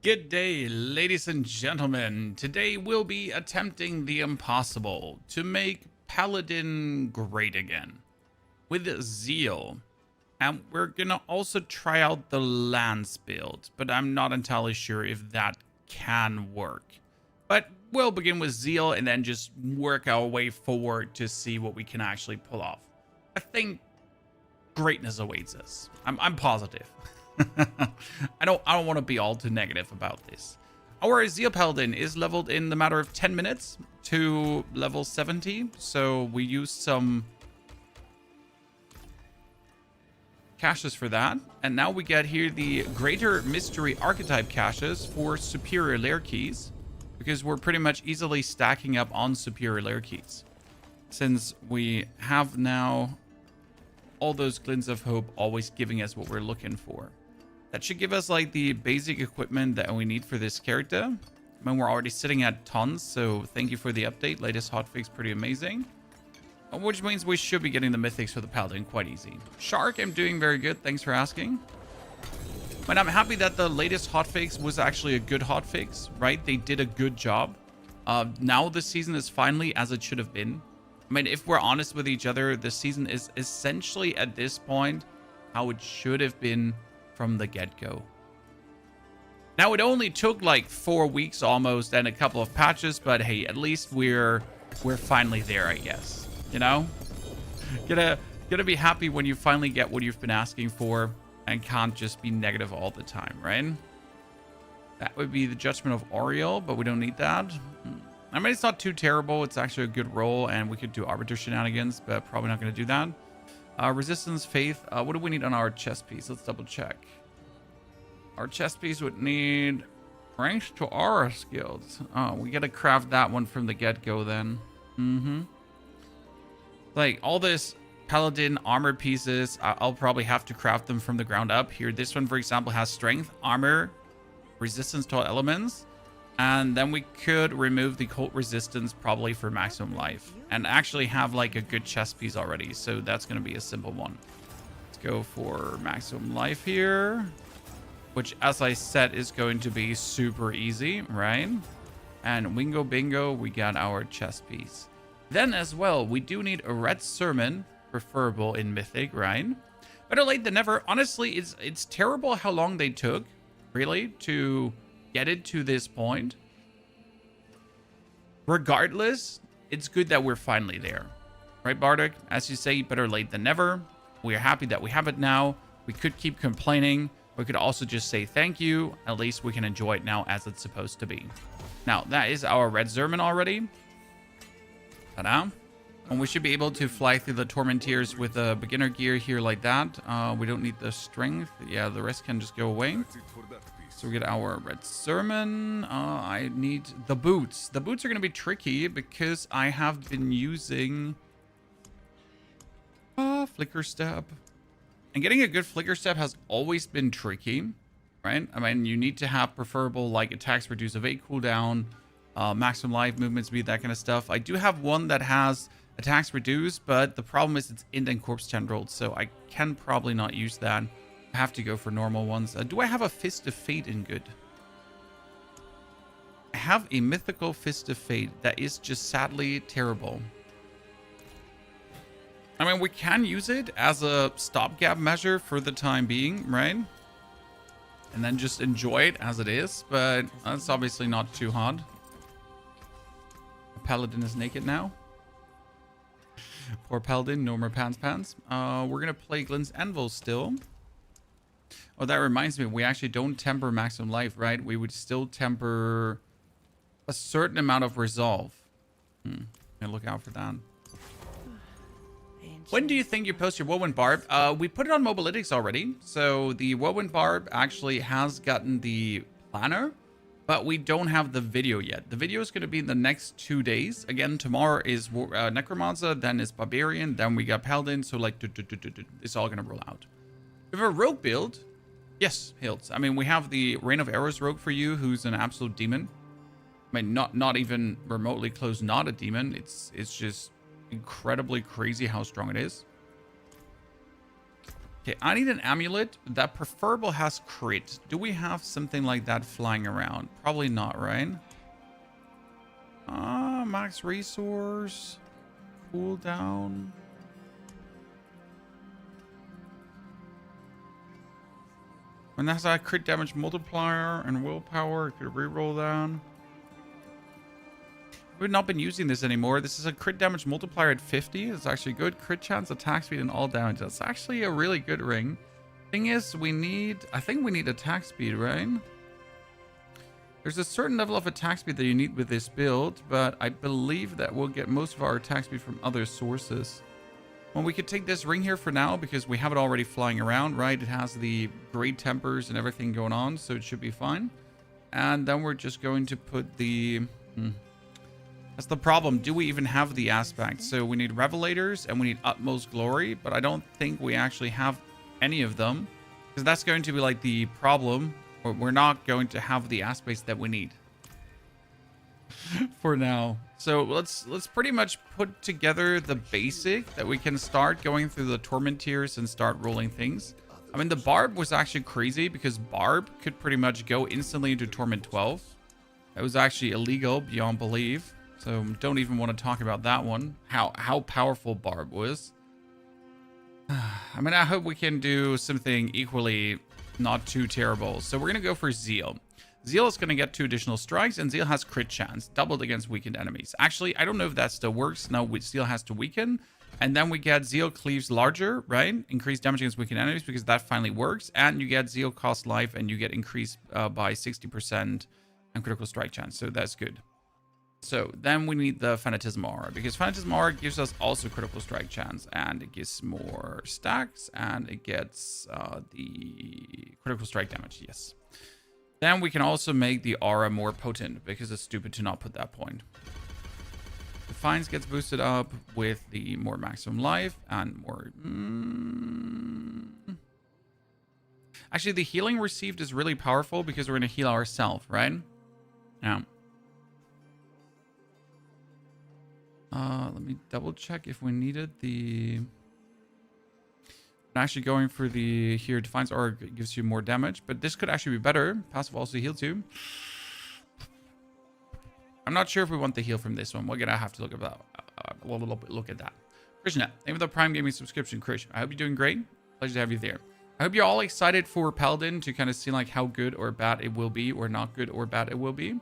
Good day, ladies and gentlemen. Today we'll be attempting the impossible to make Paladin great again with zeal. And we're gonna also try out the Lance build, but I'm not entirely sure if that can work. But we'll begin with zeal and then just work our way forward to see what we can actually pull off. I think greatness awaits us. I'm positive. I don't want to be all too negative about this. Our Zeal Paladin is leveled in the matter of 10 minutes to level 70. So we used some caches for that. And now we get here the Greater Mystery Archetype caches for Superior Lair Keys, because we're pretty much easily stacking up on Superior Lair Keys, since we have now all those Glints of Hope always giving us what we're looking for. That should give us like the basic equipment that we need for this character. I mean, we're already sitting at tons, so thank you for the update. Latest hotfix, pretty amazing. Which means we should be getting the mythics for the Paladin quite easy. Shark, I'm doing very good. Thanks for asking. But I'm happy that the latest hotfix was actually a good hotfix, right? They did a good job. Now the season is finally as it should have been. I mean, if we're honest with each other, the season is essentially at this point how it should have been from the get-go. Now, it only took like 4 weeks almost and a couple of patches, but hey, at least we're finally there, I guess. You know? Gonna be happy when you finally get what you've been asking for and can't just be negative all the time, right? That would be the Judgment of Oriel, but we don't need that. I mean, it's not too terrible. It's actually a good roll, and we could do Arbiter shenanigans, but probably not going to do that. Resistance, Faith. What do we need on our chest piece? Let's double check. Our chest piece would need range to aura skills. Oh, we got to craft that one from the get-go then. Like, all this Paladin armor pieces, I'll probably have to craft them from the ground up. Here, this one, for example, has strength, armor, resistance to all elements. And then we could remove the cult resistance probably for maximum life and actually have like a good chest piece already. So that's going to be a simple one. Let's go for maximum life here, which, as I said, is going to be super easy, right? And wingo bingo, we got our chest piece. Then as well, we do need a red sermon, preferable in mythic, right? Better late than never. Honestly, it's terrible how long they took, really, to get it to this point. Regardless, it's good that we're finally there, right, Bardic? As you say, better late than never. We're happy that we have it now. We could keep complaining. We could also just say thank you. At least we can enjoy it now as it's supposed to be. Now, that is our red Zerman already. Ta-da. And we should be able to fly through the Tormenteers with a beginner gear here like that. We don't need the strength. Yeah, the rest can just go away. So we get our red sermon. I need the boots. The boots are going to be tricky because I have been using flicker step. And getting a good flicker step has always been tricky, right? I mean, you need to have preferable like attacks reduce evade cooldown, maximum life, movement speed, that kind of stuff. I do have one that has attacks reduce, but the problem is it's int and corpse tendrils, so I can probably not use that. I have to go for normal ones. Do I have a Fist of Fate in good? I have a mythical Fist of Fate that is just sadly terrible. I mean, we can use it as a stopgap measure for the time being, right? And then just enjoy it as it is, but that's obviously not too hard. The Paladin is naked now. Poor Paladin, no more pants. We're going to play Glenn's Anvil still. Oh, that reminds me, we actually don't temper maximum life, right? We would still temper a certain amount of resolve. Gonna look out for that. When do you think you post your Whirlwind Barb? We put it on Mobalytics already. So the Whirlwind Barb actually has gotten the planner, but we don't have the video yet. The video is going to be in the next 2 days. Again, tomorrow is Necromancer, then is Barbarian, then we got Paladin. So like, it's all going to roll out. We have a rogue build. Yes, Hills. I mean, we have the Rain of Arrows rogue for you, who's an absolute demon. I mean, not even remotely close, not a demon. It's just incredibly crazy how strong it is. Okay, I need an amulet that preferable has crit. Do we have something like that flying around? Probably not, right? Max resource. Cooldown. When that's a crit damage multiplier and willpower, it could reroll that. We've not been using this anymore. This is a crit damage multiplier at 50. It's actually good. Crit chance, attack speed, and all damage. That's actually a really good ring. Thing is, I think we need attack speed, right? There's a certain level of attack speed that you need with this build, but I believe that we'll get most of our attack speed from other sources. Well, we could take this ring here for now because we have it already flying around, right? It has the great tempers and everything going on, so it should be fine. And then we're just going to put the... That's the problem. Do we even have the aspect? So we need Revelators and we need Utmost Glory, but I don't think we actually have any of them because that's going to be like the problem. We're not going to have the aspects that we need for now. So let's pretty much put together the basic that we can start going through the torment tiers and start rolling things. I mean, the Barb was actually crazy because Barb could pretty much go instantly into Torment 12. It was actually illegal beyond belief. So don't even want to talk about that one. How powerful Barb was. I mean, I hope we can do something equally not too terrible. So we're going to go for Zeal. Zeal is going to get 2 additional strikes, and Zeal has crit chance, doubled against weakened enemies. Actually, I don't know if that still works. No, Zeal has to weaken. And then we get Zeal cleaves larger, right? Increased damage against weakened enemies because that finally works. And you get Zeal cost life, and you get increased by 60% and critical strike chance. So that's good. So then we need the Fanatism Aura because Fanatism Aura gives us also critical strike chance and it gives more stacks and it gets the critical strike damage. Yes. Then we can also make the aura more potent because it's stupid to not put that point. Defiance gets boosted up with the more maximum life and more... Actually, the healing received is really powerful because we're going to heal ourselves, right? Yeah. Let me double check if we needed the... I'm actually going for the here. Defiance Aura gives you more damage, but this could actually be better. Passive also heals you. I'm not sure if we want the heal from this one. We're gonna have to look about look at that. Krishna, thank you for the Prime Gaming subscription, Krish. I hope you're doing great. Pleasure to have you there. I hope you're all excited for Paladin to kind of see like how good or bad it will be, or not good or bad it will be.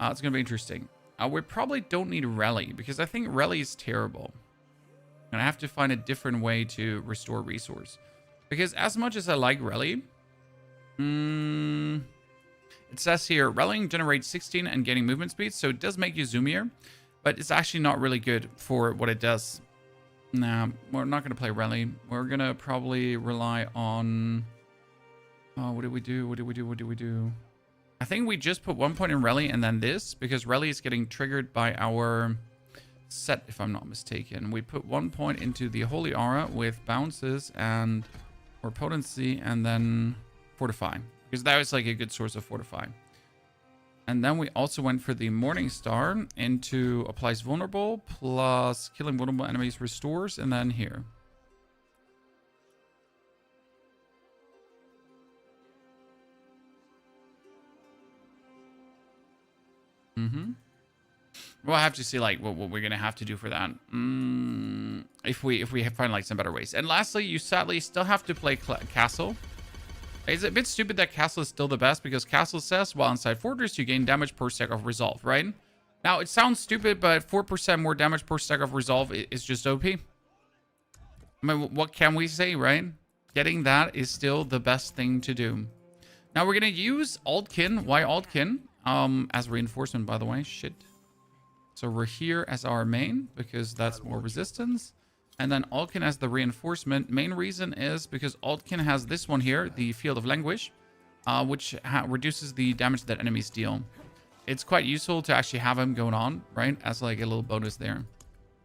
It's gonna be interesting. We probably don't need Rally because I think Rally is terrible. And I have to find a different way to restore resource. Because as much as I like Rally, it says here, rallying generates 16 and gaining movement speed. So it does make you zoomier, but it's actually not really good for what it does. Nah, we're not going to play Rally. We're going to probably rely on... what did we do? I think we just put 1 point in Rally and then this, because Rally is getting triggered by our set, if I'm not mistaken. We put 1 point into the Holy Aura with bounces and or potency and then fortify, because that was like a good source of fortify. And then we also went for the Morning Star into applies vulnerable plus killing vulnerable enemies restores, and then here. We'll have to see like what we're gonna have to do for that. If we find like some better ways. And lastly, you sadly still have to play Castle. It's a bit stupid that Castle is still the best because Castle says while inside Fortress you gain damage per sec of Resolve, right? Now it sounds stupid, but 4% more damage per sec of Resolve is just OP. I mean, what can we say, right? Getting that is still the best thing to do. Now we're gonna use Altkin. Why Altkin? As reinforcement, by the way. Shit. So we're here as our main because that's more resistance. And then Altkin as the reinforcement. Main reason is because Altkin has this one here, the Field of Languish, which reduces the damage that enemies deal. It's quite useful to actually have him going on, right? As like a little bonus there.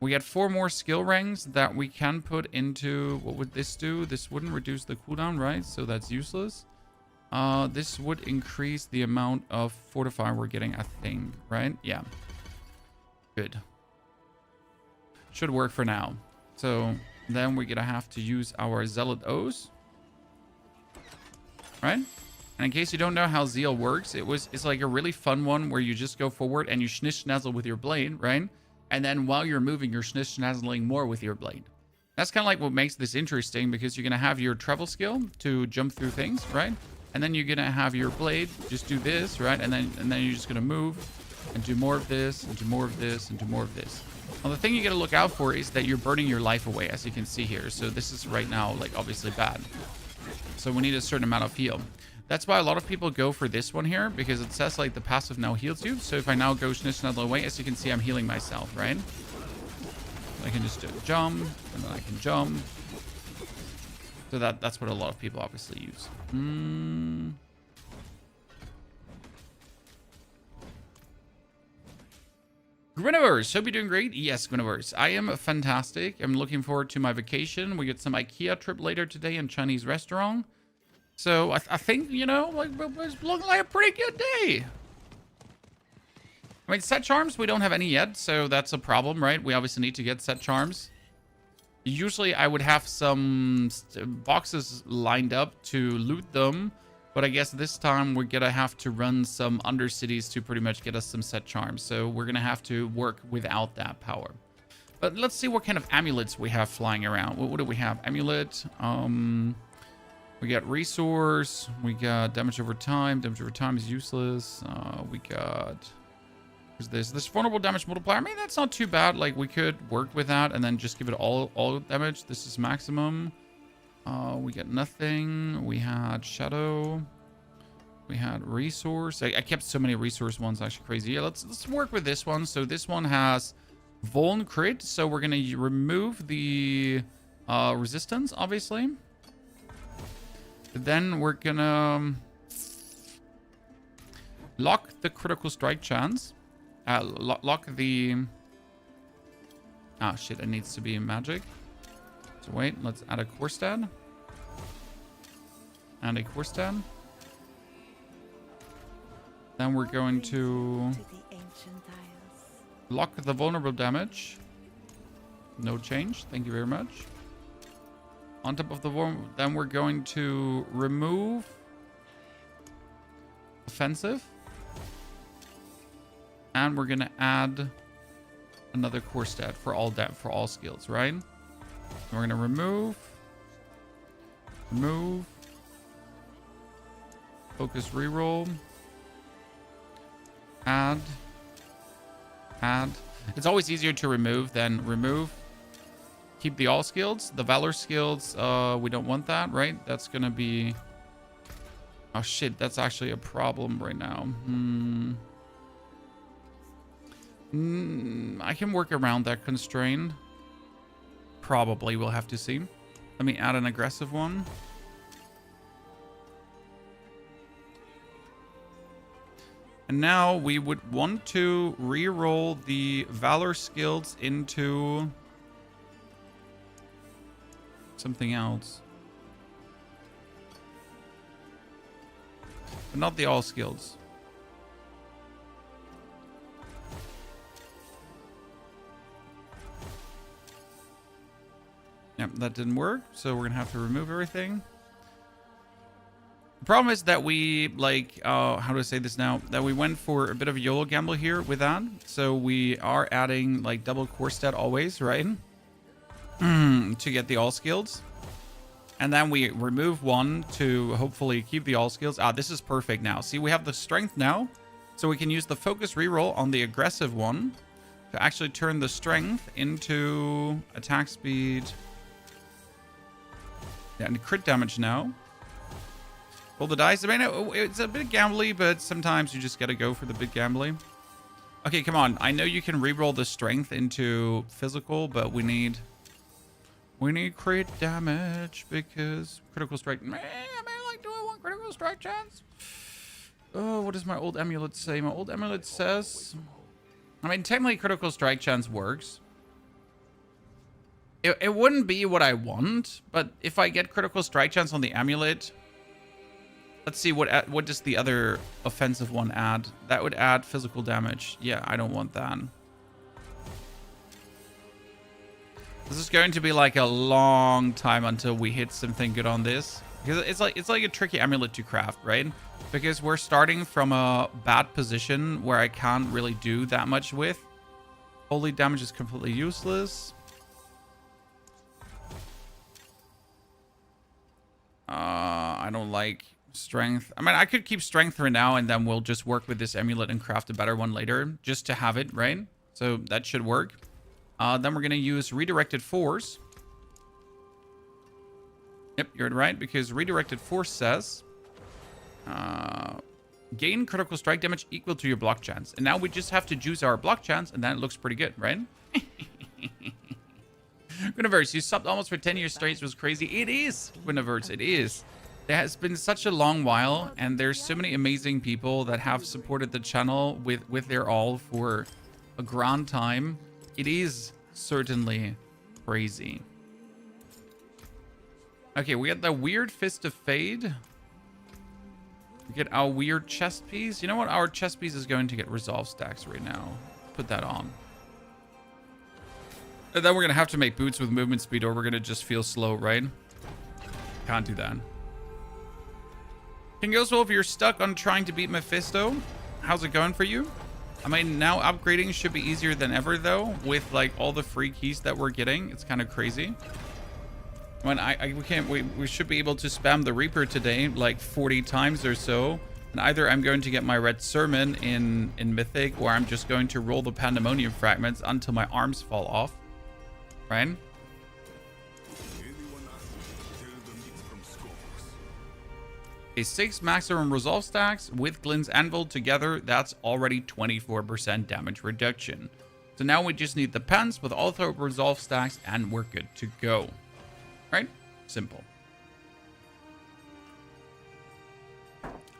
We get 4 more skill ranks that we can put into... What would this do? This wouldn't reduce the cooldown, right? So that's useless. This would increase the amount of fortify we're getting, I think, right? Yeah. Good. Should work for now. So Then we're gonna have to use our Zealot O's. Right? And in case you don't know how Zeal works, it's like a really fun one where you just go forward and you schnish-schnazzle with your blade, right? And then while you're moving, you're schnish-schnazzling more with your blade. That's kind of like what makes this interesting, because you're going to have your travel skill to jump through things, right? And then you're going to have your blade just do this, right? And then you're just going to move and do more of this and do more of this and do more of this. Well, the thing you got to look out for is that you're burning your life away, as you can see here. So this is right now, like, obviously bad. So we need a certain amount of heal. That's why a lot of people go for this one here, because it says like the passive now heals you. So if I now go schnish away, as you can see, I'm healing myself, right? I can just jump, and then I can jump. So that's what a lot of people obviously use. Gwynniverse, hope you're doing great. Yes, Gwynniverse, I am fantastic. I'm looking forward to my vacation. We get some IKEA trip later today in Chinese restaurant. So I think, you know, like, it's looking like a pretty good day. I mean, set charms, we don't have any yet, so that's a problem, right? We obviously need to get set charms. Usually I would have some boxes lined up to loot them, but I guess this time we're gonna have to run some undercities to pretty much get us some set charms. So we're gonna have to work without that power. But let's see what kind of amulets we have flying around. What do we have? Amulet, we got resource, we got damage over time. Damage over time is useless. We got... What's this? This vulnerable damage multiplier. I mean, that's not too bad. Like, we could work with that and then just give it all damage. This is maximum. We got nothing. We had shadow. We had resource. I kept so many resource ones, actually crazy. Yeah, let's work with this one. So this one has vuln crit. So we're gonna remove the resistance, obviously. Then we're gonna lock the critical strike chance. Lock the... Ah, shit, it needs to be magic. So wait, let's add a core stat. And a core stat. Then we're going to lock the vulnerable damage. No change, thank you very much. On top of the vulnerable, then we're going to remove offensive. And we're gonna add another core stat for all skills, right? And we're gonna remove, focus reroll, add. It's always easier to remove than remove. Keep the all skills. The valor skills, we don't want that, right? That's gonna be... Oh shit, that's actually a problem right now. I can work around that constraint. Probably, we'll have to see. Let me add an aggressive one. And now we would want to re-roll the valor skills into something else. But not the all skills. Yep, that didn't work, so we're gonna have to remove everything. The problem is that we, like, how do I say this now? That we went for a bit of a YOLO gamble here with that. So we are adding, like, double core stat always, right? To get the all skills. And then we remove one to hopefully keep the all skills. Ah, this is perfect now. See, we have the strength now. So we can use the focus reroll on the aggressive one to actually turn the strength into attack speed. Yeah, and crit damage now. Roll the dice. I mean, it's a bit gambly, but sometimes you just gotta go for the big gambly. Okay, come on. I know you can reroll the strength into physical, but we need crit damage because critical strike. Man, like, do I want critical strike chance? Oh, what does my old amulet say? My old amulet says... I mean, technically critical strike chance works. It wouldn't be what I want, but if I get critical strike chance on the amulet, let's see what does the other offensive one add? That would add physical damage. Yeah, I don't want that. This is going to be like a long time until we hit something good on this. Because it's like a tricky amulet to craft, right? Because we're starting from a bad position where I can't really do that much with. Holy damage is completely useless. I don't like strength. I mean, I could keep strength for now, and then we'll just work with this amulet and craft a better one later, just to have it, right? So that should work. Then we're going to use redirected force. Yep, you're right, because redirected force says gain critical strike damage equal to your block chance. And now we just have to juice our block chance, and then it looks pretty good, right? Universe, you subbed almost for 10 years straight. It was crazy. It is, Universe, it is. It has been such a long while, and there's so many amazing people that have supported the channel with their all for a grand time. It is certainly crazy. Okay, we got the weird Fist of Fade. We get our weird chest piece. You know what? Our chest piece is going to get resolve stacks right now. Put that on. And then we're going to have to make boots with movement speed, or we're going to just feel slow, right? Can't do that. King Ghostwolf, you're stuck on trying to beat Mephisto. How's it going for you? I mean, now upgrading should be easier than ever, though, with like all the free keys that we're getting. It's kind of crazy. When we should be able to spam the Reaper today like 40 times or so. And either I'm going to get my red sermon in Mythic, or I'm just going to roll the Pandemonium fragments until my arms fall off. Right? A 6 maximum resolve stacks with Glenn's Anvil together, that's already 24% damage reduction. So now we just need the pens with all the resolve stacks and we're good to go. Right? Simple.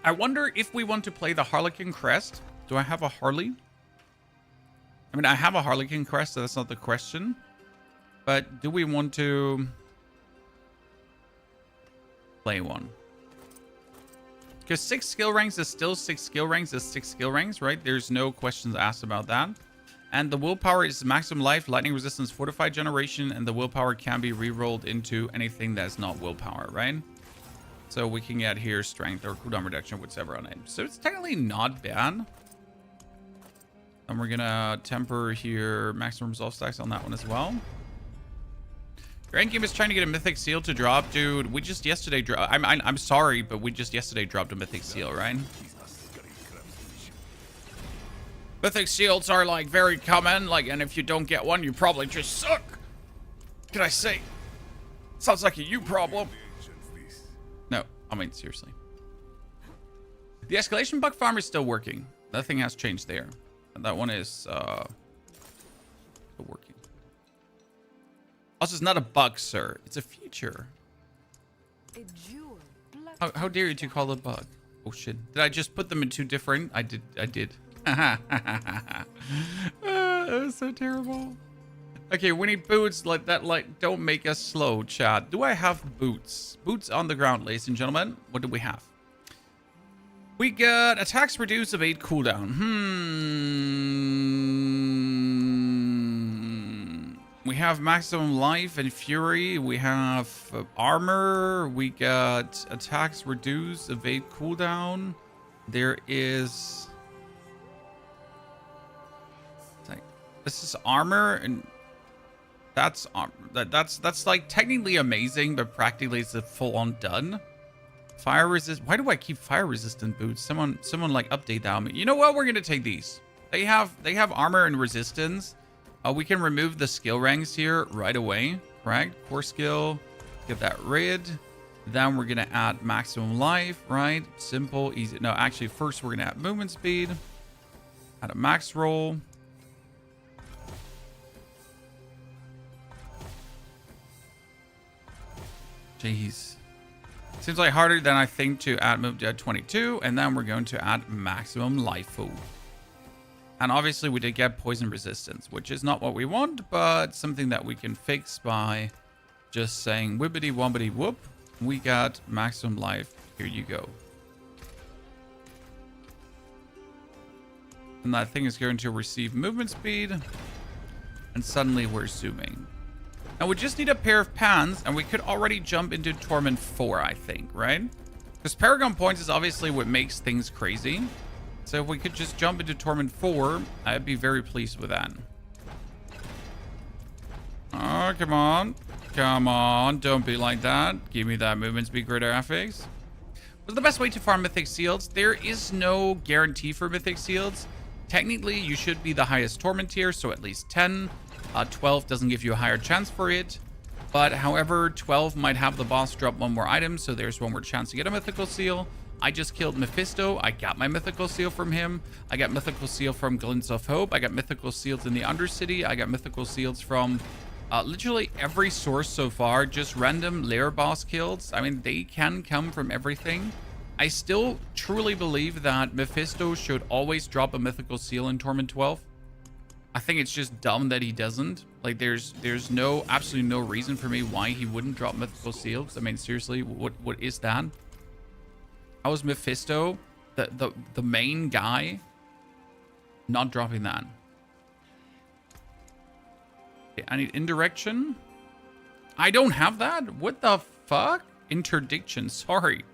I wonder if we want to play the Harlequin Crest. Do I have a Harley? I mean, I have a Harlequin Crest, so that's not the question. But do we want to play one? Because 6 skill ranks is still 6 skill ranks is 6 skill ranks, right? There's no questions asked about that. And the willpower is maximum life, lightning resistance, fortified generation, and the willpower can be re-rolled into anything that's not willpower, right? So we can get here strength or cooldown reduction, whichever on it. So it's technically not bad. And we're gonna temper here maximum resolve stacks on that one as well. Your endgame is trying to get a mythic seal to drop, dude. We just yesterday dropped. I'm sorry, but we just yesterday dropped a mythic seal, right? Mythic seals are like very common, like, and if you don't get one, you probably just suck. What can I say? Sounds like a you problem. No, I mean seriously. The escalation bug farm is still working. Nothing has changed there. And that one is still working. Also, it's not a bug, sir. It's a feature. How dare you to call it a bug? Oh shit! Did I just put them in two different? I did. That was so terrible. Okay, we need boots. Like that. Like, don't make us slow, chat. Do I have boots? Boots on the ground, ladies and gentlemen. What do we have? We got attacks reduce, evade cooldown. We have maximum life and fury. We have armor. We got attacks reduce, evade cooldown. There is like, this is armor, and that's armor. That's like technically amazing, but practically it's a full-on done. Fire resist. Why do I keep fire resistant boots? Someone like update that on me. You know what? We're gonna take these. They have armor and resistance. We can remove the skill ranks here right away. Correct. Core skill. Get that rid. Then we're gonna add maximum life. Right. Simple, easy. No, actually, first we're gonna add movement speed. Add a max roll. Jeez. Seems like harder than I think to add move to 22, and then we're going to add maximum life food. And obviously we did get poison resistance, which is not what we want, but something that we can fix by just saying whippity wompity whoop. We got maximum life. Here you go. And that thing is going to receive movement speed, and suddenly we're zooming. Now, we just need a pair of pans, and we could already jump into Torment 4, I think, right? Because Paragon Points is obviously what makes things crazy. So if we could just jump into Torment 4, I'd be very pleased with that. Oh, come on. Come on. Don't be like that. Give me that movement speed greater affix. What's the best way to farm Mythic Seals? There is no guarantee for Mythic Seals. Technically, you should be the highest Torment tier, so at least 10. 12 doesn't give you a higher chance for it. But however, 12 might have the boss drop one more item, so there's one more chance to get a Mythical Seal. I just killed Mephisto. I got my Mythical Seal from him. I got Mythical Seal from Glints of Hope. I got Mythical Seals in the Undercity. I got Mythical Seals from literally every source so far. Just random lair boss kills. I mean, they can come from everything. I still truly believe that Mephisto should always drop a Mythical Seal in Torment 12. I think it's just dumb that he doesn't. Like, there's absolutely no reason for me why he wouldn't drop Mythical Seals. I mean, seriously, what is that? How is Mephisto, the main guy, not dropping that? Okay, I need Indirection. I don't have that? What the fuck? Interdiction, sorry.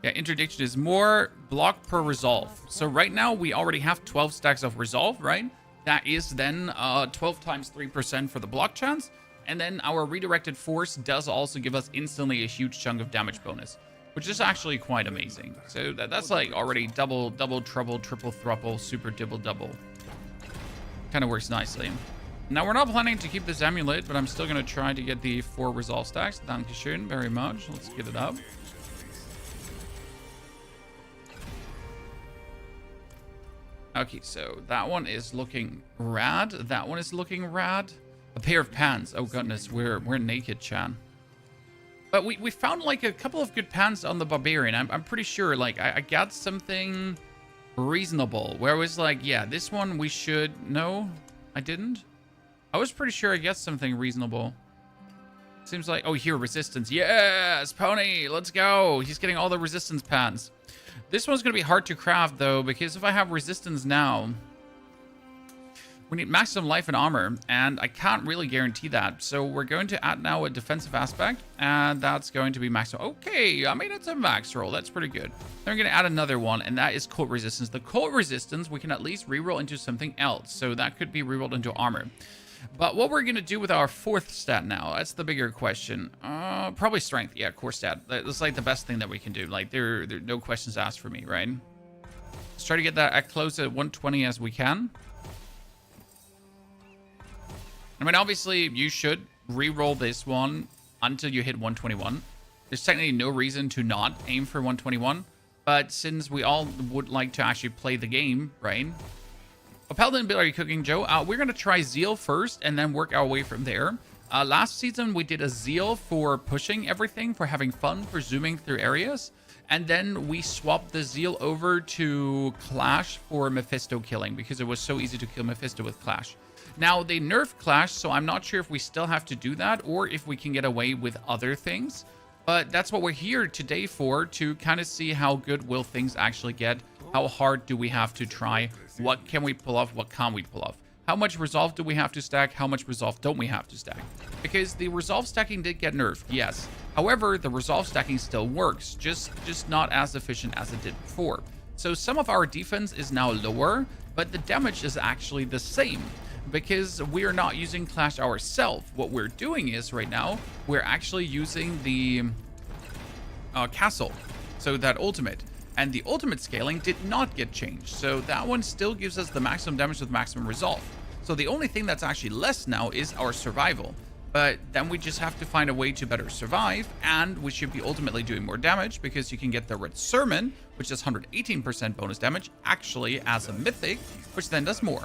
Yeah, Interdiction is more block per resolve. So right now, we already have 12 stacks of resolve, right? That is then 12 times 3% for the block chance. And then our redirected force does also give us instantly a huge chunk of damage bonus, which is actually quite amazing. So that's like already double, trouble, triple, thruple, super dibble, double. Kind of works nicely. Now, we're not planning to keep this amulet, but I'm still going to try to get the 4 resolve stacks. Dankeschön very much. Let's get it up. Okay, so that one is looking rad. That one is looking rad. A pair of pants. Oh, goodness. We're naked, Chan. But we found, like, a couple of good pants on the Barbarian. I'm pretty sure, like, I got something reasonable. Where I was like, yeah, this one we should... No, I didn't. I was pretty sure I got something reasonable. Seems like... Oh, here, resistance. Yes, Pony, let's go. He's getting all the resistance pants. This one's going to be hard to craft, though, because if I have resistance now, we need maximum life and armor, and I can't really guarantee that. So we're going to add now a defensive aspect, and that's going to be maximum. Okay, I mean, it's a max roll. That's pretty good. Then we're going to add another one, and that is cold resistance. The cold resistance, we can at least reroll into something else. So that could be rerolled into armor. But what we're going to do with our 4th stat now, that's the bigger question. Probably strength. Yeah, core stat. That's like the best thing that we can do. Like, there are no questions asked for me, right? Let's try to get that as close at 120 as we can. I mean, obviously, you should re-roll this one until you hit 121. There's technically no reason to not aim for 121. But since we all would like to actually play the game, right? A Paladin build are you cooking, Joe? We're going to try Zeal first and then work our way from there. Last season, we did a Zeal for pushing everything, for having fun, for zooming through areas. And then we swapped the Zeal over to Clash for Mephisto killing because it was so easy to kill Mephisto with Clash. Now, they nerfed Clash, so I'm not sure if we still have to do that or if we can get away with other things. But that's what we're here today for, to kind of see how good will things actually get. How hard do we have to try? What can we pull off? What can't we pull off? How much resolve do we have to stack? How much resolve don't we have to stack? Because the resolve stacking did get nerfed, yes. However, the resolve stacking still works, just not as efficient as it did before. So some of our defense is now lower, but the damage is actually the same. Because we are not using Clash ourselves. What we're doing is, right now, we're actually using the castle. So that ultimate. And the ultimate scaling did not get changed. So that one still gives us the maximum damage with maximum resolve. So the only thing that's actually less now is our survival. But then we just have to find a way to better survive. And we should be ultimately doing more damage because you can get the Red Sermon, which does 118% bonus damage, actually as a mythic, which then does more.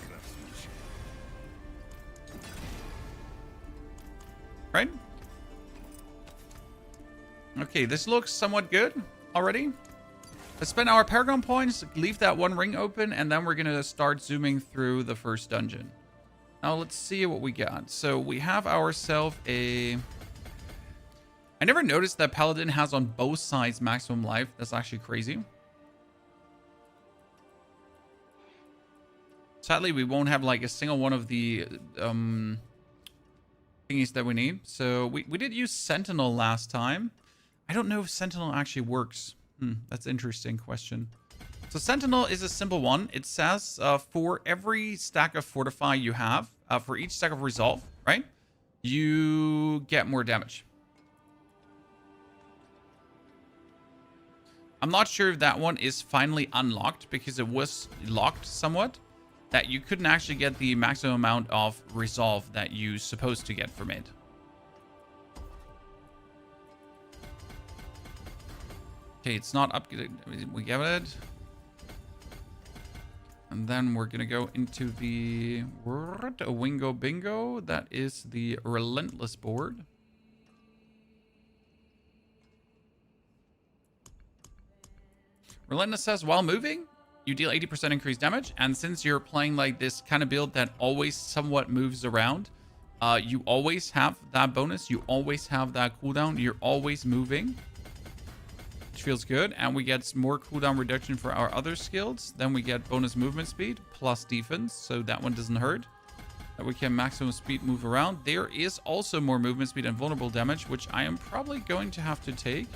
Right? Okay, this looks somewhat good already. Let's spend our Paragon points, leave that one ring open, and then we're going to start zooming through the first dungeon. Now, let's see what we got. So, we have ourselves a... I never noticed that Paladin has on both sides maximum life. That's actually crazy. Sadly, we won't have, like, a single one of the... thingies that we need. So we did use Sentinel last time. I don't know if Sentinel actually works. That's an interesting question. So Sentinel is a simple one. It says for every stack of Fortify you have, for each stack of Resolve, right? You get more damage. I'm not sure if that one is finally unlocked because it was locked somewhat. That you couldn't actually get the maximum amount of Resolve that you're supposed to get from it. Okay, it's not up. We get it. And then we're going to go into the Wingo Bingo. That is the Relentless board. Relentless says, while moving, you deal 80% increased damage. And since you're playing like this kind of build that always somewhat moves around, you always have that bonus. You always have that cooldown. You're always moving, which feels good. And we get more cooldown reduction for our other skills. Then we get bonus movement speed plus defense. So that one doesn't hurt. That we can maximum speed move around. There is also more movement speed and vulnerable damage, which I am probably going to have to take.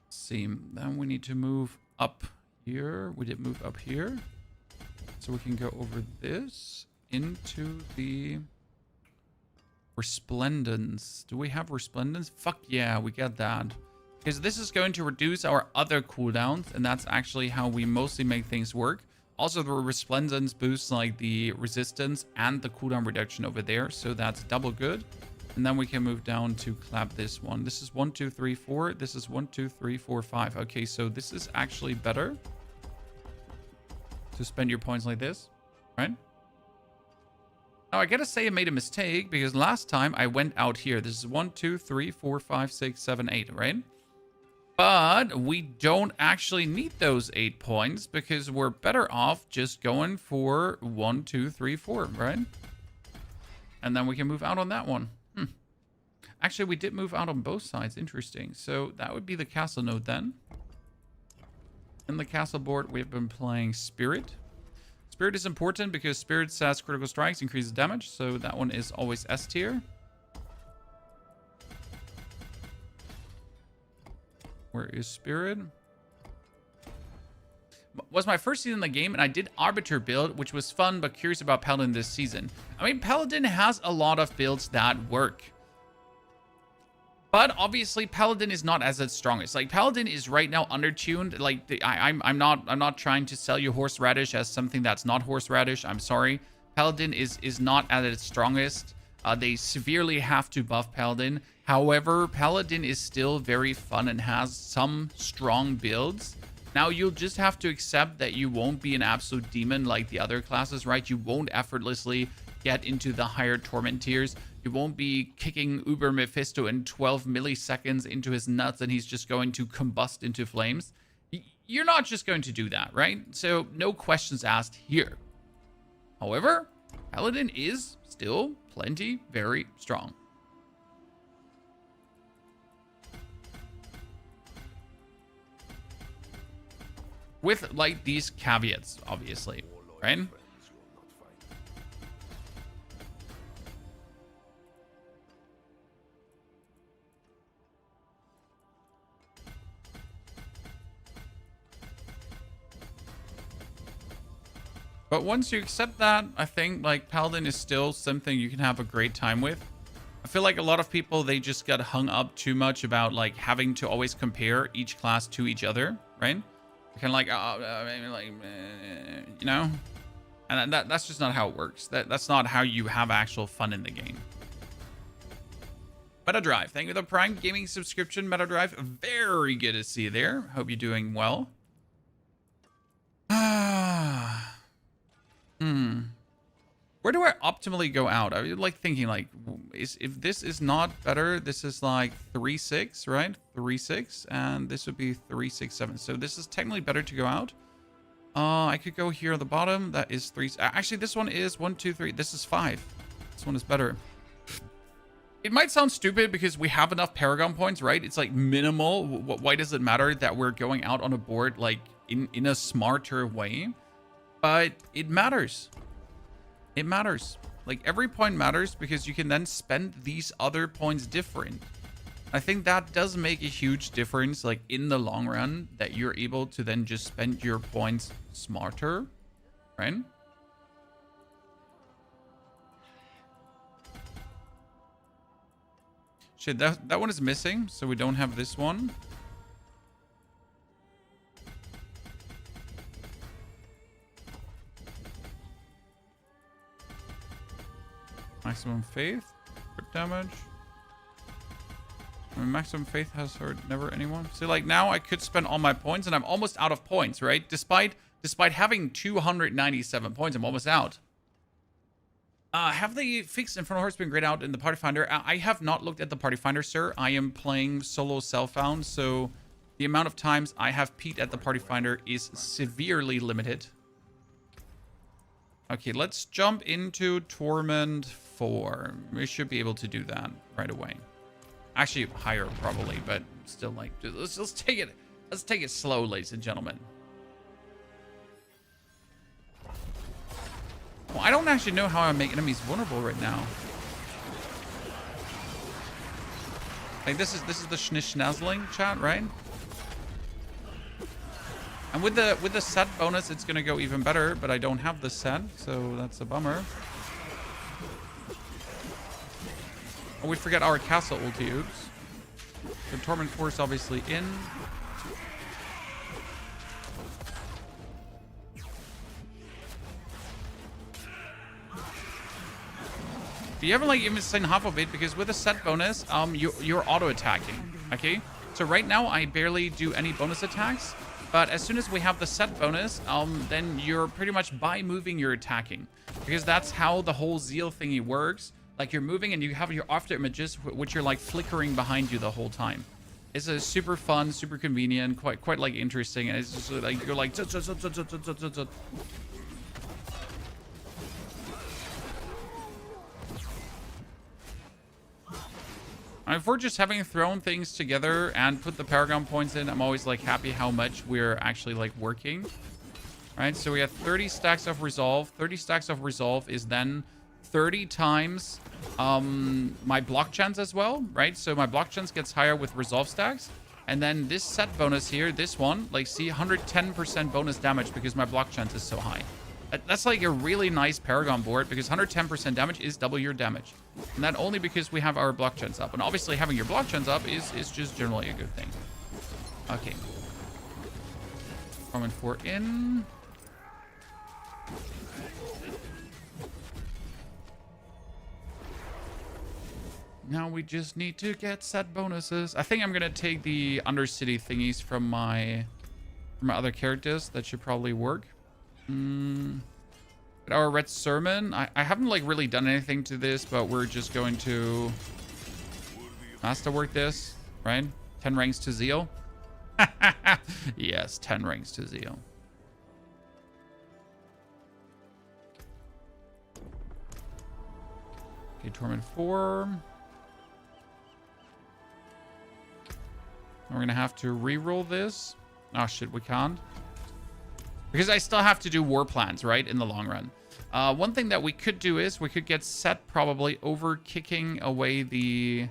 Let's see. Then we need to move up here. We did move up here. So we can go over this into the Resplendence. Do we have Resplendence? Fuck yeah, we get that. Because this is going to reduce our other cooldowns, and that's actually how we mostly make things work. Also, the Resplendence boosts like the resistance and the cooldown reduction over there, so that's double good. And then we can move down to clap this one. This is 1, 2, 3, 4. This is 1, 2, 3, 4, 5. Okay, so this is actually better to spend your points like this, right? Now, I gotta say I made a mistake because last time I went out here. This is 1, 2, 3, 4, 5, 6, 7, 8, right? But we don't actually need those 8 points because we're better off just going for 1, 2, 3, 4, right? And then we can move out on that one. Actually, we did move out on both sides. Interesting. So that would be the castle node then. In the castle board, we've been playing Spirit. Spirit is important because Spirit says critical strikes increases damage. So that one is always S tier. Where is Spirit? Was my first season in the game, and I did Arbiter build, which was fun, but curious about Paladin this season. I mean, Paladin has a lot of builds that work. But obviously, Paladin is not as its strongest. Like, Paladin is right now undertuned. Like, I'm not trying to sell you horseradish as something that's not horseradish. I'm sorry. Paladin is not at its strongest. They severely have to buff Paladin. However, Paladin is still very fun and has some strong builds. Now, you'll just have to accept that you won't be an absolute demon like the other classes, right? You won't effortlessly get into the higher torment tiers. You won't be kicking Uber Mephisto in 12 milliseconds into his nuts and he's just going to combust into flames. You're not just going to do that, right? So no questions asked here. However, Paladin is still plenty very strong. With like these caveats, obviously, right? But once you accept that, I think like Paladin is still something you can have a great time with. I feel like a lot of people, they just got hung up too much about like having to always compare each class to each other, right? Kind of like, you know? And that's just not how it works. That's not how you have actual fun in the game. MetaDrive, thank you for the Prime Gaming subscription, MetaDrive. Very good to see you there. Hope you're doing well. Where do I optimally go out? I like thinking like, if this is not better, this is like 3-6, right? 3-6, and this would be 3-6-7. So this is technically better to go out. I could go here at the bottom. That is 3. Actually, this one is 1, 2, 3. This is 5. This one is better. It might sound stupid because we have enough Paragon points, right? It's like minimal. Why does it matter that we're going out on a board like in a smarter way? But it matters. It matters. Like, every point matters because you can then spend these other points different. I think that does make a huge difference, like, in the long run, that you're able to then just spend your points smarter, right? Shit, that one is missing, so we don't have this one. Maximum faith, crit damage. I mean, maximum faith has hurt never anyone. See, like, now I could spend all my points, and I'm almost out of points, right? Despite having 297 points, I'm almost out. Have they fixed Infernal Hearts been grayed out in the Party Finder? I have not looked at the Party Finder, sir. I am playing solo self-found, so the amount of times I have peeked at the Party Finder is severely limited. Okay, let's jump into Torment 4. We should be able to do that right away. Actually, higher probably, but still, like, let's take it. Let's take it slow, ladies and gentlemen. Well, I don't actually know how I make enemies vulnerable right now. Like, this is the schniznazzling chat, right? And with the set bonus, it's gonna go even better, but I don't have the set, so that's a bummer. Oh, we forget our castle ulti, oops. The Torment Force obviously in. But you haven't, like, even seen half of it, because with a set bonus, you're auto-attacking, okay? So right now, I barely do any bonus attacks, but as soon as we have the set bonus, then you're pretty much, by moving, you're attacking. Because that's how the whole Zeal thingy works. Like, you're moving and you have your after images, which are, like, flickering behind you the whole time. It's a super fun, super convenient, quite like, interesting, and it's just, like, you're like... If we're just having thrown things together and put the Paragon points in, I'm always, like, happy how much we're actually, like, working. Right, so we have 30 stacks of Resolve. 30 stacks of Resolve is then 30 times my block chance as well, right? So my block chance gets higher with Resolve stacks. And then this set bonus here, this one, like, see, 110% bonus damage because my block chance is so high. That's like a really nice Paragon board, because 110% damage is double your damage. And that only because we have our block chance up. And obviously having your block chance up is just generally a good thing. Okay. Torment 4 in. Now we just need to get set bonuses. I think I'm going to take the Undercity thingies from my other characters. That should probably work. Our Red Sermon. I haven't, like, really done anything to this, but we're just going to masterwork this, right? 10 ranks to Zeal. Yes, 10 ranks to Zeal. Okay, Torment 4. We're gonna have to re-roll this. Oh shit, we can't. Because I still have to do war plans, right, in the long run. One thing that we could do is we could get set probably over kicking away the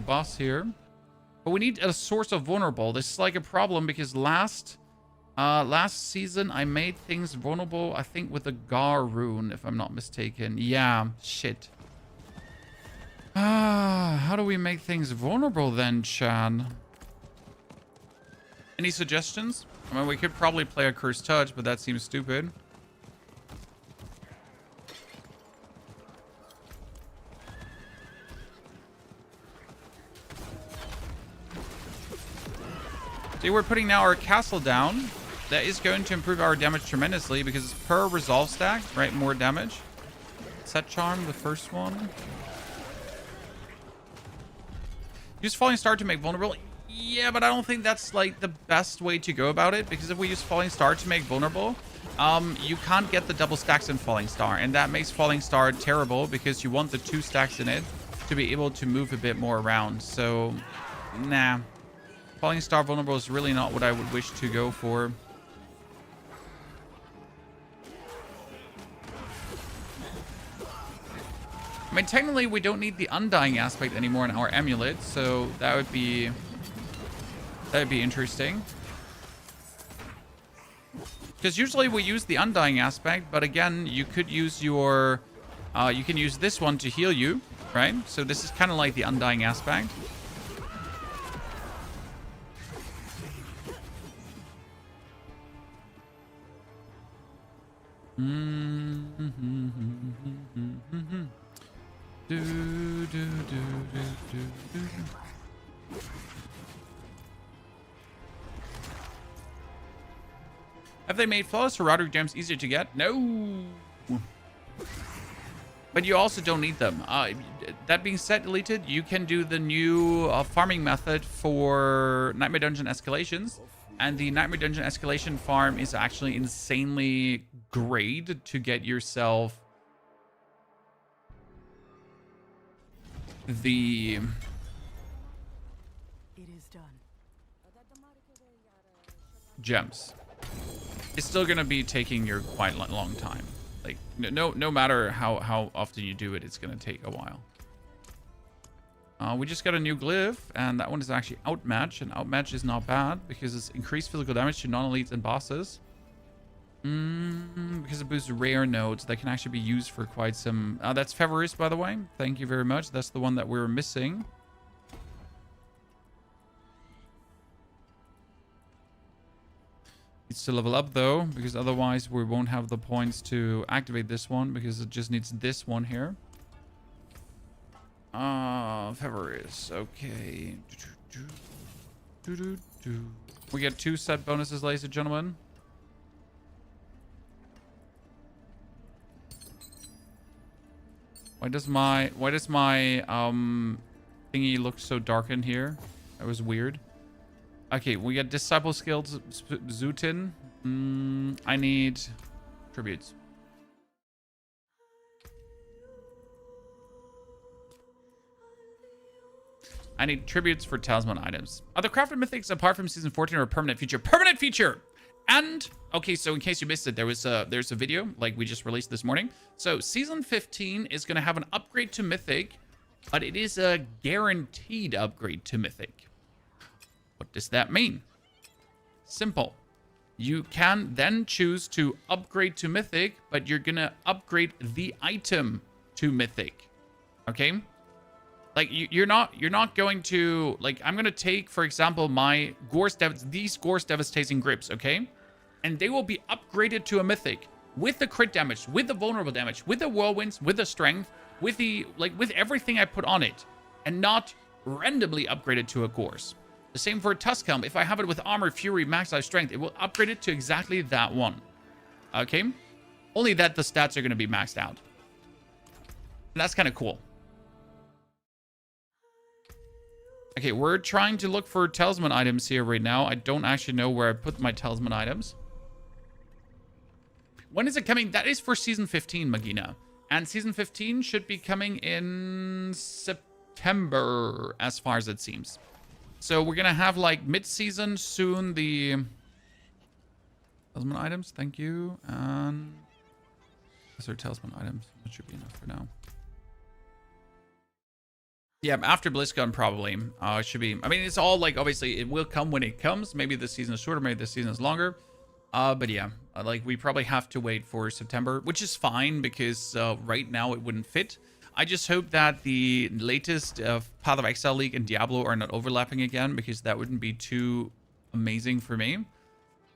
boss here. But we need a source of vulnerable. This is like a problem because last season I made things vulnerable, I think with a Gar rune, if I'm not mistaken. Yeah, shit. How do we make things vulnerable then, Chan? Any suggestions? I mean, we could probably play a Cursed Touch, but that seems stupid. See, we're putting now our castle down. That is going to improve our damage tremendously because it's per resolve stack, right? More damage. Set Charm, the first one. Use Falling Star to make vulnerable. Yeah, but I don't think that's, like, the best way to go about it, because if we use Falling Star to make vulnerable, you can't get the double stacks in Falling Star, and that makes Falling Star terrible because you want the 2 stacks in it to be able to move a bit more around. So, nah. Falling Star vulnerable is really not what I would wish to go for. I mean, technically, we don't need the undying aspect anymore in our amulet, so that would be interesting. Because usually we use the undying aspect, but again, you could use your, you can use this one to heal you, right? So this is kind of like the undying aspect. Have they made flawless Horadric gems easier to get? No. But you also don't need them. That being said, Deleted, you can do the new farming method for Nightmare Dungeon escalations. And the Nightmare Dungeon escalation farm is actually insanely great to get yourself the gems. It's still gonna be taking you quite a long time. Like no matter how often you do it, it's gonna take a while. We just got a new glyph, and that one is actually Outmatch, and Outmatch is not bad because it's increased physical damage to non-elites and bosses. Because it boosts rare nodes that can actually be used for quite some... that's Favoris, by the way. Thank you very much. That's the one that we were missing. Needs to level up, though, because otherwise we won't have the points to activate this one, because it just needs this one here. Favoris. Okay. We get 2 set bonuses, ladies and gentlemen. Why does my thingy look so dark in here? That was weird. Okay, we get Disciple Skills Zutin. I need tributes. I need tributes for talisman items. Are the crafted mythics apart from season 14 or a permanent feature? Permanent feature! And, okay, so in case you missed it, there's a video like we just released this morning. So season 15 is going to have an upgrade to mythic, but it is a guaranteed upgrade to mythic. What does that mean? Simple. You can then choose to upgrade to mythic, but you're going to upgrade the item to mythic. Okay? Like, you're not going to, like, I'm going to take, for example, my these Gorse Devastating Grips, okay? And they will be upgraded to a mythic with the crit damage, with the vulnerable damage, with the whirlwinds, with the strength, with the, like, with everything I put on it, and not randomly upgraded to a Gorse. The same for Tusk Helm. If I have it with Armor, Fury, Max Life Strength, it will upgrade it to exactly that one. Okay? Only that the stats are going to be maxed out. And that's kind of cool. Okay, we're trying to look for talisman items here right now. I don't actually know where I put my talisman items. When is it coming? That is for season 15, Magina. And season 15 should be coming in September, as far as it seems. So we're going to have, like, mid-season soon the talisman items. Thank you. And those are talisman items. That should be enough for now. Yeah, after BlizzCon probably. It should be. I mean, it's all like, obviously, it will come when it comes. Maybe this season is shorter, maybe this season is longer. But yeah, like, we probably have to wait for September, which is fine because right now it wouldn't fit. I just hope that the latest Path of Exile League and Diablo are not overlapping again, because that wouldn't be too amazing for me.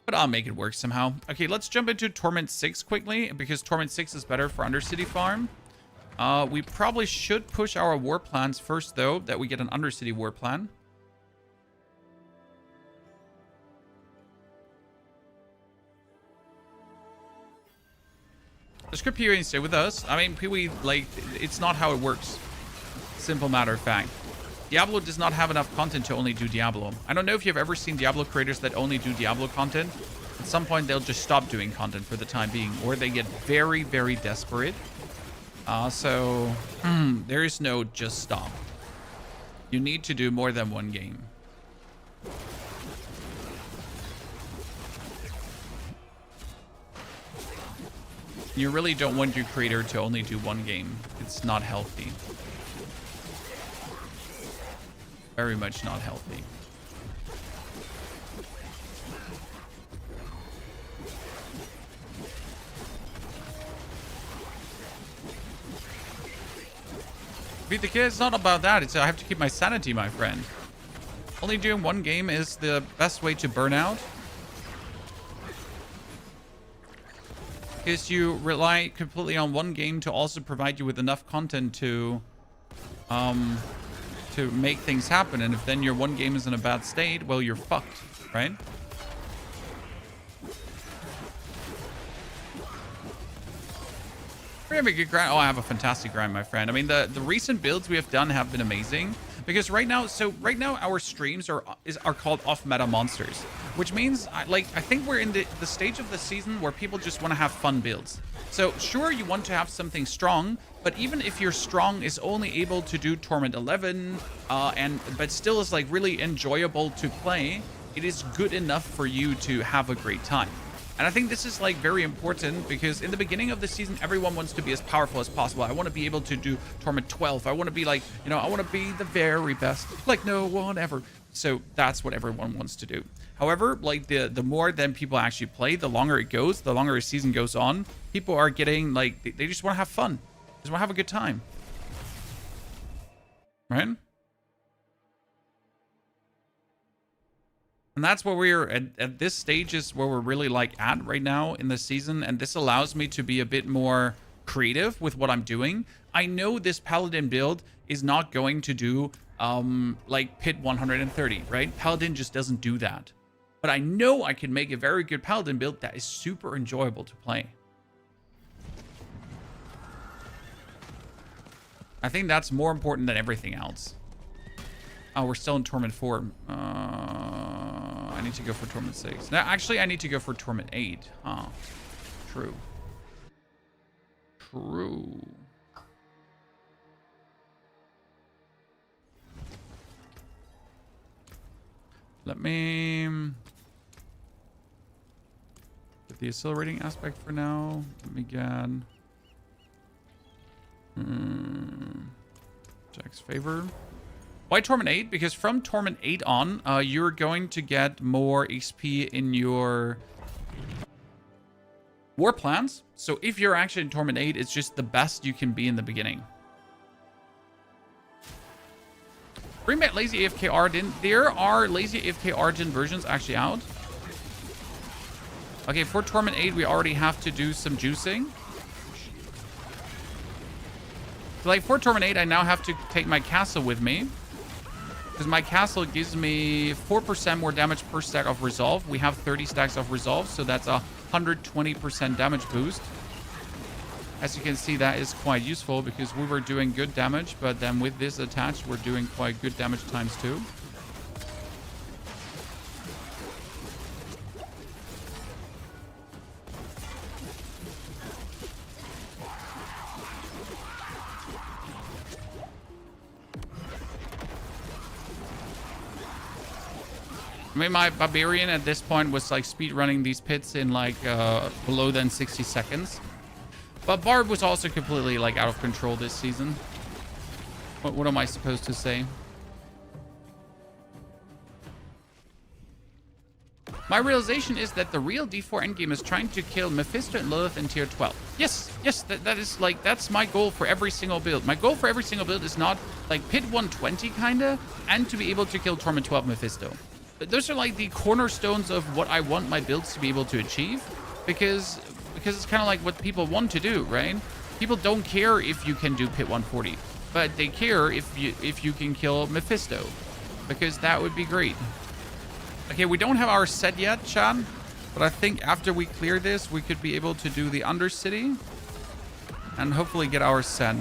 But I'll make it work somehow. Okay, let's jump into Torment 6 quickly, because Torment 6 is better for Undercity farm. We probably should push our war plans first, though, that we get an Undercity war plan. The script here stay with us. I mean, we, like, it's not how it works. Simple matter of fact. Diablo does not have enough content to only do Diablo. I don't know if you've ever seen Diablo creators that only do Diablo content. At some point, they'll just stop doing content for the time being, or they get very, very desperate. So there is no just stop. You need to do more than one game. You really don't want your creator to only do one game. It's not healthy. Very much not healthy. Beat the kid, it's not about that. It's I have to keep my sanity, my friend. Only doing one game is the best way to burn out. Because you rely completely on one game to also provide you with enough content to make things happen. And if then your one game is in a bad state, well, you're fucked, right? We have a good grind. Oh, I have a fantastic grind, my friend. I mean, the recent builds we have done have been amazing. Because right now our streams are called off-meta monsters, which means I think we're in the stage of the season where people just want to have fun builds. So sure, you want to have something strong, but even if your strong is only able to do Torment 11, but still is like really enjoyable to play, it is good enough for you to have a great time. And I think this is like very important because in the beginning of the season, everyone wants to be as powerful as possible. I want to be able to do Torment 12. I want to be like, you know, I want to be the very best, like no one ever. So that's what everyone wants to do. However, like the more then people actually play, the longer it goes, the longer a season goes on, people are getting like, they just want to have fun. They just want to have a good time. Right? And that's where we're at this stage is where we're really like at right now in the season. And this allows me to be a bit more creative with what I'm doing. I know this Paladin build is not going to do like Pit 130, right? Paladin just doesn't do that. But I know I can make a very good Paladin build that is super enjoyable to play. I think that's more important than everything else. Oh, we're still in Torment 4. I need to go for Torment 6. Now, actually, I need to go for Torment 8. Huh. True. True. Let me get the accelerating aspect for now. Let me get Jack's favor. Why Torment 8? Because from Torment 8 on, you're going to get more XP in your war plans. So if you're actually in Torment 8, it's just the best you can be in the beginning. Bring back Lazy AFK Arden. There are Lazy AFK Arden versions actually out. Okay, for Torment 8, we already have to do some juicing. So like for Torment 8, I now have to take my castle with me. Because my castle gives me 4% more damage per stack of resolve. We have 30 stacks of resolve, so that's a 120% damage boost. As you can see, that is quite useful because we were doing good damage, but then with this attached, we're doing quite good damage times 2. I mean, my Barbarian at this point was like speed running these pits in like below than 60 seconds. But Barb was also completely like out of control this season. What am I supposed to say? My realization is that the real D4 endgame is trying to kill Mephisto and Lilith in tier 12. Yes, that is like, that's my goal for every single build. My goal for every single build is not like Pit 120 kinda, and to be able to kill Torment 12 Mephisto. Those are like the cornerstones of what I want my builds to be able to achieve, because it's kind of like what people want to do, right? People don't care if you can do Pit 140, but they care if you can kill Mephisto, because that would be great. Okay, we don't have our set yet, Chad, but I think after we clear this, we could be able to do the Undercity and hopefully get our set.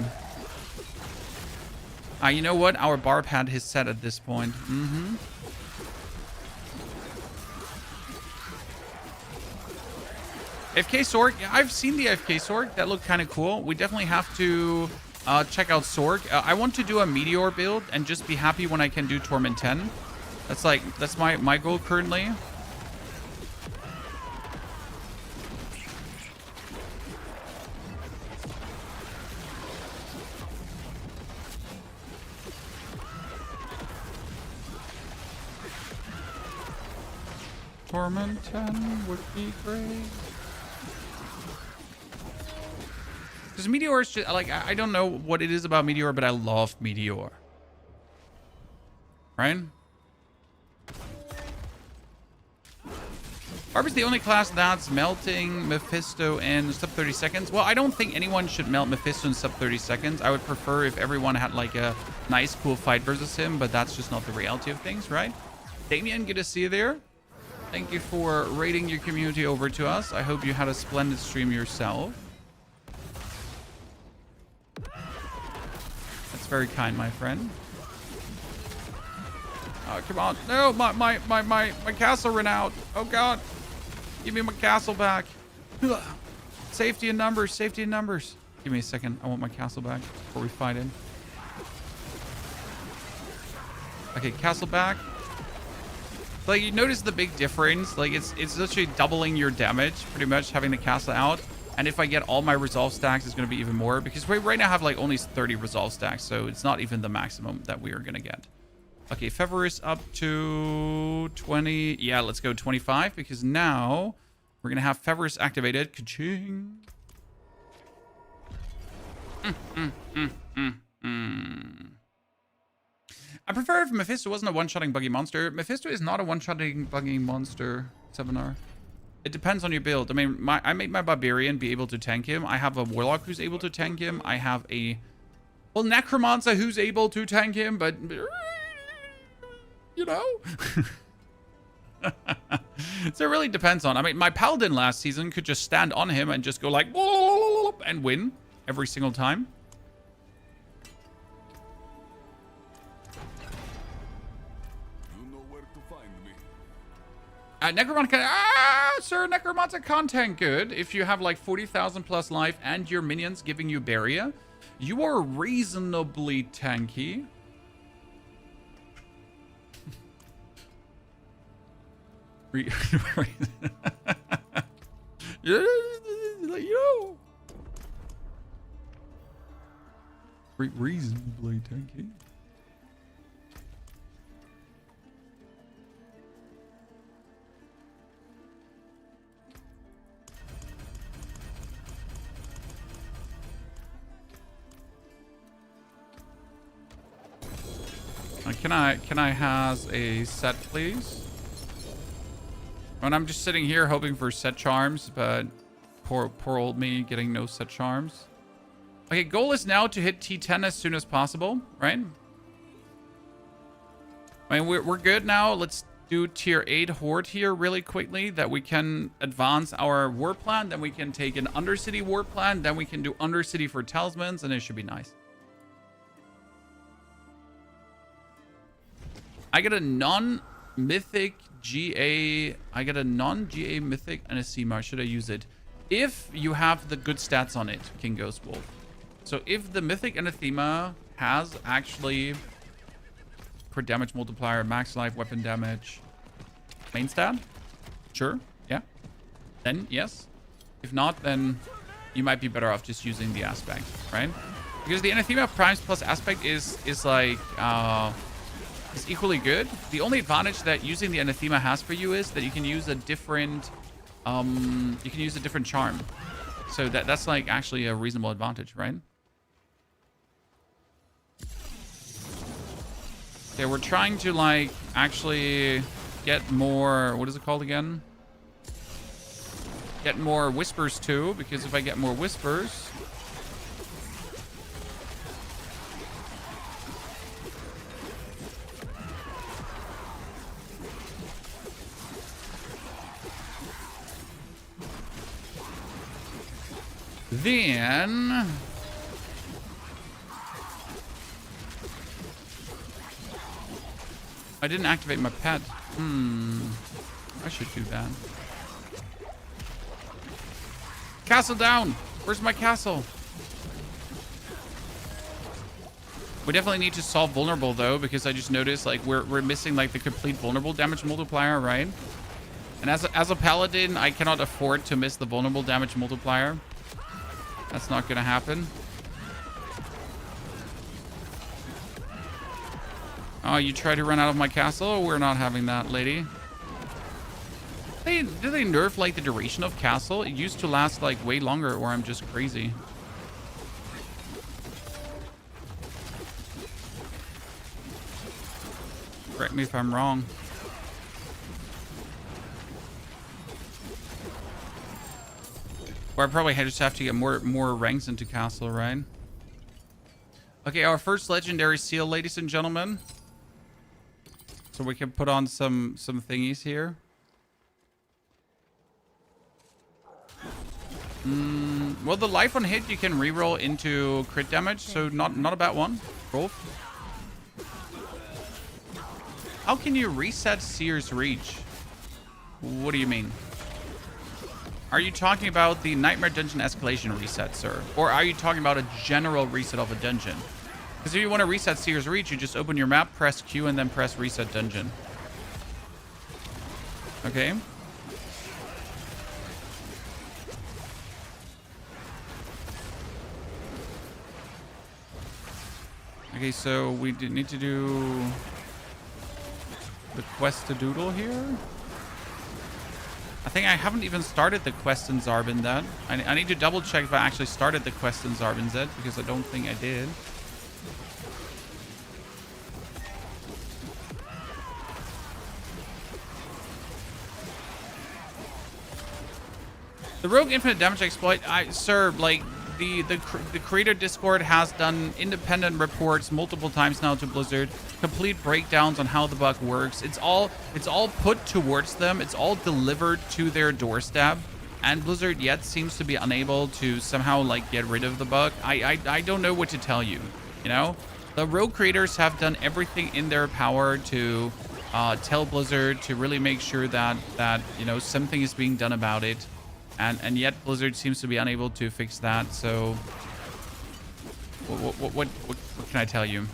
You know what? Our Barb had his set at this point. FK Sorg, I've seen the FK Sorg. That looked kind of cool. We definitely have to check out Sorg. I want to do a Meteor build and just be happy when I can do Torment 10. That's my goal currently. Torment 10 would be great. Because Meteor is just, like, I don't know what it is about Meteor, but I love Meteor. Right? Barb is the only class that's melting Mephisto in sub 30 seconds. Well, I don't think anyone should melt Mephisto in sub 30 seconds. I would prefer if everyone had like a nice, cool fight versus him, but that's just not the reality of things, right? Damien, good to see you there. Thank you for raiding your community over to us. I hope you had a splendid stream yourself. That's very kind, my friend. Oh, come on. No, my castle ran out. Oh, God. Give me my castle back. Safety in numbers. Safety in numbers. Give me a second. I want my castle back before we fight in. Okay, castle back. Like, you notice the big difference. Like, it's literally doubling your damage, pretty much, having the castle out. And if I get all my resolve stacks, it's going to be even more. Because we right now have, like, only 30 resolve stacks. So it's not even the maximum that we are going to get. Okay, Fever is up to 20. Yeah, let's go 25 because now we're going to have Feverus activated. Ka-ching. I prefer if Mephisto wasn't a one-shotting buggy monster. Mephisto is not a one-shotting buggy monster, 7R. It depends on your build. I mean, I made my Barbarian be able to tank him. I have a Warlock who's able to tank him. I have a, well, Necromancer who's able to tank him, but... you know? So it really depends on... I mean, my Paladin last season could just stand on him and just go like... and win every single time. You know where to find me. Necromancer... sir, Necromancer can't tank good. If you have like 40,000 plus life and your minions giving you barrier, you are reasonably tanky. Reasonably tanky. Can I has a set, please? And I'm just sitting here hoping for set charms, but poor old me getting no set charms. Okay, goal is now to hit T10 as soon as possible, right? I mean, we're good now. Let's do tier 8 horde here really quickly, that we can advance our war plan, then we can take an Undercity war plan, then we can do Undercity for talismans, and it should be nice. I get a non-mythic GA. I get a non-GA mythic and a CMAR. Should I use it? If you have the good stats on it, King Ghost Wolf. So if the mythic anathema has actually crit damage multiplier, max life, weapon damage, main stat, sure, yeah, then yes. If not, then you might be better off just using the aspect, right? Because the anathema primes plus aspect is like is equally good. The only advantage that using the anathema has for you is that you can use a different charm. So that's like actually a reasonable advantage, right? Okay, we're trying to like actually get more, what is it called again? Get more whispers too, because if I get more whispers, then I didn't activate my pet. I should do that. Castle down. Where's my castle? We definitely need to solve vulnerable though, because I just noticed like we're missing like the complete vulnerable damage multiplier, right? And as a paladin, I cannot afford to miss the vulnerable damage multiplier. That's not gonna happen. Oh, you try to run out of my castle? We're not having that, lady. Did they nerf like the duration of castle? It used to last like way longer, or I'm just crazy. Correct me if I'm wrong. Or I probably just have to get more ranks into castle, right? Okay, our first legendary seal, ladies and gentlemen. So we can put on some thingies here. Well, the life on hit you can reroll into crit damage, so not a bad one. Roll. How can you reset Seer's Reach? What do you mean? Are you talking about the Nightmare Dungeon escalation reset, sir? Or are you talking about a general reset of a dungeon? Because if you want to reset Seer's Reach, you just open your map, press Q, and then press reset dungeon. Okay. Okay, so we need to do the quest to doodle here. I think I haven't even started the quest in Zarbinzet. I need to double check if I actually started the quest in Zarbinzet, because I don't think I did. The Rogue Infinite Damage exploit, sir, like the creator Discord has done independent reports multiple times now to Blizzard, complete breakdowns on how the bug works. It's all put towards them. It's all delivered to their doorstep, and Blizzard yet seems to be unable to somehow like get rid of the bug. I don't know what to tell you. You know, the Rogue creators have done everything in their power to tell Blizzard to really make sure that you know, something is being done about it. And yet Blizzard seems to be unable to fix that. So what can I tell you?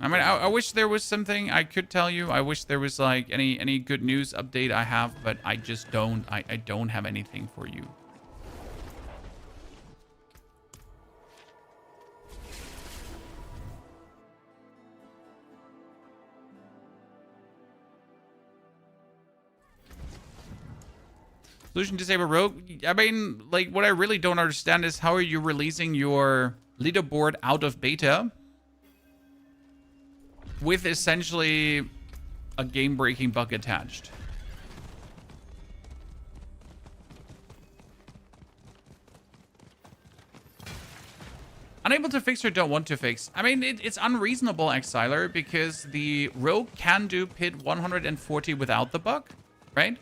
I mean, I wish there was something I could tell you. I wish there was like any good news update I have, but I just don't. I don't have anything for you. Solution disable Rogue. I mean, like, what I really don't understand is how are you releasing your leaderboard out of beta with essentially a game-breaking bug attached? Unable to fix or don't want to fix. I mean, it's unreasonable, Exiler, because the Rogue can do pit 140 without the bug, right?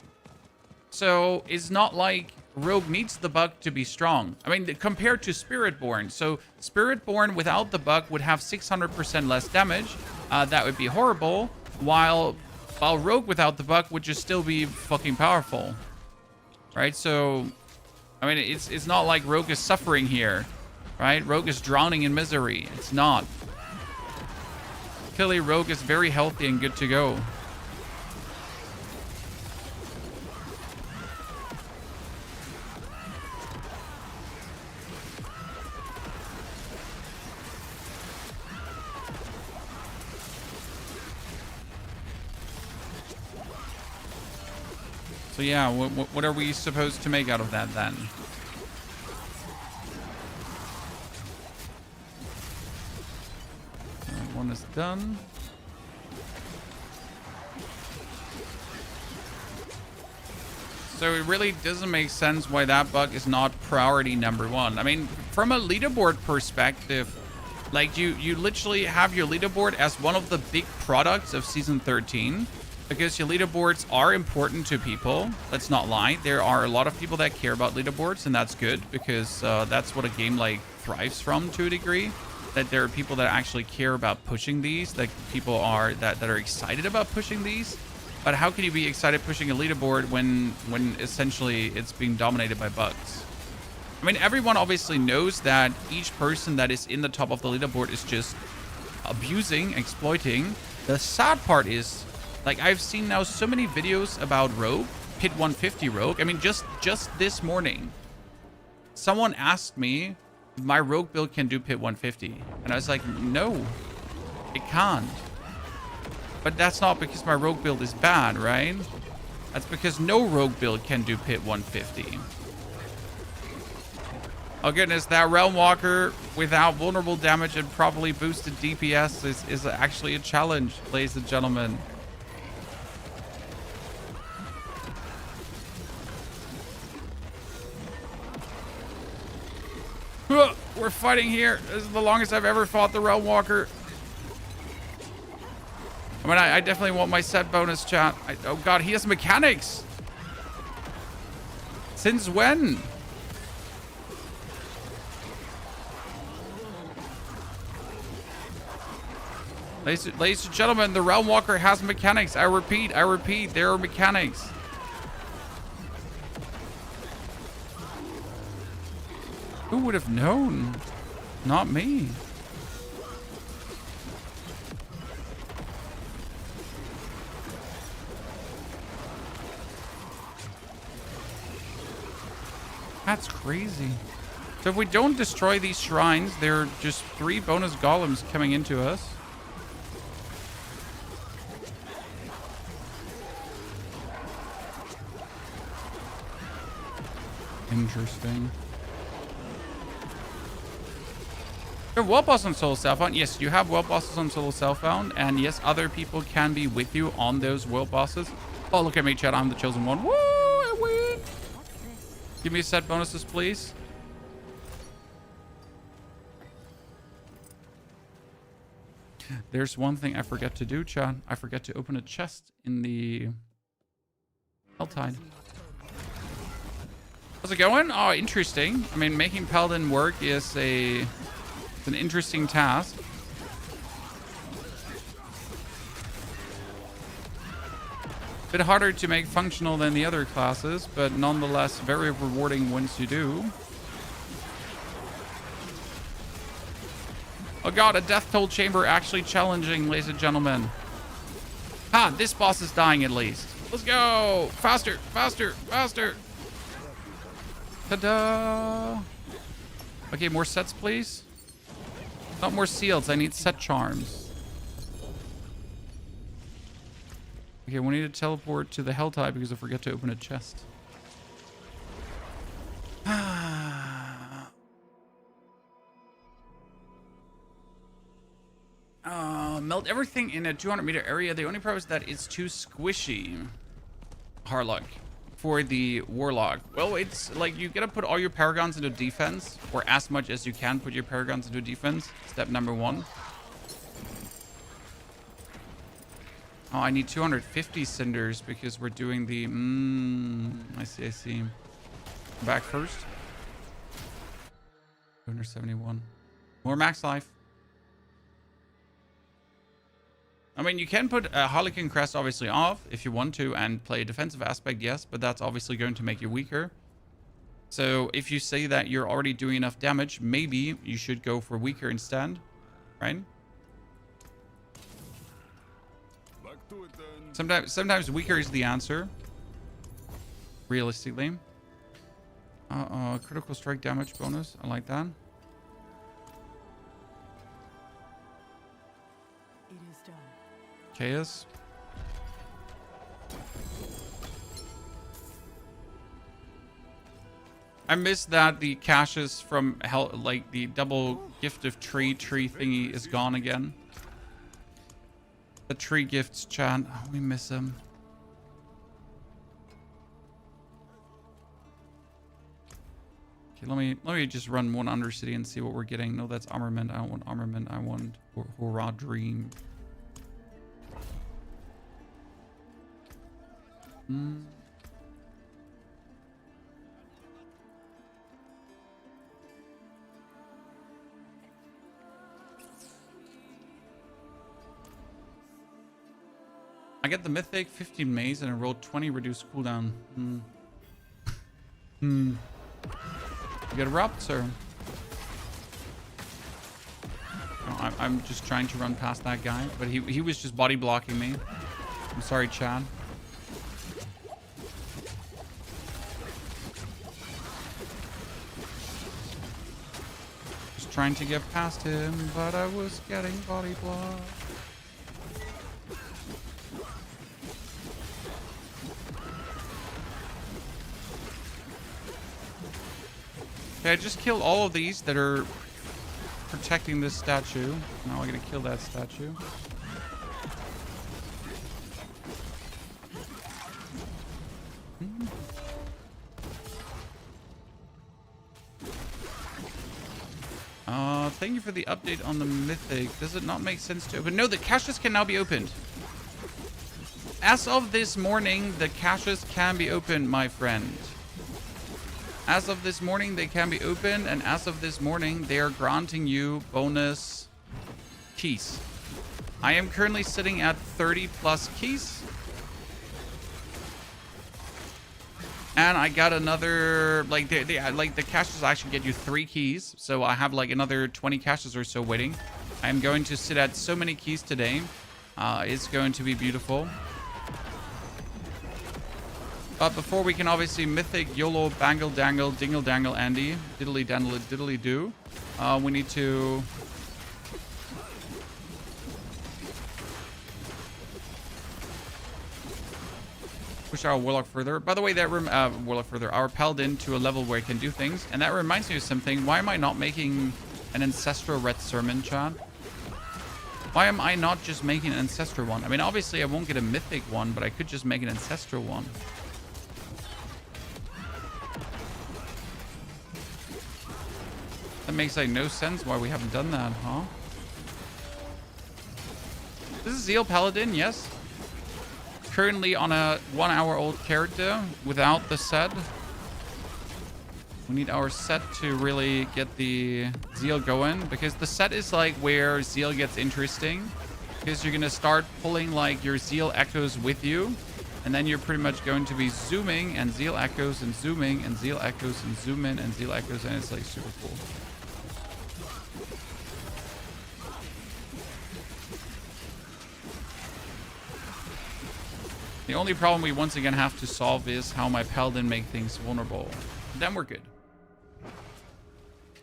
So it's not like Rogue needs the bug to be strong. I mean, compared to Spiritborn. So Spiritborn without the bug would have 600% less damage. That would be horrible. While Rogue without the bug would just still be fucking powerful. Right? So, I mean, it's not like Rogue is suffering here. Right? Rogue is drowning in misery. It's not. Clearly, Rogue is very healthy and good to go. So yeah, what are we supposed to make out of that then? One is done. So it really doesn't make sense why that bug is not priority number one. I mean, from a leaderboard perspective, like you literally have your leaderboard as one of the big products of Season 13. Because your leaderboards are important to people. Let's not lie. There are a lot of people that care about leaderboards, and that's good because that's what a game like thrives from to a degree. That there are people that actually care about pushing these, that people are that are excited about pushing these. But how can you be excited pushing a leaderboard when essentially it's being dominated by bugs? I mean, everyone obviously knows that each person that is in the top of the leaderboard is just abusing, exploiting. The sad part is, like, I've seen now so many videos about Rogue, Pit 150 Rogue. I mean, just this morning, someone asked me if my Rogue build can do Pit 150. And I was like, no, it can't. But that's not because my rogue build is bad, right? That's because no rogue build can do pit 150. Oh goodness, that Realm Walker without vulnerable damage and properly boosted DPS is actually a challenge, ladies and gentlemen. We're fighting here. This is the longest I've ever fought the Realm Walker. I mean, I definitely want my set bonus, chat. Oh god, he has mechanics. Since when? Ladies and gentlemen, the Realm Walker has mechanics. I repeat, there are mechanics. Who would have known? Not me. That's crazy. So if we don't destroy these shrines, there are just 3 bonus golems coming into us. Interesting. You have world bosses on Solo Self-Found? Yes, you have world bosses on Solo Self-Found, and yes, other people can be with you on those world bosses. Oh, look at me, chat. I'm the chosen one. Woo! I win! Give me set bonuses, please. There's one thing I forget to do, chat. I forget to open a chest in the Helltide. How's it going? Oh, interesting. I mean, making Paladin work is an interesting task. Bit harder to make functional than the other classes, but nonetheless very rewarding once you do. Oh god, a death toll chamber actually challenging, ladies and gentlemen. Ha, this boss is dying at least. Let's go! Faster, faster, faster! Ta-da! Okay, more sets, please. Not more seals. I need set charms. Okay, we need to teleport to the Helltide because I forget to open a chest. Melt everything in a 200-meter area. The only problem is that it's too squishy. Harlock. For the Warlock. Well, it's like you gotta put all your Paragons into defense, or as much as you can put your Paragons into defense. Step number 1. Oh, I need 250 cinders because we're doing the... I see. Back first. 271. More max life. I mean, you can put a Harlequin Crest obviously off if you want to and play a defensive aspect, yes, but that's obviously going to make you weaker. So if you say that you're already doing enough damage, maybe you should go for weaker instead, right? Back to it then. Sometimes weaker is the answer, realistically. Critical strike damage bonus. I like that. Chaos. I miss that the caches from hell, like the double gift of tree thingy is gone again. The tree gifts, chat. Oh, we miss them. Okay, let me just run one Undercity and see what we're getting. No, that's armament. I don't want armament. I want Horadric. I get the mythic 15 maze and I rolled 20 reduced cooldown. You get robbed, sir. No, I'm just trying to run past that guy, but he was just body blocking me. I'm sorry, Chad. Trying to get past him, but I was getting body blocked. Okay, I just killed all of these that are protecting this statue. Now I'm gonna kill that statue. Thank you for the update on the mythic. Does it not make sense to open? No, the caches can now be opened. As of this morning, the caches can be opened, my friend. As of this morning, they can be opened, and as of this morning, they are granting you bonus keys. I am currently sitting at 30 plus keys. And I got another, like, the caches actually get you 3 keys. So I have like another 20 caches or so waiting. I'm going to sit at so many keys today. It's going to be beautiful. But before we can obviously mythic YOLO bangle dangle dingle dangle Andy diddly dandle diddly do, we need to push our warlock further. By the way, that warlock further, our paladin to a level where it can do things. And that reminds me of something. Why am I not making an ancestral red sermon, Chad? Why am I not just making an ancestral one? I mean, obviously I won't get a mythic one, but I could just make an ancestral one. That makes like no sense why we haven't done that, huh? This is Zeal Paladin, yes. Currently on a 1 hour old character without the set. We need our set to really get the Zeal going, because the set is like where Zeal gets interesting, because you're gonna start pulling like your Zeal echoes with you, and then you're pretty much going to be zooming and Zeal echoes and zooming and Zeal echoes and zoom in and Zeal echoes, and it's like super cool. The only problem we once again have to solve is how my paladin make things vulnerable. Then we're good.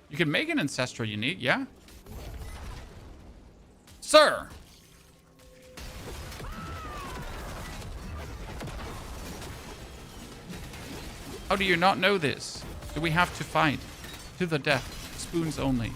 You can make an ancestral unique, yeah? Sir! How do you not know this? Do we have to fight? To the death. Spoons only.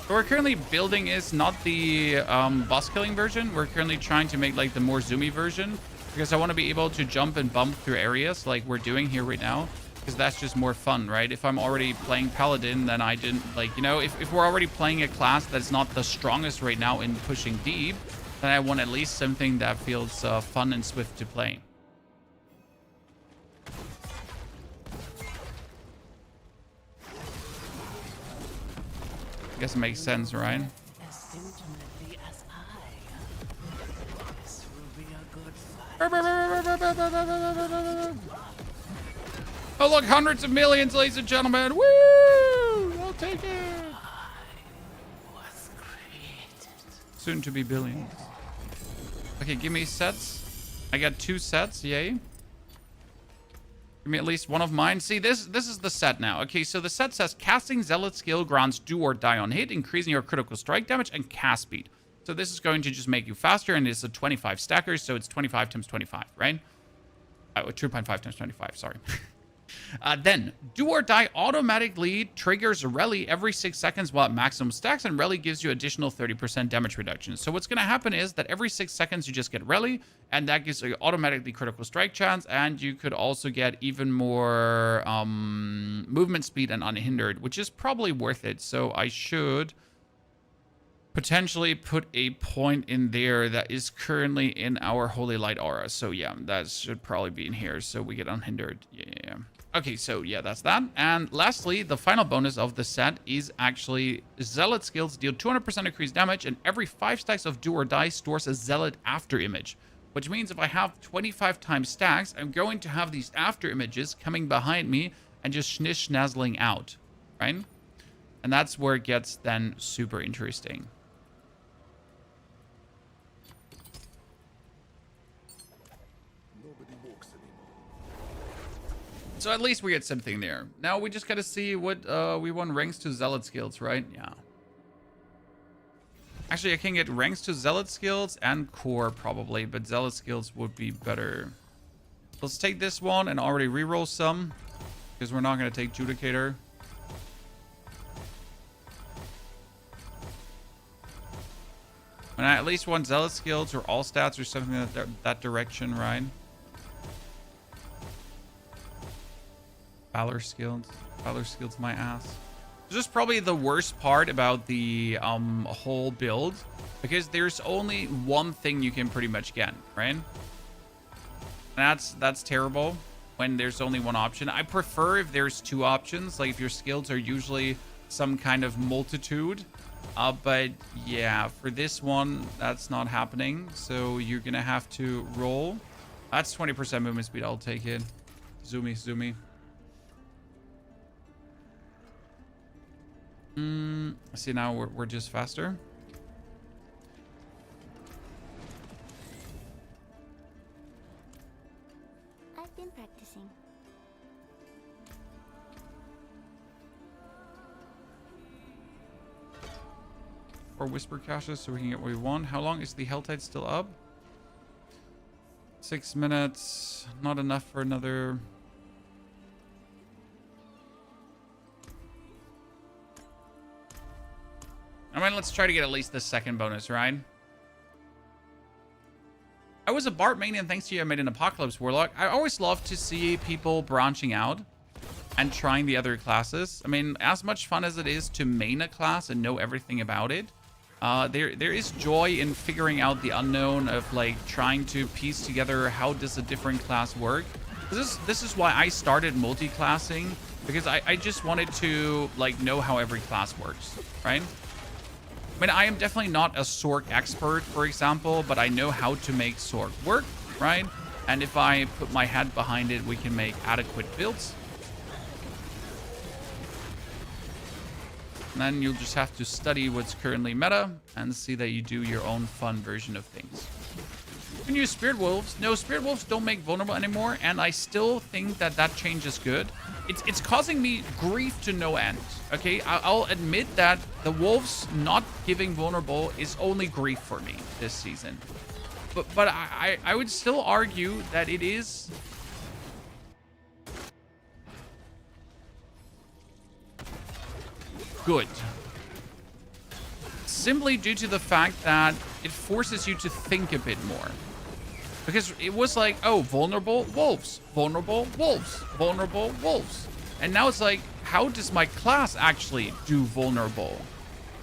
What we're currently building is not the boss killing version. We're currently trying to make like the more zoomy version, because I want to be able to jump and bump through areas like we're doing here right now, because that's just more fun, right? If I'm already playing Paladin, then I didn't like, you know, if we're already playing a class that's not the strongest right now in pushing deep, then I want at least something that feels fun and swift to play. I guess it makes sense, right? Oh, look, hundreds of millions, ladies and gentlemen. Woo! I'll take it. Soon to be billions. Okay, give me sets. I got 2 sets, yay. Give me at least one of mine. See, this is the set now. Okay, so the set says casting zealot skill grants do or die on hit, increasing your critical strike damage and cast speed. So this is going to just make you faster, and it's a 25 stacker, so it's 25 times 25, right? 2.5 times 25, sorry. Then, do or die automatically triggers Rally every 6 seconds while at maximum stacks, and Rally gives you additional 30% damage reduction. So what's going to happen is that every 6 seconds you just get Rally, and that gives you automatically critical strike chance, and you could also get even more movement speed and unhindered, which is probably worth it. So I should potentially put a point in there that is currently in our Holy Light aura. So yeah, that should probably be in here, so we get unhindered. Yeah. Okay, so yeah, that's that. And lastly, the final bonus of the set is actually Zealot skills deal 200% increased damage, and every 5 stacks of do or die stores a Zealot after image. Which means if I have 25 times stacks, I'm going to have these after images coming behind me and just schnazzling out, right? And that's where it gets then super interesting. So at least we get something there. Now we just gotta see what we want ranks to zealot skills, right? Yeah. Actually, I can get ranks to zealot skills and core probably, but zealot skills would be better. Let's take this one and already reroll some, because we're not gonna take Judicator. And I at least want zealot skills or all stats or something that direction, right? Valor skills. Valor skills my ass. This is probably the worst part about the whole build, because there's only one thing you can pretty much get, right? And that's terrible when there's only one option. I prefer if there's two options, like if your skills are usually some kind of multitude. But yeah, for this one, that's not happening. So you're gonna have to roll. That's 20% movement speed. I'll take it. Zoomy, zoomy. See, now we're just faster. I've been practicing. Or whisper caches so we can get what we want. How long is the Helltide still up? 6 minutes. Not enough for another. I mean, let's try to get at least the second bonus, right? I was a Bart main, and thanks to you, I made an Apocalypse Warlock. I always love to see people branching out and trying the other classes. I mean, as much fun as it is to main a class and know everything about it, there is joy in figuring out the unknown of like trying to piece together how does a different class work. This is why I started multi-classing, because I just wanted to like know how every class works, right? I mean, I am definitely not a Sorc expert, for example, but I know how to make Sorc work, right? And if I put my head behind it, we can make adequate builds. And then you'll just have to study what's currently meta and see that you do your own fun version of things. You can use Spirit Wolves. No, Spirit Wolves don't make vulnerable anymore, and I still think that that change is good. It's causing me grief to no end, okay? I'll admit that the Wolves not giving vulnerable is only grief for me this season. But I would still argue that it is... good. Simply due to the fact that it forces you to think a bit more. Because it was like, oh, vulnerable wolves, vulnerable wolves, vulnerable wolves. And now it's like, how does my class actually do vulnerable?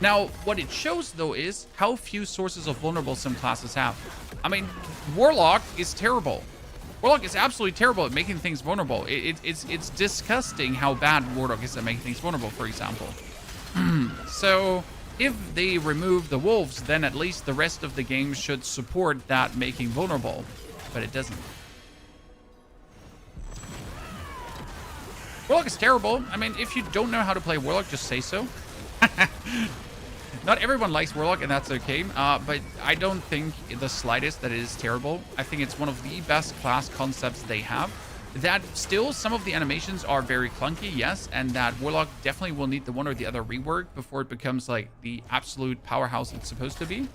Now, what it shows, though, is how few sources of vulnerable some classes have. I mean, Warlock is terrible. Warlock is absolutely terrible at making things vulnerable. It's disgusting how bad Warlock is at making things vulnerable, for example. So... if they remove the wolves, then at least the rest of the game should support that making vulnerable. But it doesn't. Warlock is terrible. I mean, if you don't know how to play Warlock, just say so. Not everyone likes Warlock, and that's okay. But I don't think the slightest that it is terrible. I think it's one of the best class concepts they have. That still, some of the animations are very clunky, yes, and that Warlock definitely will need the one or the other rework before it becomes like the absolute powerhouse it's supposed to be.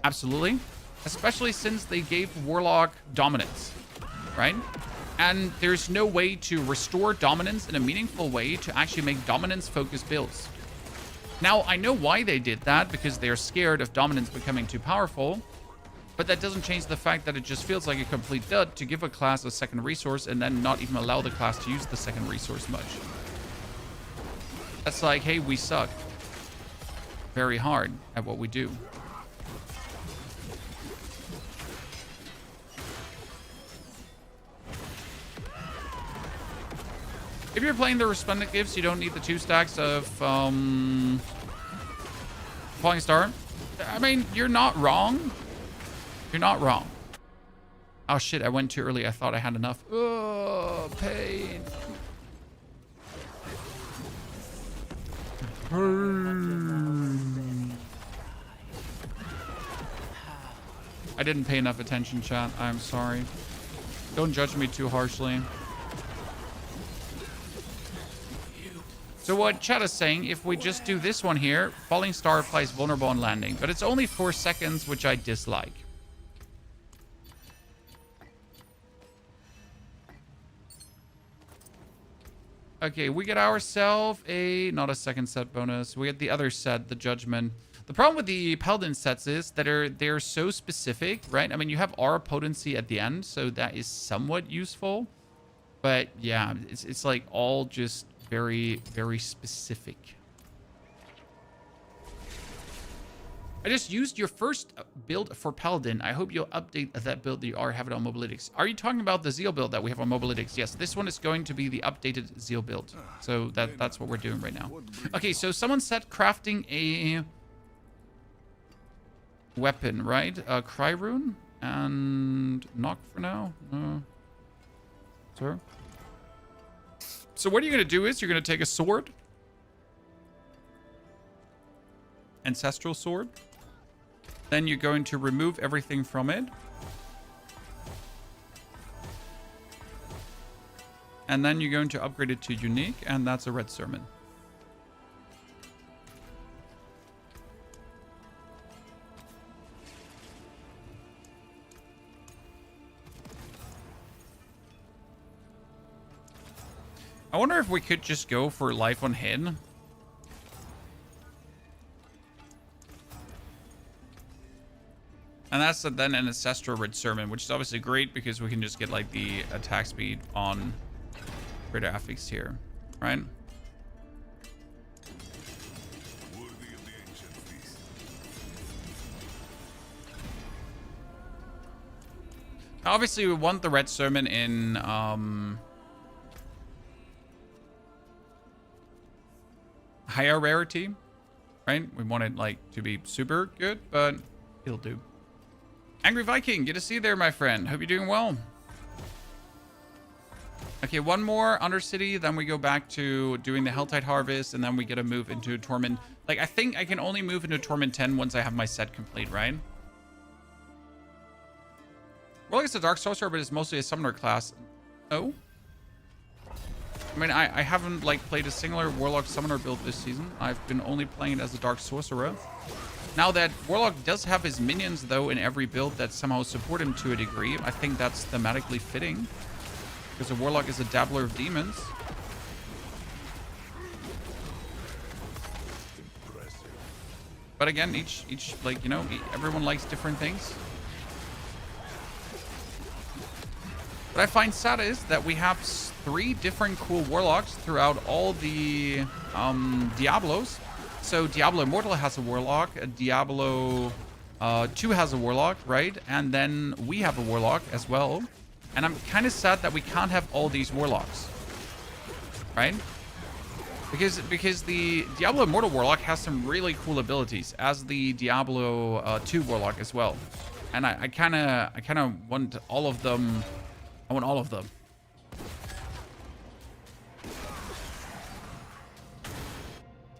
Absolutely. Especially since they gave Warlock dominance, right? And there's no way to restore dominance in a meaningful way to actually make dominance-focused builds. Now, I know why they did that, because they're scared of dominance becoming too powerful. But that doesn't change the fact that it just feels like a complete dud to give a class a second resource and then not even allow the class to use the second resource much. That's like, hey, we suck very hard at what we do. If you're playing the Resplendent Gifts, you don't need the 2 stacks of Falling Star. I mean, you're not wrong. You're not wrong. Oh shit, I went too early. I thought I had enough. Oh, pain. I didn't pay enough attention, chat. I'm sorry. Don't judge me too harshly. So what chat is saying, if we just do this one here, Falling Star applies vulnerable on landing, but it's only 4 seconds, which I dislike. Okay, we get ourselves not a second set bonus. We get the other set, the Judgment. The problem with the Paladin sets is that they're so specific, right? I mean, you have aura potency at the end, so that is somewhat useful. But yeah, it's like all just very, very specific. I just used your first build for Paladin. I hope you'll update that build that you have it on Mobalytics. Are you talking about the Zeal build that we have on Mobalytics? Yes, this one is going to be the updated Zeal build. So that's what we're doing right now. Okay, so someone said crafting a weapon, right? Cry Rune and knock for now. Sir. So what you're going to do is you're going to take a sword. Ancestral sword. Then you're going to remove everything from it. And then you're going to upgrade it to unique, and that's a red sermon. I wonder if we could just go for life on head. And that's then an Ancestral Red Sermon, which is obviously great because we can just get like the attack speed on greater affix here, right? Obviously, we want the Red Sermon in higher rarity, right? We want it like to be super good, but it'll do. Angry Viking, good to see you there, my friend. Hope you're doing well. Okay, one more Undercity, then we go back to doing the Helltide Harvest, and then we get a move into Torment. Like, I think I can only move into Torment 10 once I have my set complete, right? Warlock is a Dark Sorcerer, but it's mostly a Summoner class. Oh? I mean, I haven't, like, played a singular Warlock Summoner build this season. I've been only playing it as a Dark Sorcerer. Now that Warlock does have his minions, though, in every build that somehow support him to a degree, I think that's thematically fitting. Because a Warlock is a dabbler of demons. But again, each like, you know, everyone likes different things. What I find sad is that we have 3 different cool Warlocks throughout all the Diablos. So Diablo Immortal has a Warlock, Diablo 2 has a Warlock, right? And then we have a Warlock as well. And I'm kind of sad that we can't have all these Warlocks, right? Because the Diablo Immortal Warlock has some really cool abilities, as the Diablo 2 Warlock as well. And I kind of want all of them. I want all of them.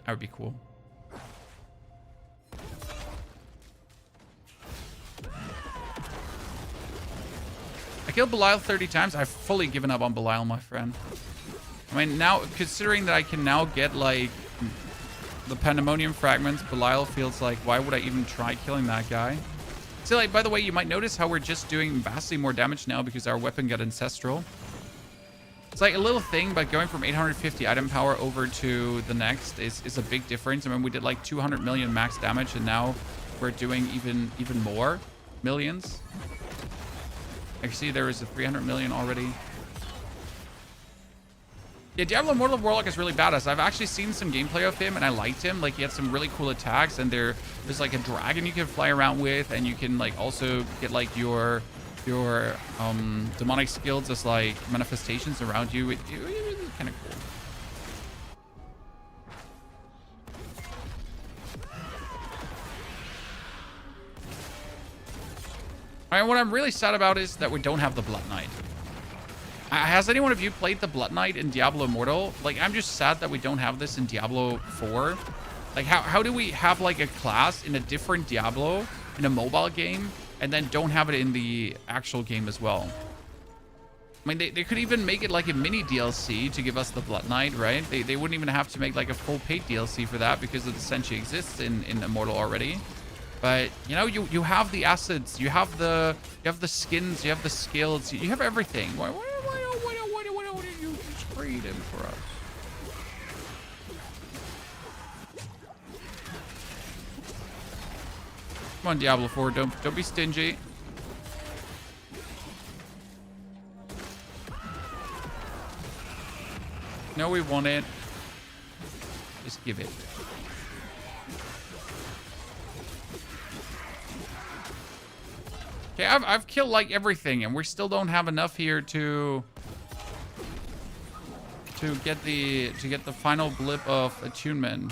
That would be cool. I killed Belial 30 times. I've fully given up on Belial, my friend. I mean, now, considering that I can now get, like, the Pandemonium Fragments, Belial feels like, why would I even try killing that guy? So, like, by the way, you might notice how we're just doing vastly more damage now because our weapon got Ancestral. It's like a little thing, but going from 850 item power over to the next is a big difference. I mean, we did like 200 million max damage, and now we're doing even more millions. I can see there is a 300 million already. Yeah, Diablo Immortal Warlock is really badass. I've actually seen some gameplay of him, and I liked him. Like, he had some really cool attacks, and there's like a dragon you can fly around with, and you can like also get like your demonic skills as like manifestations around you. It was kind of cool. Alright, what I'm really sad about is that we don't have the Blood Knight. Has anyone of you played the Blood Knight in Diablo Immortal? Like, I'm just sad that we don't have this in Diablo 4. Like, how do we have like a class in a different Diablo in a mobile game and then don't have it in the actual game as well? I mean, they could even make it like a mini DLC to give us the Blood Knight, right? They wouldn't even have to make like a full paid DLC for that because it essentially exists in Immortal already. But you know, you have the assets, you have the skins, you have the skills, you have everything. Why don't you just trade him for us? Come on, Diablo 4, don't be stingy. No, we want it. Just give it. Okay, I've killed like everything, and we still don't have enough here to get the final blip of attunement.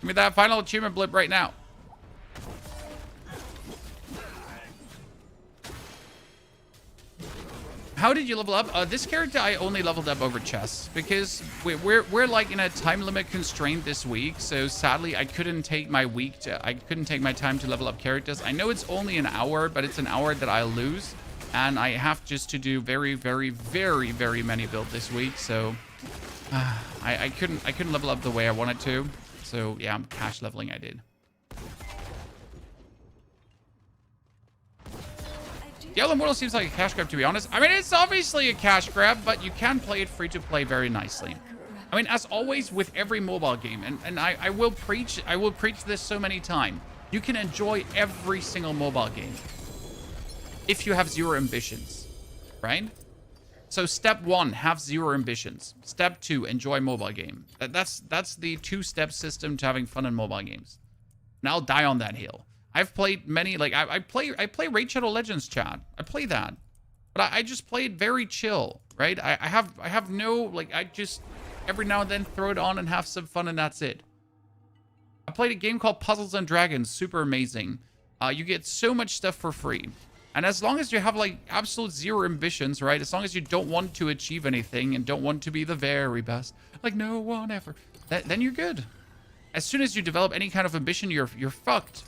Give me that final achievement blip right now. How did you level up? This character I only leveled up over chess because we're like in a time limit constraint this week. So sadly, I couldn't take my time to level up characters. I know it's only an hour, but it's an hour that I lose, and I have just to do very, very, very, very many builds this week. So I couldn't level up the way I wanted to. So yeah, I'm cash leveling. I did. Diablo Immortal seems like a cash grab, to be honest. I mean, it's obviously a cash grab, but you can play it free to play very nicely. I mean, as always with every mobile game, and I will preach this so many times. You can enjoy every single mobile game if you have zero ambitions, right? So step 1, have zero ambitions. Step 2, enjoy mobile game. That's the 2-step system to having fun in mobile games. And I'll die on that hill. I've played many, like, I play Raid Shadow Legends, chat. I play that. But I just play it very chill, right? I have no, like, I just every now and then throw it on and have some fun, and that's it. I played a game called Puzzles and Dragons, super amazing. You get so much stuff for free. And as long as you have, like, absolute zero ambitions, right? As long as you don't want to achieve anything and don't want to be the very best, like no one ever, then you're good. As soon as you develop any kind of ambition, you're fucked.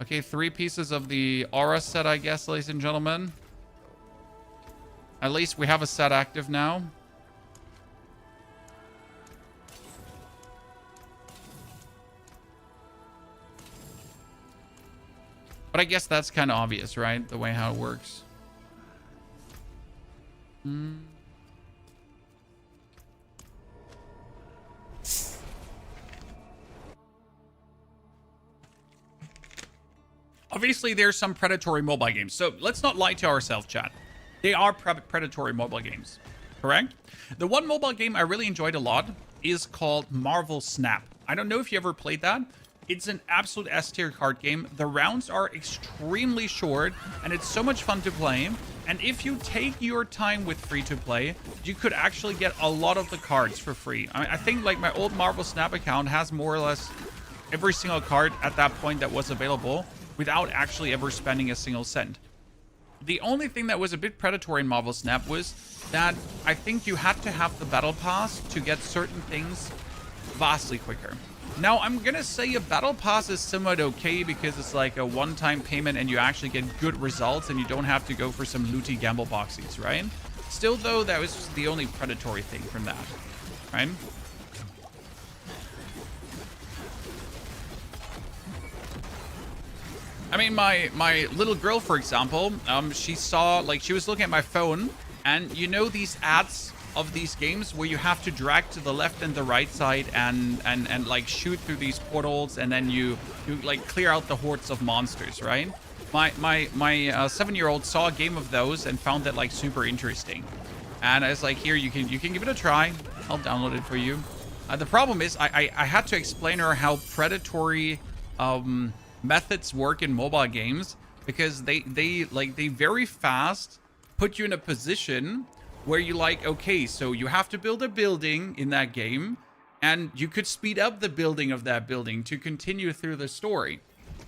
Okay, 3 pieces of the aura set, I guess, ladies and gentlemen. At least we have a set active now. But I guess that's kind of obvious, right? The way how it works. Obviously, there's some predatory mobile games. So let's not lie to ourselves, chat. They are predatory mobile games, correct? The one mobile game I really enjoyed a lot is called Marvel Snap. I don't know if you ever played that. It's an absolute S-tier card game. The rounds are extremely short, and it's so much fun to play. And if you take your time with free-to-play, you could actually get a lot of the cards for free. I think like my old Marvel Snap account has more or less every single card at that point that was available without actually ever spending a single cent. The only thing that was a bit predatory in Marvel Snap was that I think you had to have the battle pass to get certain things vastly quicker. Now, I'm gonna say a battle pass is somewhat okay because it's like a one-time payment and you actually get good results and you don't have to go for some looty gamble boxies, right? Still, though, that was just the only predatory thing from that, right? I mean, my little girl, for example, she saw, like, she was looking at my phone, and you know these ads of these games where you have to drag to the left and the right side and like shoot through these portals, and then you like clear out the hordes of monsters, right? My 7-year-old saw a game of those and found that like super interesting, and I was like, here, you can give it a try. I'll download it for you. The problem is I had to explain her how predatory methods work in mobile games, because they very fast put you in a position where you like, okay, so you have to build a building in that game, and you could speed up the building of that building to continue through the story.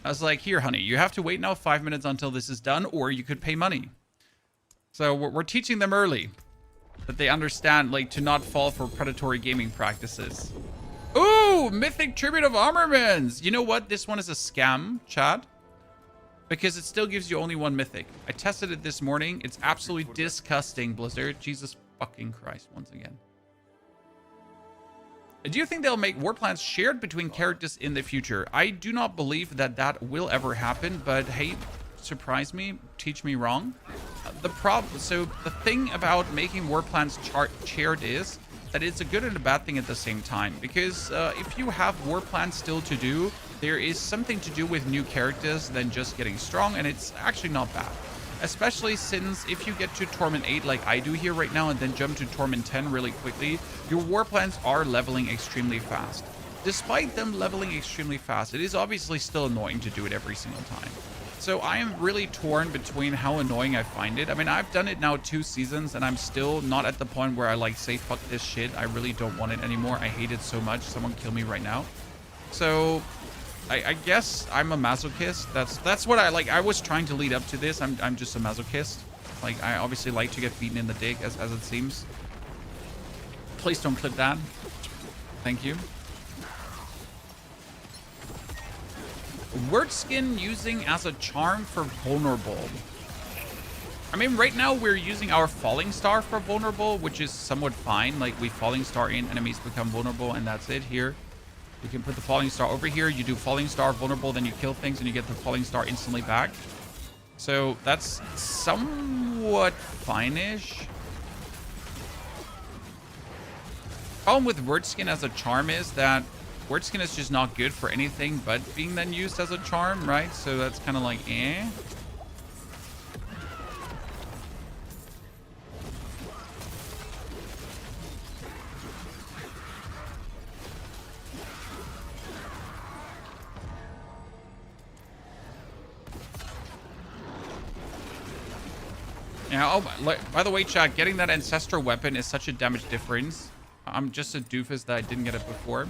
I was like, here, honey, you have to wait now 5 minutes until this is done, or you could pay money. So we're teaching them early. That they understand, like, to not fall for predatory gaming practices. Ooh, Mythic Tribute of Armaments. You know what? This one is a scam, chat. Because it still gives you only one Mythic. I tested it this morning. It's absolutely disgusting, Blizzard. Jesus fucking Christ, once again. Do you think they'll make war plans shared between characters in the future? I do not believe that that will ever happen, but hey, surprise me, teach me wrong. So the thing about making war plans shared is that it's a good and a bad thing at the same time. Because if you have war plans still to do, there is something to do with new characters than just getting strong, and it's actually not bad. Especially since if you get to Torment 8 like I do here right now and then jump to Torment 10 really quickly, your war plans are leveling extremely fast. Despite them leveling extremely fast, it is obviously still annoying to do it every single time. So I am really torn between how annoying I find it. I mean, I've done it now 2 seasons and I'm still not at the point where I like say fuck this shit. I really don't want it anymore. I hate it so much. Someone kill me right now. So I guess I'm a masochist. That's what I like. I was trying to lead up to this. I'm just a masochist. Like, I obviously like to get beaten in the dick, as it seems. Please don't clip that. Thank you. Word skin using as a charm for vulnerable. I mean, right now we're using our falling star for vulnerable, which is somewhat fine. Like, we falling star in, enemies become vulnerable, and that's it here. You can put the falling star over here. You do falling star vulnerable, then you kill things, and you get the falling star instantly back. So that's somewhat fine-ish. Problem with word skin as a charm is that word skin is just not good for anything but being then used as a charm, right? So that's kind of like, eh. Yeah, oh, by the way, chat, getting that ancestral weapon is such a damage difference. I'm just a doofus that I didn't get it before.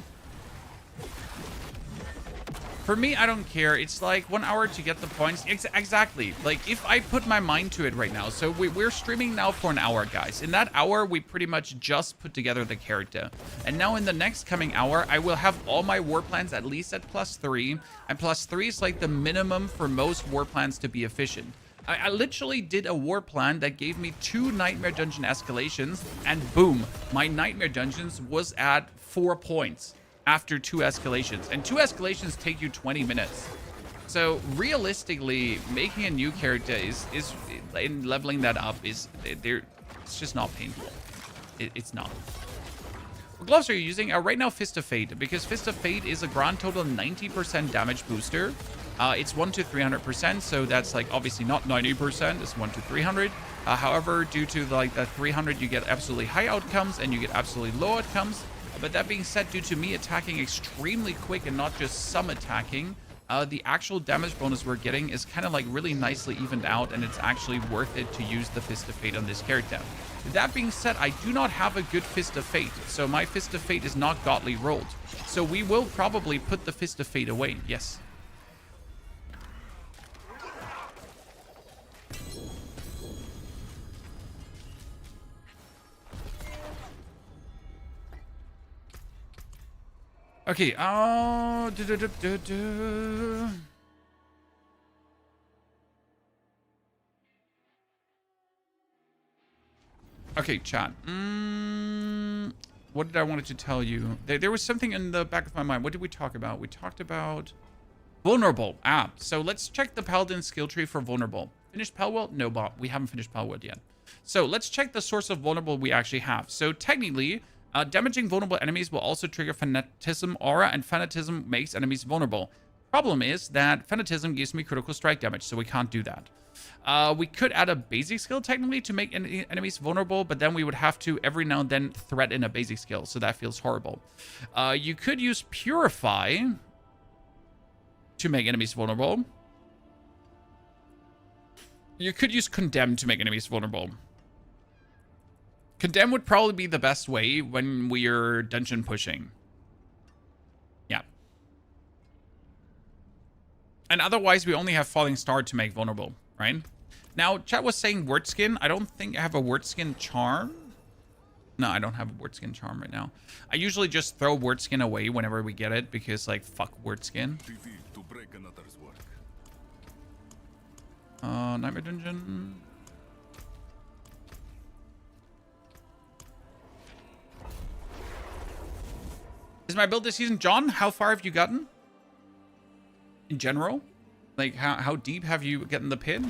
For me, I don't care. It's like 1 hour to get the points. Exactly. Like, if I put my mind to it right now. So we're streaming now for an hour, guys. In that hour, we pretty much just put together the character. And now in the next coming hour, I will have all my war plans at least at +3. And +3 is like the minimum for most war plans to be efficient. I literally did a war plan that gave me 2 Nightmare Dungeon escalations, and boom, my Nightmare Dungeons was at 4 points after 2 escalations. And 2 escalations take you 20 minutes. So realistically, making a new character is in leveling that up it's just not painful. It's not. What gloves are you using? Right now, Fist of Fate, because Fist of Fate is a grand total 90% damage booster. It's 1 to 300%, so that's like obviously not 90%. It's 1 to 300. However, due to like the 300, you get absolutely high outcomes and you get absolutely low outcomes. But that being said, due to me attacking extremely quick and not just some attacking, the actual damage bonus we're getting is kind of like really nicely evened out, and it's actually worth it to use the Fist of Fate on this character. That being said, I do not have a good Fist of Fate, so my Fist of Fate is not godly rolled. So we will probably put the Fist of Fate away, yes. Okay, Okay, chat. What did I wanted to tell you? There was something in the back of my mind. What did we talk about? We talked about vulnerable. So let's check the Paladin skill tree for vulnerable. Finished Palworld? No, Bob. We haven't finished Palworld yet. So let's check the source of vulnerable we actually have. So technically, damaging vulnerable enemies will also trigger Fanatism aura, and Fanatism makes enemies vulnerable. Problem is that Fanatism gives me critical strike damage, so we can't do that. We could add a basic skill technically to make enemies vulnerable, but then we would have to every now and then threaten a basic skill, so that feels horrible. You could use Purify to make enemies vulnerable. You could use Condemn to make enemies vulnerable. Condemn would probably be the best way when we're dungeon pushing. Yeah. And otherwise, we only have Falling Star to make vulnerable, right? Now, chat was saying word skin. I don't think I have a word skin charm. No, I don't have a word skin charm right now. I usually just throw word skin away whenever we get it because, like, fuck word skin. To break another's work. Nightmare Dungeon. Is my build this season? John, how far have you gotten? In general? Like, how deep have you gotten the pit?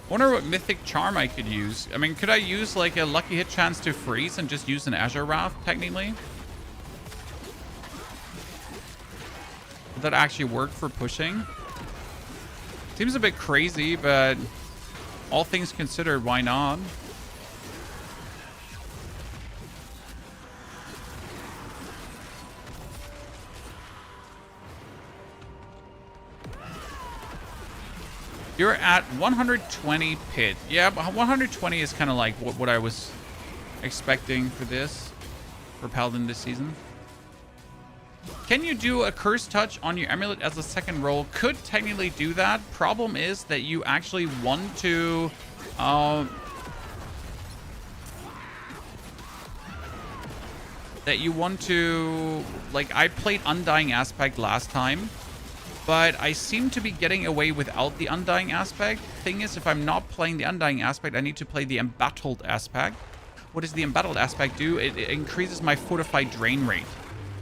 I wonder what mythic charm I could use. I mean, could I use like a lucky hit chance to freeze and just use an Azure Wrath technically? Would that actually work for pushing? Seems a bit crazy, but all things considered, why not? You're at 120 pit. Yeah, but 120 is kind of like what I was expecting for this, for Paladin this season. Can you do a curse touch on your amulet as a second roll? Could technically do that. Problem is that you actually want to like, I played Undying Aspect last time, but I seem to be getting away without the Undying Aspect. Thing is, if I'm not playing the Undying Aspect, I need to play the Embattled Aspect. What does the Embattled Aspect do? It increases my Fortified Drain rate.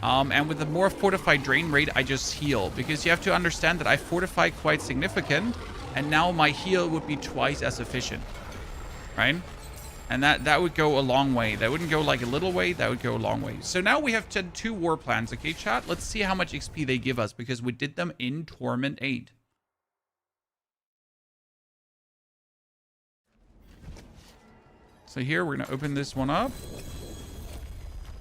And with the more Fortified Drain rate, I just heal. Because you have to understand that I fortify quite significant, and now my heal would be twice as efficient. Right? And that would go a long way. That wouldn't go like a little way. That would go a long way. So now we have 2 war plans. Okay, chat? Let's see how much XP they give us, because we did them in Torment 8. So here, we're going to open this one up.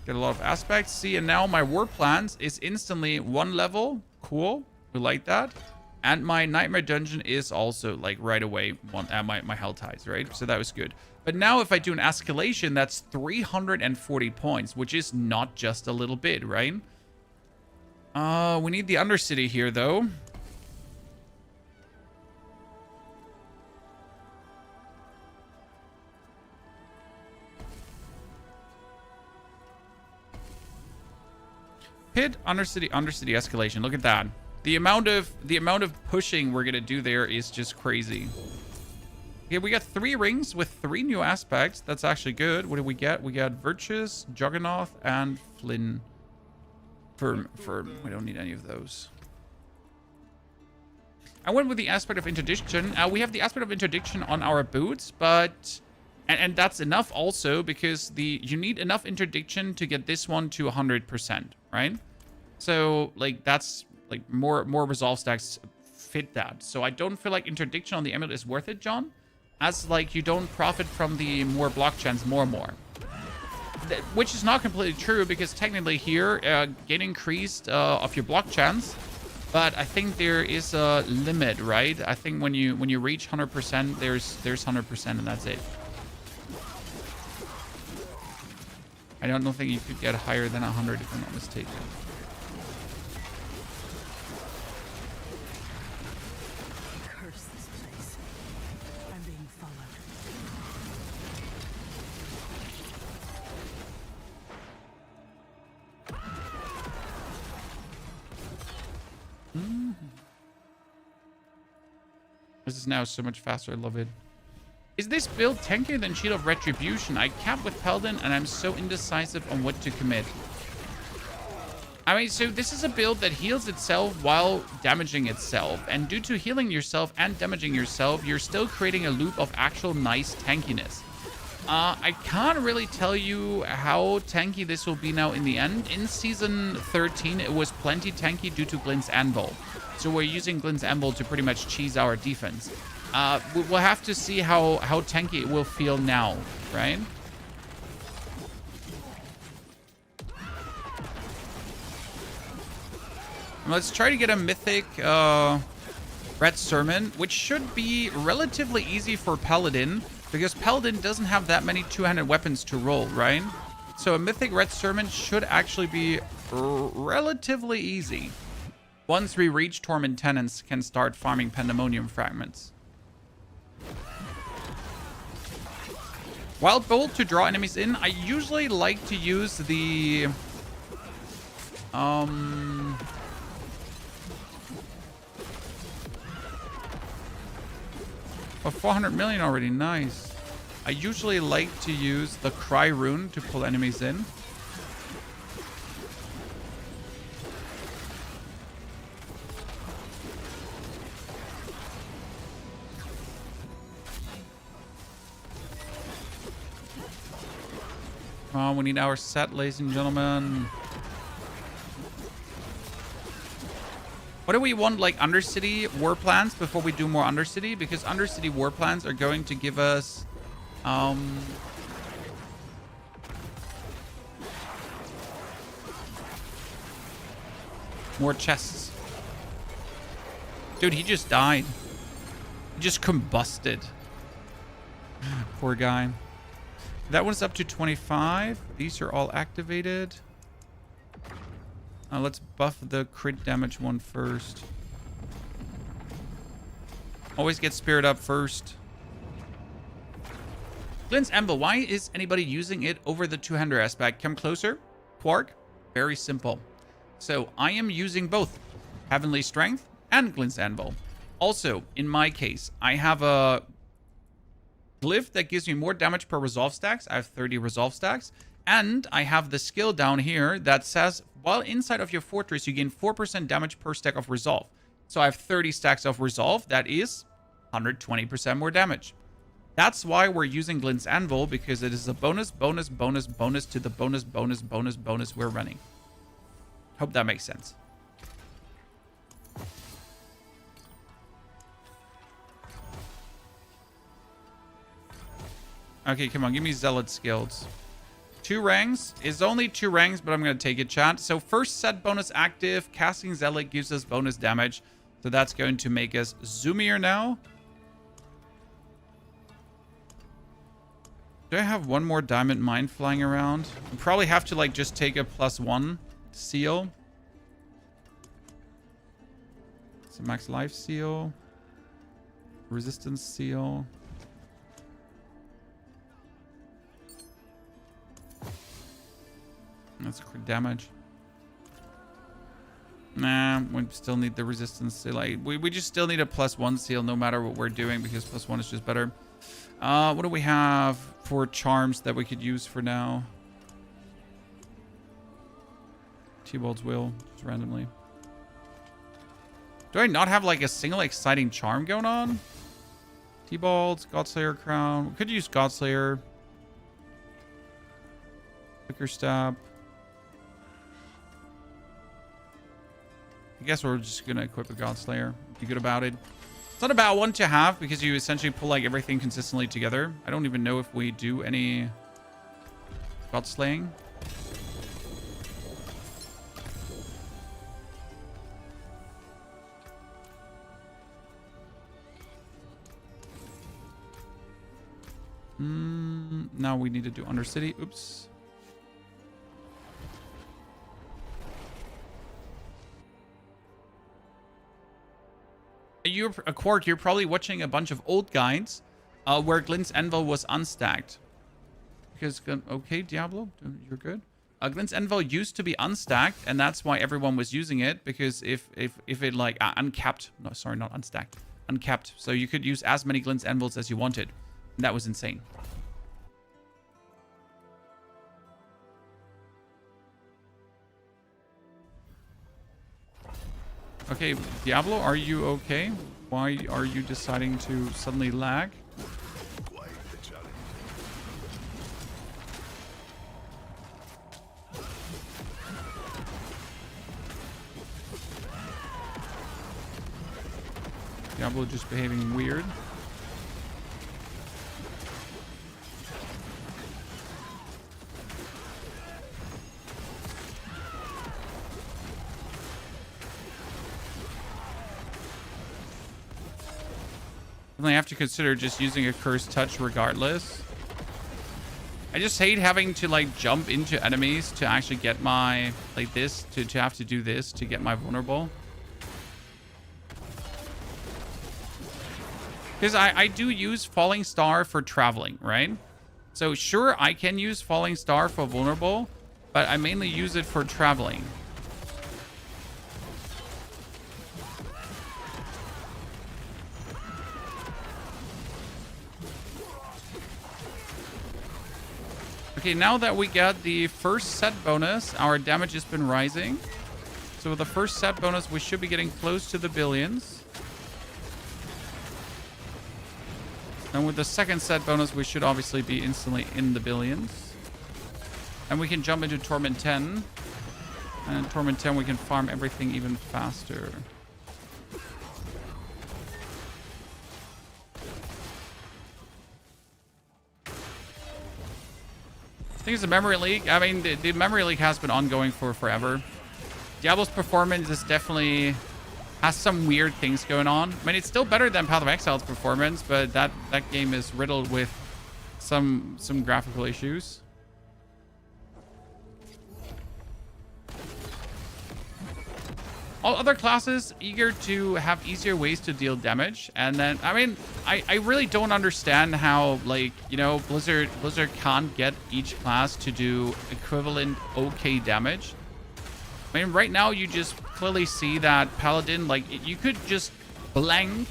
Get a lot of aspects. See, and now my war plans is instantly 1 level. Cool. We like that. And my Nightmare Dungeon is also, like, right away my Hell Tides, right? So that was good. But now if I do an escalation, that's 340 points, which is not just a little bit, right? We need the Undercity here, though. Pit, Undercity escalation. Look at that. The amount of pushing we're gonna do there is just crazy. Okay, we got 3 rings with 3 new aspects. That's actually good. What did we get? We got Virtuous, Juggernaut, and Flynn. Firm. We don't need any of those. I went with the aspect of interdiction. We have the aspect of interdiction on our boots, but and that's enough also, because you need enough interdiction to get this one to 100%, right? So like that's like more resolve stacks fit that. So I don't feel like interdiction on the amulet is worth it, John, as like you don't profit from the more block chance more. Which is not completely true, because technically here get increased of your block chance, but I think there is a limit, right? I think when you reach 100%, there's 100%, and that's it. I don't think you could get higher than 100 if I'm not mistaken. Curse this place. I'm being followed. This is now so much faster. I love it. Is this build tankier than Shield of Retribution? I cap with Paladin, and I'm so indecisive on what to commit. I mean, so this is a build that heals itself while damaging itself. And due to healing yourself and damaging yourself, you're still creating a loop of actual nice tankiness. I can't really tell you how tanky this will be now in the end. In Season 13, it was plenty tanky due to Glint's Anvil. So we're using Glint's Anvil to pretty much cheese our defense. We'll have to see how tanky it will feel now, right? Let's try to get a mythic Red Sermon, which should be relatively easy for Paladin, because Paladin doesn't have that many two-handed weapons to roll, right? So a mythic Red Sermon should actually be relatively easy. Once we reach Torment Tenants, can start farming Pandemonium fragments. Wild Bolt to draw enemies in. I usually like to use the... Oh, 400 million already. Nice. I usually like to use the Cry Rune to pull enemies in. Come on, we need our set, ladies and gentlemen. What do we want, like Undercity war plans before we do more Undercity? Because Undercity war plans are going to give us more chests. Dude, he just died. He just combusted. Poor guy. That one's up to 25. These are all activated. Let's buff the crit damage one first. Always get Spirit up first. Glint's Anvil. Why is anybody using it over the two-hander aspect? Come closer. Quark. Very simple. So I am using both Heavenly Strength and Glint's Anvil. Also, in my case, I have a glyph that gives me more damage per resolve stacks. I have 30 resolve stacks. And I have the skill down here that says, while inside of your fortress, you gain 4% damage per stack of resolve. So I have 30 stacks of resolve. That is 120% more damage. That's why we're using Glint's Anvil, because it is a bonus, bonus, bonus, bonus to the bonus, bonus, bonus, bonus we're running. Hope that makes sense. Okay, come on. Give me Zealot skills. 2 ranks. It's only 2 ranks, but I'm going to take it, chat. So first set bonus active. Casting Zealot gives us bonus damage. So that's going to make us zoomier now. Do I have one more Diamond Mine flying around? I probably have to like just take a +1 seal. So max life seal. Resistance seal. That's crit damage. Nah, we still need the resistance seal. Like, we just still need a +1 seal no matter what we're doing, because +1 is just better. What do we have for charms that we could use for now? T-Bolt's Will, just randomly. Do I not have like a single exciting charm going on? T-Bolt's, Godslayer Crown. We could use Godslayer. Quicker Stab. I guess we're just gonna equip a Godslayer. Be good about it. It's not a bad one to have, because you essentially pull like everything consistently together. I don't even know if we do any Godslaying. Now we need to do Undercity. Oops. You're a Quark. You're probably watching a bunch of old guides where Glint's Anvil was unstacked. Because okay, Diablo, you're good. Glint's Anvil used to be unstacked, and that's why everyone was using it. Because if it like uncapped, no, sorry, not unstacked, uncapped. So you could use as many Glint's Anvils as you wanted, and that was insane. Okay, Diablo, are you okay? Why are you deciding to suddenly lag? Quite the challenge. Diablo just behaving weird. Definitely have to consider just using a Cursed Touch regardless. I just hate having to like jump into enemies to actually get my like this to have to do this to get my vulnerable. Because I do use Falling Star for traveling, right? So sure, I can use Falling Star for vulnerable, but I mainly use it for traveling. Okay, now that we got the first set bonus, our damage has been rising. So with the first set bonus, we should be getting close to the billions. And with the second set bonus, we should obviously be instantly in the billions. And we can jump into Torment 10. And in Torment 10, we can farm everything even faster. I think it's a memory leak. I mean, the memory leak has been ongoing for forever. Diablo's performance is definitely has some weird things going on. I mean, it's still better than Path of Exile's performance, but that game is riddled with some graphical issues. All other classes eager to have easier ways to deal damage. And then, I mean, I really don't understand how, like, you know, Blizzard can't get each class to do equivalent okay damage. I mean, right now you just clearly see that Paladin, like, you could just blank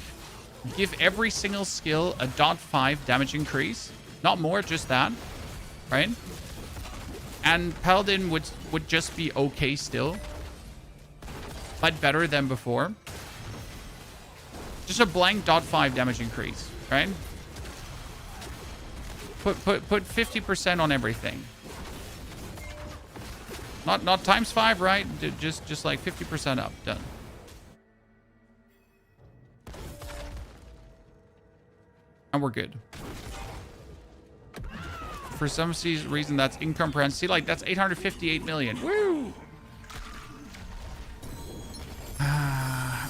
give every single skill a 0.5 damage increase. Not more, just that, right? And Paladin would just be okay still. But better than before. Just a blank 0.5 damage increase, right? Put 50% on everything. Not times 5, right? Just like 50% up. Done. And we're good. For some reason, that's incomprehensible. See, like, that's 858 million. Woo!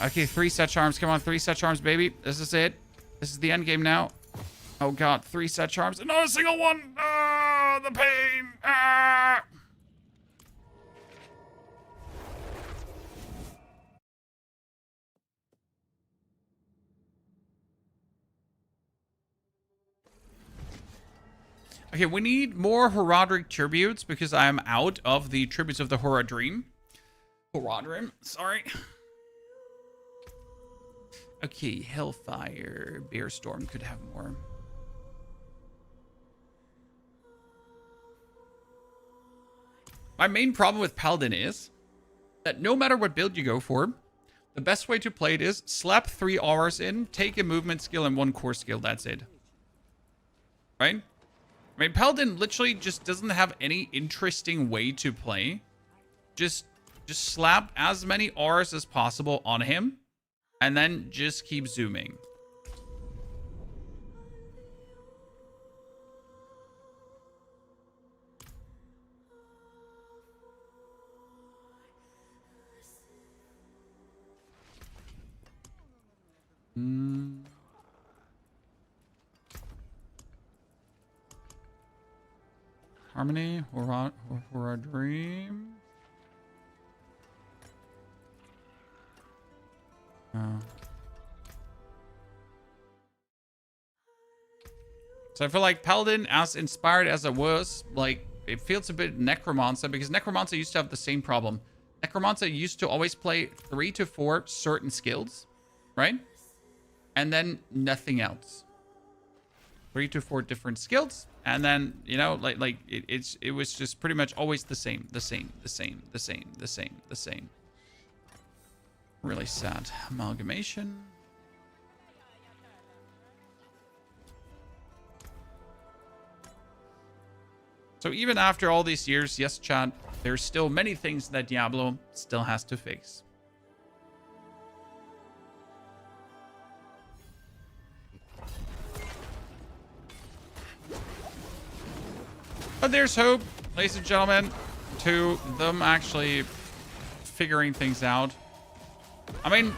Okay, 3 set charms. Come on, 3 set charms, baby. This is it. This is the end game now. Oh, God. 3 set charms. And not a single one. Ah, the pain. Ah. Okay, we need more Horadric tributes because I am out of the tributes of the Horadrim. Horadrim, sorry. Okay, Hellfire, Bearstorm could have more. My main problem with Paladin is that no matter what build you go for, the best way to play it is slap 3 auras in, take a movement skill and 1 core skill, that's it. Right? I mean, Paladin literally just doesn't have any interesting way to play. Just slap as many auras as possible on him. And then just keep zooming. Harmony, Horadrim. Oh. So I feel like Paladin, as inspired as it was, like, it feels a bit Necromancer, because Necromancer used to have the same problem. Necromancer used to always play 3 to 4 certain skills, right? And then nothing else. 3 to 4 different skills, and then, you know, like it was just pretty much always the same. Really sad. Amalgamation. So even after all these years, yes, chat, there's still many things that Diablo still has to fix. But there's hope, ladies and gentlemen, to them actually figuring things out. I mean,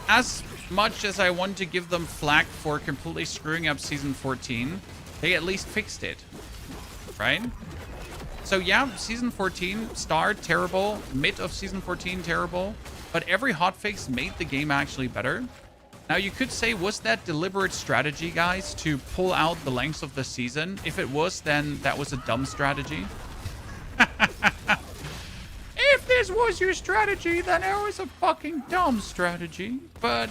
as much as I want to give them flack for completely screwing up Season 14, they at least fixed it, right? So yeah, Season 14, start, terrible. Mid of Season 14, terrible. But every hotfix made the game actually better. Now, you could say, was that deliberate strategy, guys, to pull out the length of the season? If it was, then that was a dumb strategy. If this was your strategy, then it was a fucking dumb strategy. But,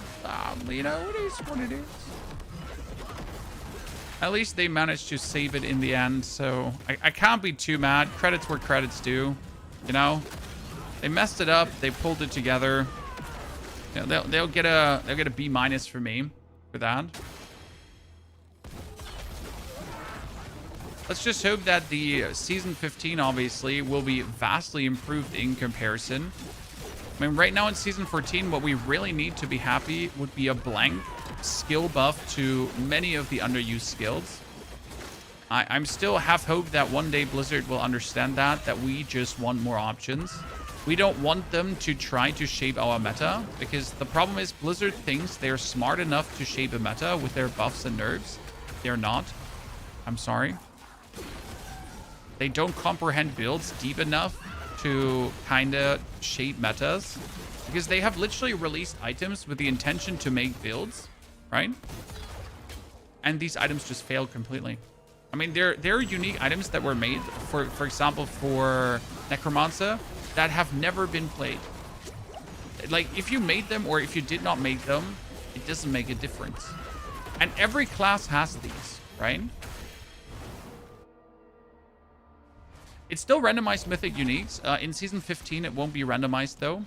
you know, it is what it is. At least they managed to save it in the end, so I can't be too mad. Credits where credits due, you know? They messed it up. They pulled it together. You know, they'll get a B- for me for that. Let's just hope that the Season 15, obviously, will be vastly improved in comparison. I mean, right now in Season 14, what we really need to be happy would be a blank skill buff to many of the underused skills. I'm still half hope that one day Blizzard will understand that we just want more options. We don't want them to try to shape our meta, because the problem is Blizzard thinks they're smart enough to shape a meta with their buffs and nerfs. They're not. I'm sorry. They don't comprehend builds deep enough to kind of shape metas, because they have literally released items with the intention to make builds, right? And these items just failed completely. I mean, there are unique items that were made, for example, for Necromancer, that have never been played. Like, if you made them or if you did not make them, it doesn't make a difference. And every class has these, right? It's still randomized mythic uniques. In Season 15, it won't be randomized, though.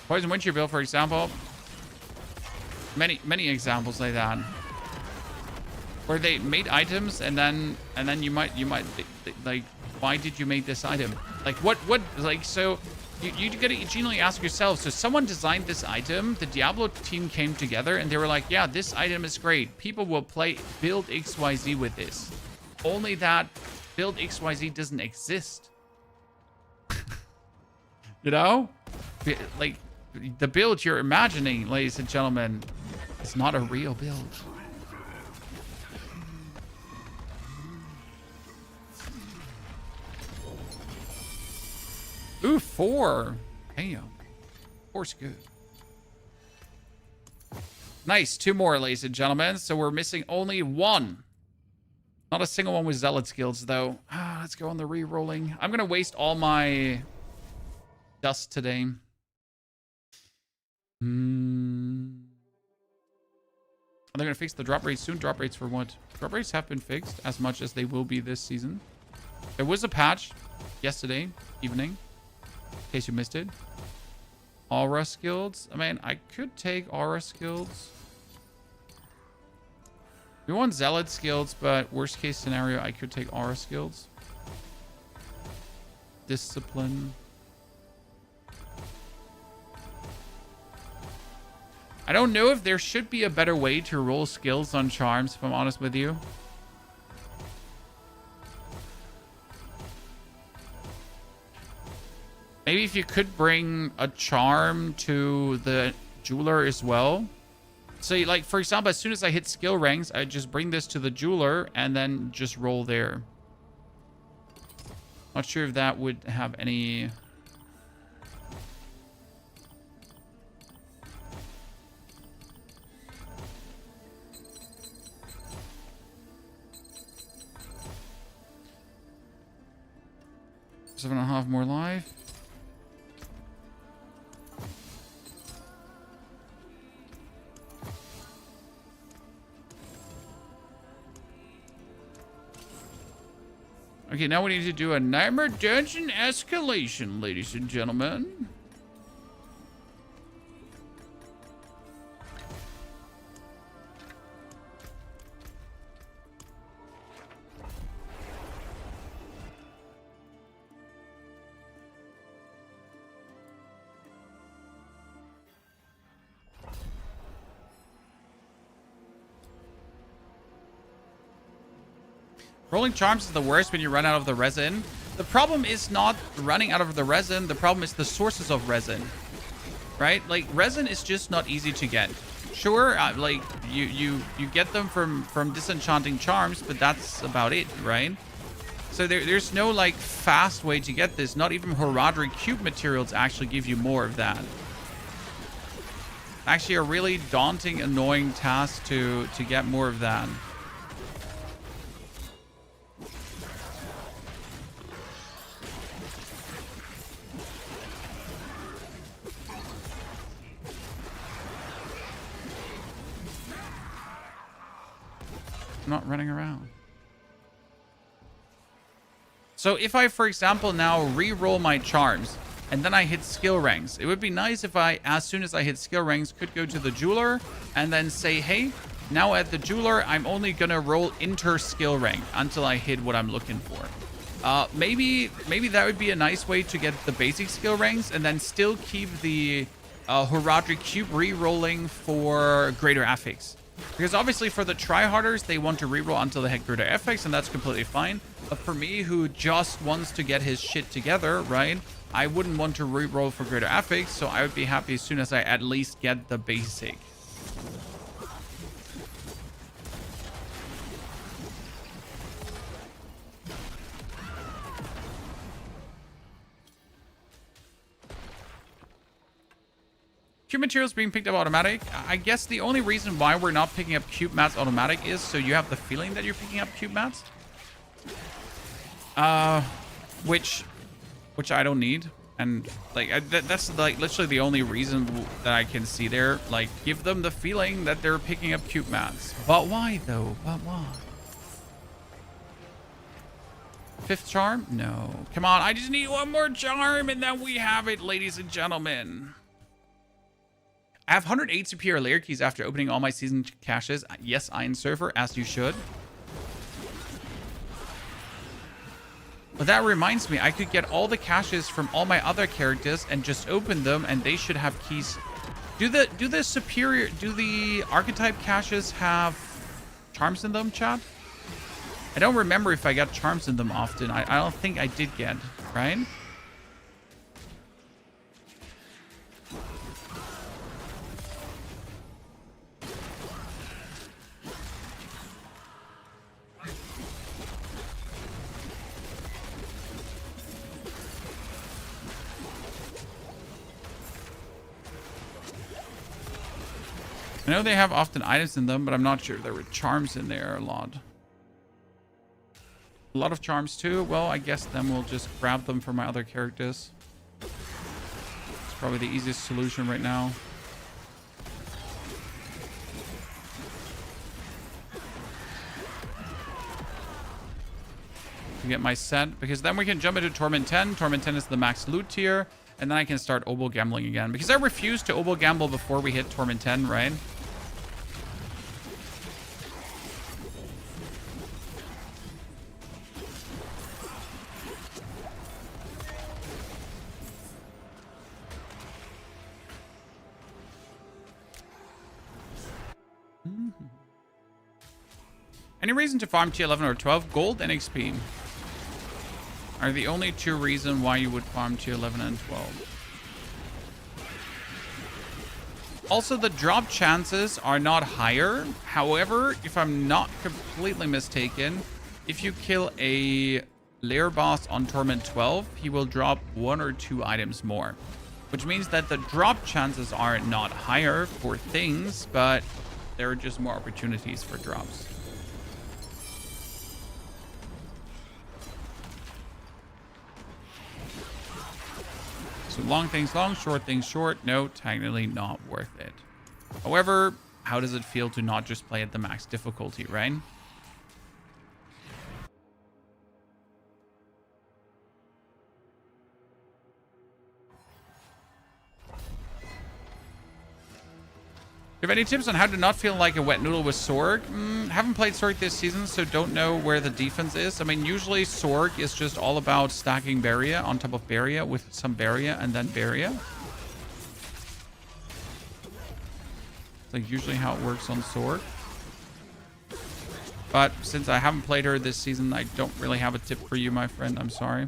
Poison Winter build, for example. Many examples like that, where they made items and then you might like, why did you make this item? Like, what like, so you gotta genuinely ask yourself, so someone designed this item, the Diablo team came together and they were like, yeah, this item is great, people will play build XYZ with this, only that build XYZ doesn't exist. You know, like, the build you're imagining, ladies and gentlemen, is not a real build. Ooh, 4. Damn. 4's good. Nice. 2 more, ladies and gentlemen. So we're missing only 1. Not a single one with Zealot skills, though. Let's go on the re-rolling. I'm going to waste all my dust today. Are they going to fix the drop rates soon? Drop rates for what? Drop rates have been fixed as much as they will be this season. There was a patch yesterday evening, in case you missed it. Aura skills. I mean, I could take aura skills. We want zealot skills, but worst case scenario, I could take aura skills. Discipline. I don't know if there should be a better way to roll skills on charms, if I'm honest with you. Maybe if you could bring a charm to the jeweler as well. So, like, for example, as soon as I hit skill ranks, I just bring this to the jeweler and then just roll there. Not sure if that would have any... Seven and a half more life. Okay, now we need to do a Nightmare Dungeon escalation, ladies and gentlemen. Rolling charms is the worst when you run out of the resin. The problem is not running out of the resin. The problem is the sources of resin, right? Like, resin is just not easy to get. Sure, like you get them from disenchanting charms, but that's about it, right? So there's no like fast way to get this. Not even Horadric cube materials actually give you more of that. Actually, a really daunting, annoying task to get more of that. I'm not running around. So if I, for example, now re-roll my charms and then I hit skill ranks, it would be nice if I, as soon as I hit skill ranks, could go to the jeweler and then say, hey, now at the jeweler, I'm only gonna roll inter skill rank until I hit what I'm looking for. Maybe that would be a nice way to get the basic skill ranks and then still keep the Horadric cube re-rolling for greater affix. Because obviously for the tryharders, they want to reroll until they hit greater FX, and that's completely fine. But for me, who just wants to get his shit together, right? I wouldn't want to reroll for greater FX, so I would be happy as soon as I at least get the basic. Cube materials being picked up automatic. I guess the only reason why we're not picking up cube mats automatic is so you have the feeling that you're picking up cube mats. Which I don't need. And like that's like literally the only reason that I can see there. Like, give them the feeling that they're picking up cube mats. But why though? But why? Fifth charm? No. Come on, I just need one more charm and then we have it, ladies and gentlemen. I have 108 superior layer keys after opening all my season caches. Yes, Iron Surfer, as you should. But that reminds me, I could get all the caches from all my other characters and just open them, and they should have keys. Do the archetype caches have charms in them, chat? I don't remember if I got charms in them often. I don't think I did get, right? I know they have often items in them, but I'm not sure there were charms in there a lot. A lot of charms too. Well, I guess then we'll just grab them for my other characters. It's probably the easiest solution right now. To get my set, because then we can jump into Torment 10. Torment 10 is the max loot tier, and then I can start oboe gambling again. Because I refused to oboe gamble before we hit Torment 10, right? Any reason to farm tier 11 or 12? Gold and XP are the only two reasons why you would farm tier 11 and 12. Also, the drop chances are not higher. However, if I'm not completely mistaken, if you kill a lair boss on Torment 12, he will drop 1 or 2 items more. Which means that the drop chances are not higher for things, but there are just more opportunities for drops. So long things long, short things short. No, technically not worth it. However, how does it feel to not just play at the max difficulty, right? Do you have any tips on how to not feel like a wet noodle with Sorg? Haven't played Sorg this season, so don't know where the defense is. I mean, usually Sorg is just all about stacking Barrier on top of Barrier with some Barrier and then Barrier. It's like usually how it works on Sorg. But since I haven't played her this season, I don't really have a tip for you, my friend. I'm sorry.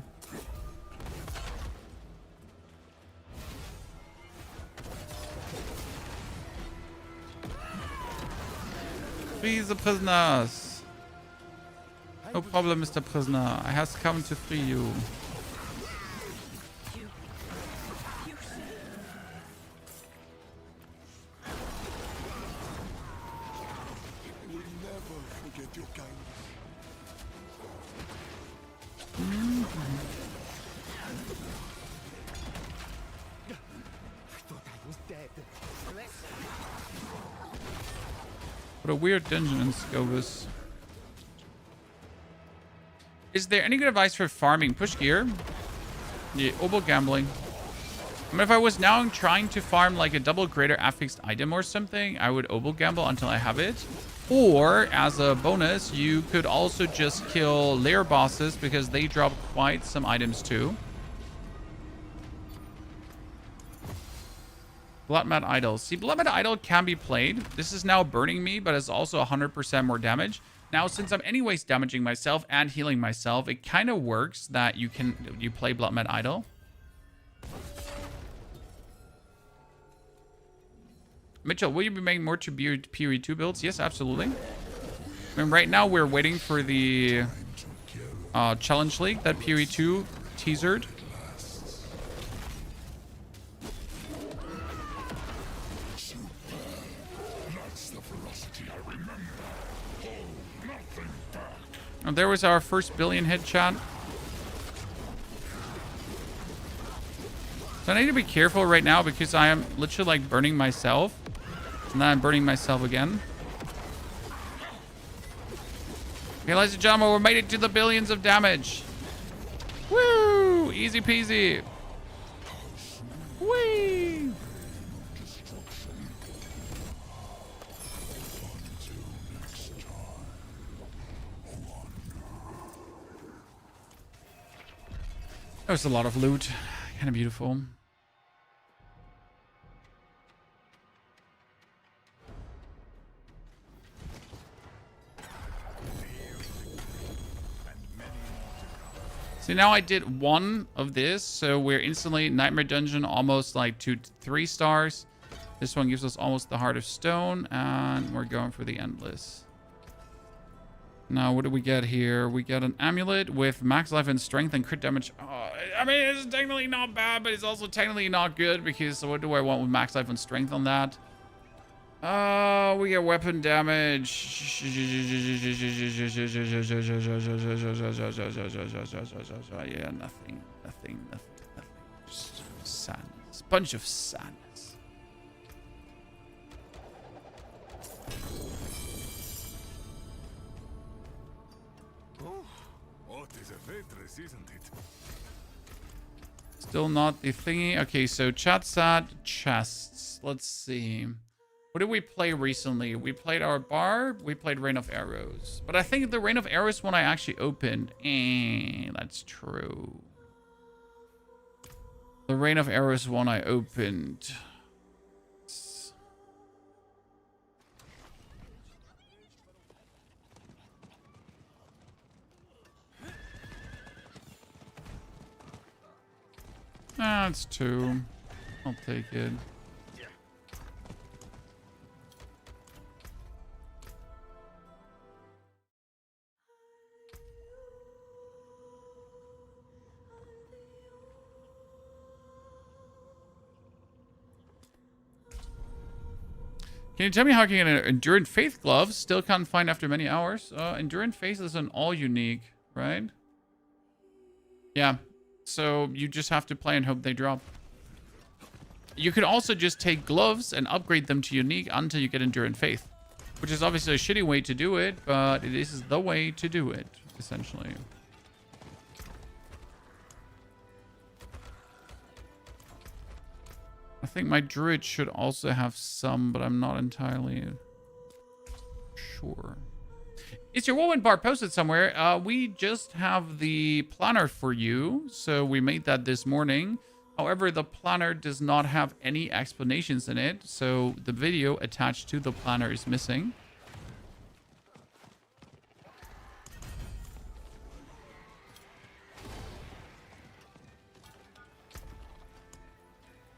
Free the prisoners. No problem, Mr. Prisoner. I have come to free you. We'll never forget your kindness. I thought I was dead. What a weird dungeon in Scobus. Is there any good advice for farming? Push gear? Yeah, oboe gambling. I mean, if I was now trying to farm like a double greater affixed item or something, I would oboe gamble until I have it. Or, as a bonus, you could also just kill lair bosses because they drop quite some items too. Bloodmad Idol. See, Bloodmad Idol can be played. This is now burning me, but it's also 100% more damage. Now, since I'm anyways damaging myself and healing myself, it kind of works that you play Bloodmad Idol. Mitchell, will you be making more PoE2 builds? Yes, absolutely. I mean, right now we're waiting for the Challenge League that PoE2 teasered. And there was our first billion hit chat. So I need to be careful right now because I am literally like burning myself. And then I'm burning myself again. Okay, ladies and gentlemen, we made it to the billions of damage. Woo! Easy peasy. Whee! That was a lot of loot. Kind of beautiful. So now I did one of this, so we're instantly Nightmare Dungeon, almost like 2 to 3 stars. This one gives us almost the Heart of Stone, and we're going for the Endless. Now, what do we get here? We get an amulet with max life and strength and crit damage. Oh, I mean, it's technically not bad, but it's also technically not good because what do I want with max life and strength on that? We get weapon damage. Yeah, nothing. Just sadness. Bunch of sadness. Isn't it? Still not the thingy. Okay, so chat sat chests. Let's see. What did we play recently? We played our bar. We played Rain of Arrows. But I think the Rain of Arrows one I actually opened. That's true. The Rain of Arrows one I opened. That's 2. I'll take it. Can you tell me how I can get an Enduring Faith gloves? Still can't find after many hours. Enduring Faith is an all unique, right? Yeah. So you just have to play and hope they drop. You could also just take gloves and upgrade them to unique until you get Enduring Faith. Which is obviously a shitty way to do it, but it is the way to do it, essentially. I think my druid should also have some, but I'm not entirely sure. Is your Whirlwind bar posted somewhere? We just have the planner for you. So we made that this morning. However, the planner does not have any explanations in it. So the video attached to the planner is missing.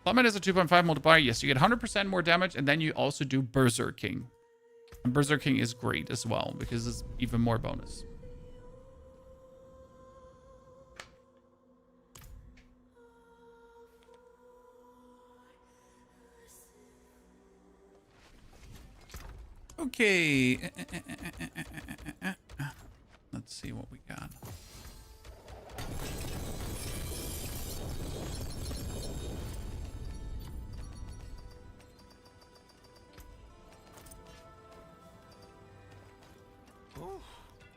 Plummet is a 2.5 multiplier. Yes, you get 100% more damage, and then you also do Berserking. And Berserking is great as well, because it's even more bonus. Okay. Let's see what we got.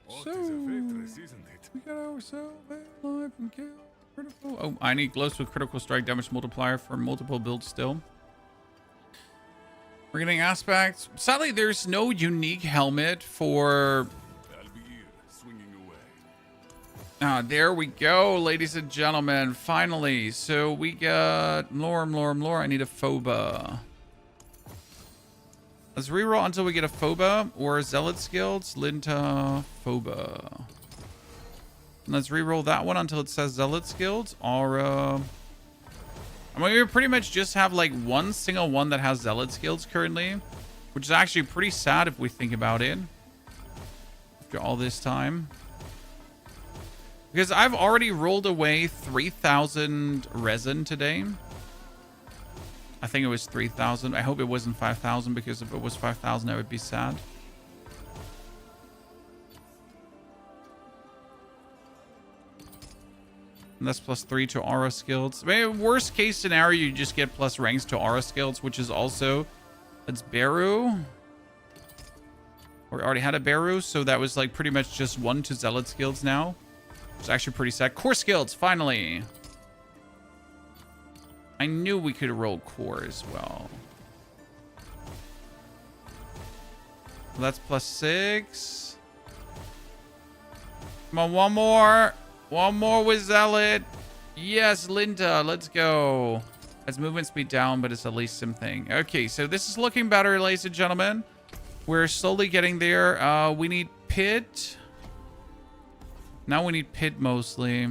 What is a victory, isn't it? We got ourselves alive and kill critical. Oh, I need glows with critical strike damage multiplier for multiple builds still. We're getting aspects. Sadly, there's no unique helmet for... I'll be here, swinging away. Ah, there we go, ladies and gentlemen. Finally. So we got lore. I need a Phoba. Let's reroll until we get a Phoba or Zealot skills. Linta, Phoba. Let's reroll that one until it says Zealot skills. Aura. I mean, we pretty much just have like one single one that has Zealot skills currently, which is actually pretty sad if we think about it. After all this time. Because I've already rolled away 3,000 resin today. I think it was 3,000. I hope it wasn't 5,000, because if it was 5,000, I would be sad. And that's +3 to aura skills. I mean, worst case scenario, you just get plus ranks to aura skills, which is also... That's Beru. We already had a Beru, so that was like pretty much just 1 to Zealot skills now. It's actually pretty sad. Core skills, finally. I knew we could roll core as well. That's +6. Come on, one more. One more with Zealot. Yes, Linda, let's go. Has movement speed down, but it's at least something. Okay, so this is looking better, ladies and gentlemen. We're slowly getting there. We need Pit. Now we need Pit mostly.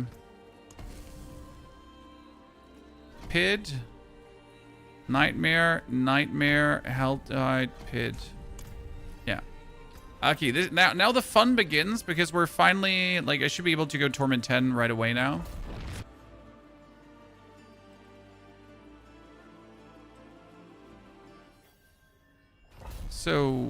Pit. Nightmare, Health Died, Pit. Yeah. Okay, now the fun begins, because we're finally, like, I should be able to go Torment 10 right away now. So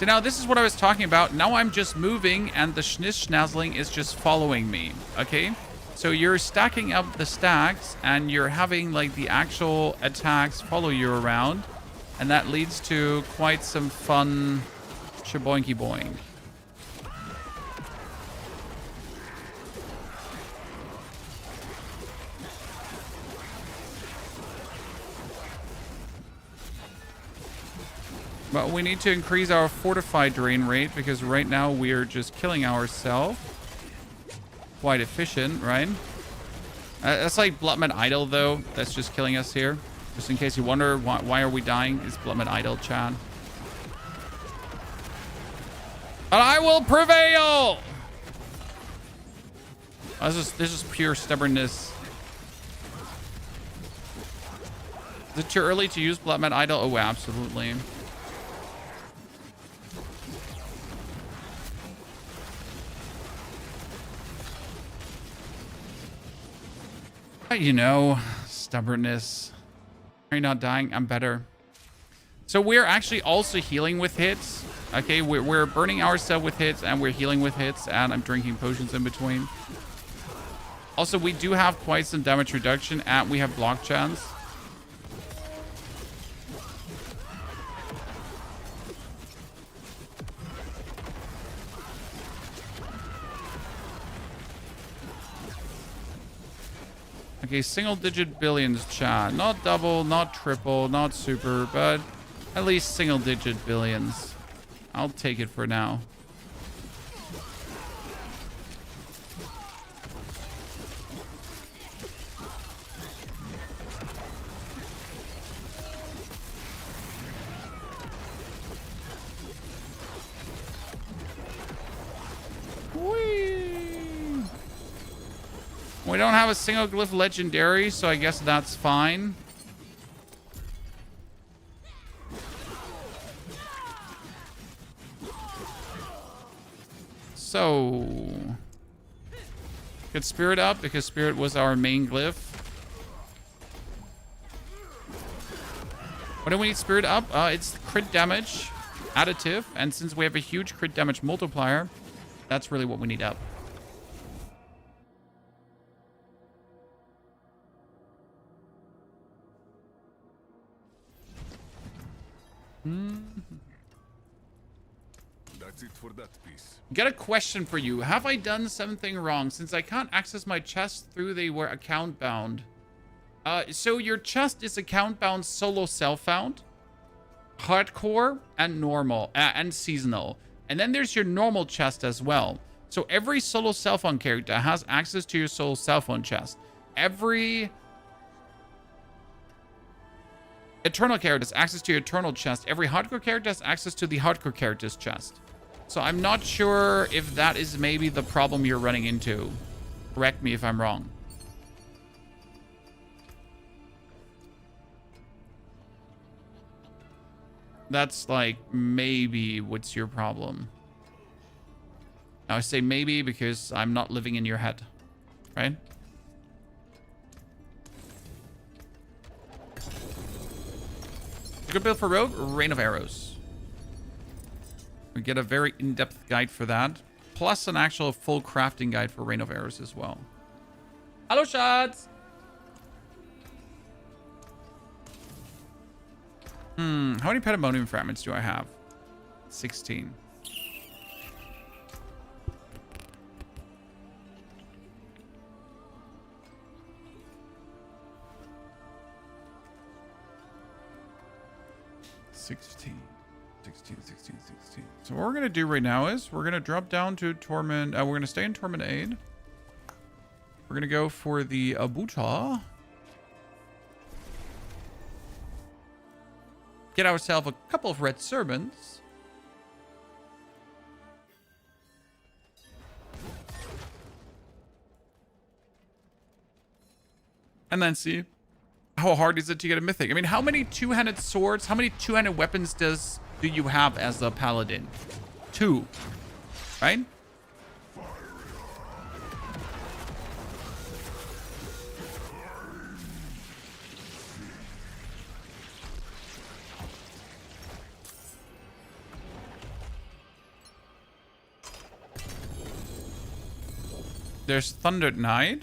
now this is what I was talking about. Now I'm just moving, and the schnazzling is just following me, okay? So you're stacking up the stacks, and you're having, like, the actual attacks follow you around. And that leads to quite some fun shaboinky boing. But we need to increase our fortified drain rate, because right now we are just killing ourselves. Quite efficient, right? That's like Bloodman Idol, though. That's just killing us here. Just in case you wonder why are we dying, it's Bloodman Idol, Chan. But I will prevail! Oh, this is pure stubbornness. Is it too early to use Bloodman Idol? Oh, absolutely. You know, stubbornness. Are you not dying? I'm better. So we're actually also healing with hits. Okay, we're burning ourselves with hits, and we're healing with hits, and I'm drinking potions in between. Also, we do have quite some damage reduction, and we have block chance. Okay, single-digit billions, chat. Not double, not triple, not super, but at least single-digit billions. I'll take it for now. Whee! We don't have a single glyph legendary, so I guess that's fine. So, get Spirit up because Spirit was our main glyph. What do we need Spirit up? It's crit damage, additive, and since we have a huge crit damage multiplier, that's really what we need up. That's it for that piece. Got a question for you. Have I done something wrong since I can't access my chest through they were account bound? So your chest is account bound solo self found, hardcore, and normal, and seasonal. And then there's your normal chest as well. So every solo self found character has access to your solo self found chest. Every eternal character has access to your eternal chest. Every hardcore character has access to the hardcore character's chest. So I'm not sure if that is maybe the problem you're running into. Correct me if I'm wrong. That's like maybe what's your problem. Now I say maybe because I'm not living in your head, right? Good build for Rogue, Rain of Arrows. We get a very in-depth guide for that, plus an actual full crafting guide for Rain of Arrows as well. Hello, shots. How many Pandemonium fragments do I have? 16. Sixteen. So what we're gonna do right now is we're gonna drop down to Torment. We're gonna stay in Torment Aid. We're gonna go for the Abuta. Get ourselves a couple of red servants. And then see how hard is it to get a mythic. I mean, how many two-handed swords, how many two-handed weapons do you have as a paladin? 2, right? There's Thunder Knight.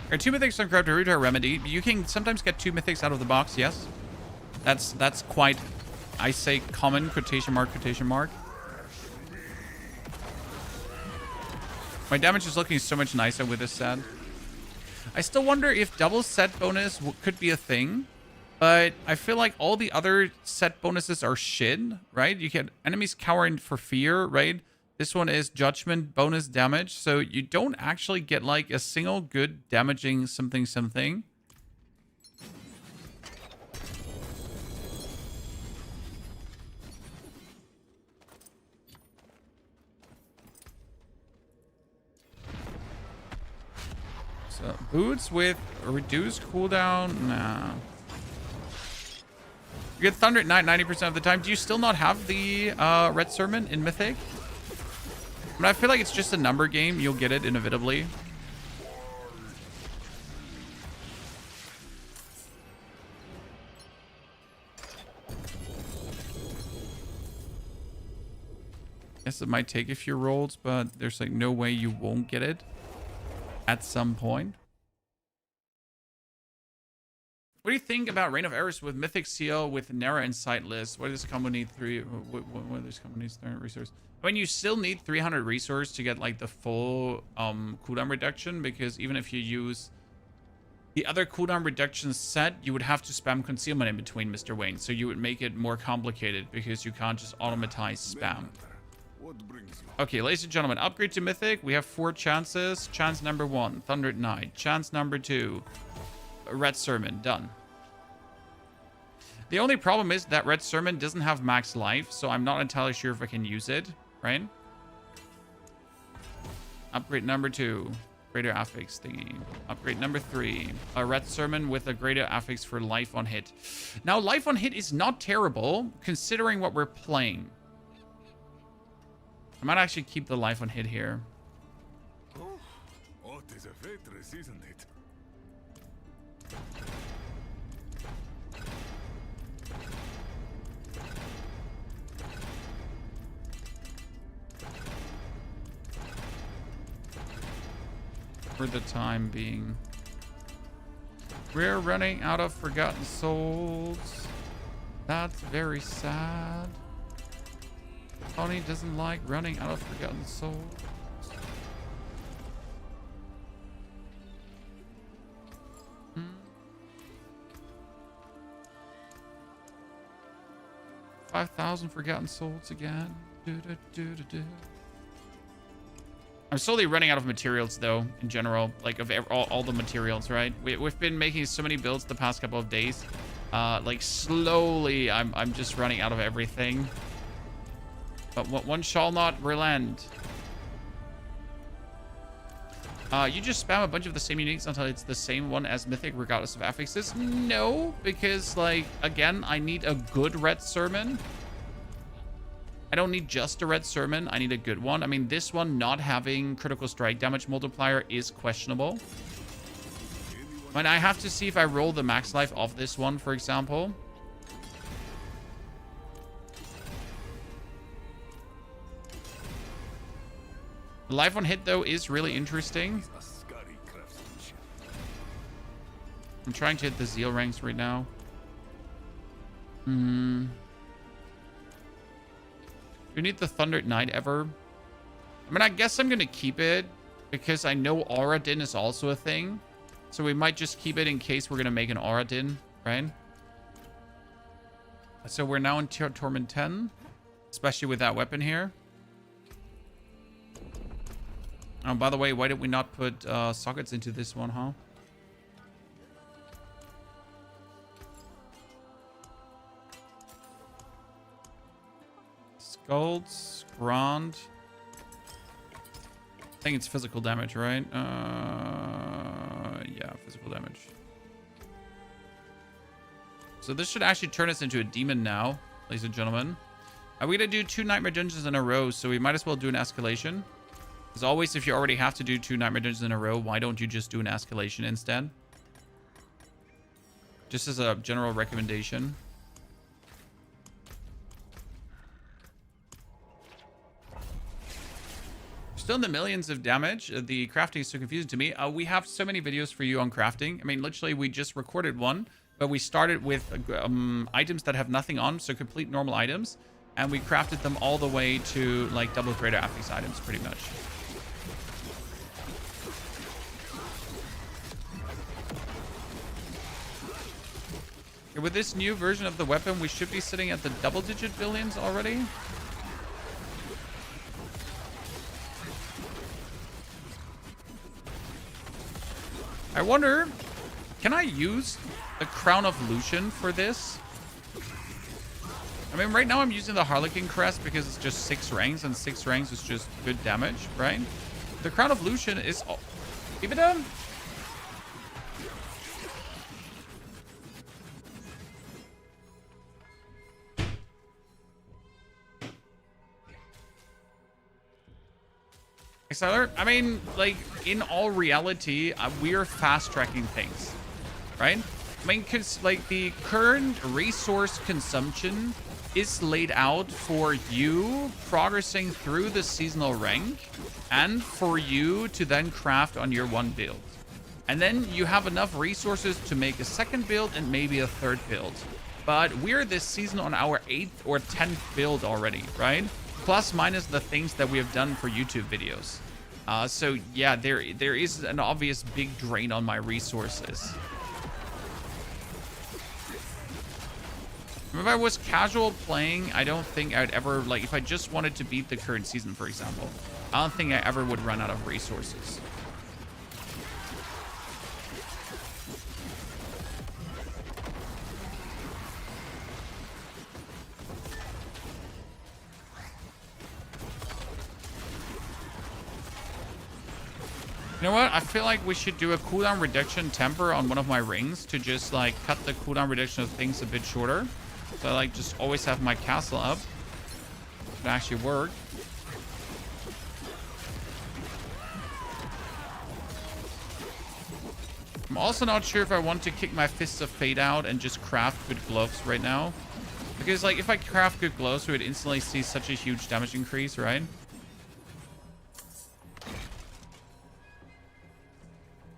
There are 2 mythics on Crypto Root Remedy. You can sometimes get 2 mythics out of the box, yes. That's quite, I say, common, quotation mark, quotation mark. My damage is looking so much nicer with this set. I still wonder if double set bonus could be a thing. But I feel like all the other set bonuses are shit, right? You get enemies cowering for fear, right? This one is judgment bonus damage. So you don't actually get like a single good damaging something. So boots with reduced cooldown, nah. You get Thunder Knight 90% of the time. Do you still not have the Red Sermon in Mythic? But I feel like it's just a number game. You'll get it inevitably. Guess it might take a few rolls, but there's like no way you won't get it at some point. What do you think about Reign of Eris with Mythic Seal with Nara and Sightless? What does combo need 3? What does combo need 300 resource? I mean, you still need 300 resource to get like the full cooldown reduction, because even if you use the other cooldown reduction set, you would have to spam concealment in between, Mr. Wayne. So you would make it more complicated because you can't just automatize spam. Okay, ladies and gentlemen, upgrade to Mythic. We have 4 chances. Chance number 1, Thunder Knight. Chance number 2, Red Sermon. Done. The only problem is that Red Sermon doesn't have max life, so I'm not entirely sure if I can use it, right? Upgrade number 2. Greater affix thingy. Upgrade number 3. A red sermon with a greater affix for life on hit. Now, life on hit is not terrible considering what we're playing. I might actually keep the life on hit here. Oh, it is a waitress, isn't it? For the time being. We're running out of forgotten souls. That's very sad. Tony doesn't like running out of forgotten souls. Hmm. 5,000 forgotten souls again. I'm slowly running out of materials, though, in general. Like, of all the materials, right? We've been making so many builds the past couple of days. Like, slowly, I'm just running out of everything. But one shall not relent. You just spam a bunch of the same uniques until it's the same one as Mythic, regardless of affixes? No, because, like, again, I need a good red sermon. I don't need just a red sermon. I need a good one. I mean, this one not having critical strike damage multiplier is questionable. But I have to see if I roll the max life off this one, for example. The life on hit, though, is really interesting. I'm trying to hit the Zeal ranks right now. Do you need the Thundered Knight ever? I mean, I guess I'm going to keep it because I know Aura Din is also a thing. So we might just keep it in case we're going to make an Aura Din, right? So we're now in Torment 10, especially with that weapon here. Oh, by the way, why did we not put sockets into this one, huh? Skulls, Grand. I think it's physical damage, right? Yeah, physical damage. So this should actually turn us into a demon now, ladies and gentlemen. We're going to do 2 Nightmare Dungeons in a row, so we might as well do an escalation. As always, if you already have to do 2 Nightmare Dungeons in a row, why don't you just do an escalation instead? Just as a general recommendation. Still in the millions of damage. The crafting is so confusing to me. We have so many videos for you on crafting. I mean, literally, we just recorded one, but we started with items that have nothing on, so complete normal items, and we crafted them all the way to like double greater affix items, pretty much. Okay, with this new version of the weapon, we should be sitting at the double-digit billions already. I wonder, can I use the Crown of Lucian for this? I mean, right now I'm using the Harlequin Crest because it's just 6 ranks, and 6 ranks is just good damage, right? The Crown of Lucian is... Oh, keep it down. Tyler, I mean, like, in all reality, we're fast-tracking things, right? I mean, because, like, the current resource consumption is laid out for you progressing through the seasonal rank and for you to then craft on your one build. And then you have enough resources to make a second build and maybe a third build. But we're this season on our 8th or 10th build already, right? Plus minus the things that we have done for YouTube videos. So yeah, there is an obvious big drain on my resources. If I was casual playing, I don't think I'd ever, like, if I just wanted to beat the current season, for example, I don't think I ever would run out of resources. You know what? I feel like we should do a cooldown reduction temper on one of my rings to just like cut the cooldown reduction of things a bit shorter. So I like just always have my castle up. It actually work. I'm also not sure if I want to kick my Fists of Fate out and just craft good gloves right now. Because like if I craft good gloves, we would instantly see such a huge damage increase, right?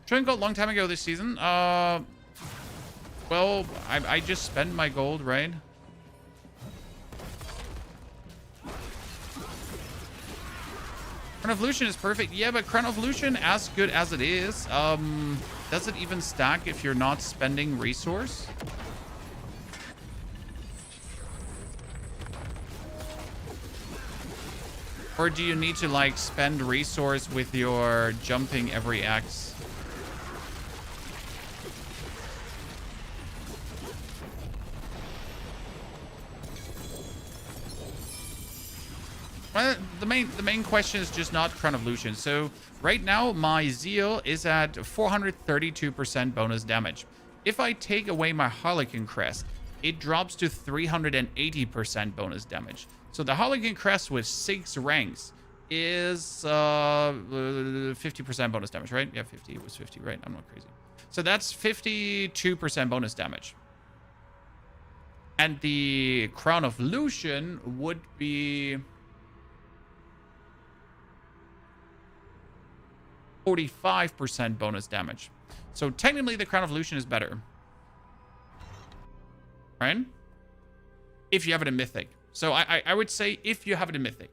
Train got a long time ago this season. Well, I just spent my gold, right? Crown of Lucian is perfect. Yeah, but Crown of Lucian, as good as it is, does it even stack if you're not spending resource? Or do you need to like spend resource with your jumping every X? Well, the main question is just not Crown of Lucian. So right now my Zeal is at 432% bonus damage. If I take away my Harlequin Crest, it drops to 380% bonus damage. So the Harlequin Crest with 6 ranks is 50% bonus damage, right? Yeah, 50. It was 50, right? I'm not crazy. So that's 52% bonus damage. And the Crown of Lucian would be 45% bonus damage. So technically the Crown of Lucian is better. Right? If you have it in Mythic. So I would say if you have it in Mythic.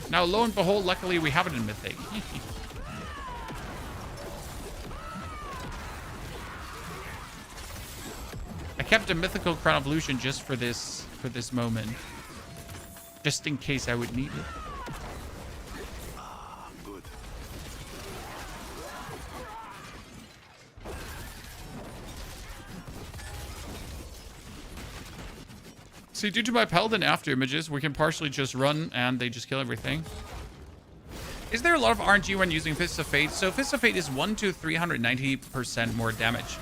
Now, lo and behold, luckily we have it in Mythic. I kept a mythical Crown of Lucian just for this moment. Just in case I would need it. Good. See, due to my Paladin after images, we can partially just run and they just kill everything. Is there a lot of RNG when using Fists of Fate? So Fists of Fate is 1 to 390% more damage.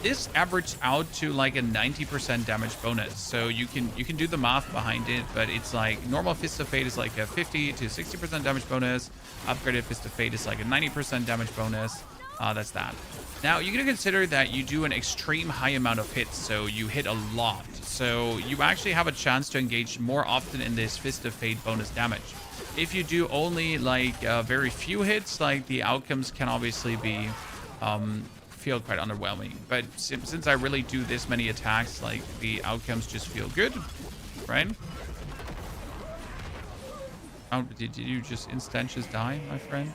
This averaged out to like a 90% damage bonus. So you can do the math behind it, but it's like normal Fist of Fate is like a 50 to 60% damage bonus. Upgraded Fist of Fate is like a 90% damage bonus. That's that. Now you gotta consider that you do an extreme high amount of hits, so you hit a lot. So you actually have a chance to engage more often in this Fist of Fate bonus damage. If you do only like very few hits, like the outcomes can obviously be feel quite underwhelming. But since I really do this many attacks, like the outcomes just feel good, right? Oh, did you just instantious die, my friend?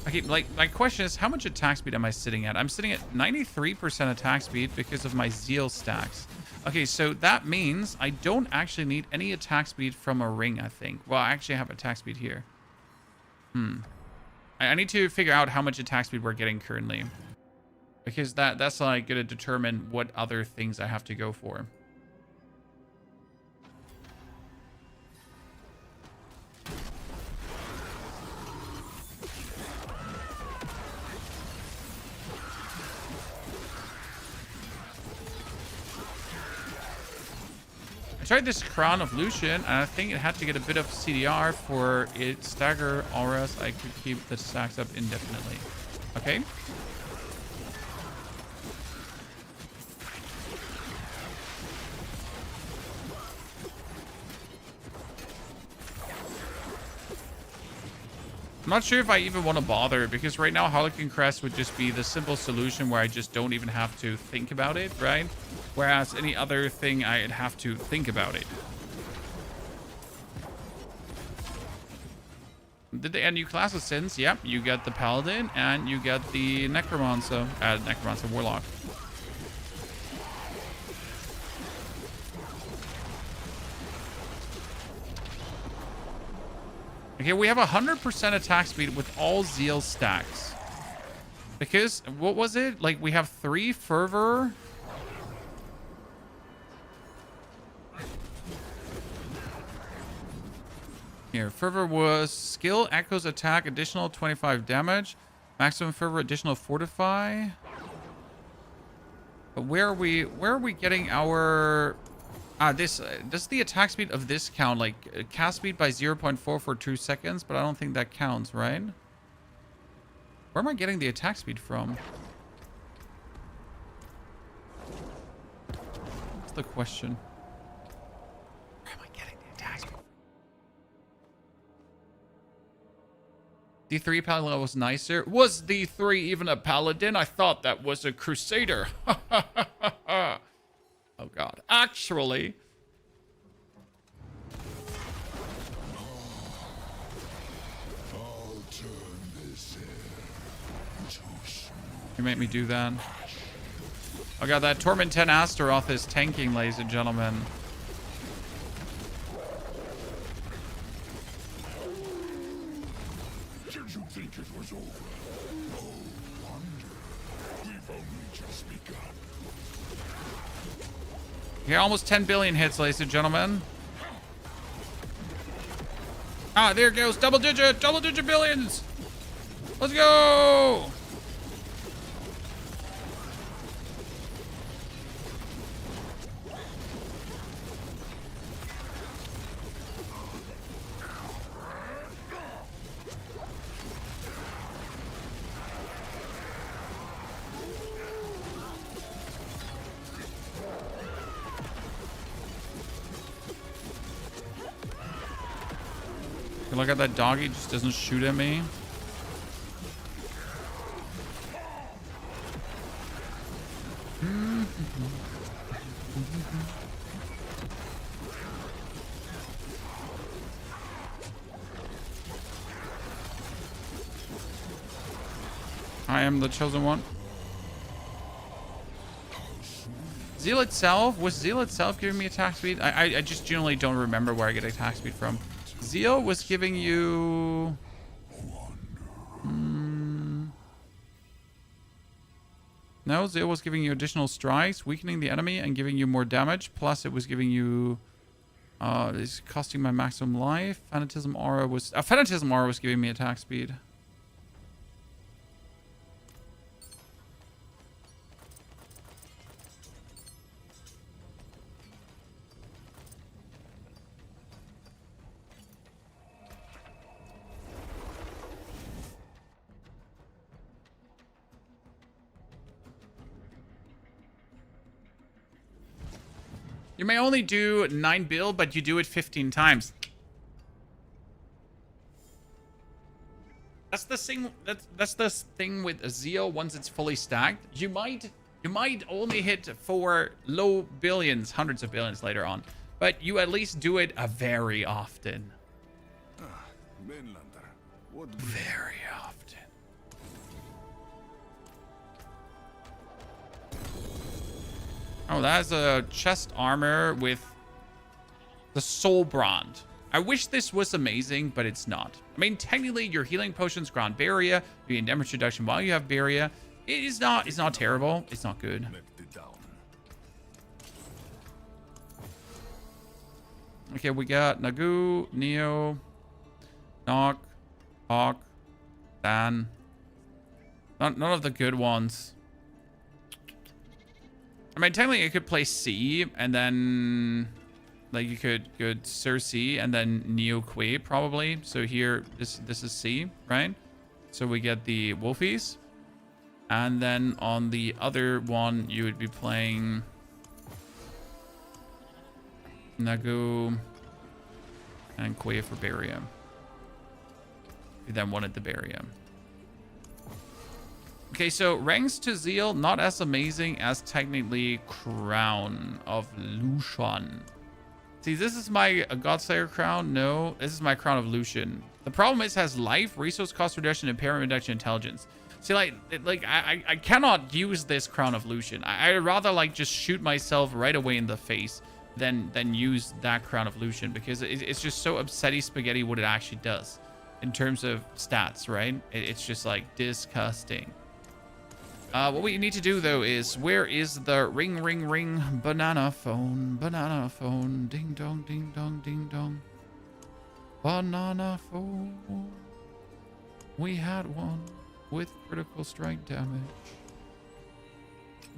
Okay, like my question is, how much attack speed am I sitting at? I'm sitting at 93% attack speed because of my Zeal stacks. Okay, so that means I don't actually need any attack speed from a ring, I think. Well, I actually have attack speed here. I need to figure out how much attack speed we're getting currently. Because that's like going to determine what other things I have to go for. I tried this Crown of Lucian, and I think it had to get a bit of CDR for it stagger auras. I could keep the stacks up indefinitely. Okay. I'm not sure if I even want to bother, because right now Harlequin Crest would just be the simple solution where I just don't even have to think about it, right? Whereas any other thing, I'd have to think about it. Did they add new classes since? Yep, you get the Paladin and you get the Necromancer. Necromancer Warlock. Okay, we have 100% attack speed with all Zeal stacks. Because, what was it? Like, we have 3 fervor. Here, fervor was skill, echoes, attack, additional 25 damage. Maximum fervor, additional fortify. But where are we getting our... this, does the attack speed of this count? Like, cast speed by 0.4 for 2 seconds, but I don't think that counts, right? Where am I getting the attack speed from? That's the question. Where am I getting the attack speed? D3 Paladin was nicer. Was D3 even a Paladin? I thought that was a Crusader. Oh god. Actually... You make me do that. Oh god, that Torment 10 Astaroth is tanking, ladies and gentlemen. Did you think it was over? No wonder. We've only just begun. Yeah, almost 10 billion hits, ladies and gentlemen. Ah, there it goes. Double digit billions. Let's go. Look at that doggy, just doesn't shoot at me. I am the chosen one. Zeal itself? Was Zeal itself giving me attack speed? I just generally don't remember where I get attack speed from. Zeal was giving you... No, Zeal was giving you additional strikes, weakening the enemy, and giving you more damage. Plus, it was giving you... it's costing my maximum life. Fanatism Aura was... Fanatism Aura was giving me attack speed. You may only do 9 build, but you do it 15 times. That's the thing. That's the thing with Zeal. Once it's fully stacked, you might only hit for low billions, hundreds of billions later on, but you at least do it very often. Mainlander, what Very often. Oh, that's a chest armor with the soul brand. I wish this was amazing, but it's not. I mean, technically, your healing potions grant barrier, you get damage reduction while you have barrier. It's not terrible. It's not good. Okay, we got Nagu, Neo, Nock, Hawk, Dan. None of the good ones. I mean, technically, you could play C, and then, like, you could go Sir C, and then Neo Quay, probably. So here, this is C, right? So we get the Wolfies. And then on the other one, you would be playing Nagu and Quay for Barium. You then wanted the Barium. Okay, so ranks to Zeal, not as amazing as technically Crown of Lucian. See, this is my Godslayer crown. No, this is my Crown of Lucian. The problem is it has life, resource cost reduction, impairment reduction, intelligence. See, I cannot use this Crown of Lucian. I'd rather like just shoot myself right away in the face than use that Crown of Lucian, because it's just so upsetty spaghetti what it actually does in terms of stats, right? It's just like disgusting. What we need to do though is, where is the ring, ring, ring, banana phone, ding dong, ding dong, ding dong, banana phone. We had one with critical strike damage.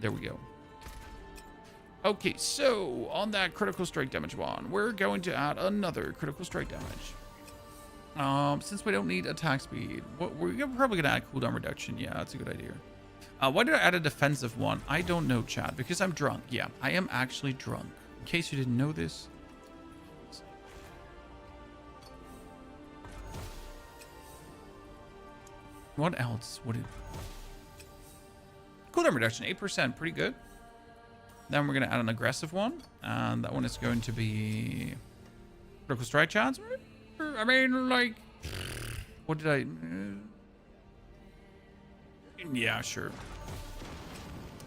There we go. Okay, so on that critical strike damage one, we're going to add another critical strike damage. Since we don't need attack speed, we're probably gonna add cooldown reduction. Yeah, that's a good idea. Why did I add a defensive one? I don't know, chat. Because I'm drunk. Yeah, I am actually drunk. In case you didn't know this. What else would it... Cooldown reduction, 8%. Pretty good. Then we're going to add an aggressive one. And that one is going to be... critical strike chance. I mean, like... What did I... Yeah, sure.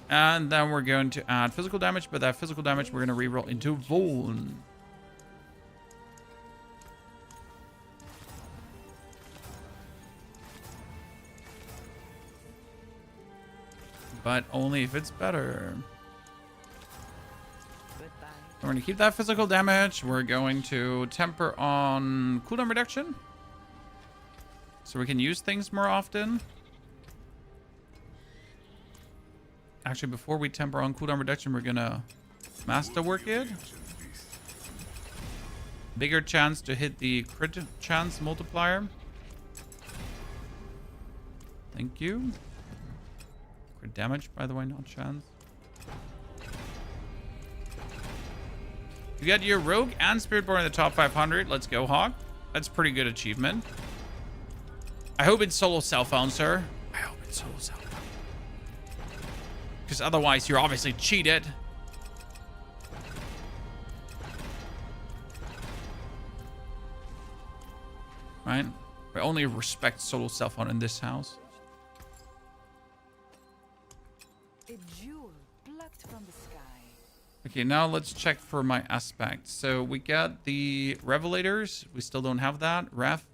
And then we're going to add physical damage, but that physical damage we're going to reroll into Vuln. But only if it's better. We're going to keep that physical damage. We're going to temper on cooldown reduction, so we can use things more often. Actually, before we temper on cooldown reduction, we're gonna masterwork it. Bigger chance to hit the crit chance multiplier. Thank you. Crit damage, by the way, not chance. You got your Rogue and Spiritborn in the top 500. Let's go, Hawk. That's a pretty good achievement. I hope it's solo self-found, sir. I hope it's solo self-found. Because otherwise, you're obviously cheated. Right? I only respect solo self-found in this house. A jewel plucked from the sky. Okay, now let's check for my aspects. So we got the Revelators. We still don't have that. Ref.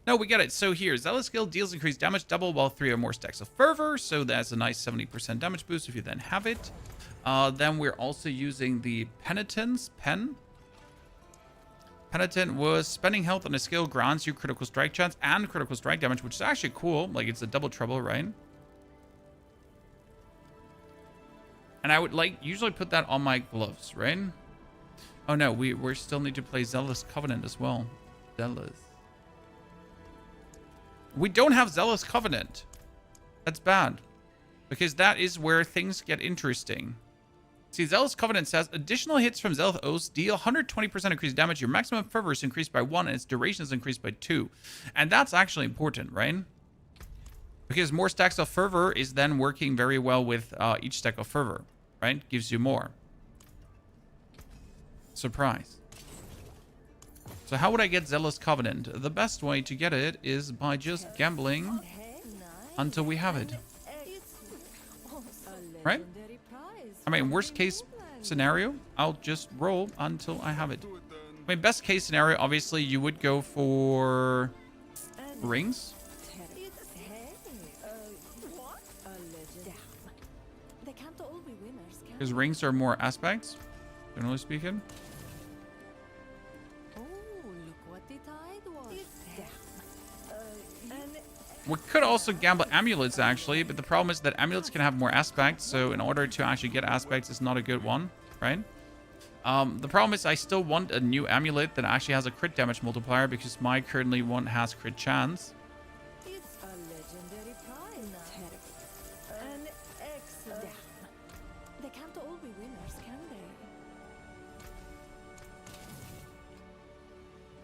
No, we get it. So here, Zealous skill deals increased damage double while 3 or more stacks of fervor. So that's a nice 70% damage boost if you then have it. Then we're also using the Penitence pen. Penitent was spending health on a skill grants you critical strike chance and critical strike damage, which is actually cool. Like, it's a double trouble, right? And I would usually put that on my gloves, right? Oh no, we still need to play Zealous Covenant as well. Zealous. We don't have Zealous Covenant. That's bad. Because that is where things get interesting. See, Zealous Covenant says, additional hits from Zealous Oaths deal 120% increased damage. Your maximum fervor is increased by 1 and its duration is increased by 2. And that's actually important, right? Because more stacks of fervor is then working very well with each stack of fervor, right? Gives you more. Surprise. So how would I get Zealous Covenant? The best way to get it is by just gambling until we have it. Right? I mean, worst case scenario, I'll just roll until I have it. I mean, best case scenario, obviously, you would go for rings. Because rings are more aspects, generally speaking. We could also gamble amulets, actually, but the problem is that amulets can have more aspects, so in order to actually get aspects, it's not a good one, right? The problem is I still want a new amulet that actually has a crit damage multiplier, because my currently one has crit chance. They can't all be winners, can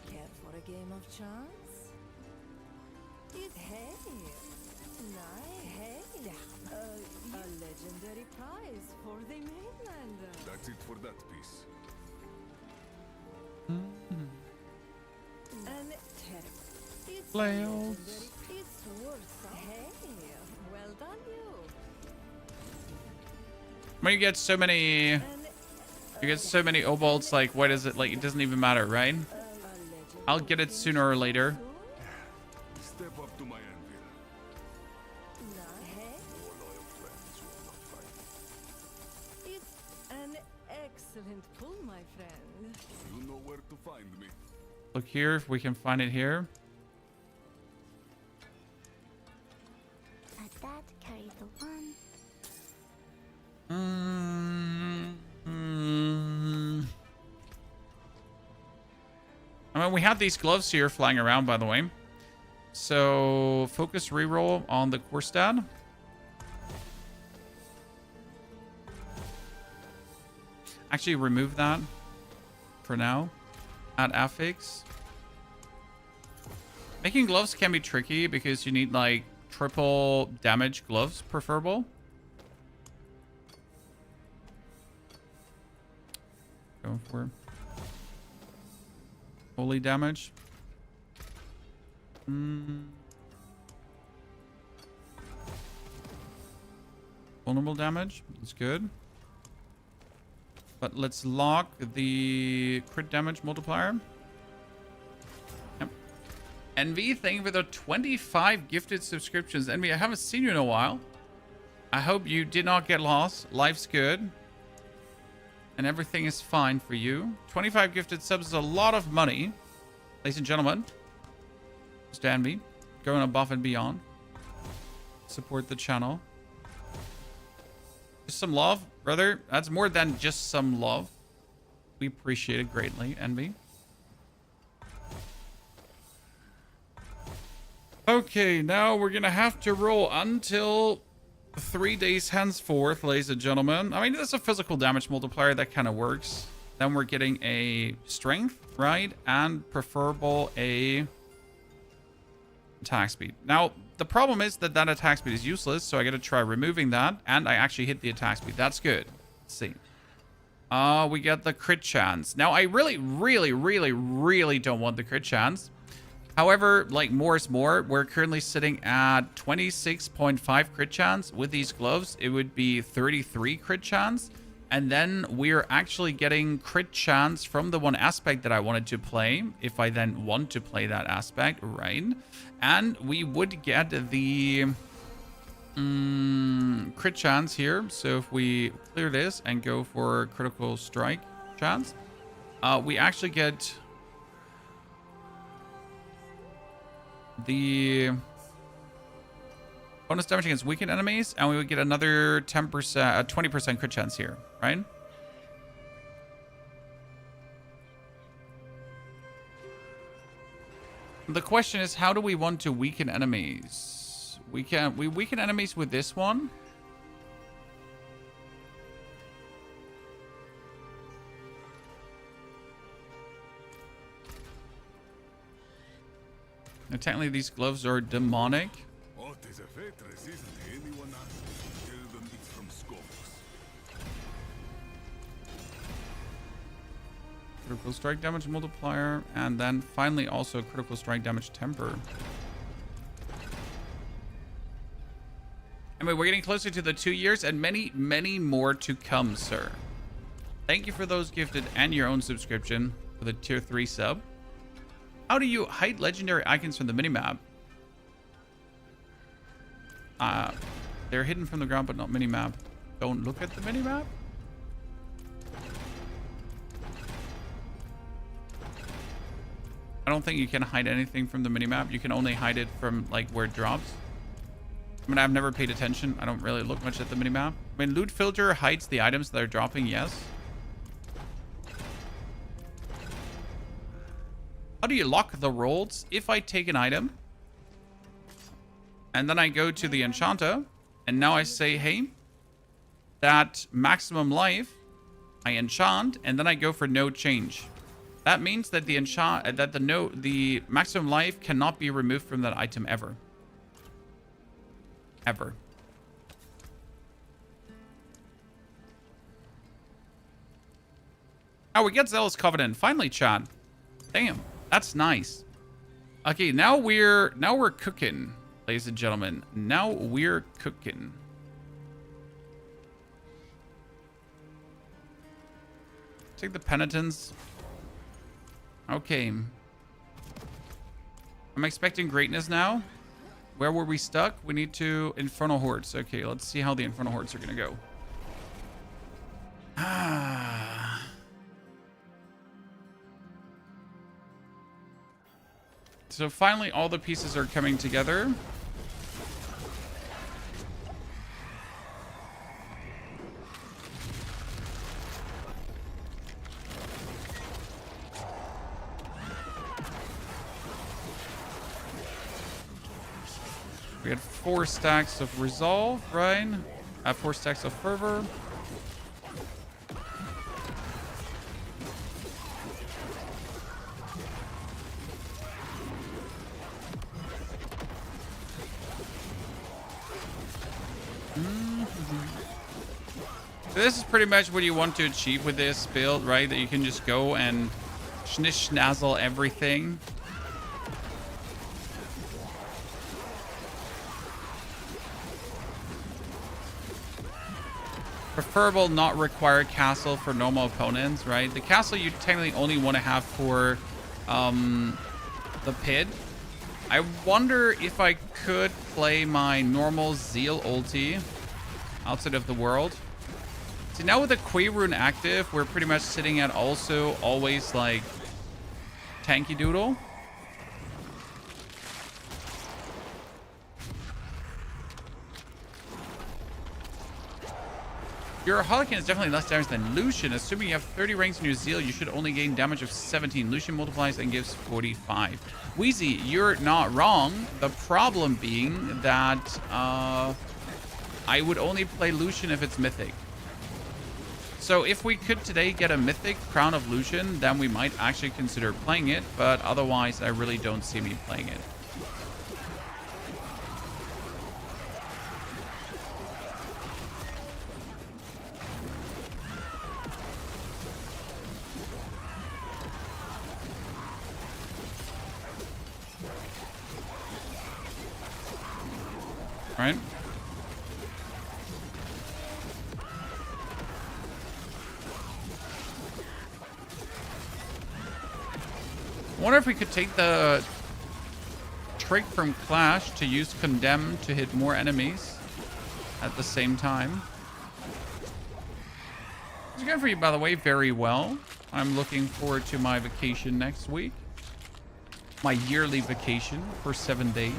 they? Care for a game of chance? Hey, nice. Hey, a legendary prize for the mainlander. That's it for that piece. And it's Flails. it's worth some. Hey, well done you. When you get so many obolts, like, what is it? Like, it doesn't even matter, right? I'll get it sooner or later. Step up to my anvil. excellent pull, my friend. You know where to find me. Look here if we can find it here. Let that carry the one. I mean, we have these gloves here flying around, by the way. So, focus reroll on the core stat. Actually, remove that for now. Add affix. Making gloves can be tricky because you need, like, triple damage gloves, preferable. Go for holy damage. Vulnerable damage. That's good. But let's lock the crit damage multiplier. Yep. Envy, thank you for the 25 gifted subscriptions. Envy, I haven't seen you in a while. I hope you did not get lost. Life's good. And everything is fine for you. 25 gifted subs is a lot of money. Ladies and gentlemen. Mr. Envy, going above and beyond. Support the channel. Just some love, brother. That's more than just some love. We appreciate it greatly, Envy. Okay, now we're gonna have to roll until 3 days henceforth, ladies and gentlemen. I mean, there's a physical damage multiplier that kind of works. Then we're getting a strength, right? And preferable a attack speed. Now, the problem is that that attack speed is useless, so I got to try removing that, and I actually hit the attack speed. That's good. Let's see. We get the crit chance. Now, I really don't want the crit chance. However, like more is more. We're currently sitting at 26.5 crit chance. With these gloves, it would be 33 crit chance. And then we're actually getting crit chance from the one aspect that I wanted to play, if I then want to play that aspect, right? And we would get the crit chance here. So if we clear this and go for critical strike chance, we actually get the bonus damage against weakened enemies, and we would get another 10%, 20% crit chance here, right? The question is, how do we want to weaken enemies? We weaken enemies with this one. Now, technically, these gloves are demonic. What is a fortress isn't anyone asking. Tell them it's from Scopes. Critical strike damage multiplier, and then finally also critical strike damage temper. Anyway, we're getting closer to the 2 years, and many more to come, sir. Thank you for those gifted and your own subscription for the tier 3 sub. How do you hide legendary icons from the minimap? They're hidden from the ground, but not minimap. Don't look at the minimap. I don't think you can hide anything from the minimap. You can only hide it from like where it drops. I mean, I've never paid attention. I don't really look much at the minimap. I mean, loot filter hides the items that are dropping, yes. How do you lock the rolls? If I take an item and then I go to the enchanter and now I say, hey, that maximum life, I enchant, and then I go for no change. That means that the maximum life cannot be removed from that item ever. Ever. Oh, we get Zealous Covenant. Finally, chat. Damn, that's nice. Okay, now we're cooking, ladies and gentlemen. Now we're cooking. Take the penitence. Okay. I'm expecting greatness now. Where were we stuck? We need to Infernal Hordes. Okay, let's see how the Infernal Hordes are gonna go. Ah. So finally, all the pieces are coming together. We had 4 stacks of Resolve, right? 4 stacks of Fervor. So this is pretty much what you want to achieve with this build, right? That you can just go and schnish schnazzle everything. Preferable not require castle for normal opponents, right? The castle you technically only want to have for the pit. I wonder if I could play my normal Zeal ulti outside of the world. See, now with the Kui rune active, we're pretty much sitting at also always like tanky doodle. Your Harlequin is definitely less damage than Lucian. Assuming you have 30 ranks in your Zeal, you should only gain damage of 17. Lucian multiplies and gives 45. Wheezy, you're not wrong. The problem being that I would only play Lucian if it's Mythic. So if we could today get a Mythic Crown of Lucian, then we might actually consider playing it. But otherwise, I really don't see me playing it. Right? I wonder if we could take the trick from Clash to use Condemn to hit more enemies at the same time. It's going for you, by the way, very well. I'm looking forward to my vacation next week. My yearly vacation for 7 days.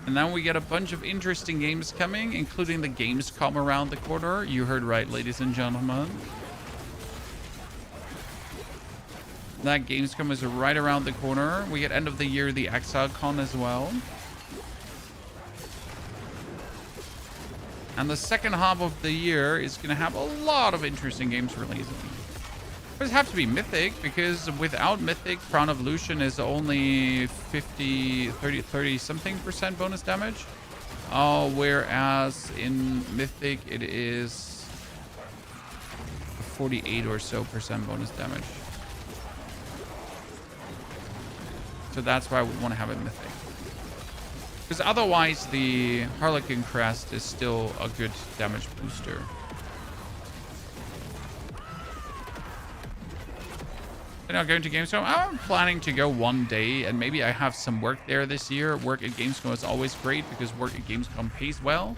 And then we get a bunch of interesting games coming, including the Gamescom around the corner. You heard right, ladies and gentlemen. That Gamescom is right around the corner. We get end of the year, the ExileCon as well. And the second half of the year is going to have a lot of interesting games releasing. It does have to be Mythic, because without Mythic, Crown of Lucian is only 30 something percent bonus damage. Whereas in Mythic, it is 48 or so percent bonus damage. So that's why we want to have it Mythic. Because otherwise, the Harlequin Crest is still a good damage booster. Not going to Gamescom. I'm planning to go one day, and maybe I have some work there this year. Work at Gamescom is always great because work at Gamescom pays well.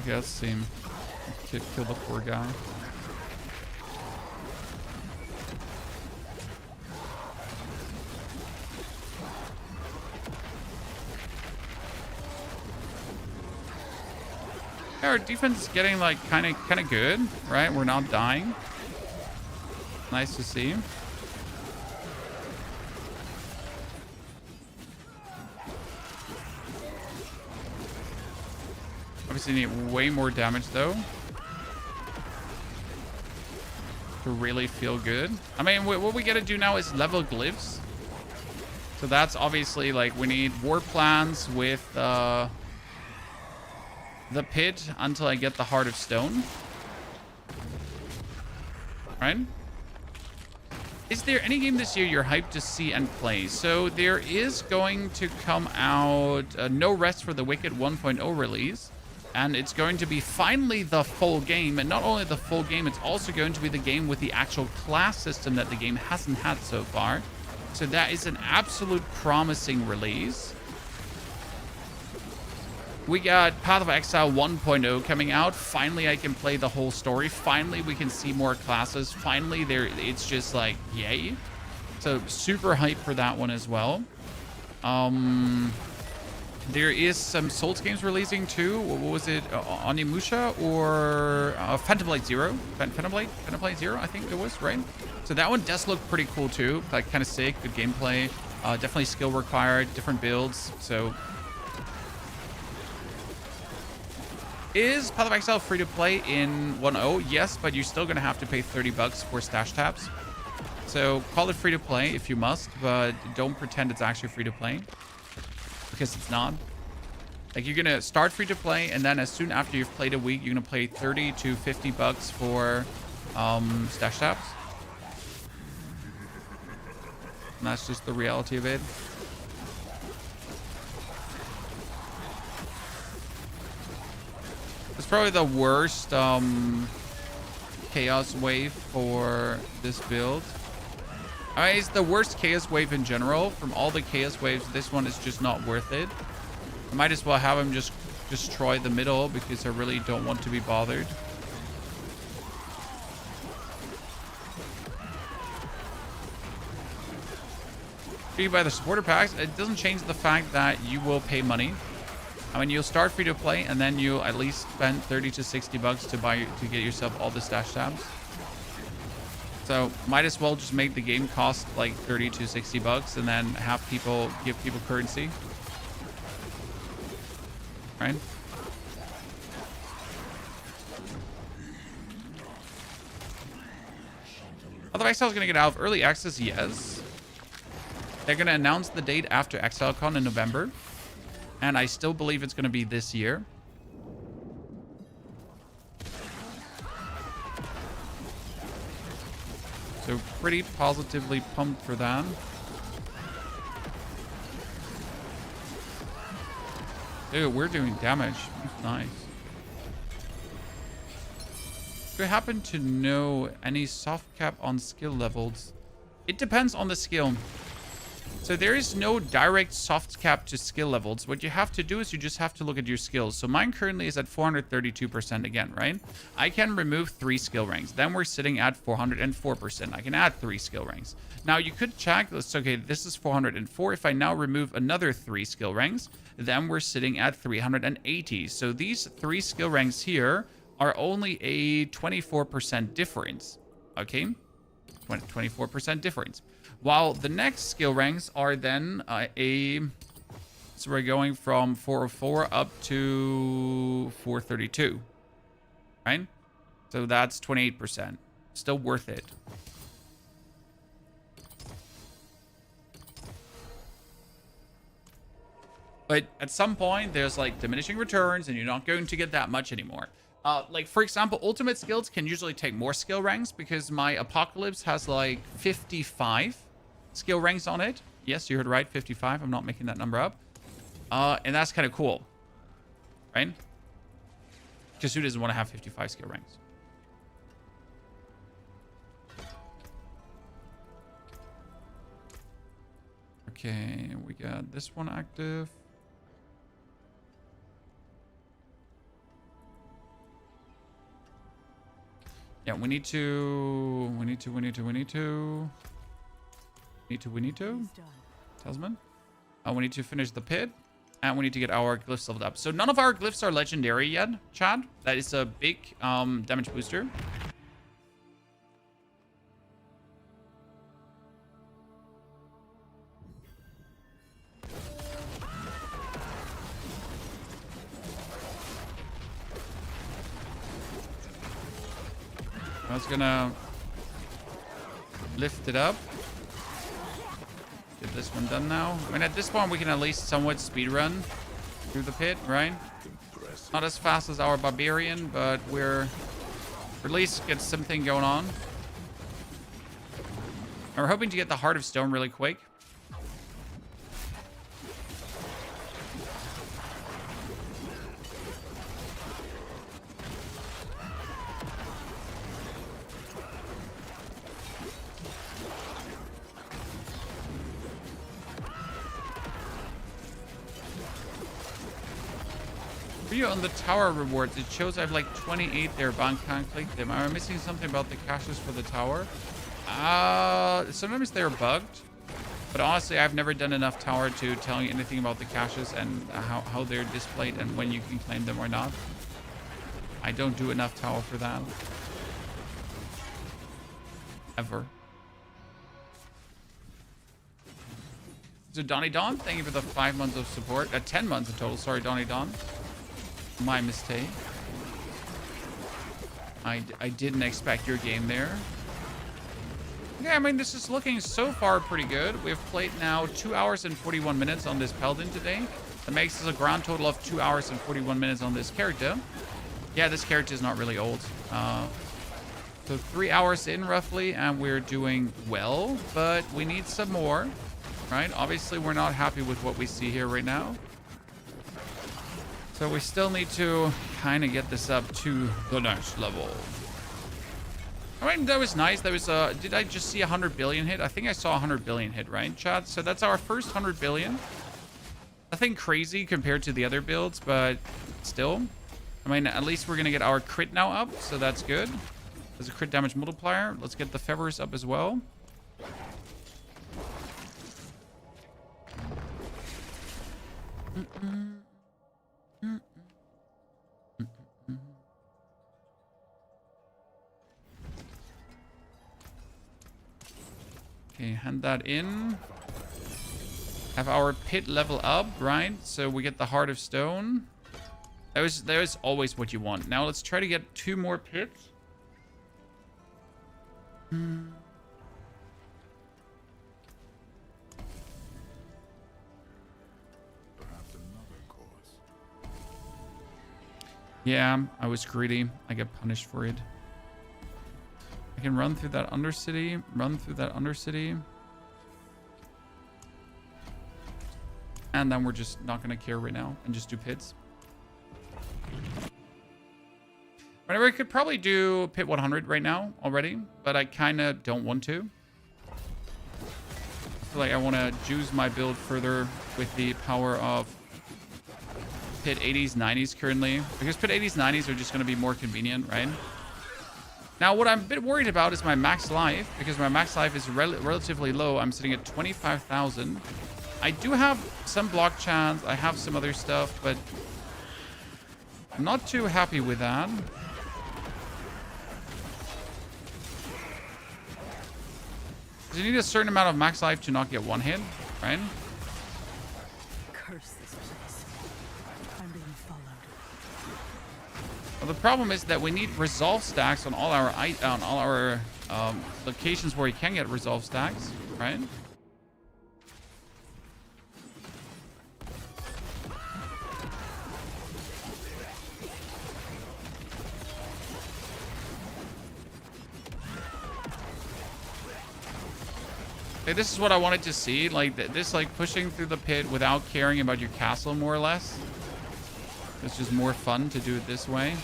Okay, let's see. Kill the poor guy. Yeah, our defense is getting like kind of good, right? We're not dying. Nice to see. Obviously need way more damage though to really feel good. I mean, what we gotta do now is level glyphs. So that's obviously like we need war plans with the pit until I get the Heart of Stone. Right? Is there any game this year you're hyped to see and play? So there is going to come out No Rest for the Wicked 1.0 release. And it's going to be finally the full game. And not only the full game, it's also going to be the game with the actual class system that the game hasn't had so far. So that is an absolute promising release. We got Path of Exile 1.0 coming out. Finally, I can play the whole story. Finally, we can see more classes. Finally, it's just like, yay. So super hyped for that one as well. There is some Souls games releasing too. What was it? Onimusha or Phantom Blade Zero? Phantom Blade Zero, I think it was, right? So that one does look pretty cool too. Like kind of sick, good gameplay. Definitely skill required, different builds. So is Path of Exile free to play in 1.0? Yes, but you're still gonna have to pay $30 for stash tabs. So call it free to play if you must, but don't pretend it's actually free to play, because it's not. Like, you're gonna start free to play, and then as soon after you've played a week, you're gonna pay $30 to $50 for stash tabs. And that's just the reality of it. It's probably the worst chaos wave for this build. I mean, it's the worst chaos wave in general. From all the chaos waves, this one is just not worth it. I might as well have him just destroy the middle, because I really don't want to be bothered. Free by the supporter packs, it doesn't change the fact that you will pay money. I mean, you'll start free to play, and then you'll at least spend $30 to $60 to get yourself all the stash tabs. So might as well just make the game cost like $30 to $60, and then have people give people currency, right? Path of Exile is going to get out of early access, yes. They're going to announce the date after ExileCon in November. And I still believe it's going to be this year. So pretty positively pumped for that. Dude, we're doing damage. Nice. Do you happen to know any soft cap on skill levels? It depends on the skill. So there is no direct soft cap to skill levels. What you have to do is you just have to look at your skills. So mine currently is at 432% again, right? I can remove 3 skill ranks. Then we're sitting at 404%. I can add 3 skill ranks. Now you could check this. Okay, this is 404. If I now remove another 3 skill ranks, then we're sitting at 380. So these 3 skill ranks here are only a 24% difference. Okay, 24% difference. While the next skill ranks are then so we're going from 404 up to 432, right? So that's 28%. Still worth it. But at some point, there's like diminishing returns, and you're not going to get that much anymore. Like, for example, ultimate skills can usually take more skill ranks, because my Apocalypse has like 55 skill ranks on it. Yes, you heard right, 55. I'm not making that number up. And that's kind of cool, right? Because who doesn't want to have 55 skill ranks? Okay, we got this one active. Yeah, we need to. Talisman. We need to finish the pit, and we need to get our glyphs leveled up. So none of our glyphs are legendary yet, Chad. That is a big damage booster. I was gonna lift it up. Get this one done now. I mean, at this point, we can at least somewhat speedrun through the pit, right? Not as fast as our Barbarian, but we're at least get something going on. And we're hoping to get the Heart of Stone really quick. view on the tower rewards, it shows I have like 28 there, but I can't click them. Am I missing something about the caches for the tower? Sometimes they're bugged. But honestly, I've never done enough tower to tell you anything about the caches and how they're displayed and when you can claim them or not. I don't do enough tower for that. Ever. So Donnie Don, thank you for the 5 months of support. 10 months in total. Sorry, Donnie Don. My mistake. I didn't expect your game there. Yeah, I mean, this is looking so far pretty good. We've played now 2 hours and 41 minutes on this Paladin today. That makes us a grand total of 2 hours and 41 minutes on this character. Yeah, this character is not really old. So 3 hours in roughly, and we're doing well, but we need some more, right? Obviously, we're not happy with what we see here right now. So we still need to kind of get this up to the next level. I mean, that was nice. That was, did I just see 100 billion hit? I think I saw 100 billion hit, right, chat? So that's our first 100 billion. Nothing crazy compared to the other builds, but still. I mean, at least we're going to get our crit now up, so that's good. There's a crit damage multiplier. Let's get the Fevers up as well. Okay, hand that in. Have our pit level up, right? So we get the Heart of Stone. That was always what you want. Now let's try to get 2 more pits. Perhaps another cause. Yeah, I was greedy. I get punished for it. I can run through that Undercity. Run through that Undercity. And then we're just not going to care right now and just do pits. Whatever, I could probably do pit 100 right now already, but I kind of don't want to. I feel like I want to juice my build further with the power of pit 80s, 90s currently. Because pit 80s, 90s are just going to be more convenient, right? Now, what I'm a bit worried about is my max life, because my max life is relatively low. I'm sitting at 25,000. I do have some block chance. I have some other stuff, but I'm not too happy with that. Because you need a certain amount of max life to not get one hit, right? Curse this place. I'm being followed. Well, the problem is that we need resolve stacks on all our locations where you can get resolve stacks, right? Like, this is what I wanted to see, like this, like pushing through the pit without caring about your castle, more or less. It's just more fun to do it this way.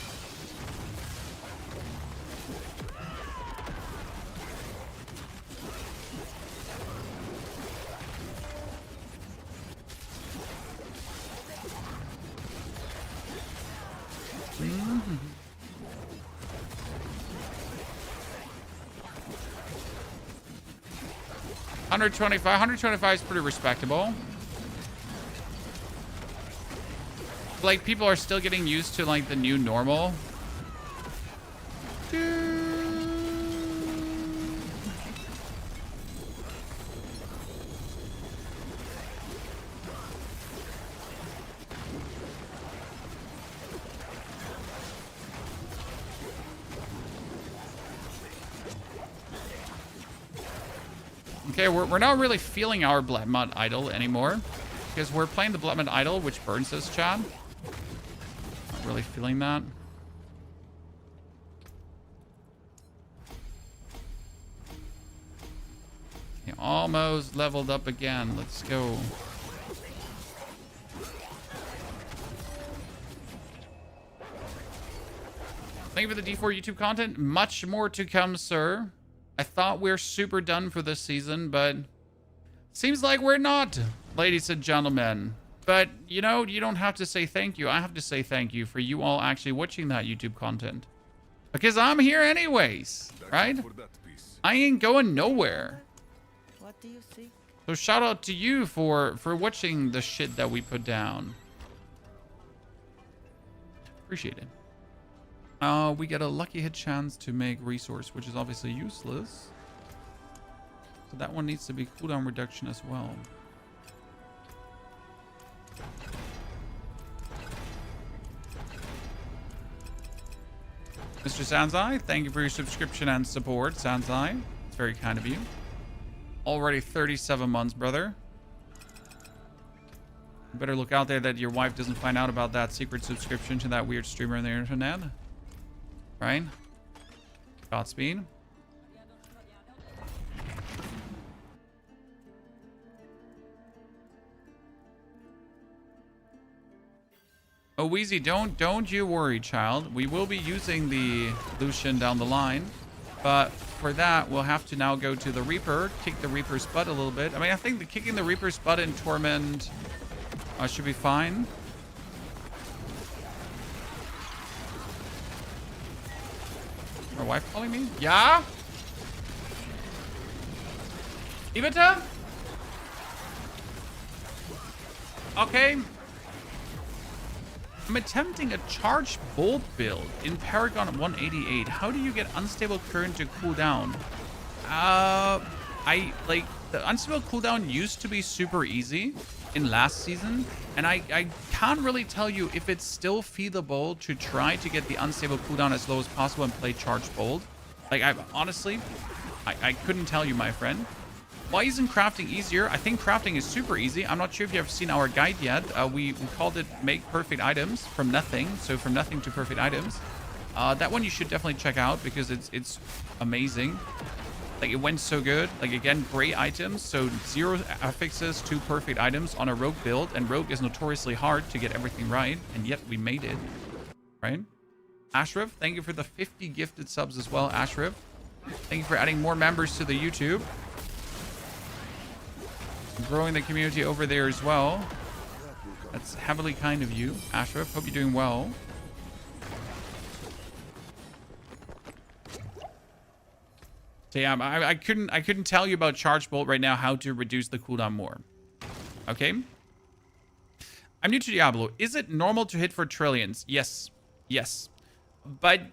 Mm-hmm. 125 is pretty respectable. Like, people are still getting used to like the new normal. Okay, we're not really feeling our Blood Mod Idol anymore, because we're playing the Blood Mod Idol, which burns us, Chad. Not really feeling that. Okay, almost leveled up again. Let's go. Thank you for the D4 YouTube content. Much more to come, sir. I thought we're super done for this season, but seems like we're not, ladies and gentlemen. But, you know, you don't have to say thank you. I have to say thank you for you all actually watching that YouTube content. Because I'm here anyways, right? For that piece. I ain't going nowhere. What do you seek? So shout out to you for watching the shit that we put down. Appreciate it. We get a lucky hit chance to make resource, which is obviously useless. So that one needs to be cooldown reduction as well. Mr. Sanzai, thank you for your subscription and support, Sanzai. It's very kind of you. Already 37 months, brother. You better look out there that your wife doesn't find out about that secret subscription to that weird streamer on the internet. Right? Godspeed. Oh, Wheezy, don't you worry, child. We will be using the Lucian down the line. But for that, we'll have to now go to the Reaper, kick the Reaper's butt a little bit. I mean, I think kicking the Reaper's butt in Torment should be fine. My wife calling me? Yeah? Iveta? Okay. I'm attempting a charged bolt build in Paragon 188. How do you get unstable current to cool down? The unstable cooldown used to be super easy in last season, and I can't really tell you if it's still feasible to try to get the unstable cooldown as low as possible and play charged bolt. Like, honestly, I couldn't tell you, my friend. Why isn't crafting easier? I think crafting is super easy. I'm not sure if you have seen our guide yet. We called it Make Perfect Items from nothing. So from nothing to perfect items. That one you should definitely check out because it's amazing. Like, it went so good. Like, again, great items. So 0 affixes to perfect items on a rogue build. And rogue is notoriously hard to get everything right. And yet we made it. Right? Ashraf, thank you for the 50 gifted subs as well, Ashraf. Thank you for adding more members to the YouTube. Growing the community over there as well. That's heavily kind of you, Ashraf. Hope you're doing well. So yeah, I couldn't tell you about Charge Bolt right now how to reduce the cooldown more. Okay. I'm new to Diablo. Is it normal to hit for trillions? Yes. Yes. But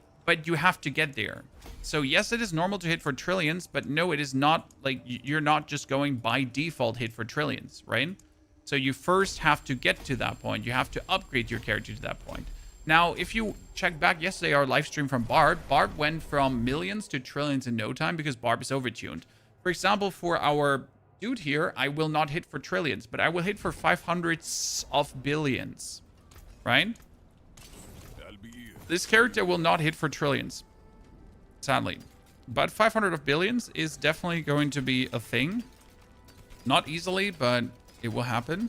you have to get there. So yes, it is normal to hit for trillions, but no, it is not. Like, you're not just going by default hit for trillions, right? So you first have to get to that point. You have to upgrade your character to that point. Now, if you check back yesterday, our live stream from Barb went from millions to trillions in no time because Barb is overtuned. For example, for our dude here, I will not hit for trillions, but I will hit for 500s of billions, right? This character will not hit for trillions, sadly. But 500 of billions is definitely going to be a thing. Not easily, but it will happen.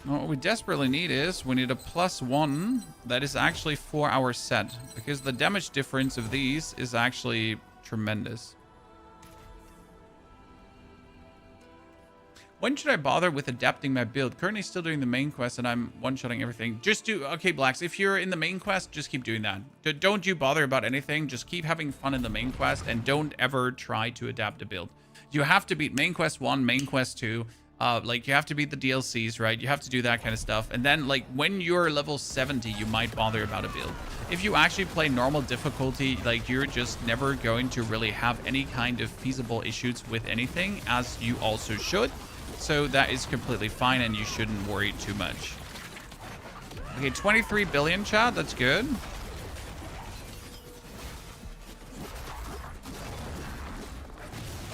What we desperately need is, we need a +1 that is actually for our set. Because the damage difference of these is actually tremendous. When should I bother with adapting my build? Currently still doing the main quest and I'm one-shotting everything. Just do... Okay, Blacks, if you're in the main quest, just keep doing that. Don't you bother about anything. Just keep having fun in the main quest and don't ever try to adapt a build. You have to beat main quest 1, main quest 2. Like, you have to beat the DLCs, right? You have to do that kind of stuff. And then, like, when you're level 70, you might bother about a build. If you actually play normal difficulty, like, you're just never going to really have any kind of feasible issues with anything, as you also should. So that is completely fine and you shouldn't worry too much. Okay, 23 billion, chat. That's good.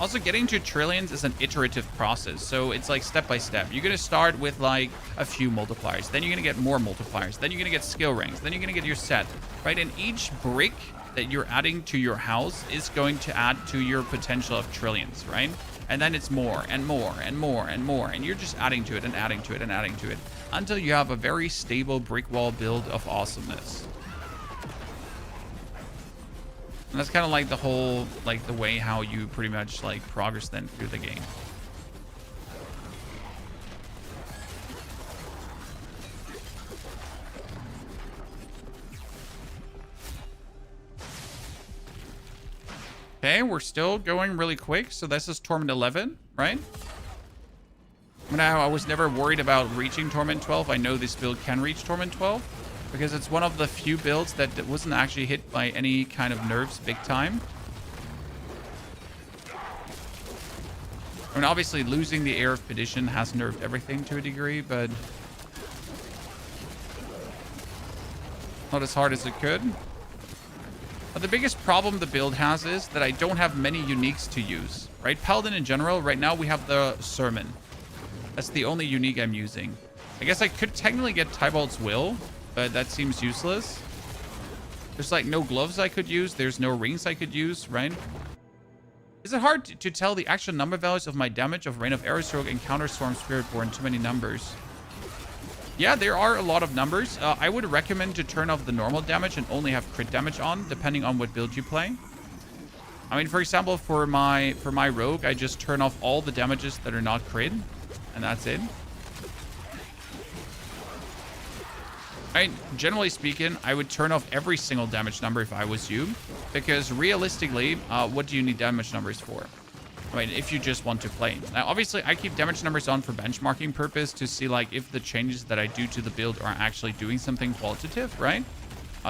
Also, getting to trillions is an iterative process. So it's like step by step. You're going to start with like a few multipliers. Then you're going to get more multipliers. Then you're going to get skill ranks. Then you're going to get your set, right? And each brick that you're adding to your house is going to add to your potential of trillions, right? And then it's more and more and more and more. And you're just adding to it and adding to it and adding to it until you have a very stable brick wall build of awesomeness. And that's kind of like the whole, like the way how you pretty much like progress then through the game. Okay, we're still going really quick. So this is Torment 11, right? Now, I was never worried about reaching Torment 12. I know this build can reach Torment 12 because it's one of the few builds that wasn't actually hit by any kind of nerfs big time. I mean, obviously, losing the Air of Perdition has nerfed everything to a degree, but not as hard as it could. But the biggest problem the build has is that I don't have many uniques to use, right? Paladin in general, right now we have the Sermon. That's the only unique I'm using. I guess I could technically get Tybalt's Will, but that seems useless. There's like no gloves I could use. There's no rings I could use, right? Is it hard to tell the actual number values of my damage of Rain of Aerostroke and Counterstorm Spiritborn? Too many numbers. Yeah, there are a lot of numbers. I would recommend to turn off the normal damage and only have crit damage on, depending on what build you play. I mean, for example, for my rogue, I just turn off all the damages that are not crit, and that's it. I mean, generally speaking, I would turn off every single damage number if I was you, because realistically, what do you need damage numbers for? I mean, if you just want to play. Now, obviously, I keep damage numbers on for benchmarking purpose to see, like, if the changes that I do to the build are actually doing something qualitative, right?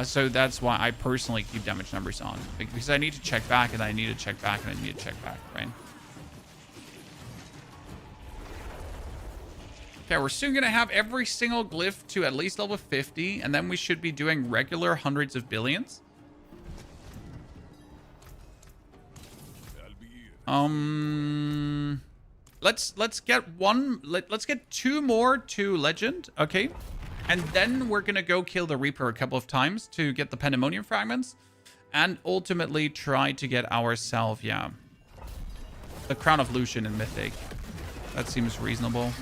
So that's why I personally keep damage numbers on. Because I need to check back, and I need to check back, and I need to check back, right? Okay, we're soon going to have every single glyph to at least level 50, and then we should be doing regular hundreds of billions. Let's get 2 more to legend, okay? And then we're gonna go kill the Reaper a couple of times to get the Pandemonium fragments, and ultimately try to get ourselves, yeah, the Crown of Lucian in Mythic. That seems reasonable.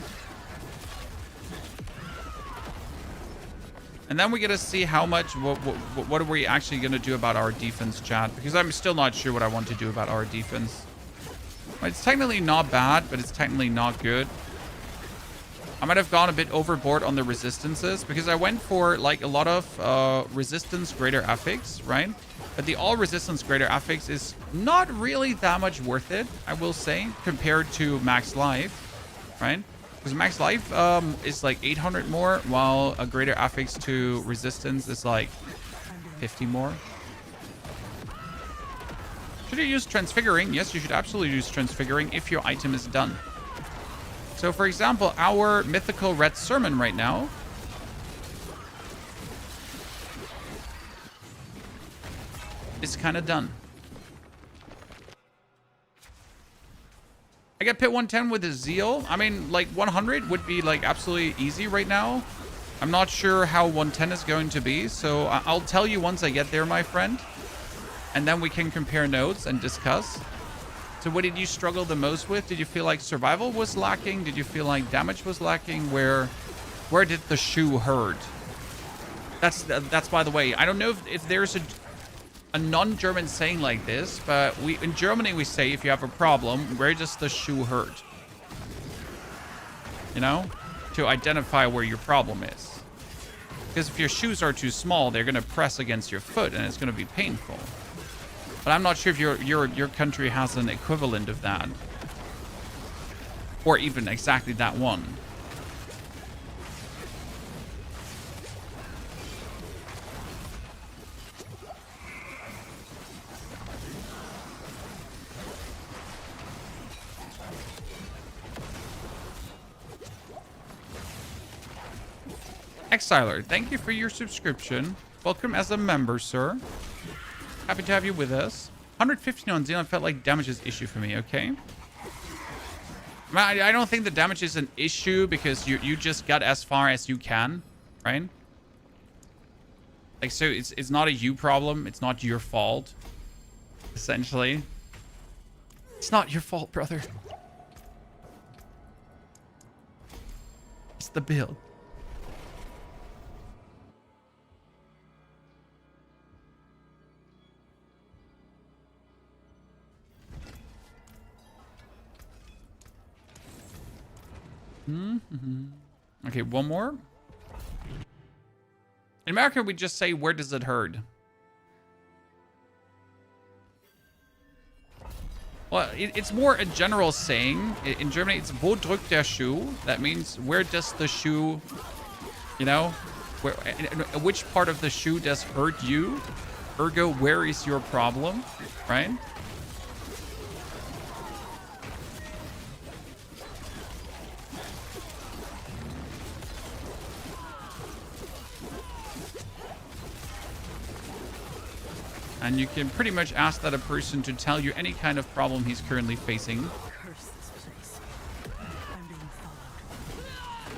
And then we get to see how much, what are we actually gonna do about our defense, chat? Because I'm still not sure what I want to do about our defense. It's technically not bad, but it's technically not good. I might have gone a bit overboard on the resistances because I went for like a lot of resistance greater affix, right? But the all resistance greater affix is not really that much worth it, I will say, compared to max life, right? Because max life is like 800 more, while a greater affix to resistance is like 50 more. Should you use Transfiguring? Yes, you should absolutely use Transfiguring if your item is done. So, for example, our mythical red sermon right now is kind of done. I got pit 110 with a zeal. I mean, like 100 would be like absolutely easy right now. I'm not sure how 110 is going to be, so I'll tell you once I get there, my friend. And then we can compare notes and discuss. So what did you struggle the most with? Did you feel like survival was lacking? Did you feel like damage was lacking? Where did the shoe hurt? That's by the way. I don't know if there's a non-German saying like this, but in Germany we say if you have a problem, where does the shoe hurt? You know, to identify where your problem is. Because if your shoes are too small, they're gonna press against your foot and it's gonna be painful. But I'm not sure if your country has an equivalent of that. Or even exactly that one. Exiler, thank you for your subscription. Welcome as a member, sir. Happy to have you with us. 115 on Xenon felt like damage is issue for me, okay? I don't think the damage is an issue because you just got as far as you can, right? Like, so it's not a you problem. It's not your fault, essentially. It's not your fault, brother. It's the build. Okay, one more. In America, we just say, where does it hurt? Well, it's more a general saying. In Germany, it's wo drückt der Schuh? That means, where does the shoe, you know? Which part of the shoe does hurt you? Ergo, where is your problem? Right? And you can pretty much ask that a person to tell you any kind of problem he's currently facing. Curse this place. I'm being followed.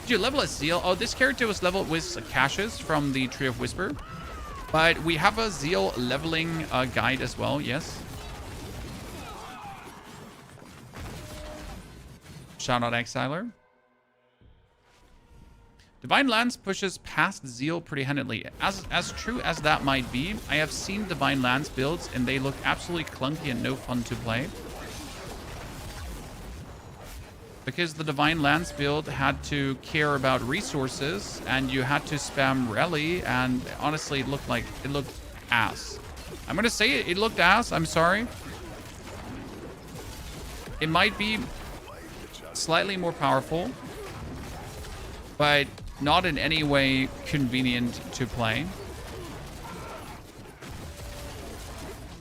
Did you level a Zeal? Oh, this character was leveled with caches from the Tree of Whisper. But we have a Zeal leveling guide as well, yes. Shout out Exiler. Divine Lance pushes past Zeal pretty handedly. As true as that might be, I have seen Divine Lance builds and they look absolutely clunky and no fun to play. Because the Divine Lance build had to care about resources and you had to spam rally, and honestly it looked ass. I'm gonna say it looked ass, I'm sorry. It might be slightly more powerful, but not in any way convenient to play.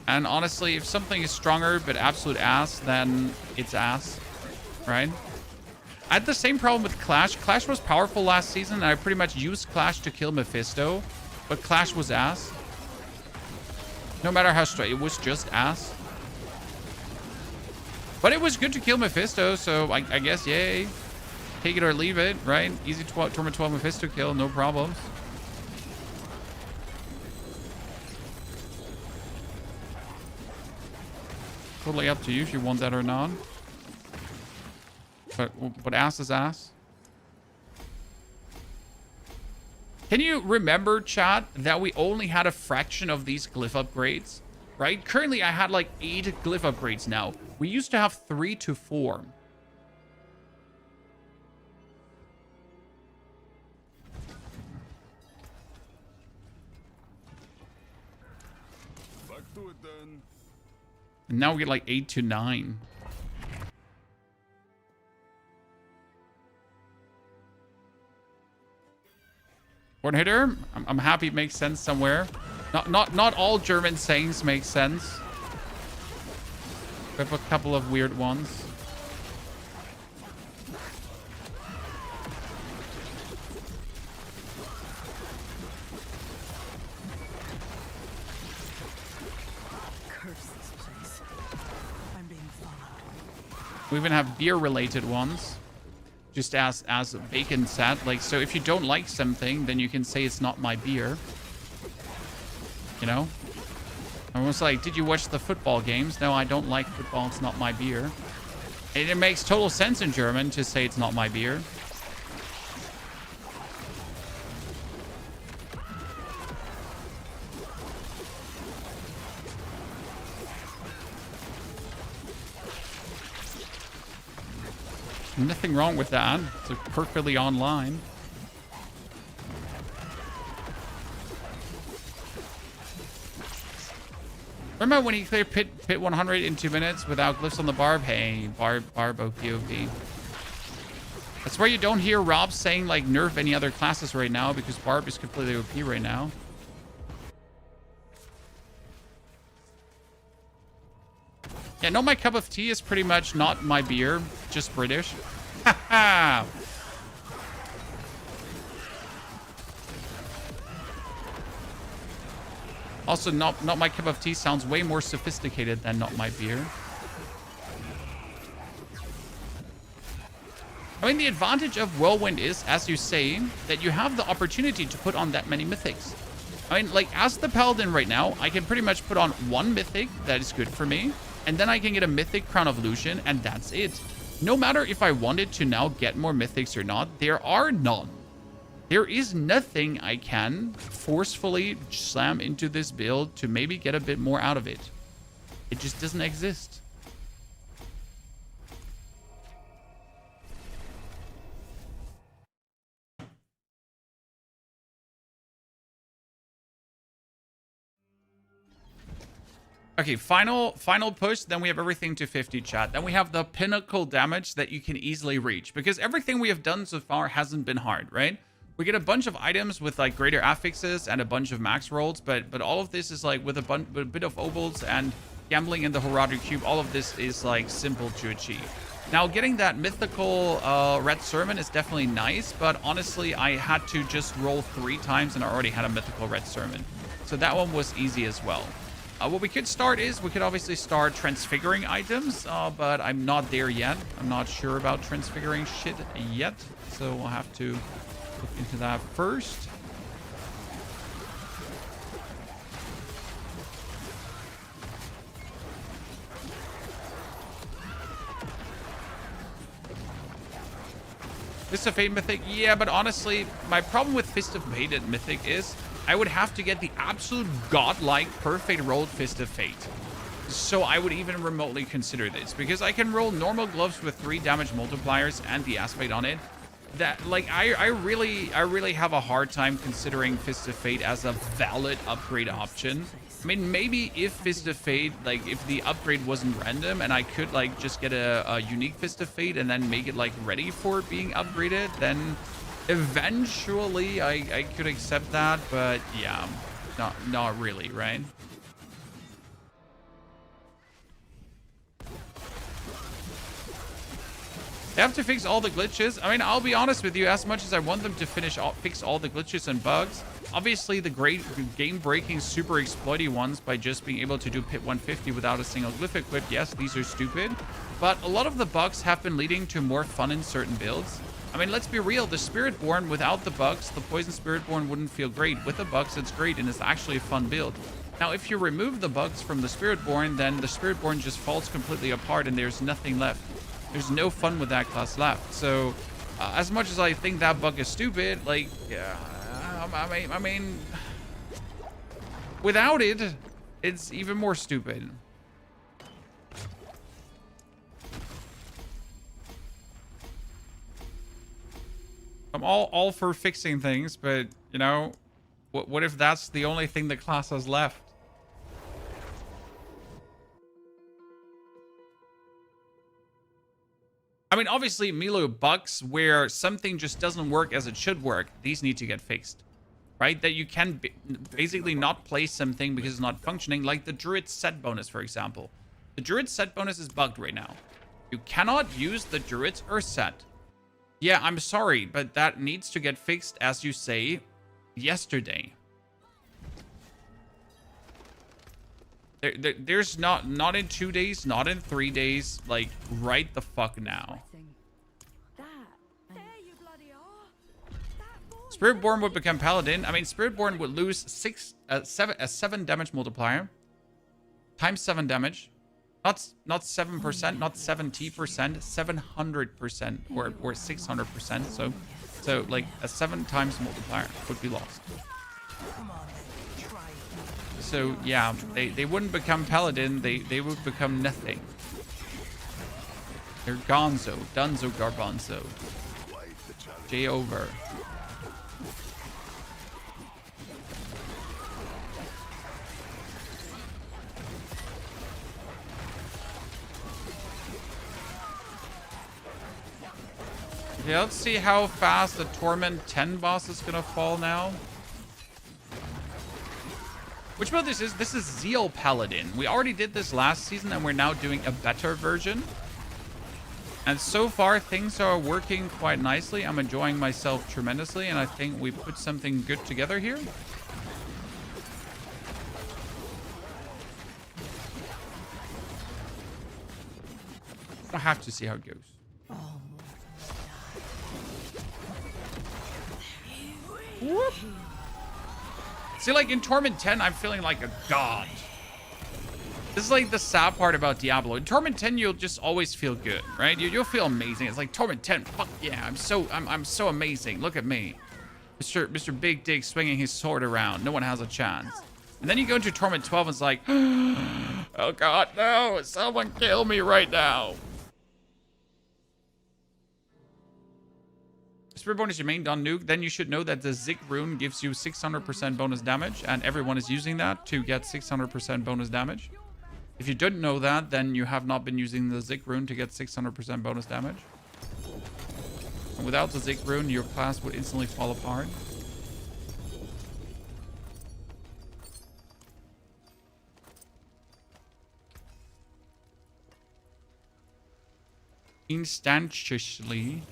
And honestly, if something is stronger but absolute ass, then it's ass, right? I had the same problem with Clash. Clash was powerful last season, and I pretty much used Clash to kill Mephisto, but Clash was ass. No matter how straight, it was just ass. But it was good to kill Mephisto, so I guess yay. Take it or leave it, right? Easy Torment 12 Mephisto kill, no problems. Totally up to you if you want that or not. But ass is ass. Can you remember, chat, that we only had a fraction of these glyph upgrades? Right? Currently, I had like 8 glyph upgrades now. We used to have 3 to 4. And now we get like 8 to 9. One hitter. I'm happy it makes sense somewhere. Not all German sayings make sense. We have a couple of weird ones. We even have beer-related ones. Just as Bacon said, like, so if you don't like something, then you can say it's not my beer. You know? Almost like, did you watch the football games? No, I don't like football. It's not my beer. And it makes total sense in German to say it's not my beer. Nothing wrong with that. It's perfectly online. Remember when he cleared pit 100 in 2 minutes without glyphs on the barb? Hey, barb OP. That's why you don't hear Rob saying like nerf any other classes right now, because barb is completely OP right now. Yeah, no, my cup of tea is pretty much not my beer, just British. Haha. Also, not my cup of tea sounds way more sophisticated than not my beer. I mean, the advantage of Whirlwind is, as you say, that you have the opportunity to put on that many mythics. I mean, like, as the Paladin right now, I can pretty much put on 1 mythic that is good for me. And then I can get a mythic Crown of Lucian, and that's it. No matter if I wanted to now get more mythics or not, there are none. There is nothing I can forcefully slam into this build to maybe get a bit more out of it. It just doesn't exist. Okay, final push. Then we have everything to 50, chat. Then we have the pinnacle damage that you can easily reach. Because everything we have done so far hasn't been hard, right? We get a bunch of items with like greater affixes and a bunch of max rolls. But all of this is like with a bit of ovals and gambling in the Horadric cube. All of this is like simple to achieve. Now, getting that mythical red sermon is definitely nice. But honestly, I had to just roll 3 times and I already had a mythical red sermon. So that one was easy as well. What we could start is, we could obviously start transfiguring items, but I'm not there yet. I'm not sure about transfiguring shit yet, so we'll have to look into that first. Fist of Fate Mythic, yeah, but honestly, my problem with Fist of Fate and Mythic is I would have to get the absolute godlike perfect rolled Fist of Fate. So I would even remotely consider this, because I can roll normal gloves with 3 damage multipliers and the aspect on it. That, like, I really have a hard time considering Fist of Fate as a valid upgrade option. I mean, maybe if Fist of Fate, like, if the upgrade wasn't random and I could, like, just get a unique Fist of Fate and then make it, like, ready for being upgraded, then eventually I could accept that. But yeah, not really, right? They have to fix all the glitches. I mean, I'll be honest with you, as much as I want them to fix all the glitches and bugs, obviously the great game-breaking, super exploity ones by just being able to do pit 150 without a single glyph equipped, yes, these are stupid. But a lot of the bugs have been leading to more fun in certain builds. I mean, let's be real, the Spiritborn without the bugs, the Poison Spiritborn wouldn't feel great. With the bugs, it's great, and it's actually a fun build. Now, if you remove the bugs from the Spiritborn, then the Spiritborn just falls completely apart and there's nothing left. There's no fun with that class left. So, as much as I think that bug is stupid, like, I mean, without it, it's even more stupid. I'm all for fixing things, but, you know, what if that's the only thing the class has left? I mean, obviously, Milo bugs where something just doesn't work as it should work. These need to get fixed, right? That you can basically not play something because it's not functioning, like the Druid set bonus, for example. The Druid set bonus is bugged right now. You cannot use the Druid's Earth set. Yeah, I'm sorry, but that needs to get fixed, as you say, yesterday. There's not in 2 days, not in 3 days, like right the fuck now. Spiritborn would become Paladin. I mean, Spiritborn would lose 7 damage multiplier times 7 damage. Not 7%, not 70%, 700% or 600%. So like a 7 times multiplier would be lost. So yeah, they wouldn't become Paladin, they would become nothing. They're Gonzo, Dunzo Garbanzo. J over. Okay, let's see how fast the Torment 10 boss is gonna fall now. Which build this is? This is Zeal Paladin. We already did this last season and we're now doing a better version. And so far things are working quite nicely. I'm enjoying myself tremendously and I think we put something good together here. I'll have to see how it goes. Whoop. See, like in Torment 10, I'm feeling like a god. This is like the sad part about Diablo. In Torment 10, you'll just always feel good, right? You'll feel amazing. It's like Torment 10, fuck yeah, I'm so amazing. Look at me, Mr. Big Dick swinging his sword around. No one has a chance. And then you go into Torment 12, and it's like, oh god, no! Someone kill me right now. Spiritborn is your main Don Nuke, then you should know that the Zig rune gives you 600% bonus damage, and everyone is using that to get 600% bonus damage. If you didn't know that, then you have not been using the Zik rune to get 600% bonus damage. And without the Zik rune, your class would instantly fall apart. Instantaneously.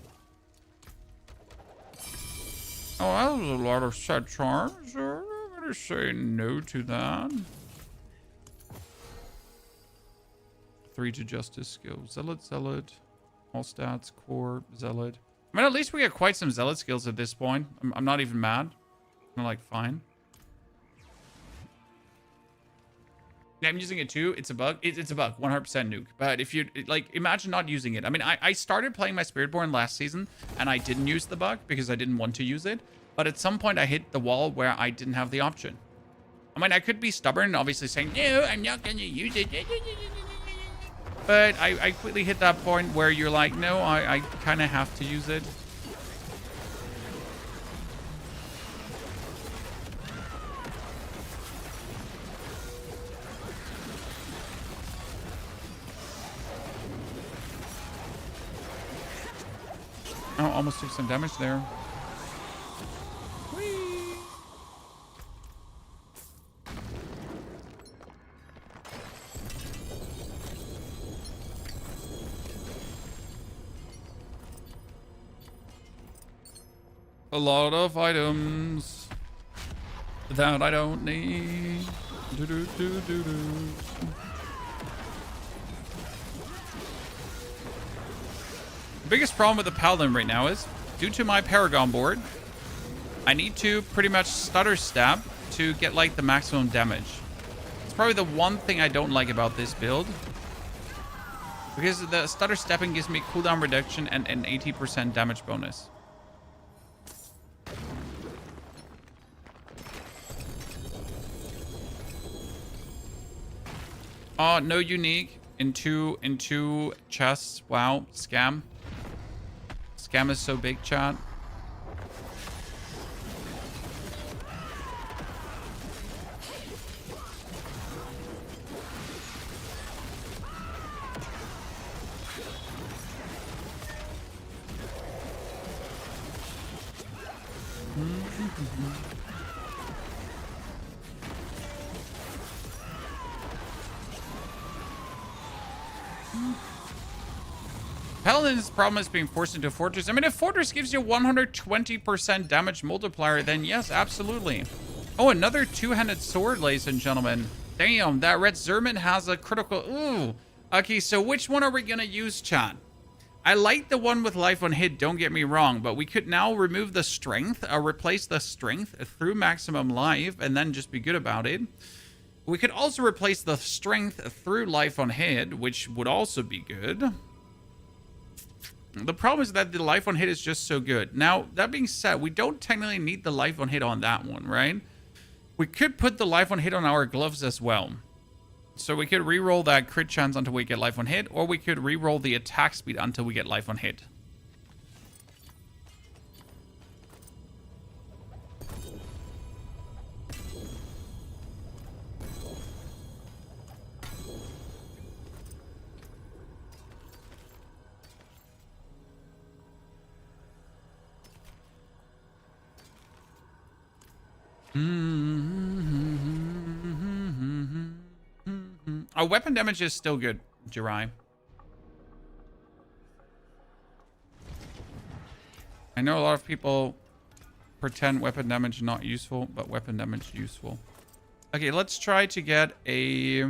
Oh, that was a lot of set charms. I'm gonna say no to that. 3 to justice skills. Zealot, zealot. All stats, core, zealot. I mean, at least we get quite some zealot skills at this point. I'm not even mad. I'm like, fine. Yeah, I'm using it too. It's a bug. It's a bug. 100% nuke. But if you, like, imagine not using it. I mean, I started playing my Spiritborn last season, and I didn't use the bug because I didn't want to use it. But at some point, I hit the wall where I didn't have the option. I mean, I could be stubborn and obviously saying, no, I'm not going to use it. But I quickly hit that point where you're like, no, I kind of have to use it. Oh, almost took some damage there. Whee! A lot of items that I don't need. Do do do do do. The biggest problem with the Paladin right now is, due to my Paragon board, I need to pretty much stutter stab to get like the maximum damage. It's probably the one thing I don't like about this build. Because the stutter stepping gives me cooldown reduction and an 80% damage bonus. Oh, no unique in two chests. Wow, scam. Scam is so big, chat. Paladin's problem is being forced into Fortress. I mean, if Fortress gives you 120% damage multiplier, then yes, absolutely. Oh, another two-handed sword, ladies and gentlemen. Damn, that red Zerman has a critical... Ooh. Okay, so which one are we going to use, chat? I like the one with life on hit, don't get me wrong, but we could now remove the strength, or replace the strength through maximum life, and then just be good about it. We could also replace the strength through life on hit, which would also be good. The problem is that the life on hit is just so good. Now, that being said, we don't technically need the life on hit on that one, right? We could put the life on hit on our gloves as well. So we could reroll that crit chance until we get life on hit, or we could reroll the attack speed until we get life on hit. Our weapon damage is still good, Jirai. I know a lot of people pretend weapon damage not useful, but weapon damage useful. Okay, let's try to get a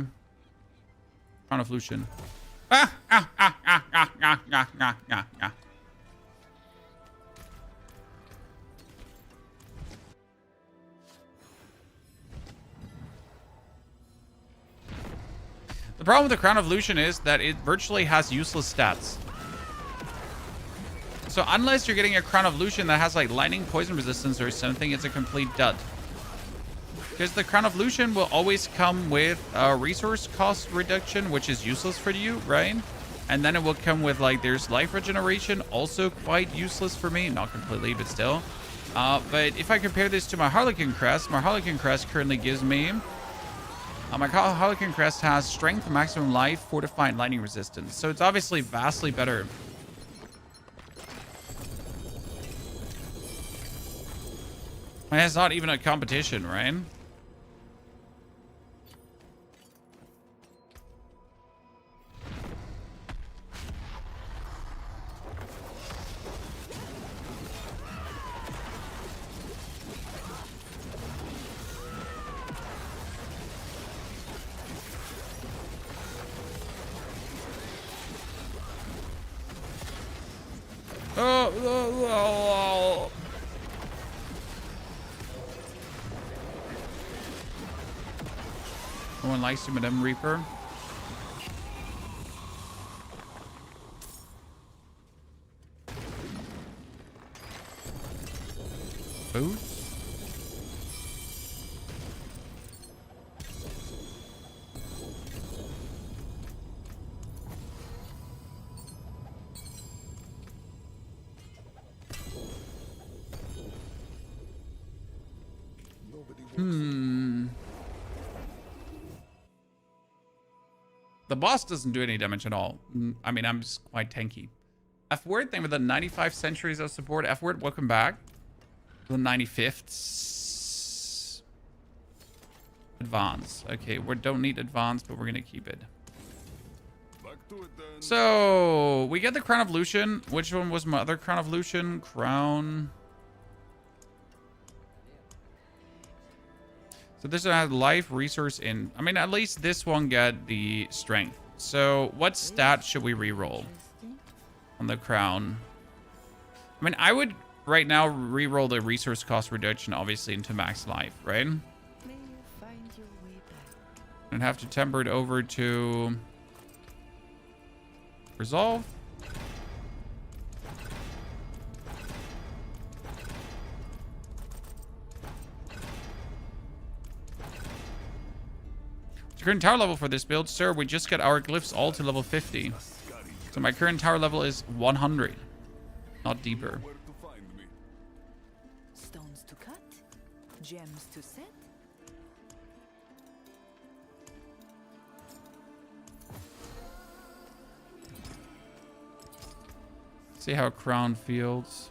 Crown of Lucian. The problem with the Crown of Lucian is that it virtually has useless stats. So unless you're getting a Crown of Lucian that has like lightning poison resistance or something, it's a complete dud. Because the Crown of Lucian will always come with a resource cost reduction, which is useless for you, right? And then it will come with like, there's life regeneration, also quite useless for me. Not completely, but still. But if I compare this to my Harlequin Crest currently gives me My Harlequin Crest has strength, maximum life, fortified lightning resistance. So it's obviously vastly better. And it's not even a competition, right? Oh. No one likes you, Madame Reaper. Boots? The boss doesn't do any damage at all. I mean, I'm just quite tanky. F-word, thing with the 95 centuries of support. F-word, welcome back. The 95th. Advance. Okay, we don't need advance, but we're going to keep it. Back to it then. So, we get the Crown of Lucian. Which one was my other Crown of Lucian? Crown... So this one has life, resource, in. I mean, at least this one got the strength. So what stat should we reroll on the crown? I mean, I would right now reroll the resource cost reduction, obviously, into max life, right? May you find your way back. And have to temper it over to resolve. Current tower level for this build, sir, we just got our glyphs all to level 50. So my current tower level is 100, not deeper. Where to find me? Stones to cut, gems to set. See how crown feels.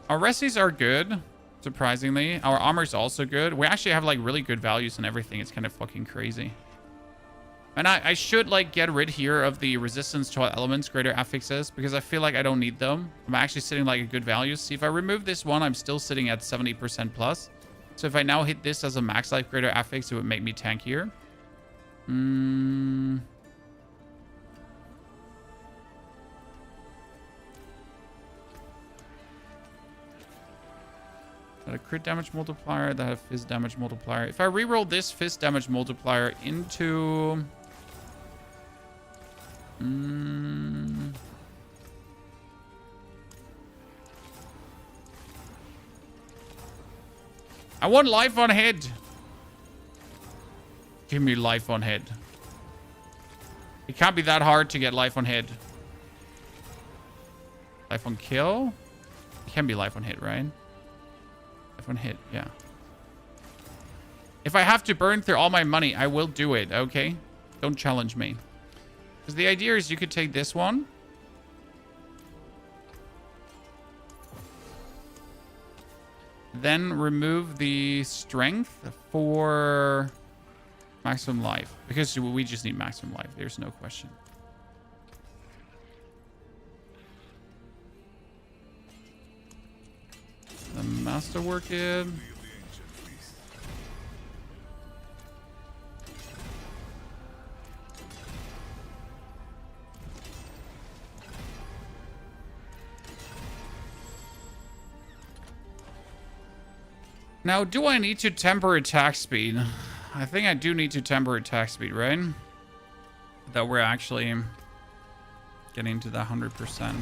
Our resties are good. Surprisingly, our armor's also good. We actually have like really good values and everything. It's kind of fucking crazy. And I should like get rid here of the resistance to all elements greater affixes because I feel like I don't need them. I'm actually sitting like a good value. See, if I remove this one, I'm still sitting at 70% plus. So if I now hit this as a max life greater affix, it would make me tankier. That a crit damage multiplier, that a fist damage multiplier. If I reroll this fist damage multiplier into... I want life on head. Give me life on head. It can't be that hard to get life on head. Life on kill? It can be life on hit, right? One hit, yeah. If I have to burn through all my money, I will do it, okay? Don't challenge me. Because the idea is you could take this one. Then remove the strength for maximum life. Because we just need maximum life. There's no question. The masterwork in. Now, do I need to temper attack speed? I think I do need to temper attack speed, right? That we're actually getting to the 100%.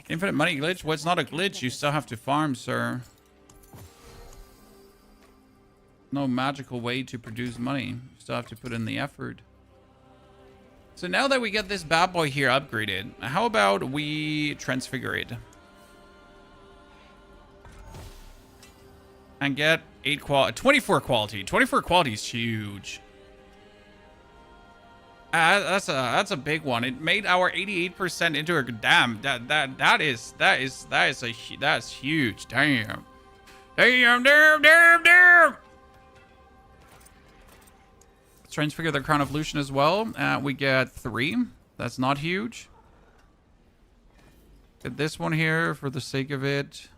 Infinite money glitch? Well, it's not a glitch. You still have to farm, sir. No magical way to produce money. You still have to put in the effort. So now that we get this bad boy here upgraded, how about we transfigure it? And get 24 quality. 24 quality is huge. That's a big one. It made our 88% into a damn. That's huge. Damn. Damn. Let's transfigure the Crown of Lucian as well. We get 3. That's not huge. Get this one here for the sake of it.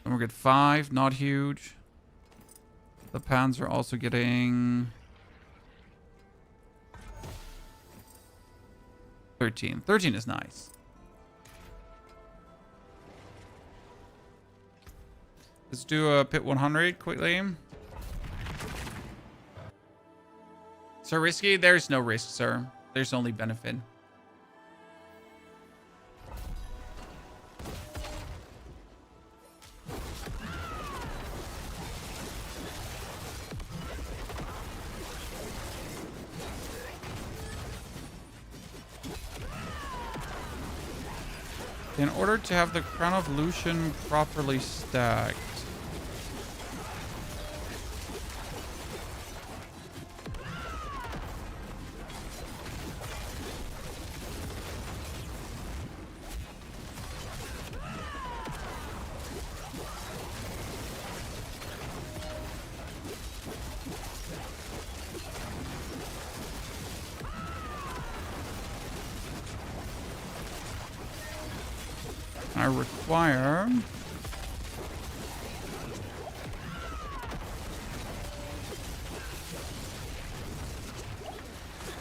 And we'll get 5. Not huge. The pans are also getting 13. 13 is nice. Let's do a pit 100 quickly. So risky? There's no risk, sir. There's only benefit. In order to have the Crown of Lucian properly stacked, I require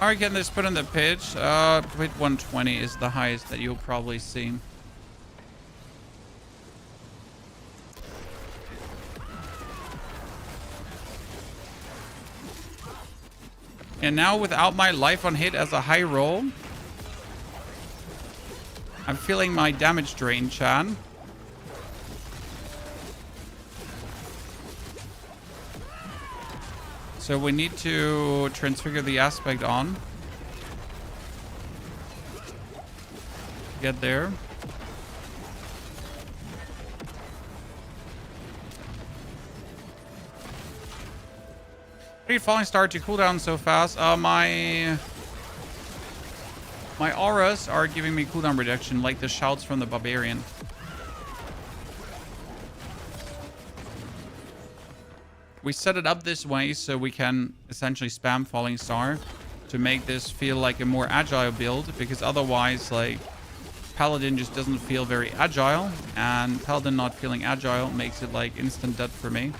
Alright, getting this put in the pitch. Pit 120 is the highest that you'll probably see. And now without my life on hit as a high roll, I'm feeling my damage drain, Chan. So we need to transfigure the aspect on. Get there. Hey, falling star to cooldown so fast. My auras are giving me cooldown reduction, like the shouts from the barbarian. We set it up this way so we can essentially spam falling star to make this feel like a more agile build, because otherwise, like, paladin just doesn't feel very agile, and paladin not feeling agile makes it like instant death for me.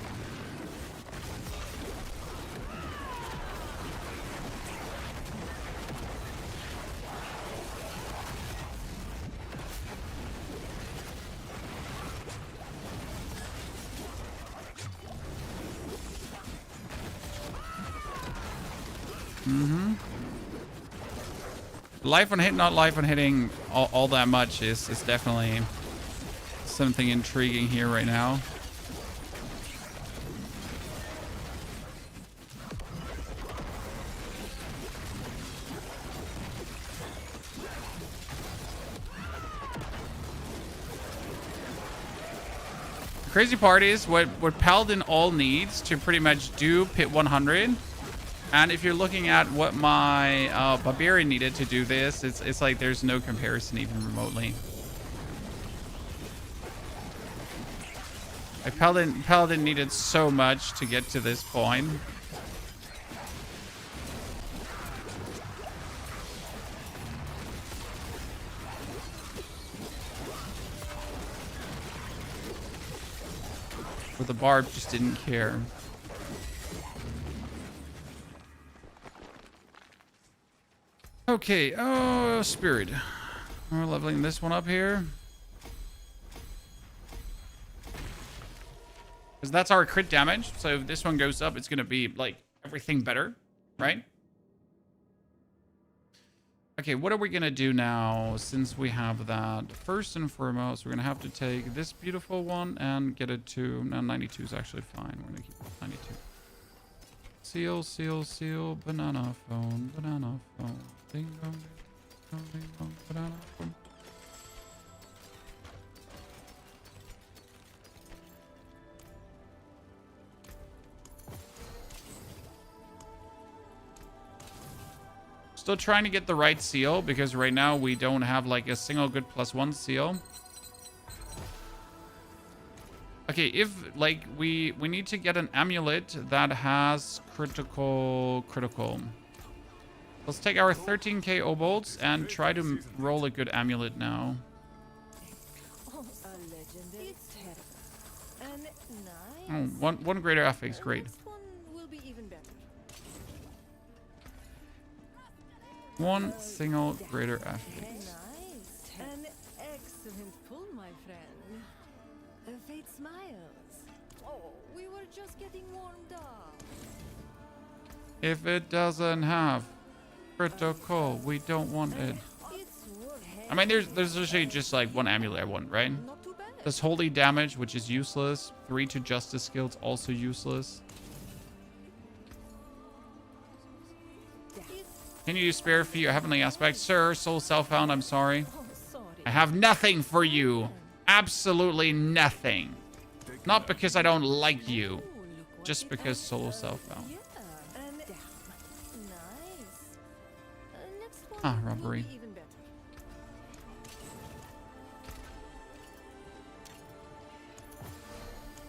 Life on hit, not life on hitting all that much is definitely something intriguing here right now. The crazy part is what Paladin all needs to pretty much do pit 100. And if you're looking at what my Barbarian needed to do this, it's like there's no comparison even remotely. Like Paladin needed so much to get to this point. But the Barb just didn't care. Okay, Spirit. We're leveling this one up here. Because that's our crit damage. So if this one goes up, it's going to be, like, everything better, right? Okay, what are we going to do now since we have that? First and foremost, we're going to have to take this beautiful one and get it to... No, 92 is actually fine. We're going to keep it 92. Seal, seal, seal. Banana phone, banana phone. Ding dong, ding dong, banana phone. Still trying to get the right seal because right now we don't have like a single good +1 seal. Okay, if like we need to get an amulet that has critical. Let's take our 13k obolts and try to roll a good amulet now. Oh, a legendary terror. And Oh, nice. one greater affix, great. Next one will be even better. One single greater affix. Nice. An excellent pull, my friend. Fate smiles. Oh, we were just getting warmed up. If it doesn't have critical, we don't want it. It's worth I mean, there's actually just like one amulet I want, right? not too bad. There's holy damage, which is useless. 3 to justice skills, also useless. Can you spare for your heavenly aspect? Sir, soul self-found, I'm sorry. Oh, sorry. I have nothing for you. Absolutely nothing. Not because I don't like you. Ooh, look what Just it because has. solo self-found. Yeah, and nice. Next one Ah, will robbery. be even better.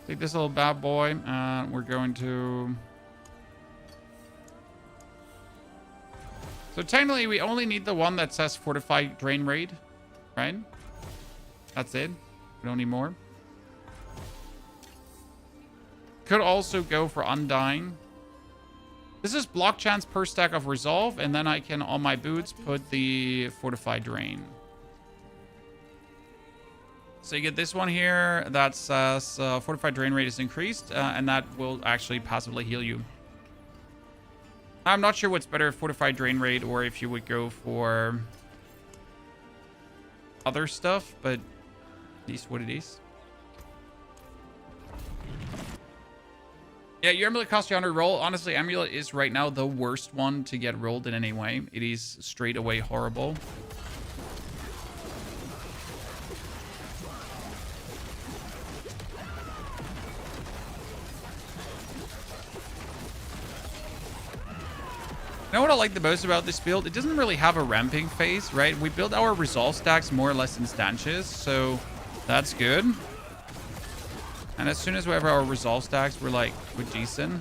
Take this little bad boy, and we're going to... So technically, we only need the one that says Fortified Drain Raid, right? That's it. We don't need more. Could also go for Undying. This is block chance per stack of Resolve, and then I can, on my boots, put the Fortified Drain. So you get this one here that says Fortified Drain Rate is increased, and that will actually passively heal you. I'm not sure what's better, Fortified Drain Rate, or if you would go for other stuff, but at least what it is. Yeah, your amulet costs you 100 roll. Honestly, amulet is right now the worst one to get rolled in any way. It is straight away horrible. You know what I like the most about this build? It doesn't really have a ramping phase, right? We build our resolve stacks more or less in stanches, so that's good. And as soon as we have our resolve stacks, we're decent.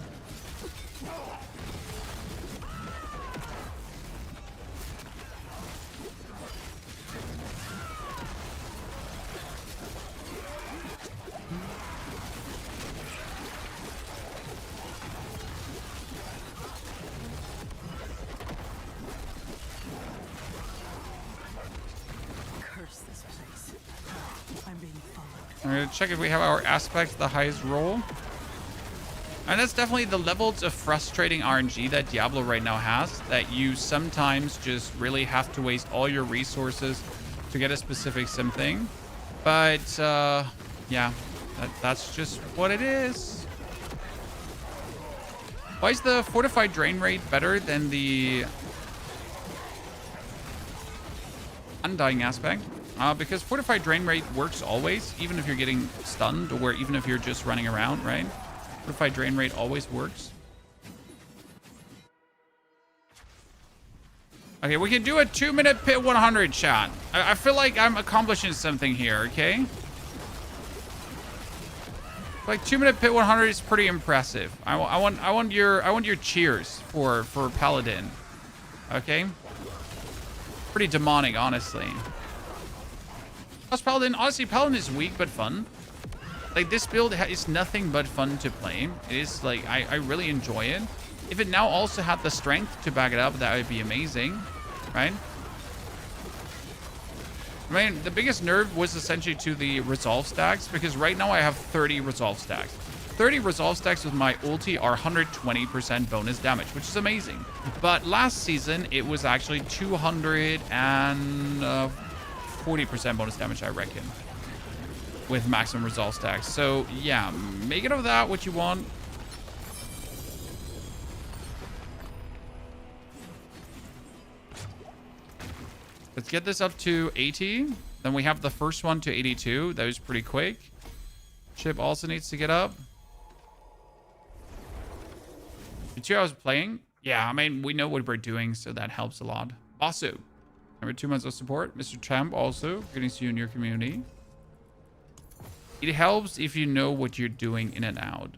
Curse this place. I'm being followed. I'm gonna check if we have our aspect the highest roll. And that's definitely the levels of frustrating RNG that Diablo right now has, that you sometimes just really have to waste all your resources to get a specific something. But yeah, that's just what it is. Why is the Fortified Drain Rate better than the Undying aspect? Because Fortified Drain Rate works always, even if you're getting stunned or even if you're just running around, right? Fortified Drain Rate always works. Okay, we can do a 2-minute pit 100 shot. I feel like I'm accomplishing something here, okay? Like 2-minute pit 100 is pretty impressive. I want your cheers for Paladin. Okay? Pretty demonic, honestly. Plus Paladin, honestly, Paladin is weak but fun. Like, this build is nothing but fun to play. It is, like, I really enjoy it. If it now also had the strength to back it up, that would be amazing, right? I mean, the biggest nerf was essentially to the resolve stacks, because right now I have 30 resolve stacks. 30 resolve stacks with my ulti are 120% bonus damage, which is amazing. But last season, it was actually 240% bonus damage, I reckon, with maximum resolve stacks. So yeah, make it of that what you want. Let's get this up to 80. Then we have the first one to 82. That was pretty quick. Chip also needs to get up. The 2 hours playing? Yeah, I mean, we know what we're doing, so that helps a lot. Also, number 2 months of support. Mr. Champ also. Getting to you in your community. It helps if you know what you're doing in and out.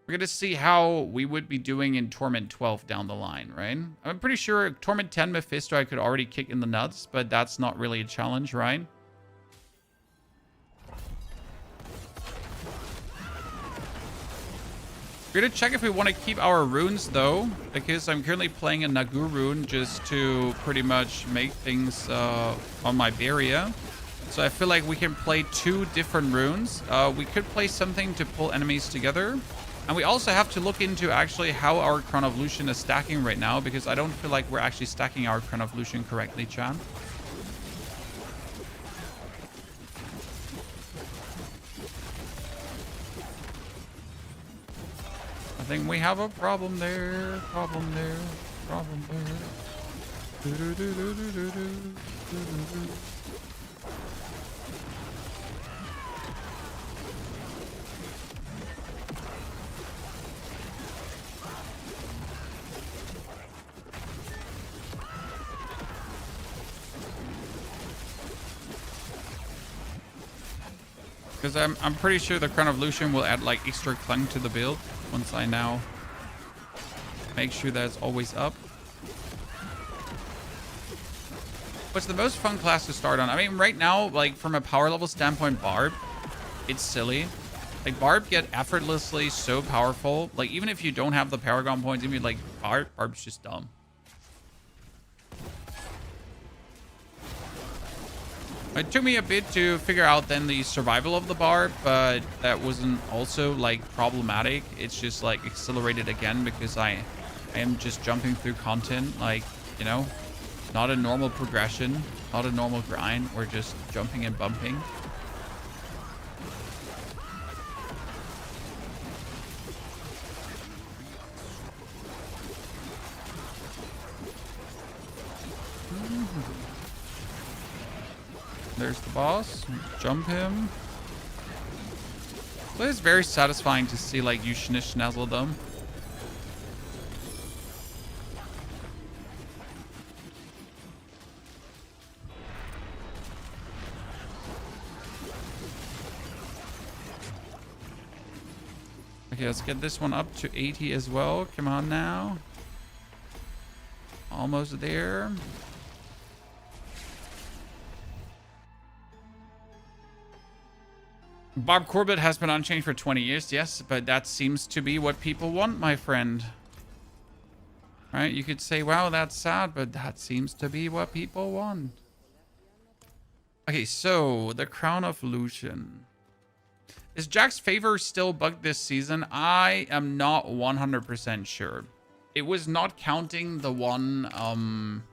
We're going to see how we would be doing in Torment 12 down the line, right? I'm pretty sure Torment 10 Mephisto I could already kick in the nuts, but that's not really a challenge, right? We're going to check if we want to keep our runes, though, because I'm currently playing a Nagu rune just to pretty much make things on my barrier. So I feel like we can play 2 different runes. We could play something to pull enemies together. And we also have to look into actually how our Crown of Lucian is stacking right now, because I don't feel like we're actually stacking our Crown of Lucian correctly, Chan. I think we have a problem there. Problem there. Problem there. Because I'm pretty sure the Crown of Lucian will add like extra clung to the build once I now make sure that it's always up. What's the most fun class to start on? I mean, right now, like from a power level standpoint, Barb, it's silly. Like Barb get effortlessly so powerful. Like even if you don't have the Paragon points, even like Barb's just dumb. It took me a bit to figure out then the survival of the Barb, but that wasn't also like problematic. It's just like accelerated again because I am just jumping through content, like, you know, not a normal progression, not a normal grind. We're just jumping and bumping. There's the boss. Jump him. So it's very satisfying to see like you schnizzle them. Okay, let's get this one up to 80 as well. Come on now. Almost there. Bob Corbett has been unchanged for 20 years, yes, but that seems to be what people want, my friend. Right? You could say, wow, that's sad, but that seems to be what people want. Okay, so the Crown of Lucian. Is Jack's favor still bugged this season? I am not 100% sure. It was not counting the one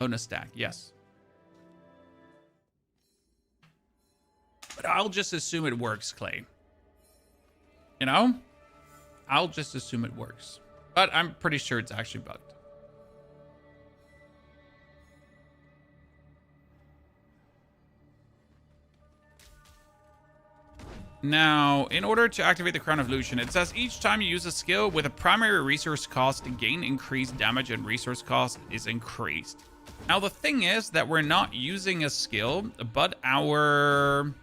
bonus stack, yes. But I'll just assume it works, Clay. You know? I'll just assume it works. But I'm pretty sure it's actually bugged. Now, in order to activate the Crown of Lucian, it says each time you use a skill with a primary resource cost, gain increased damage and resource cost is increased. Now, the thing is that we're not using a skill, but our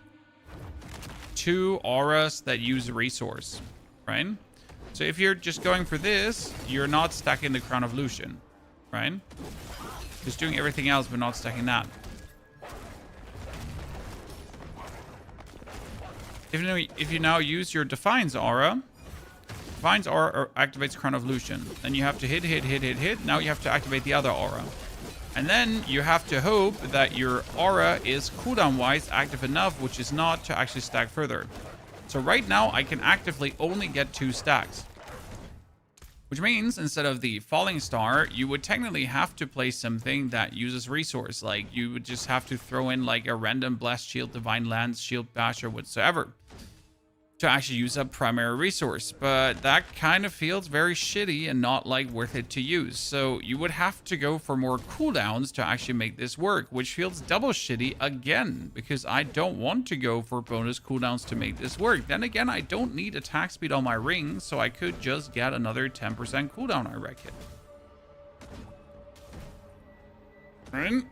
2 auras that use resource, right? So if you're just going for this, you're not stacking the Crown of Lucian, right? Just doing everything else, but not stacking that. If you now use your Defiance aura, Defiance aura activates Crown of Lucian. Then you have to hit. Now you have to activate the other aura. And then you have to hope that your aura is cooldown-wise active enough, which is not, to actually stack further. So right now, I can actively only get 2 stacks. Which means, instead of the Falling Star, you would technically have to play something that uses resource. Like, you would just have to throw in, like, a random Blast Shield, Divine Lance, Shield Bash, or whatsoever to actually use up primary resource. But that kind of feels very shitty and not, like, worth it to use. So you would have to go for more cooldowns to actually make this work, which feels double shitty again, because I don't want to go for bonus cooldowns to make this work. Then again, I don't need attack speed on my ring, so I could just get another 10% cooldown, I reckon. Right?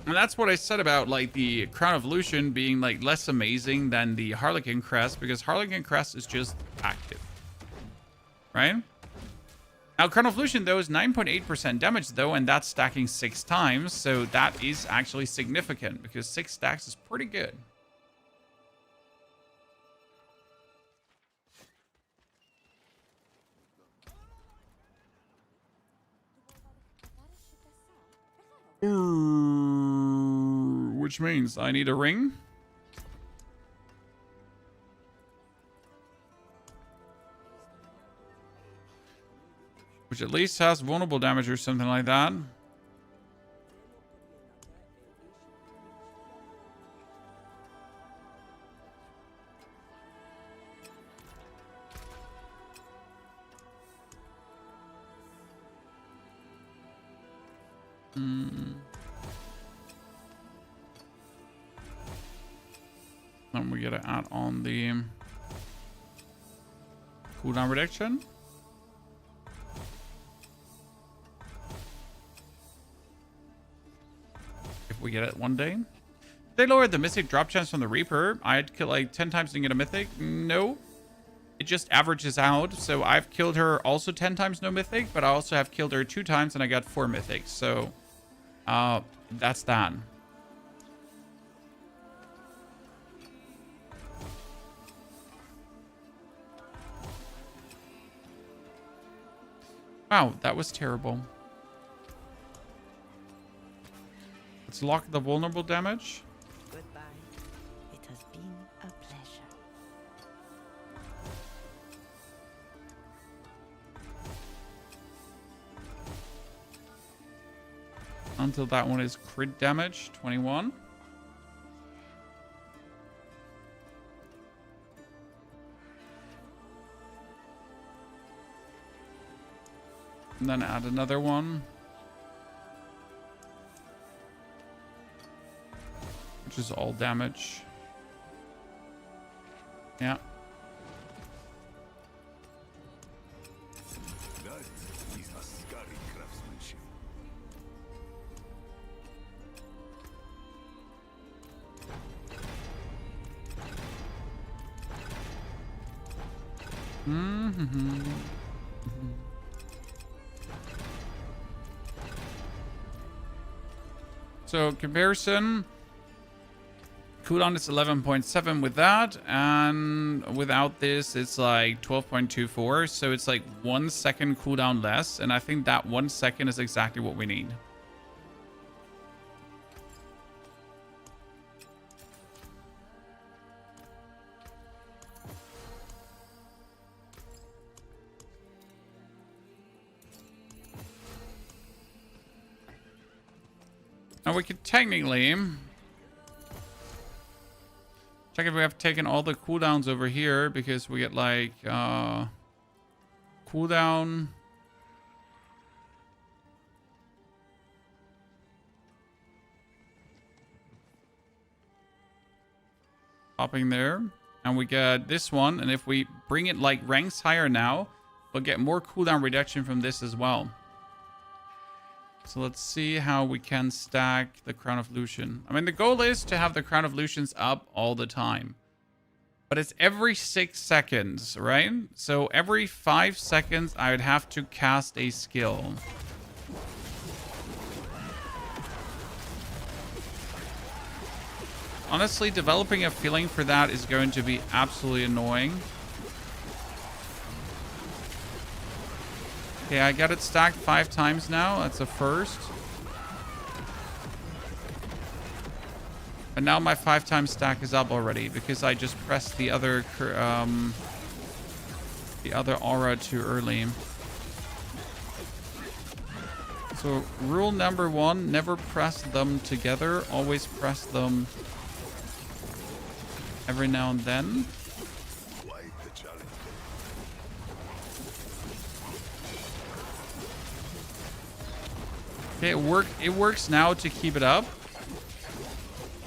And that's what I said about, like, the Crown of Lucian being, like, less amazing than the Harlequin Crest, because Harlequin Crest is just active. Right? Now, Crown of Lucian, though, is 9.8% damage, though, and that's stacking 6 times, so that is actually significant, because 6 stacks is pretty good. Which means I need a ring. Which at least has vulnerable damage or something like that. Then we gotta add on the cooldown reduction. If we get it one day. They lowered the mythic drop chance from the Reaper. I'd kill like 10 times and get a mythic. No. It just averages out. So I've killed her also 10 times no mythic, but I also have killed her 2 times and I got 4 mythics. So that's that. Wow, that was terrible. Let's lock the vulnerable damage. Goodbye. It has been a pleasure. Until that one is crit damage, 21. And then add another one. Which is all damage. Yeah. That is a scary craftsmanship. So comparison, cooldown is 11.7 with that, and without this it's like 12.24, so it's like 1 second cooldown less, and I think that 1 second is exactly what we need. Now we could technically check if we have taken all the cooldowns over here, because we get like cooldown. Popping there. And we get this one, and if we bring it like ranks higher now, we'll get more cooldown reduction from this as well. So let's see how we can stack the Crown of Lucian. I mean, the goal is to have the Crown of Lucians up all the time. But it's every 6 seconds, right? So every 5 seconds, I would have to cast a skill. Honestly, developing a feeling for that is going to be absolutely annoying. Okay, I got it stacked 5 times now. That's a first. And now my 5 times stack is up already because I just pressed the other aura too early. So rule number 1, never press them together. Always press them every now and then. Quite the challenge. Okay, it works now to keep it up.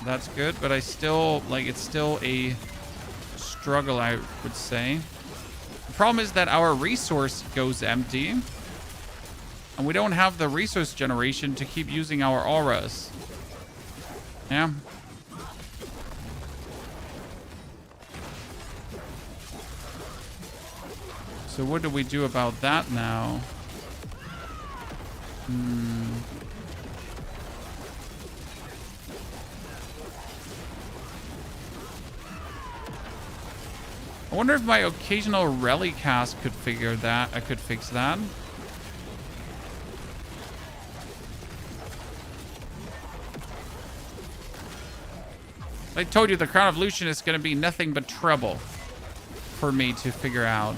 That's good, but I still, like, it's still a struggle, I would say. The problem is that our resource goes empty. And we don't have the resource generation to keep using our auras. Yeah. So what do we do about that now? I wonder if my occasional rally cast could figure that. I could fix that. I told you the Crown of Lucian is going to be nothing but trouble for me to figure out.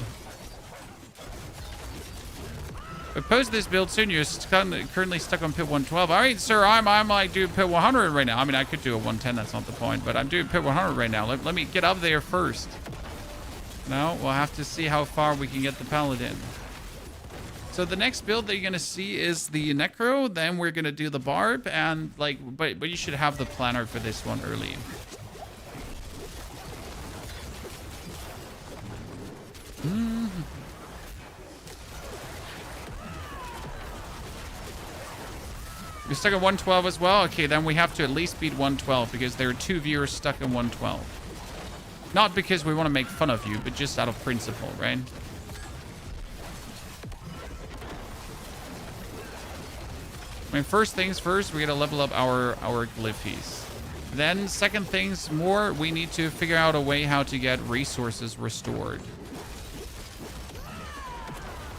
But post this build soon. You're currently stuck on pit 112. All right, sir. I'm like doing pit 100 right now. I mean, I could do a 110. That's not the point. But I'm doing pit 100 right now. Let me get up there first. No, we'll have to see how far we can get the paladin. So the next build that you're gonna see is the necro. Then we're gonna do the barb, and like, but you should have the planner for this one early. You're stuck at 112 as well? Okay, then we have to at least beat 112 because there are 2 viewers stuck in 112. Not because we want to make fun of you, but just out of principle, right? I mean, first things first, we gotta level up our glyphies. Then, second things more, we need to figure out a way how to get resources restored.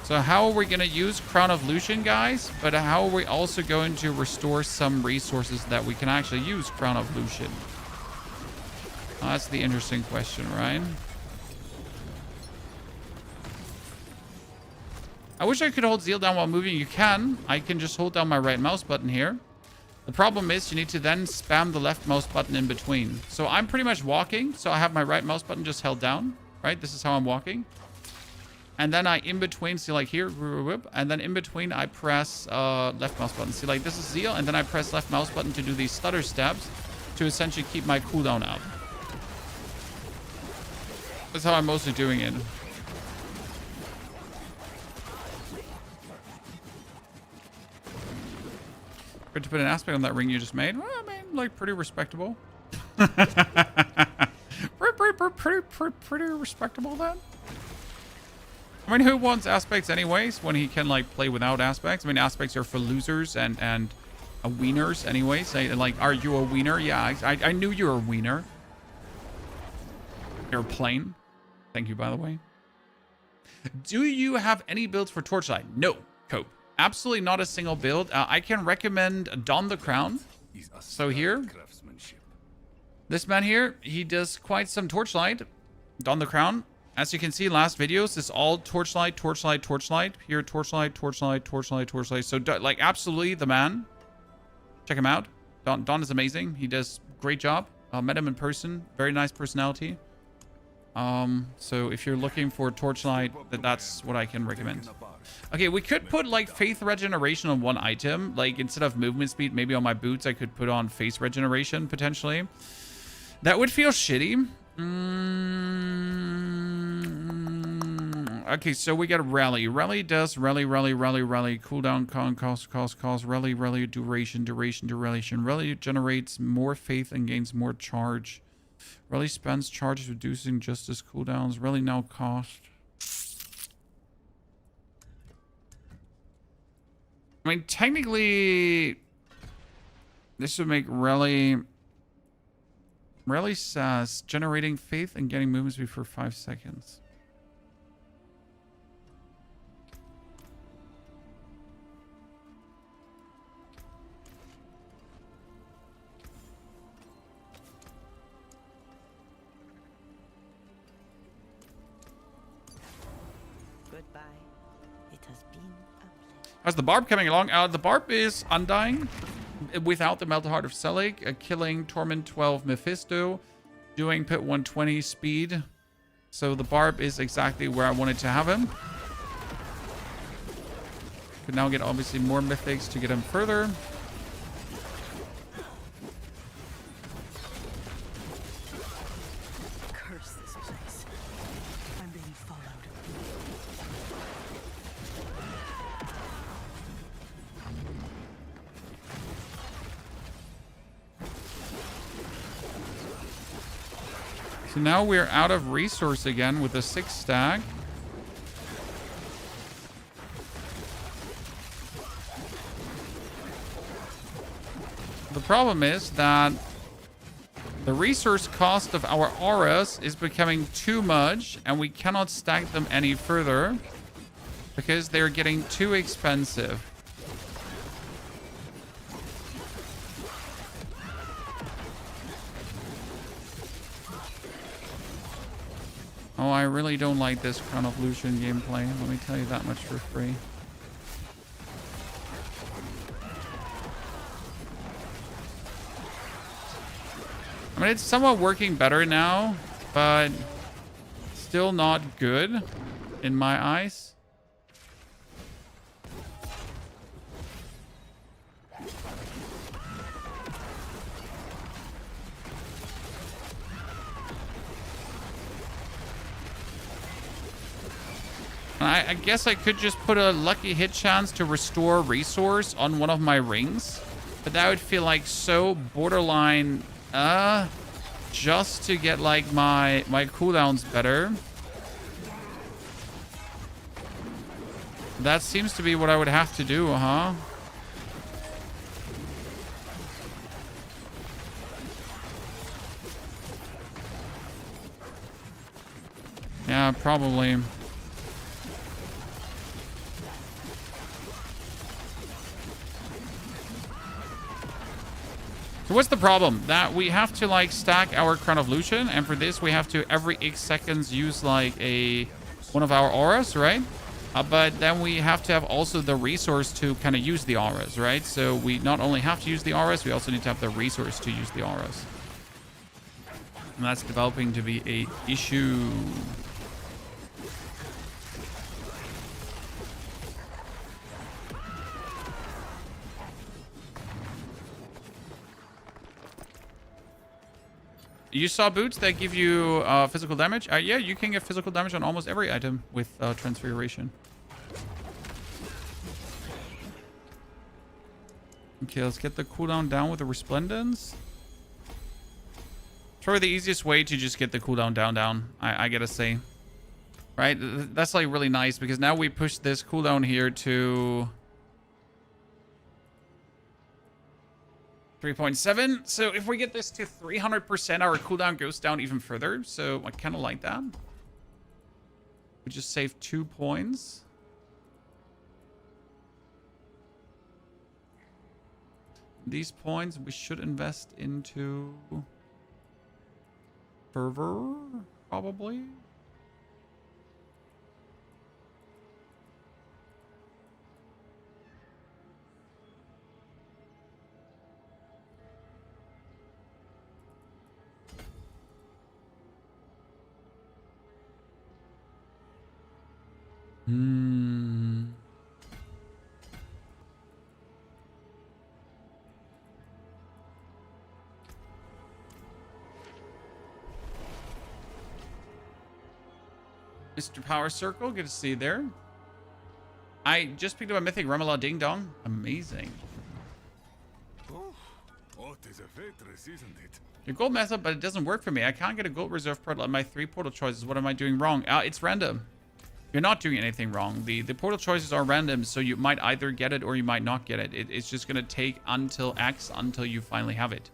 So how are we going to use Crown of Lucian, guys? But how are we also going to restore some resources that we can actually use Crown of Lucian? Oh, that's the interesting question, right? I wish I could hold Zeal down while moving. You can. I can just hold down my right mouse button here. The problem is you need to then spam the left mouse button in between. So I'm pretty much walking. So I have my right mouse button just held down, right? This is how I'm walking. And then I in between, see like here, and then in between I press left mouse button. See like this is Zeal, and then I press left mouse button to do these stutter steps to essentially keep my cooldown up. That's how I'm mostly doing it. Good to put an aspect on that ring you just made. Well, I mean, like pretty respectable. pretty respectable then. I mean, who wants aspects anyways when he can like play without aspects? I mean, aspects are for losers and wieners anyways. Like, are you a wiener? Yeah, I knew you were a wiener. You're plain. Thank you, by the way. Do you have any builds for Torchlight? No, Cope. Absolutely not a single build. I can recommend Don the Crown. So here, this man here, he does quite some Torchlight. Don the Crown. As you can see, last videos, it's all Torchlight, Torchlight, Torchlight. Here, Torchlight, Torchlight, Torchlight, Torchlight. So, like, absolutely the man. Check him out. Don is amazing. He does great job. Met him in person. Very nice personality. So if you're looking for Torchlight, that's what I can recommend. Okay, we could put, like, Faith Regeneration on one item. Like, instead of movement speed, maybe on my boots, I could put on Face Regeneration, potentially. That would feel shitty. Okay, so we got Rally. Rally does rally, cooldown, cost, rally, duration. Rally generates more faith and gains more charge. Rally spends charges, reducing justice cooldowns. Rally now cost. I mean, technically, this would make Rally says generating faith and getting movement speed for 5 seconds. Goodbye. It has been a pleasure. How's the Barb coming along? The Barb is undying without the Melted Heart of Selig, killing Torment 12 Mephisto, doing pit 120 speed. So the Barb is exactly where I wanted to have him. Could now get obviously more mythics to get him further. Curse this place. I'm being followed. So now we're out of resource again with a 6 stack. The problem is that the resource cost of our auras is becoming too much and we cannot stack them any further because they're getting too expensive. Oh, I really don't like this Crown of Lucian gameplay. Let me tell you that much for free. I mean, it's somewhat working better now, but still not good in my eyes. I guess I could just put a lucky hit chance to restore resource on one of my rings, but that would feel like so borderline, just to get like my cooldowns better. That seems to be what I would have to do, huh? Yeah, probably. So what's the problem? That we have to like stack our Crown of Lucian, and for this we have to every X seconds use like one of our auras, right? But then we have to have also the resource to kind of use the auras, right? So we not only have to use the auras, we also need to have the resource to use the auras. And that's developing to be a issue. You saw boots that give you physical damage? Yeah, you can get physical damage on almost every item with Transfiguration. Okay, let's get the cooldown down with the Resplendence. It's probably the easiest way to just get the cooldown down, I gotta say. Right? That's like really nice because now we push this cooldown here to 3.7. So if we get this to 300%, our cooldown goes down even further. So I kind of like that. We just saved 2 points. These points we should invest into Fervor, probably. Mr. Power Circle, good to see you there. I just picked up a Mythic Remela Ding Dong. Amazing. Oh, what is a waitress, isn't it? Your gold method, but it doesn't work for me. I can't get a gold reserve portal on my 3 portal choices. What am I doing wrong? It's random. You're not doing anything wrong. The portal choices are random, so you might either get it or you might not get it. It's just going to take until X until you finally have it.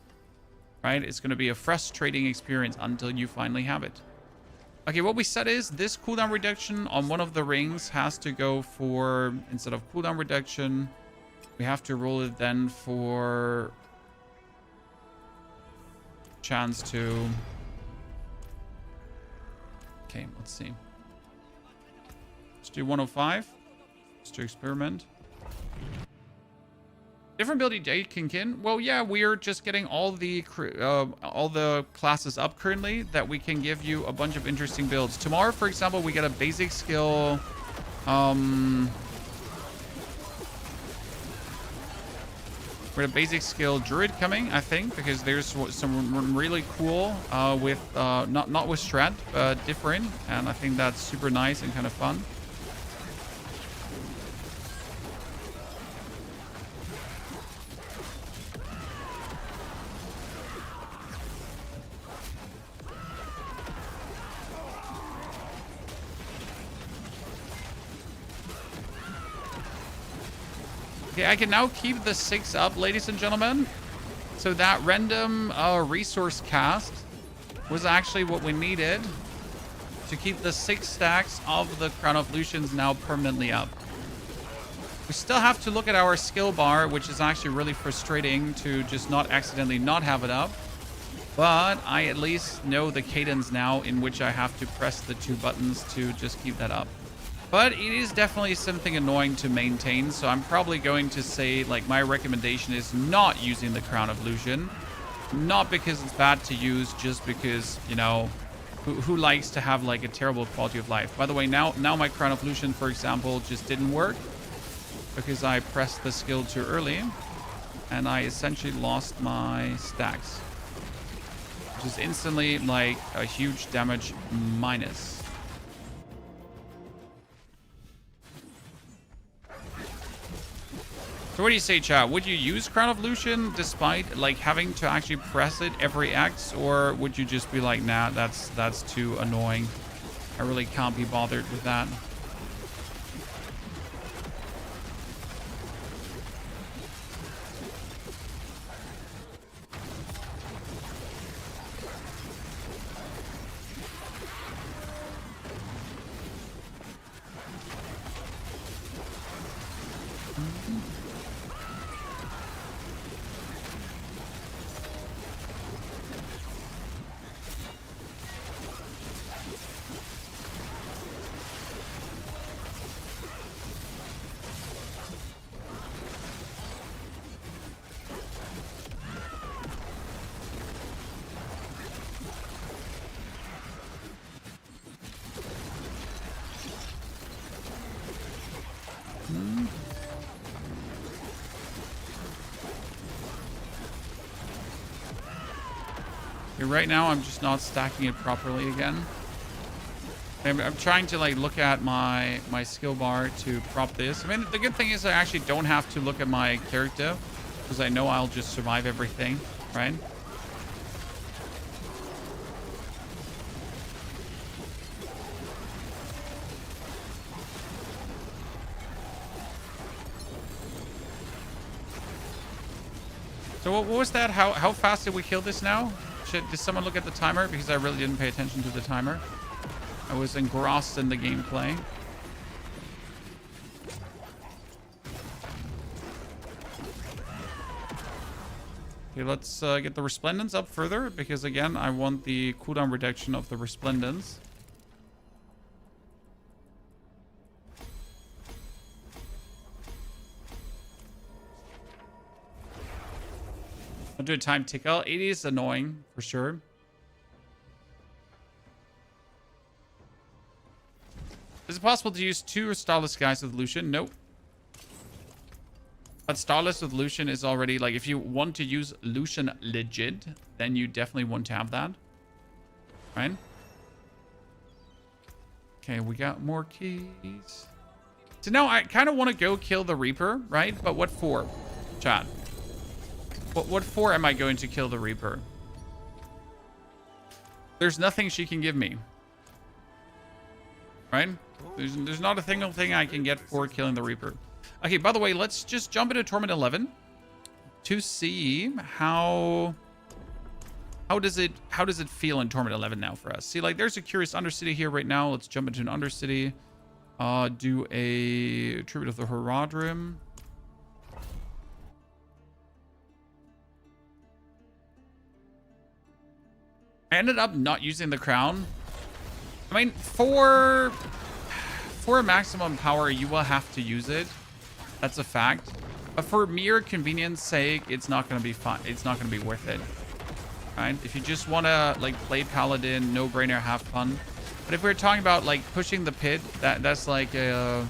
Right? It's going to be a frustrating experience until you finally have it. Okay, what we said is this cooldown reduction on one of the rings has to go for, instead of cooldown reduction, we have to roll it then for chance to... Okay, let's see. Let's do 105. Just to experiment. Different ability Dakenkin. Well, yeah, we're just getting all the classes up currently that we can give you a bunch of interesting builds. Tomorrow, for example, we get a basic skill. We have a basic skill Druid coming, I think, because there's some really cool with not with Strat, but different, and I think that's super nice and kind of fun. Okay, I can now keep the 6 up, ladies and gentlemen. So that random resource cast was actually what we needed to keep the 6 stacks of the Crown of Lucians now permanently up. We still have to look at our skill bar, which is actually really frustrating to just not accidentally not have it up. But I at least know the cadence now in which I have to press the 2 buttons to just keep that up. But it is definitely something annoying to maintain, so I'm probably going to say, like, my recommendation is not using the Crown of Lucian. Not because it's bad to use, just because, you know, who likes to have, like, a terrible quality of life. By the way, now my Crown of Lucian, for example, just didn't work because I pressed the skill too early, and I essentially lost my stacks, which is instantly, like, a huge damage minus. So what do you say, chat? Would you use Crown of Lucian despite like having to actually press it every X, or would you just be like, nah, that's too annoying. I really can't be bothered with that. Right now, I'm just not stacking it properly again. I'm trying to like look at my skill bar to prop this. I mean, the good thing is I actually don't have to look at my character because I know I'll just survive everything, right? So what was that? How fast did we kill this now? Did someone look at the timer? Because I really didn't pay attention to the timer. I was engrossed in the gameplay. Okay, let's get the Resplendence up further, because again, I want the cooldown reduction of the Resplendence. I'll do a time tickle. It is annoying, for sure. Is it possible to use 2 Starless guys with Lucian? Nope. But Starless with Lucian is already, like, if you want to use Lucian legit, then you definitely want to have that. Right? Okay, we got more keys. So now I kind of want to go kill the Reaper, right? But what for, chat? What for am I going to kill the Reaper? There's nothing she can give me. Right? There's not a single thing I can get for killing the Reaper. Okay, by the way, let's just jump into Torment 11 to see how does it feel in Torment 11 now for us. See, like, there's a curious Undercity here right now. Let's jump into an Undercity. Do a Tribute of the Horadric. I ended up not using the crown. I mean, for for maximum power, you will have to use it. That's a fact. But for mere convenience sake, it's not going to be fun. It's not going to be worth it. Right? If you just want to like play Paladin, no brainer, have fun. But if we're talking about like pushing the pit, that's like a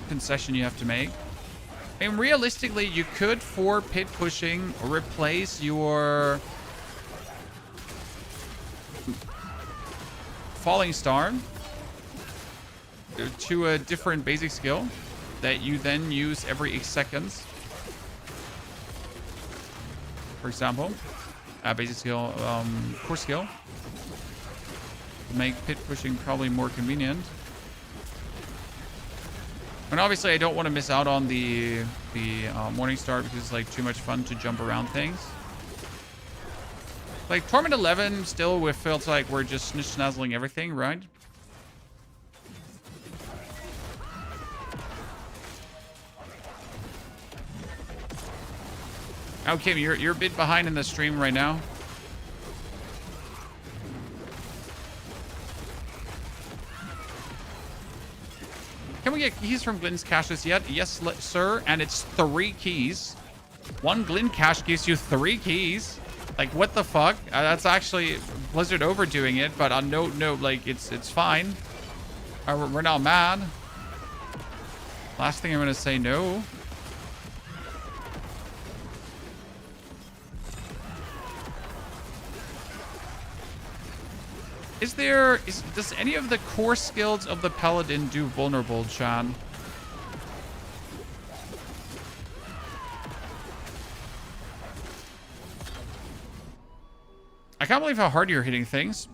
concession you have to make. I mean, realistically, you could, for pit pushing, replace your Falling Star to a different basic skill that you then use every X seconds. For example, basic skill, core skill. Make pit pushing probably more convenient. And obviously, I don't want to miss out on the Morning Star because it's like too much fun to jump around things. Like Torment 11 still feels like we're just snitch-snazzling everything, right? Okay, you're a bit behind in the stream right now. Can we get keys from Glynn's caches yet? Yes, sir. And it's 3 keys. 1 Glynn cache gives you 3 keys. Like, what the fuck? That's actually Blizzard overdoing it, but on no, like, it's fine. We're not mad. Last thing I'm gonna say, no. Does any of the core skills of the Paladin do vulnerable, Chan? I can't believe how hard you're hitting things.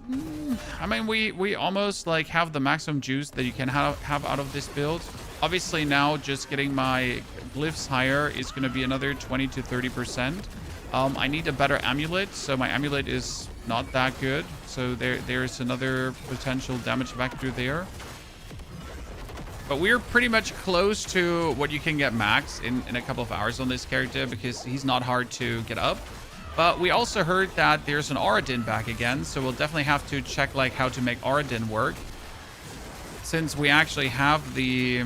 I mean, we almost like have the maximum juice that you can have out of this build. Obviously now just getting my glyphs higher is going to be another 20 to 30%. I need a better amulet, so my amulet is not that good. So there's another potential damage vector there. But we're pretty much close to what you can get max in a couple of hours on this character because he's not hard to get up. But we also heard that there's an Auradin back again, so we'll definitely have to check like how to make Auradin work. Since we actually have the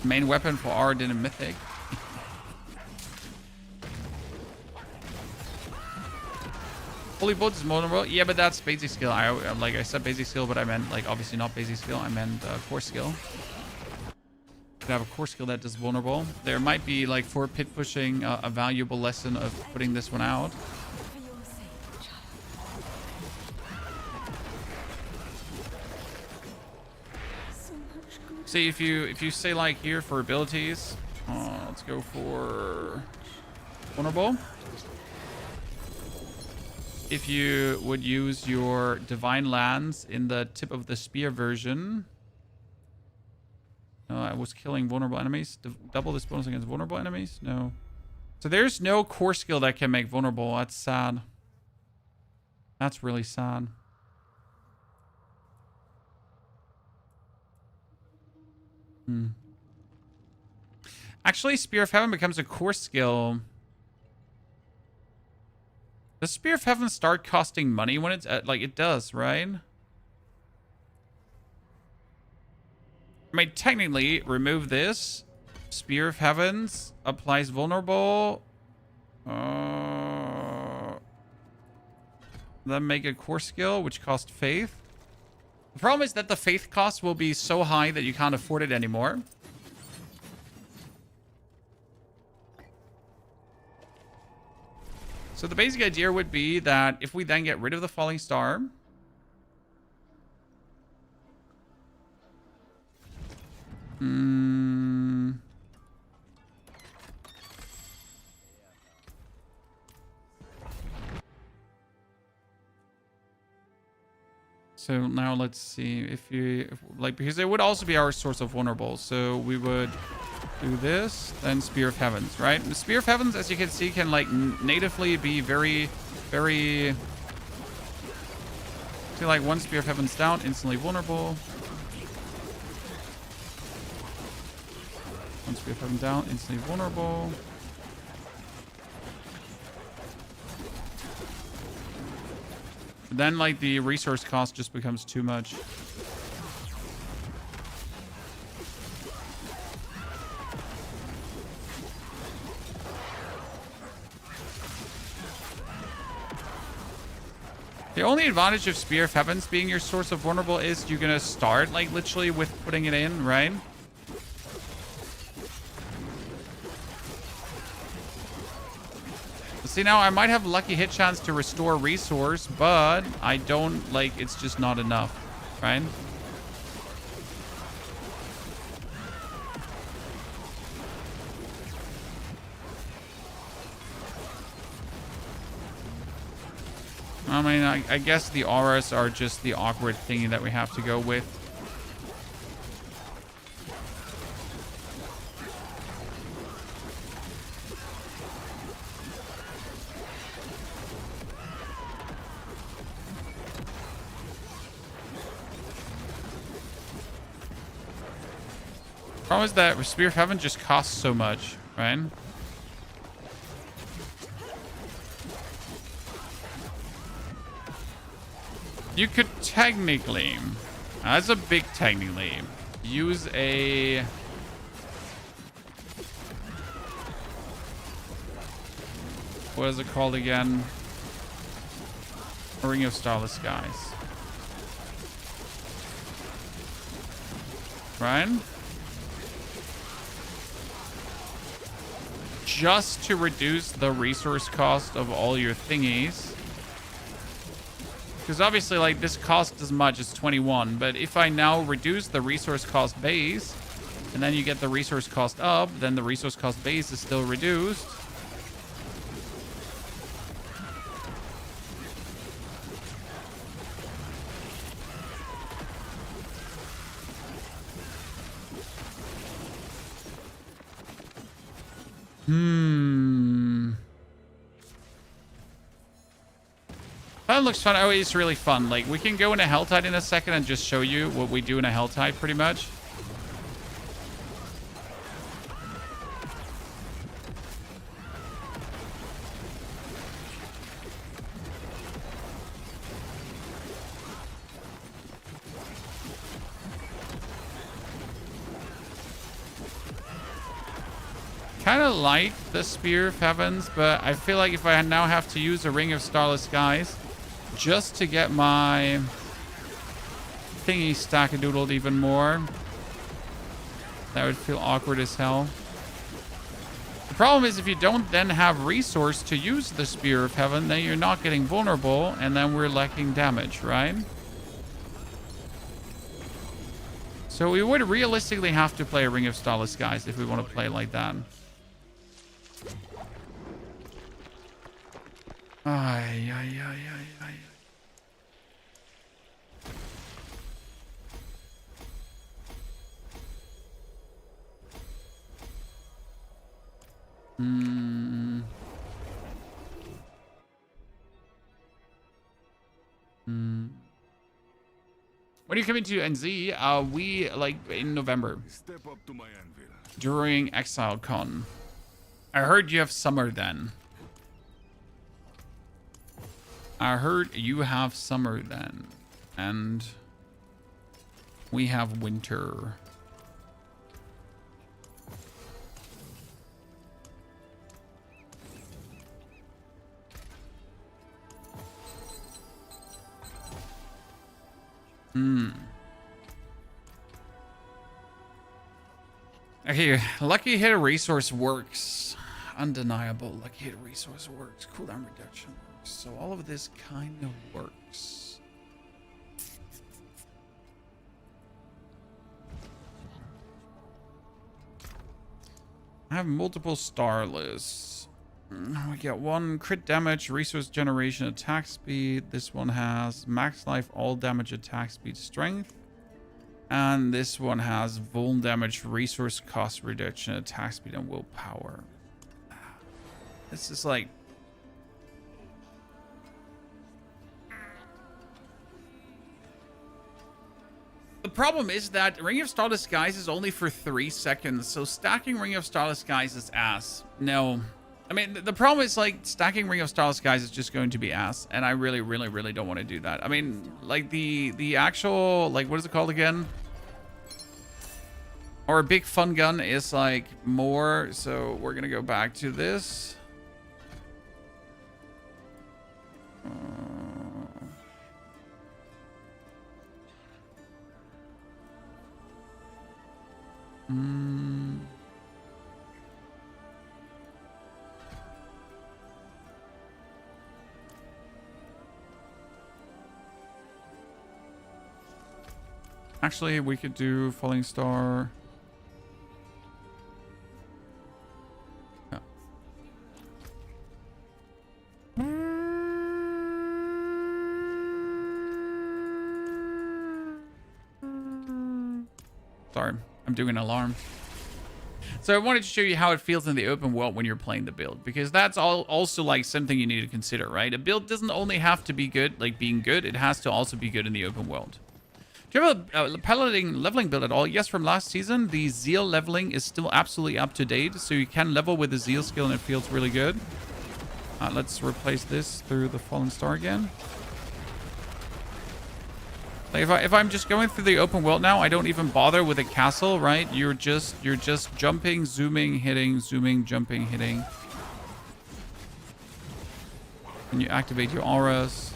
main weapon for Auradin and Mythic. Holy Bolt is vulnerable. Yeah, but that's basic skill. Like I said basic skill, but I meant like obviously not basic skill. I meant core skill. Could have a core skill that is vulnerable. There might be like for pit pushing a valuable lesson of putting this one out. See if you say like here for abilities, let's go for vulnerable. If you would use your Divine Lance in the tip of the spear version. No, I was killing vulnerable enemies. Double this bonus against vulnerable enemies? No. So there's no core skill that can make vulnerable. That's sad. That's really sad. Actually, Spear of Heaven becomes a core skill. Does Spear of Heaven start costing money when it's like it does, right? I mean, technically, remove this. Spear of Heavens applies vulnerable. Then make a core skill, which costs faith. The problem is that the faith cost will be so high that you can't afford it anymore. So the basic idea would be that if we then get rid of the Falling Star, so now let's see if like, because it would also be our source of vulnerable. So we would do this, then Spear of Heavens, right? The Spear of Heavens, as you can see, can like natively be very, very... See, like one Spear of Heavens down, instantly vulnerable. One Spear of Heaven down, instantly vulnerable. Then, like, the resource cost just becomes too much. The only advantage of Spear of Heavens being your source of vulnerable is you're gonna start, like, literally with putting it in, right? See, now I might have lucky hit chance to restore resource, but I don't, like, it's just not enough, right? I mean, I guess the auras are just the awkward thingy that we have to go with. Problem is that Spear of Heaven just costs so much, right? You could technically, as a big technically, use a... What is it called again? A Ring of Starless Skies. Right? Just to reduce the resource cost of all your thingies. Because obviously, like, this costs as much as 21. But if I now reduce the resource cost base, and then you get the resource cost up, then the resource cost base is still reduced. That looks fun. Oh, it's really fun. Like, we can go into Helltide in a second and just show you what we do in a Helltide, pretty much. Kind of like the Spear of Heavens, but I feel like if I now have to use a Ring of Starless Skies just to get my thingy stack-a-doodled even more, that would feel awkward as hell. The problem is if you don't then have resource to use the Spear of Heaven, then you're not getting vulnerable, and then we're lacking damage, right? So we would realistically have to play a Ring of Starless Skies if we want to play like that. Ay, ay, ay, ay, ay. When are you coming to NZ? We, like, in November. Step up to my anvil. During ExileCon. I heard you have summer then. I heard you have summer then. And we have winter. Okay, lucky hit resource works. Undeniable. Lucky hit resource works. Cooldown reduction works. So all of this kind of works. I have multiple star lists. We get one crit damage, resource generation, attack speed. This one has max life, all damage, attack speed, strength. And this one has vuln damage, resource cost reduction, attack speed, and willpower. This is like... The problem is that Ring of Starless Skies is only for 3 seconds, so stacking Ring of Starless Skies is ass. No. I mean, the problem is like stacking Ring of Stars, guys, is just going to be ass, and I really, really, really don't want to do that. I mean, like the actual, like, what is it called again? Or a big fun gun is like more. So we're gonna go back to this. Actually, we could do Falling Star. Yeah. Sorry, I'm doing an alarm. So I wanted to show you how it feels in the open world when you're playing the build, because that's also like something you need to consider, right? A build doesn't only have to be good, like being good, it has to also be good in the open world. Do you have a paladin leveling build at all? Yes, from last season. The Zeal leveling is still absolutely up to date, so you can level with the Zeal skill and it feels really good. Let's replace this through the Fallen Star again. Like if I'm just going through the open world now, I don't even bother with a castle, right? You're just jumping, zooming, hitting, zooming, jumping, hitting. And you activate your auras.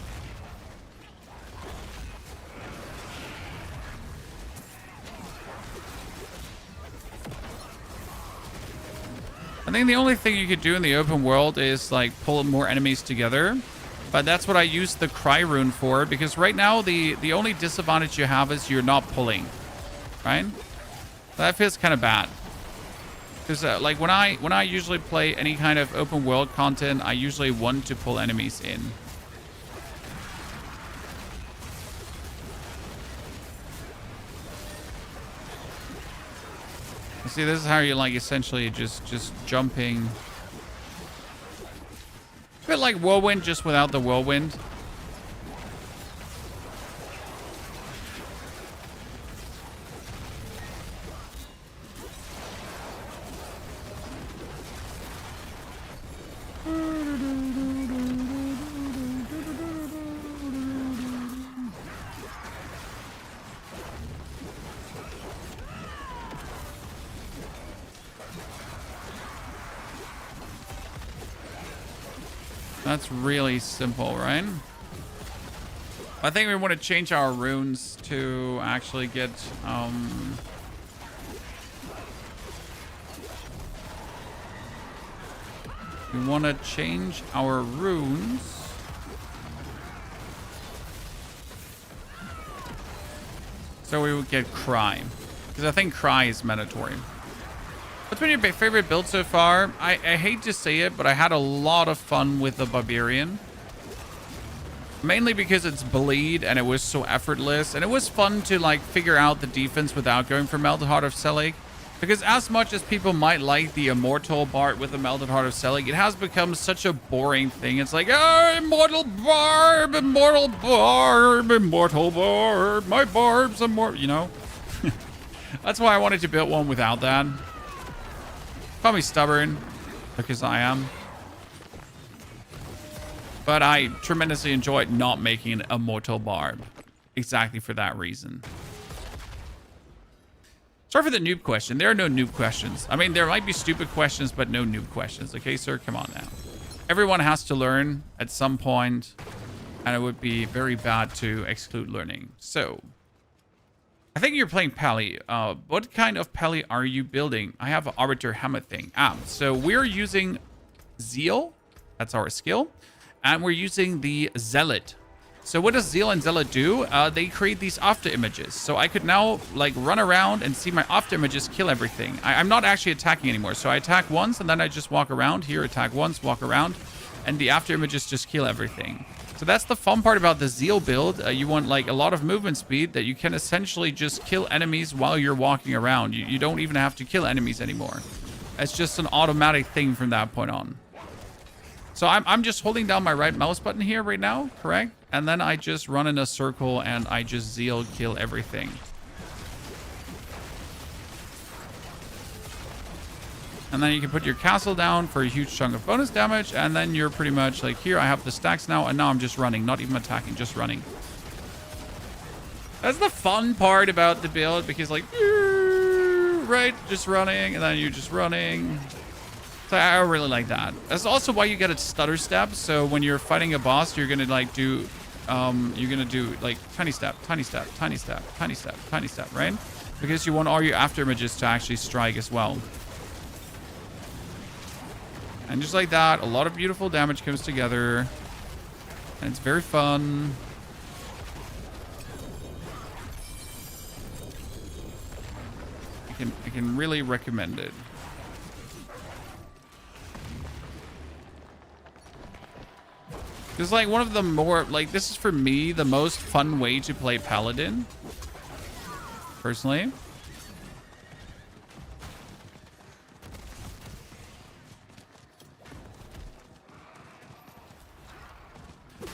I think the only thing you could do in the open world is like pull more enemies together. But that's what I use the Cry rune for, because right now the only disadvantage you have is you're not pulling, right? That feels kind of bad. Because like when I usually play any kind of open world content, I usually want to pull enemies in. You see, this is how you like essentially just jumping. A bit like Whirlwind, just without the Whirlwind. That's really simple, right? I think we want to change our runes to actually get we want to change our runes so we would get Cry, because I think Cry is mandatory. What's been your favorite build so far? I hate to say it, but I had a lot of fun with the Barbarian. Mainly because it's bleed and it was so effortless. And it was fun to like figure out the defense without going for Melted Heart of Selig. Because as much as people might like the Immortal Bard with the Melted Heart of Selig, it has become such a boring thing. It's like, oh, Immortal Barb, Immortal Barb, Immortal Barb, my Barb's immortal, you know? That's why I wanted to build one without that. Call me stubborn, because I am. But I tremendously enjoyed not making an Immortal Barb. Exactly for that reason. Sorry for the noob question. There are no noob questions. I mean, there might be stupid questions, but no noob questions. Okay, sir? Come on now. Everyone has to learn at some point, and it would be very bad to exclude learning. So, I think you're playing Pally. What kind of Pally are you building? I have an Arbiter Hammer thing. So we're using Zeal. That's our skill. And we're using the Zealot. So what does Zeal and Zealot do? They create these after images. So I could now like run around and see my after images kill everything. I'm not actually attacking anymore. So I attack once and then I just walk around. Here, attack once, walk around. And the after images just kill everything. So that's the fun part about the Zeal build. You want like a lot of movement speed that you can essentially just kill enemies while you're walking around. You don't even have to kill enemies anymore. It's just an automatic thing from that point on. So I'm just holding down my right mouse button here right now, correct? And then I just run in a circle and I just Zeal kill everything. And then you can put your castle down for a huge chunk of bonus damage. And then you're pretty much like, here, I have the stacks now. And now I'm just running, not even attacking, just running. That's the fun part about the build, because like, right, just running, and then you're just running. So I really like that. That's also why you get a stutter step. So when you're fighting a boss, you're gonna like do, you're gonna do like tiny step, tiny step, tiny step, tiny step, tiny step, right? Because you want all your after images to actually strike as well. And just like that, a lot of beautiful damage comes together, and it's very fun. I can really recommend it. It's like one of the more, like, this is for me the most fun way to play Paladin, personally.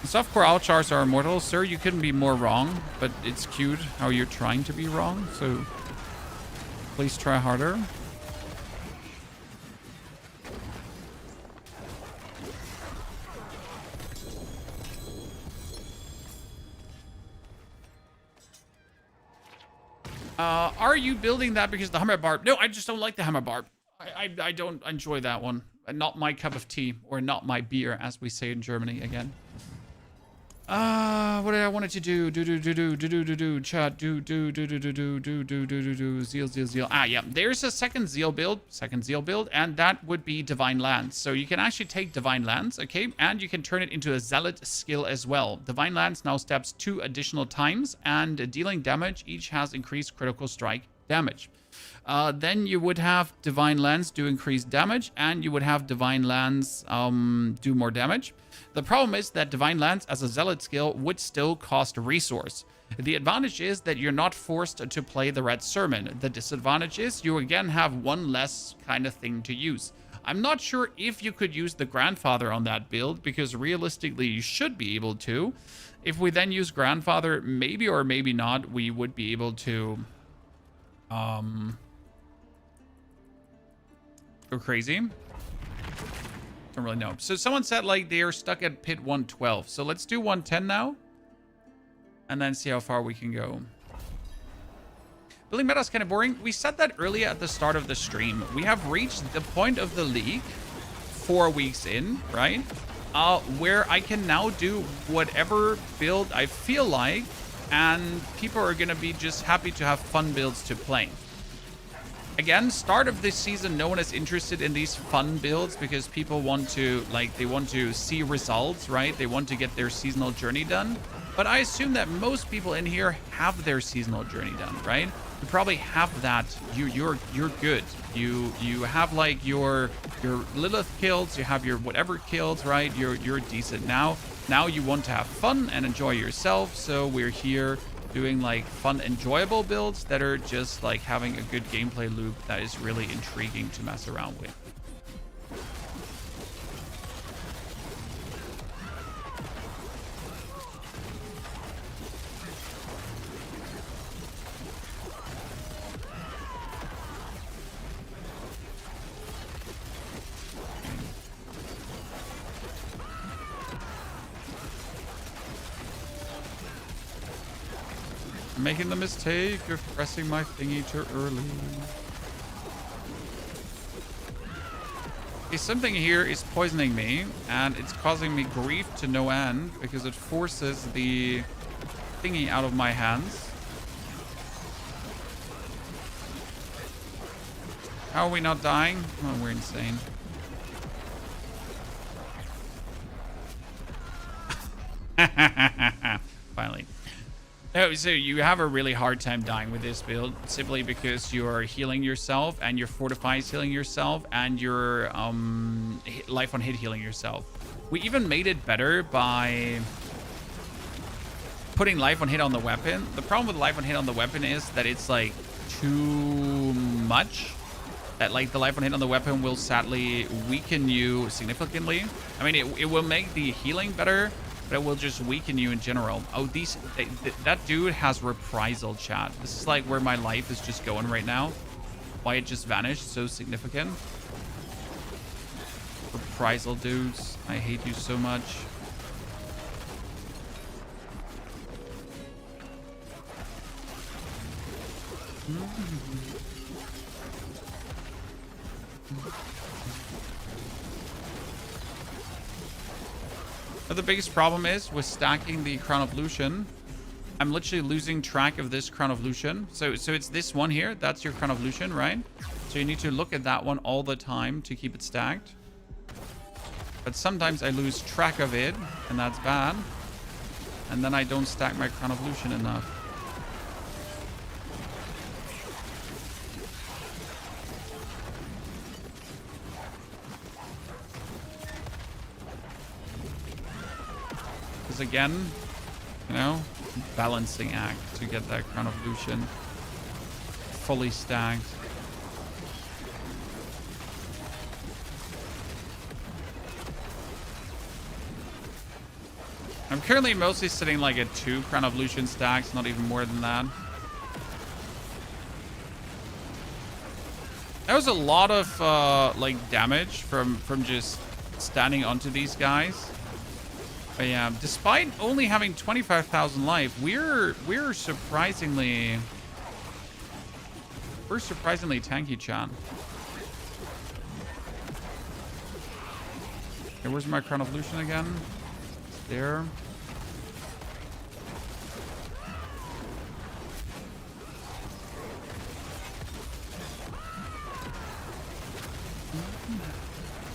Softcore Alchars are immortal. Sir, you couldn't be more wrong, but it's cute how you're trying to be wrong, so please try harder. Are you building that because the Hammer Barb? No, I just don't like the Hammer Barb. I don't enjoy that one. Not my cup of tea, or not my beer, as we say in Germany again. What did I want it to do? Chat. Zeal. Ah, yeah. There's a second zeal build, and that would be Divine Lance. So you can actually take Divine Lance, okay, and you can turn it into a Zealot skill as well. Divine Lance now steps 2 additional times, and dealing damage each has increased critical strike damage. Then you would have Divine Lance do increased damage, and you would have Divine Lance do more damage. The problem is that Divine Lance as a Zealot skill would still cost resource. The advantage is that you're not forced to play the Red Sermon. The disadvantage is you again have one less kind of thing to use. I'm not sure if you could use the Grandfather on that build, because realistically you should be able to. If we then use Grandfather, maybe or maybe not, we would be able to go crazy. Don't really know. So someone said like they are stuck at pit 112. So let's do 110 now, and then see how far we can go. Building meta is kind of boring. We said that earlier at the start of the stream. We have reached the point of the league 4 weeks in, right? Where I can now do whatever build I feel like, and people are going to be just happy to have fun builds to play. Again, start of this season, no one is interested in these fun builds because people want to, like, they want to see results, right? They want to get their seasonal journey done. But I assume that most people in here have their seasonal journey done, right? You probably have that. You're good. You have like your Lilith kills, you have your whatever kills, right? You're decent now. Now you want to have fun and enjoy yourself. So we're here doing like fun, enjoyable builds that are just like having a good gameplay loop that is really intriguing to mess around with. Making the mistake of pressing my thingy too early. Okay, something here is poisoning me, and it's causing me grief to no end because it forces the thingy out of my hands. How are we not dying? Oh, we're insane. Finally. Oh, so you have a really hard time dying with this build simply because you're healing yourself, and your Fortify is healing yourself, and your life on hit healing yourself. We even made it better by putting life on hit on the weapon. The problem with life on hit on the weapon is that it's like too much. That like the life on hit on the weapon will sadly weaken you significantly. I mean, it will make the healing better, but it will just weaken you in general. Oh, that dude has reprisal, chat. This is like where my life is just going right now. Why it just vanished, so significant. Chrysal dudes. I hate you so much. But the biggest problem is with stacking the Crown of Lucian. I'm literally losing track of this Crown of Lucian. So it's this one here. That's your Crown of Lucian, right? So you need to look at that one all the time to keep it stacked. But sometimes I lose track of it, and that's bad. And then I don't stack my Crown of Lucian enough. Because again, you know, balancing act to get that Crown of Lucian fully stacked. I'm currently mostly sitting like at 2 Crown of Lucian stacks, not even more than that. That was a lot of like damage from just standing onto these guys. But yeah, despite only having 25,000 life, we're surprisingly tanky, chan. Okay, where's my Crown of Lucian again? It's there.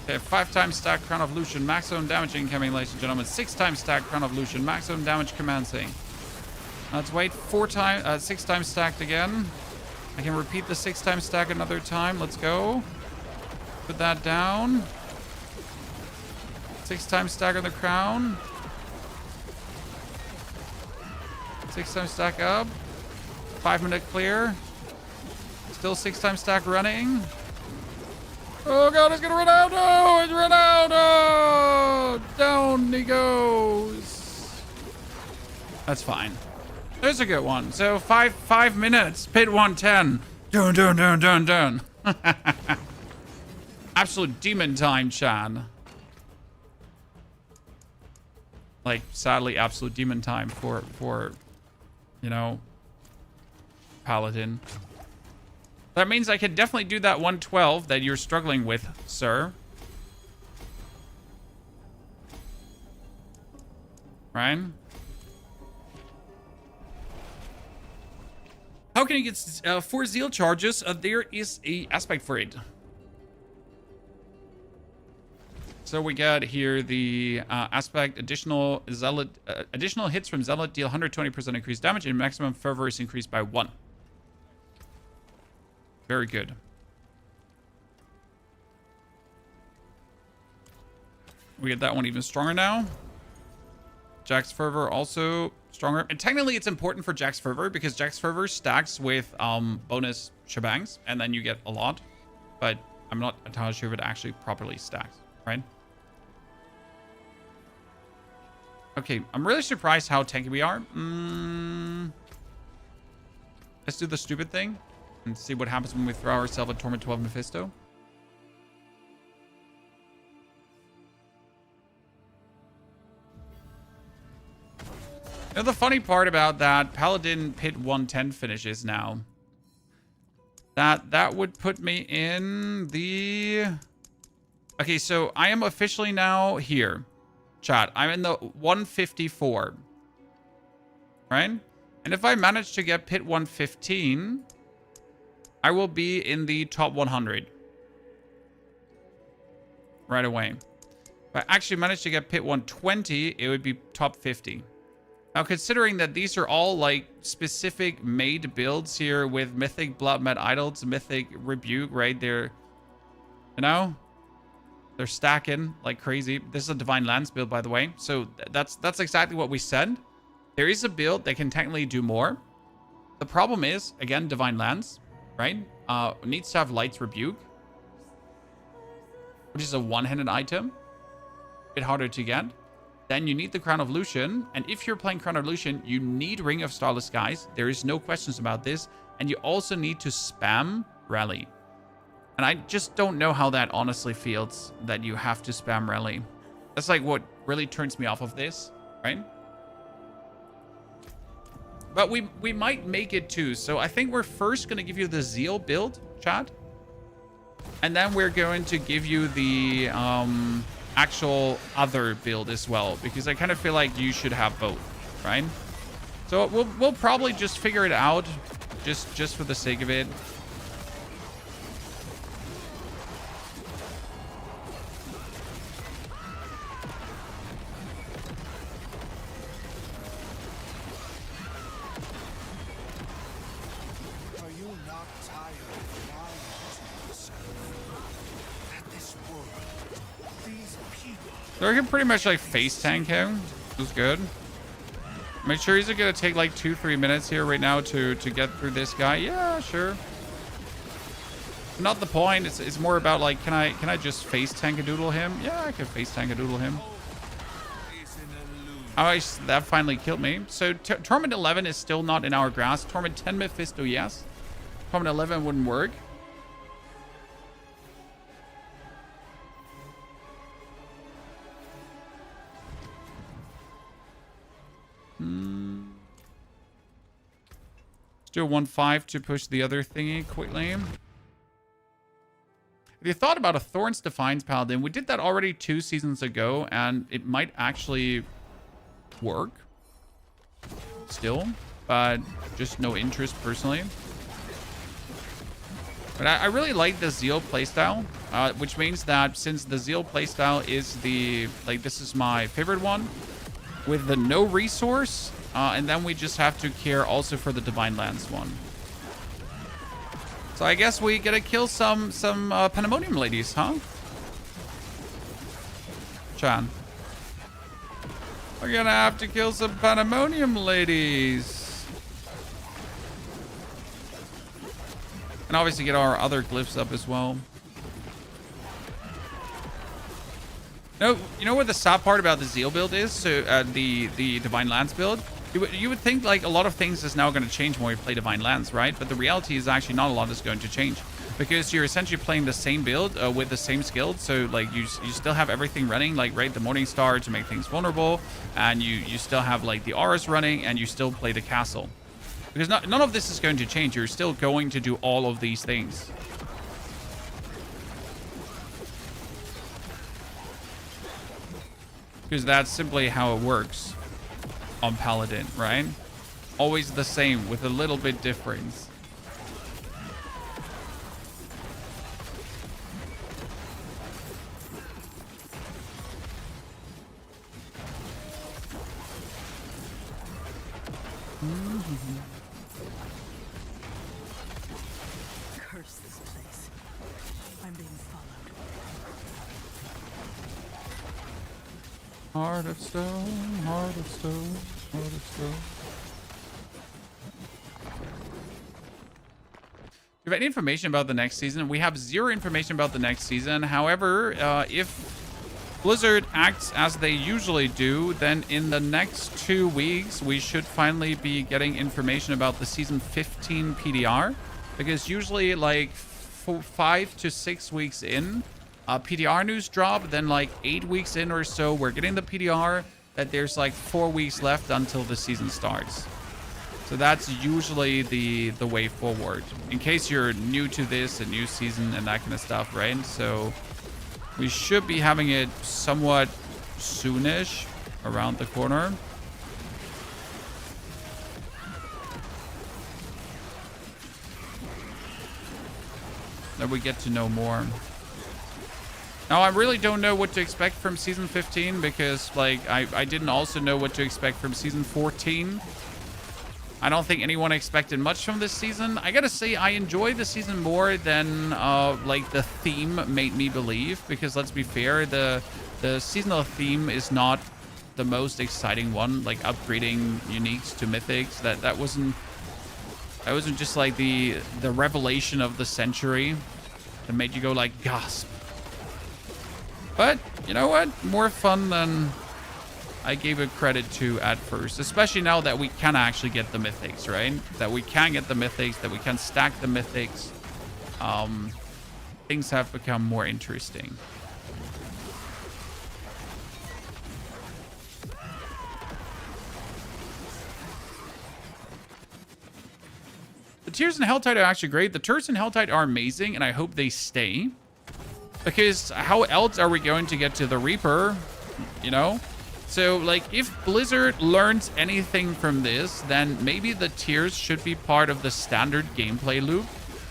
Okay, 5 times stack Crown of Lucian, maximum damage incoming, ladies and gentlemen. 6 times stack Crown of Lucian, maximum damage commencing. Let's wait 6 times stacked again. I can repeat the 6 times stack another time. Let's go. Put that down. 6 times stack on the crown. 6 times stack up. 5-minute clear. Still 6 times stack running. Oh god, it's gonna run out! No, it's run out! Oh, down he goes. That's fine. There's a good one. So 5 minutes. Pit 110. Dun. Absolute demon time, Chan. Like, sadly, absolute demon time for you know, Paladin. That means I can definitely do that 112 that you're struggling with, sir. Ryan? How can you get 4 zeal charges? There is a aspect for it. So we got here the aspect additional zealot, additional hits from zealot deal 120% increased damage, and maximum fervor is increased by 1. Very good. We get that one even stronger now. Jack's Fervor also stronger. And technically it's important for Jack's Fervor because Jack's Fervor stacks with bonus shebangs, and then you get a lot. But I'm not entirely sure if it actually properly stacks, right? Okay, I'm really surprised how tanky we are. Let's do the stupid thing and see what happens when we throw ourselves a Torment 12 Mephisto. Now, the funny part about that Paladin Pit 110 finishes now, that would put me in the... Okay, so I am officially now here. Chat, I'm in the 154. Right? And if I manage to get Pit 115, I will be in the top 100. Right away. If I actually manage to get Pit 120, it would be top 50. Now, considering that these are all, like, specific made builds here with Mythic Bloodmed Idols, Mythic Rebuke, right? They're, you know, they're stacking like crazy. This is a Divine Lands build, by the way. So that's exactly what we said. There is a build that can technically do more. The problem is, again, Divine Lands, right? Needs to have Light's Rebuke, which is a one-handed item. Bit harder to get. Then you need the Crown of Lucian. And if you're playing Crown of Lucian, you need Ring of Starless Skies. There is no questions about this. And you also need to spam Rally. And I just don't know how that honestly feels, that you have to spam rally. That's like what really turns me off of this, right? But we might make it too. So I think we're first going to give you the Zeal build, chat. And then we're going to give you the actual other build as well. Because I kind of feel like you should have both, right? So we'll probably just figure it out just for the sake of it. So I can pretty much like face tank him. This is good. Make sure he's gonna take like 2-3 minutes here right now to get through this guy. Yeah, sure. Not the point. It's more about like, can I just face tank a doodle him? Yeah, I can face tank a doodle him. Oh, that finally killed me. So Torment 11 is still not in our grasp. Torment 10 Mephisto, yes. Torment 11 wouldn't work. Let's do a 1-5 to push the other thingy quickly. If you thought about a Thorns Defiance Paladin, we did that already 2 seasons ago, and it might actually work still, but just no interest personally. But I really like the Zeal playstyle, which means that since the Zeal playstyle is this is my favorite one, with the no resource, and then we just have to care also for the Divine Lands one. So I guess we gotta kill some Pandemonium ladies, huh? Chan. We're gonna have to kill some Pandemonium ladies. And obviously get our other glyphs up as well. No, you know what the sad part about the Zeal build is? So the Divine Lands build, you would think like a lot of things is now going to change when we play Divine Lands, right? But the reality is actually not a lot is going to change, because you're essentially playing the same build with the same skills. So like you still have everything running, like right, the Morning Star to make things vulnerable, and you still have like the auras running, and you still play the castle, because none of this is going to change. You're still going to do all of these things. Because that's simply how it works on Paladin, right? Always the same with a little bit difference. Curse this place. I'm being followed. Heart of stone, heart of stone, heart of stone. Do you have any information about the next season? We have 0 information about the next season. However, if Blizzard acts as they usually do, then in the next 2 weeks, we should finally be getting information about the season 15 PDR. Because usually like 5 to 6 weeks in, PDR news drop, then like 8 weeks in or so, we're getting the PDR that there's like 4 weeks left until the season starts. So that's usually the way forward, in case you're new to this, a new season and that kind of stuff, right? So we should be having it somewhat soonish, around the corner. That we get to know more. Now, I really don't know what to expect from Season 15 because, like, I didn't also know what to expect from Season 14. I don't think anyone expected much from this season. I gotta say, I enjoy the season more than, like, the theme made me believe. Because, let's be fair, the seasonal theme is not the most exciting one. Like, upgrading uniques to mythics. That wasn't just, like, the revelation of the century that made you go, like, gasp. But, you know what? More fun than I gave it credit to at first. Especially now that we can actually get the mythics, right? That we can get the mythics, that we can stack the mythics. things have become more interesting. The tiers in Helltide are actually great. The turrets in Helltide are amazing, and I hope they stay. Because how else are we going to get to the Reaper, you know? So, like, if Blizzard learns anything from this, then maybe the tiers should be part of the standard gameplay loop.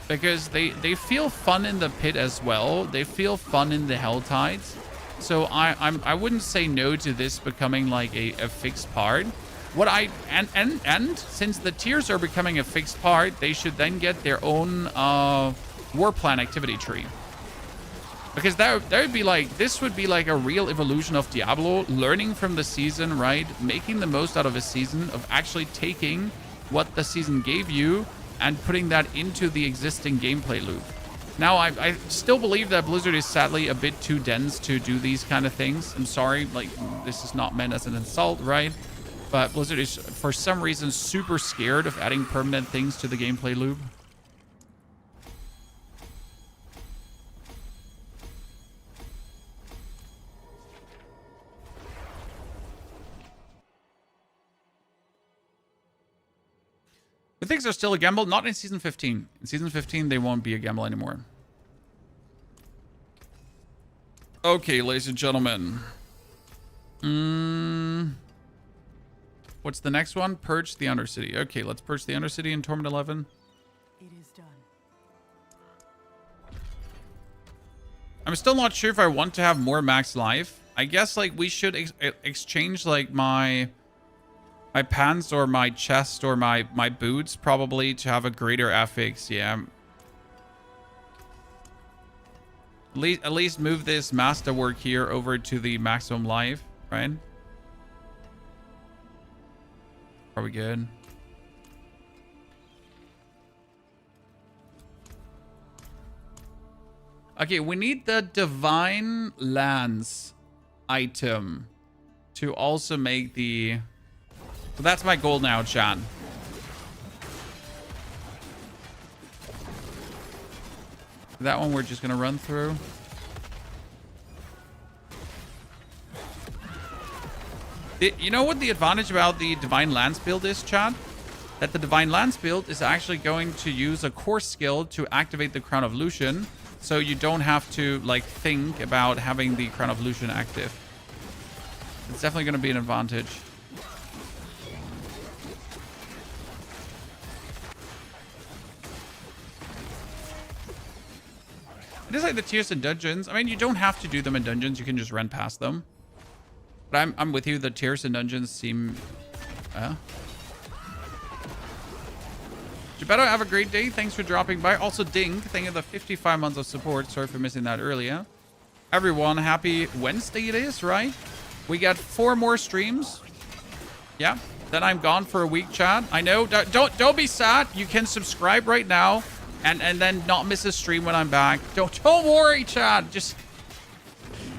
Because they feel fun in the pit as well. They feel fun in the Helltides. So I wouldn't say no to this becoming like a fixed part. What and since the tiers are becoming a fixed part, they should then get their own war plan activity tree. Because that would be like, this would be like a real evolution of Diablo, learning from the season, right? Making the most out of a season, of actually taking what the season gave you and putting that into the existing gameplay loop. Now, I still believe that Blizzard is sadly a bit too dense to do these kind of things. I'm sorry, like, this is not meant as an insult, right? But Blizzard is, for some reason, super scared of adding permanent things to the gameplay loop. The things are still a gamble, not in Season 15. In Season 15, they won't be a gamble anymore. Okay, ladies and gentlemen. What's the next one? Purge the Undercity. Okay, let's purge the Undercity in Torment 11. It is done. I'm still not sure if I want to have more max life. I guess, like, we should exchange, like, my pants or my chest or my boots probably to have a greater affix. Yeah. At least move this masterwork here over to the maximum life, right? Are we good? Okay, we need the Divine Lance item to also make the... So that's my goal now, chat. That one we're just going to run through. You know what the advantage about the Divine Lance build is, chat? That the Divine Lance build is actually going to use a core skill to activate the Crown of Lucian. So you don't have to, like, think about having the Crown of Lucian active. It's definitely going to be an advantage. It is like the tiers in dungeons. I mean, you don't have to do them in dungeons. You can just run past them. But I'm with you. The tiers in dungeons seem... Geppetto, have a great day. Thanks for dropping by. Also, Ding, thank you for the 55 months of support. Sorry for missing that earlier. Everyone, happy Wednesday it is, right? We got 4 more streams. Yeah. Then I'm gone for a week, chat. I know. Don't be sad. You can subscribe right now. And then not miss a stream when I'm back. Don't worry, Chad. Just...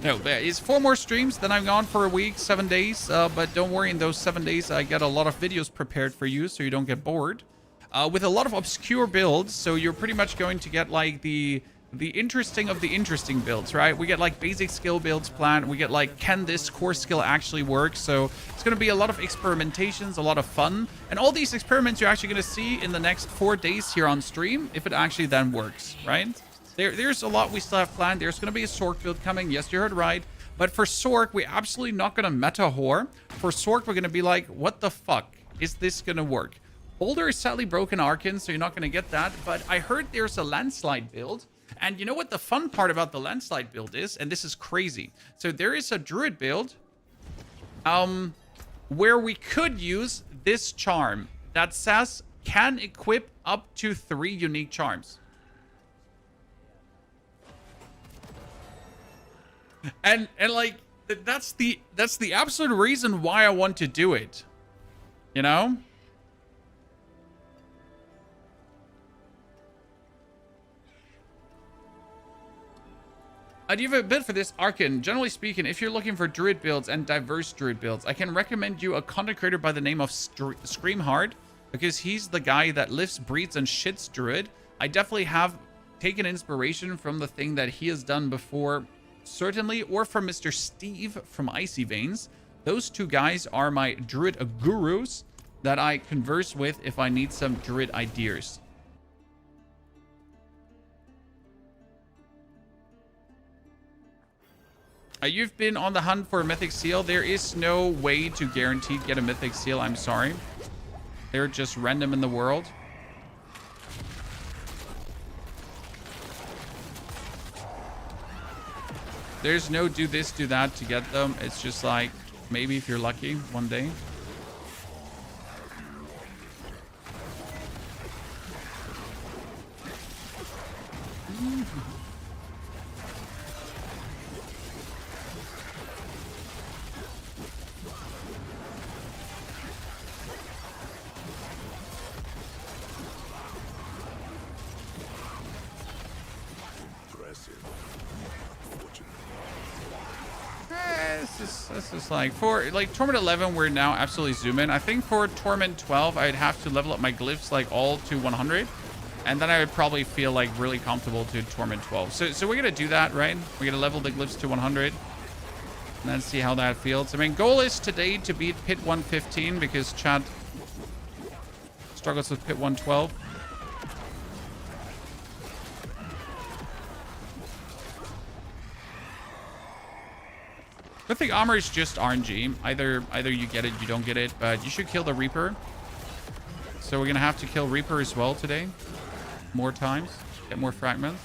No, it's 4 more streams. Then I'm gone for a week, 7 days. But don't worry, in those 7 days, I got a lot of videos prepared for you so you don't get bored. With a lot of obscure builds. So you're pretty much going to get, like, the interesting of the interesting builds, right? We get, like, basic skill builds planned. We get, like, can this core skill actually work? So it's going to be a lot of experimentations, a lot of fun. And all these experiments you're actually going to see in the next 4 days here on stream, if it actually then works, right? There's a lot we still have planned. There's going to be a Sork build coming. Yes, you heard right. But for Sork, we're absolutely not going to meta whore. For Sork, we're going to be like, what the fuck? Is this going to work? Boulder is sadly broken Arcan, so you're not going to get that. But I heard there's a landslide build. And you know what the fun part about the landslide build is? And this is crazy. So there is a druid build where we could use this charm that says can equip up to 3 unique charms. And like that's the absolute reason why I want to do it. You know? Do you have a bid for this Arcan? Generally speaking, if you're looking for druid builds and diverse druid builds, I can recommend you a content creator by the name of Screamhard, because he's the guy that lives, breathes, and shits druid. I definitely have taken inspiration from the thing that he has done before, certainly, or from Mr. Steve from Icy Veins. Those two guys are my druid gurus that I converse with if I need some druid ideas. You've been on the hunt for a mythic seal. There is no way to guarantee get a mythic seal. I'm sorry. They're just random in the world. There's no do this, do that to get them. It's just like, maybe if you're lucky one day. This is like for like Torment 11, we're now absolutely zooming. I think for Torment 12, I'd have to level up my glyphs like all to 100, and then I would probably feel like really comfortable to Torment 12. So we're gonna do that, right? We're gonna level the glyphs to 100, and then see how that feels. I mean, goal is today to beat Pit 115 because Chad struggles with Pit 112. Mythic armor is just RNG. Either you get it, you don't get it, but you should kill the Reaper. So we're gonna have to kill Reaper as well today. More times. Get more fragments.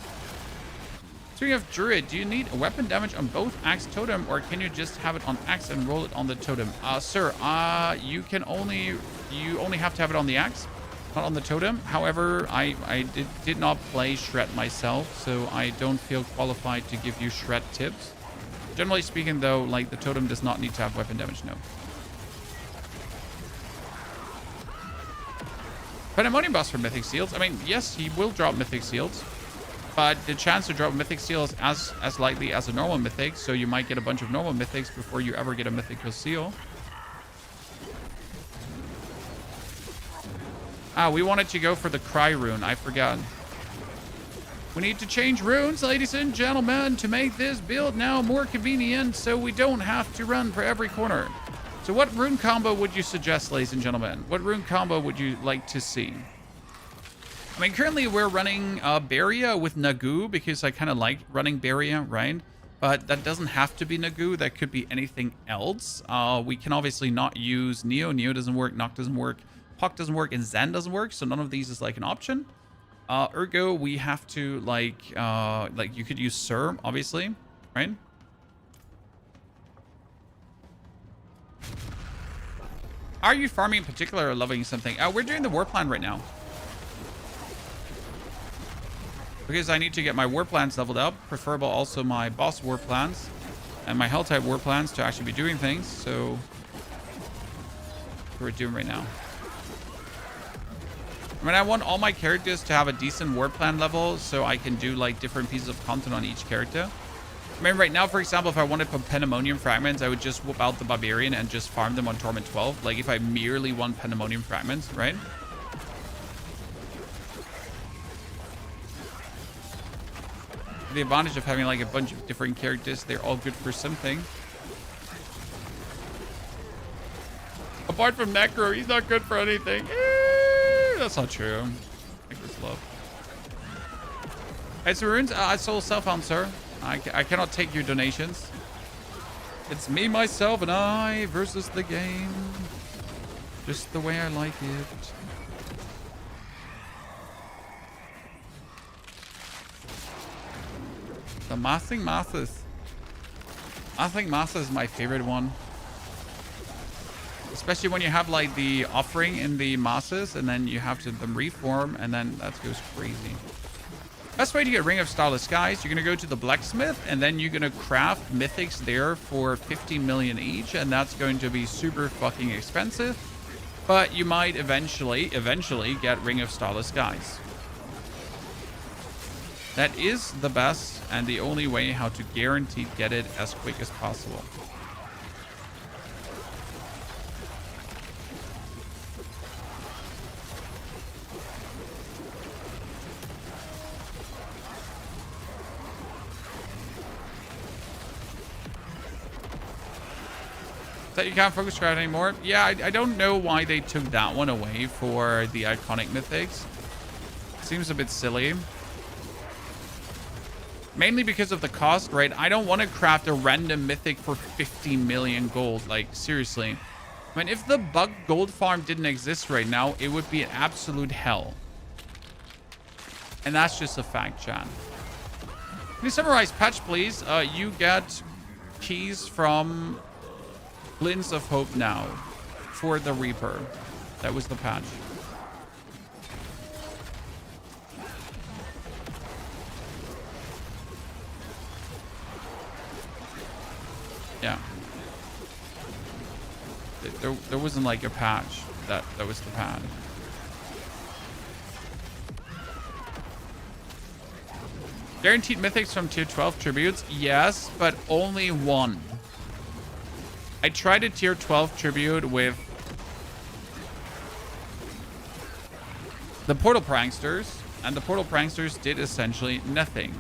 So you have Druid. Do you need a weapon damage on both Axe Totem, or can you just have it on Axe and roll it on the Totem? Sir, you only have to have it on the Axe, not on the Totem. However, I did not play Shred myself, so I don't feel qualified to give you Shred tips. Generally speaking, though, like the Totem does not need to have weapon damage, no. Pandemonium boss for Mythic Seals. I mean, yes, he will drop Mythic Seals, but the chance to drop Mythic Seal is as likely as a normal Mythic, so you might get a bunch of normal Mythics before you ever get a Mythical Seal. We wanted to go for the Cry rune. I forgot. We need to change runes, ladies and gentlemen, to make this build now more convenient so we don't have to run for every corner. So what rune combo would you suggest, ladies and gentlemen? What rune combo would you like to see? I mean, currently we're running Barrier with Nagu because I kind of like running Barrier, right? But that doesn't have to be Nagu. That could be anything else. We can obviously not use Neo. Neo doesn't work. Noct doesn't work. Puck doesn't work. And Zen doesn't work. So none of these is like an option. Ergo, we have to like you could use Sir, obviously, right? Are you farming in particular or loving something? We're doing the war plan right now. Because I need to get my war plans leveled up, preferable also my boss war plans and my hell type war plans to actually be doing things. So that's what we're doing right now. I mean, I want all my characters to have a decent war plan level so I can do like different pieces of content on each character. I mean, right now, for example, if I wanted Pandemonium Fragments, I would just whoop out the Barbarian and just farm them on Torment 12. Like if I merely want Pandemonium Fragments, right? The advantage of having like a bunch of different characters, they're all good for something. Apart from Necro, he's not good for anything. That's not true. Necro's love. Hey, so Runes, I sold self-found, sir. I cannot take your donations. It's me, myself, and I versus the game. Just the way I like it. The Massing Masses. I think Massa is my favorite one. Especially when you have like the offering in the Masses and then you have to them reform and then that goes crazy. Best way to get Ring of Starless Skies, you're going to go to the blacksmith and then you're going to craft mythics there for 50 million each, and that's going to be super fucking expensive. But you might eventually get Ring of Starless Skies. That is the best and the only way how to guarantee get it as quick as possible. That you can't focus craft anymore? Yeah, I don't know why they took that one away for the iconic mythics. Seems a bit silly. Mainly because of the cost, right? I don't want to craft a random mythic for 50 million gold. Like, seriously. I mean, if the bug gold farm didn't exist right now, it would be an absolute hell. And that's just a fact, chat. Can you summarize patch, please? You get keys from Glints of Hope now for the Reaper. That was the patch. Yeah. There wasn't like a patch. That was the patch. Guaranteed mythics from tier 12 tributes? Yes, but only one. I tried a tier 12 tribute with the Portal Pranksters, and the Portal Pranksters did essentially nothing.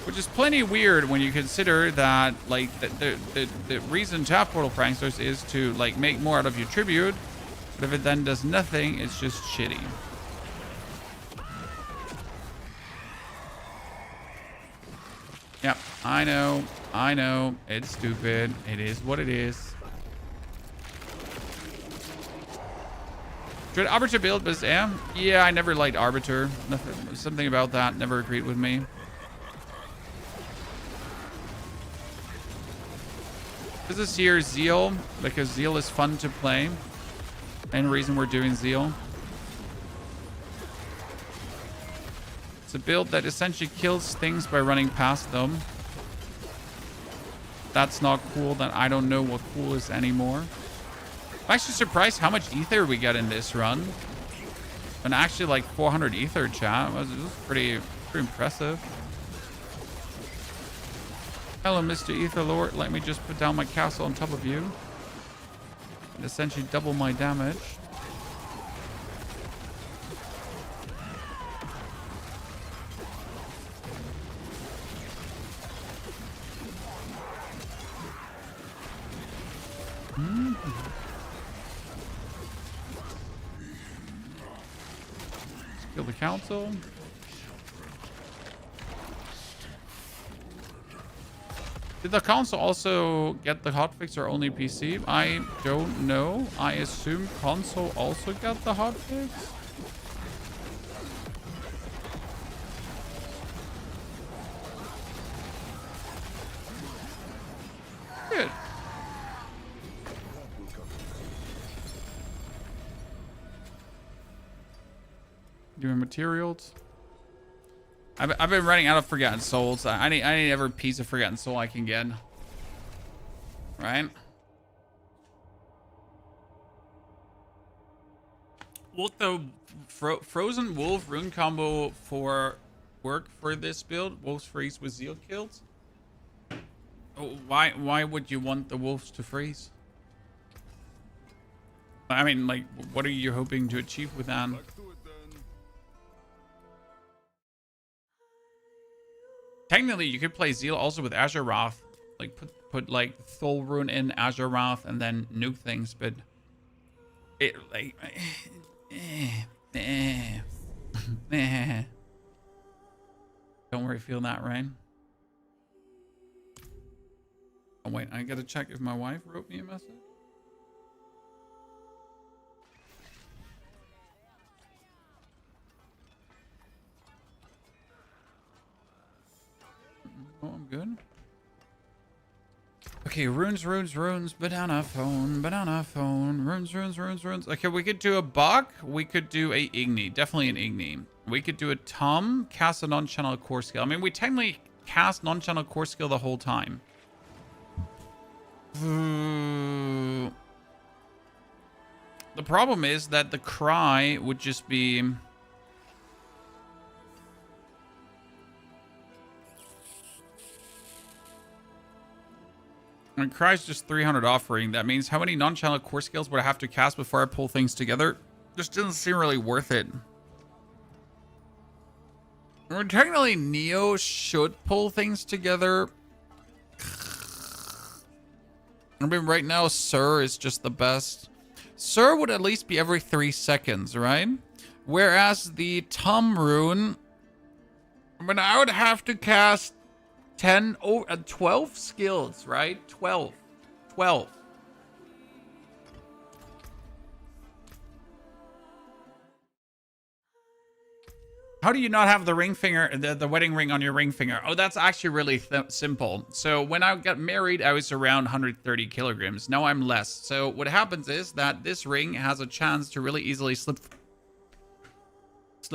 Which is plenty weird when you consider that, like, the reason to have Portal Pranksters is to, like, make more out of your tribute. But if it then does nothing, it's just shitty. Yep, I know. It's stupid. It is what it is. Should Arbiter build, but yeah, I never liked Arbiter. Nothing, something about that never agreed with me. This is here Zeal, because Zeal is fun to play. Main reason we're doing Zeal. It's a build that essentially kills things by running past them. That's not cool. Then I don't know what cool is anymore. I'm actually surprised how much ether we get in this run. And actually like 400 ether, chat. It was pretty impressive. Hello, Mr. Etherlord. Let me just put down my castle on top of you. And essentially double my damage. Kill the council. Did the console also get the hotfix or only PC? I don't know. I assume console also got the hotfix. Good. Doing materials. I've been running out of Forgotten Souls. I need every piece of Forgotten Soul I can get. Right? Will the Frozen Wolf rune combo work for this build? Wolves freeze with Zeal kills? Oh, why would you want the wolves to freeze? I mean, like, what are you hoping to achieve with that? Technically, you could play Zeal also with Azure Wrath. Like, put like Thol Rune in Azure Wrath and then nuke things, but it, like, don't worry, feel that, right? Oh, wait, I gotta check if my wife wrote me a message. Oh, I'm good. Okay, runes, banana phone, runes. Okay, we could do a Buck. We could do a Igni. Definitely an Igni. We could do a Tom, cast a non-channel core skill. I mean, we technically cast non-channel core skill the whole time. The problem is that the cry would just be... When Cry's just 300 offering, that means how many non-channel core skills would I have to cast before I pull things together? Just doesn't seem really worth it. Or technically, Neo should pull things together. I mean, right now, Sir is just the best. Sir would at least be every 3 seconds, right? Whereas the Tom rune, I mean, I would have to cast 12 skills, right? 12. 12. How do you not have the ring finger, the wedding ring on your ring finger? Oh, that's actually really simple. So when I got married, I was around 130 kilograms. Now I'm less. So what happens is that this ring has a chance to really easily slip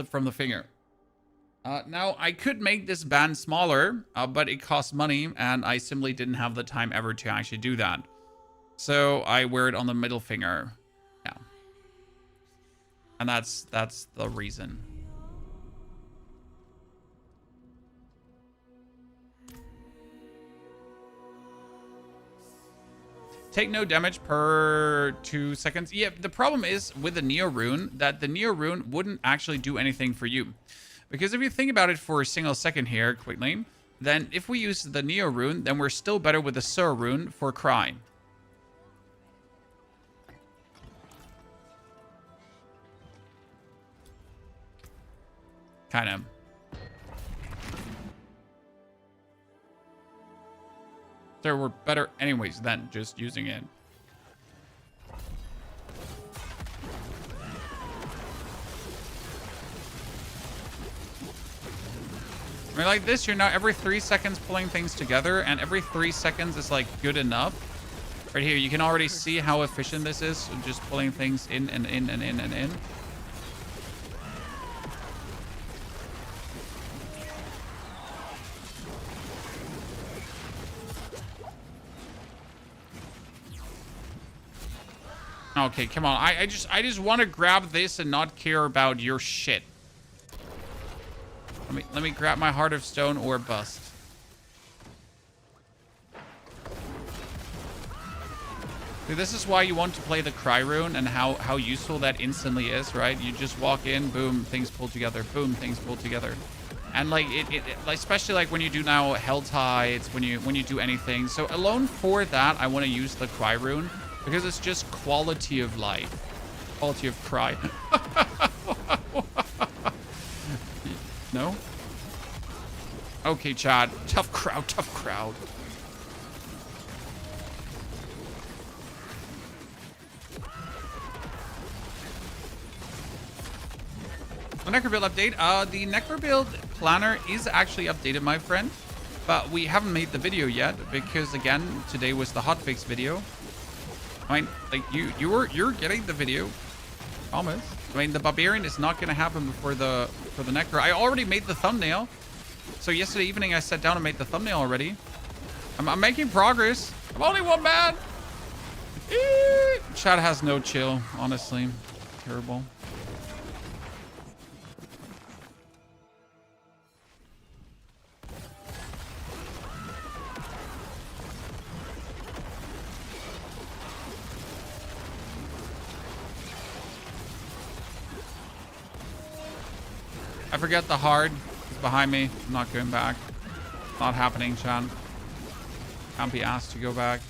from the finger. Now I could make this band smaller, but it costs money and I simply didn't have the time ever to actually do that. So I wear it on the middle finger. Yeah. And that's the reason. Take no damage per 2 seconds. Yeah, the problem is with the Neo Rune that the Neo Rune wouldn't actually do anything for you. Because if you think about it for a single second here, quickly, then if we use the Neo Rune, then we're still better with the Sur Rune for Cry. Kind of. So we're better anyways than just using it. I mean, like this, you're now every 3 seconds pulling things together, and every 3 seconds is like good enough. Right here, you can already see how efficient this is, just pulling things in and in and in and in. Okay, come on. I just want to grab this and not care about your shit. Let me grab my Heart of Stone or bust. Dude, this is why you want to play the Cry Rune and how useful that instantly is, right? You just walk in, boom, things pull together, boom, things pull together. And like like especially like when you do now Hell Tides, when you do anything. So alone for that, I want to use the Cry Rune. Because it's just quality of life. Quality of cry. No? Okay, Chad. Tough crowd, tough crowd. The Necro build update. The Necro build planner is actually updated, my friend. But we haven't made the video yet. Because, again, today was the hotfix video. I mean, like you're getting the video, promise. I mean, the Barbarian is not going to happen before the Necro. I already made the thumbnail, so yesterday evening I sat down and made the thumbnail already. I'm making progress. I'm only one man. Chat has no chill, honestly. Terrible. I forget the hard is behind me. I'm not going back. Not happening, Chan. Can't be asked to go back.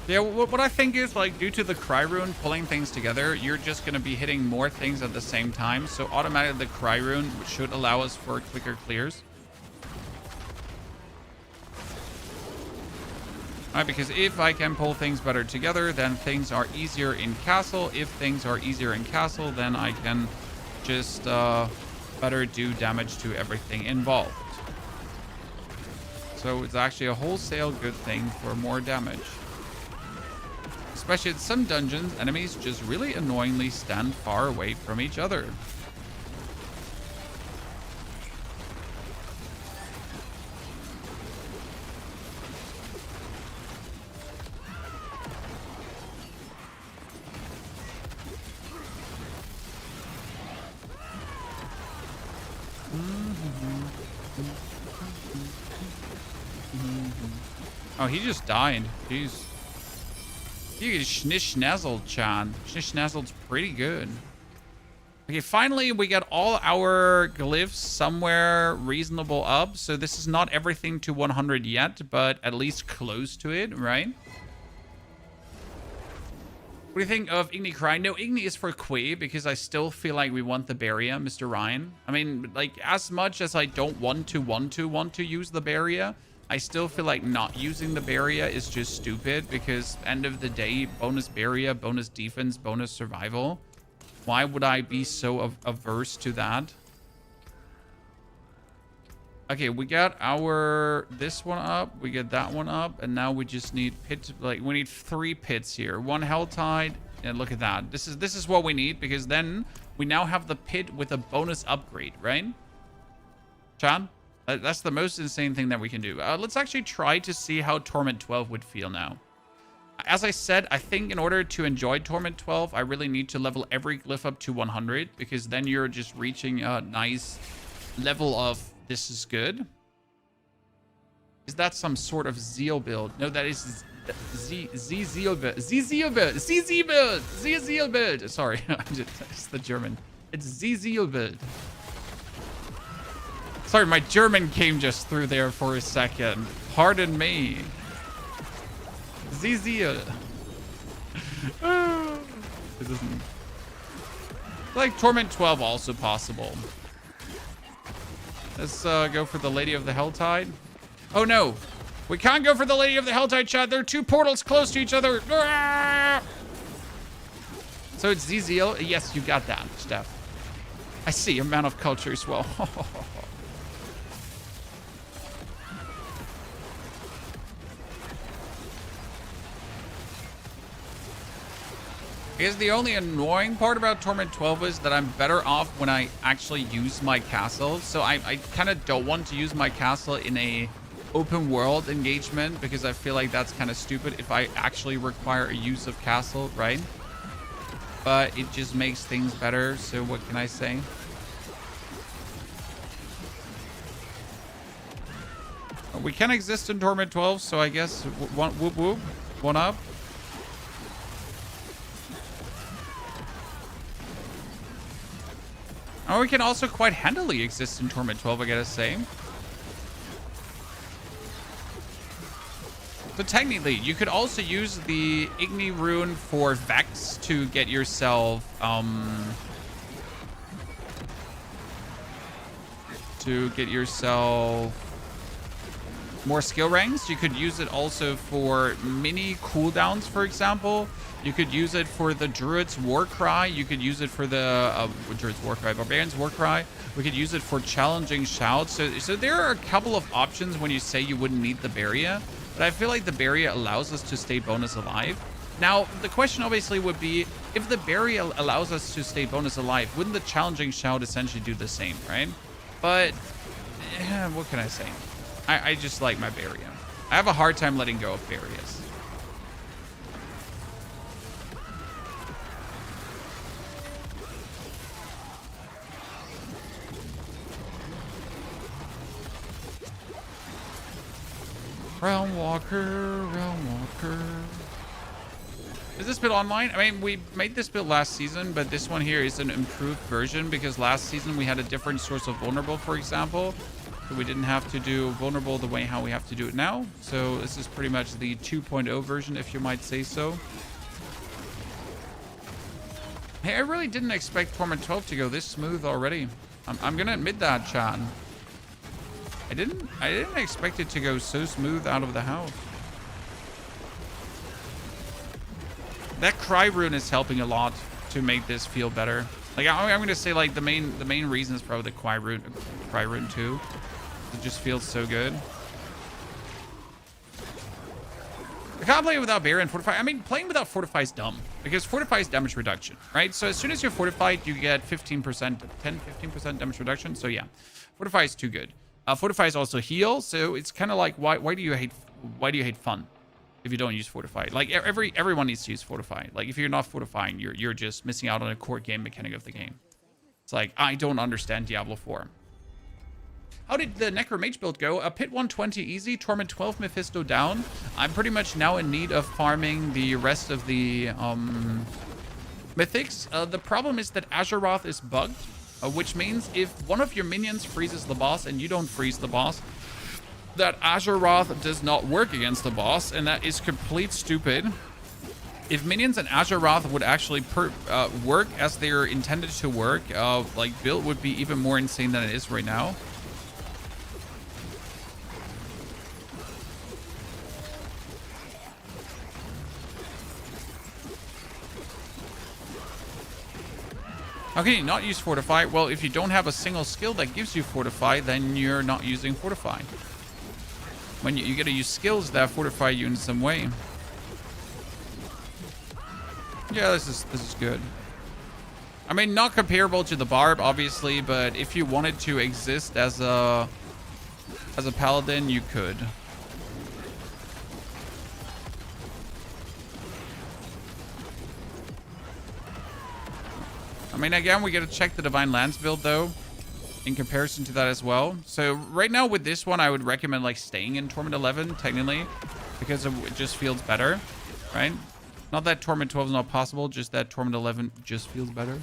Yeah, what I think is, like, due to the Cry Rune pulling things together, you're just going to be hitting more things at the same time. So automatically the Cry Rune should allow us for quicker clears. Alright, because if I can pull things better together, then things are easier in castle. If things are easier in castle, then I can just better do damage to everything involved. So it's actually a wholesale good thing for more damage. Especially in some dungeons, enemies just really annoyingly stand far away from each other. Oh, he just died. Jeez. You get schnish-schnazzled, Chan. Schnish-schnazzled's pretty good. Okay, finally, we got all our glyphs somewhere reasonable up. So this is not everything to 100 yet, but at least close to it, right? What do you think of Igni Cry? No, Igni is for Kui because I still feel like we want the barrier, Mr. Ryan. I mean, like, as much as I don't want to use the barrier, I still feel like not using the barrier is just stupid because end of the day, bonus barrier, bonus defense, bonus survival. Why would I be so averse to that? Okay, we got this one up, we get that one up, and now we just need pits. Like, we need 3 pits here. 1 Hell Tide, and look at that. This is what we need because then we now have the pit with a bonus upgrade, right? Chad, that's the most insane thing that we can do. Let's actually try to see how Torment 12 would feel now. As I said, I think in order to enjoy Torment 12, I really need to level every glyph up to 100 because then you're just reaching a nice level of this is good. Is that some sort of Zeal build? No, that is Zeal build. Zeal build. Sorry, it's the German. It's Zeal build. Sorry, my German came just through there for a second. Pardon me. Zeal. This isn't like Torment 12 also possible. Let's go for the Lady of the Helltide. Oh no, we can't go for the Lady of the Helltide, Chad. There are 2 portals close to each other. So it's Zeal. Yes, you got that, Steph. I see a man of culture as well. I guess the only annoying part about Torment 12 is that I'm better off when I actually use my castle. So I kind of don't want to use my castle in a open world engagement because I feel like that's kind of stupid if I actually require a use of castle, right? But it just makes things better. So what can I say? We can exist in Torment 12, so I guess one up. Oh, we can also quite handily exist in Torment 12, I gotta say. So technically, you could also use the Igni rune for Vex to get yourself, more skill ranks. You could use it also for mini cooldowns, for example. You could use it for the Druid's Warcry. You could use it for the Druid's Warcry, Barbarian's Warcry. We could use it for challenging shouts. So there are a couple of options when you say you wouldn't need the barrier. But I feel like the barrier allows us to stay bonus alive. Now, the question obviously would be, if the barrier allows us to stay bonus alive, wouldn't the challenging shout essentially do the same, right? But, what can I say? I just like my barrier. I have a hard time letting go of barriers. Realm Walker. Is this build online? I mean, we made this build last season, but this one here is an improved version because last season we had a different source of vulnerable, for example. So we didn't have to do vulnerable the way how we have to do it now. So this is pretty much the 2.0 version, if you might say so. Hey, I really didn't expect Torment 12 to go this smooth already. I'm gonna admit that, Chan. I didn't expect it to go so smooth out of the house. That Cry rune is helping a lot to make this feel better. Like I'm gonna say, like the main reason is probably the Cry rune too. It just feels so good. I can't play without Barrier and Fortify. I mean, playing without Fortify is dumb because Fortify is damage reduction, right? So as soon as you're fortified, you get 15%, 10-15% damage reduction. So yeah, Fortify is too good. Fortify is also heal, so it's kind of like why do you hate fun if you don't use Fortify? Like everyone needs to use Fortify. Like if you're not fortifying, you're just missing out on a core game mechanic of the game. It's like I don't understand Diablo 4. How did the Necromage build go? Pit 120 easy, Torment 12 Mephisto down. I'm pretty much now in need of farming the rest of the Mythics, the problem is that Azeroth is bugged, which means if one of your minions freezes the boss and you don't freeze the boss, that Azeroth does not work against the boss, and that is complete stupid. If minions and Azeroth would actually work as they're intended to work, like, build would be even more insane than it is right now. How can you not use Fortify? Well, if you don't have a single skill that gives you Fortify, then you're not using Fortify. When you gotta use skills that fortify you in some way. Yeah, this is good. I mean, not comparable to the Barb, obviously, but if you wanted to exist as a paladin, you could. I mean, again, we got to check the Divine Lands build, though, in comparison to that as well. So right now with this one, I would recommend, like, staying in Torment 11, technically, because it just feels better, right? Not that Torment 12 is not possible, just that Torment 11 just feels better.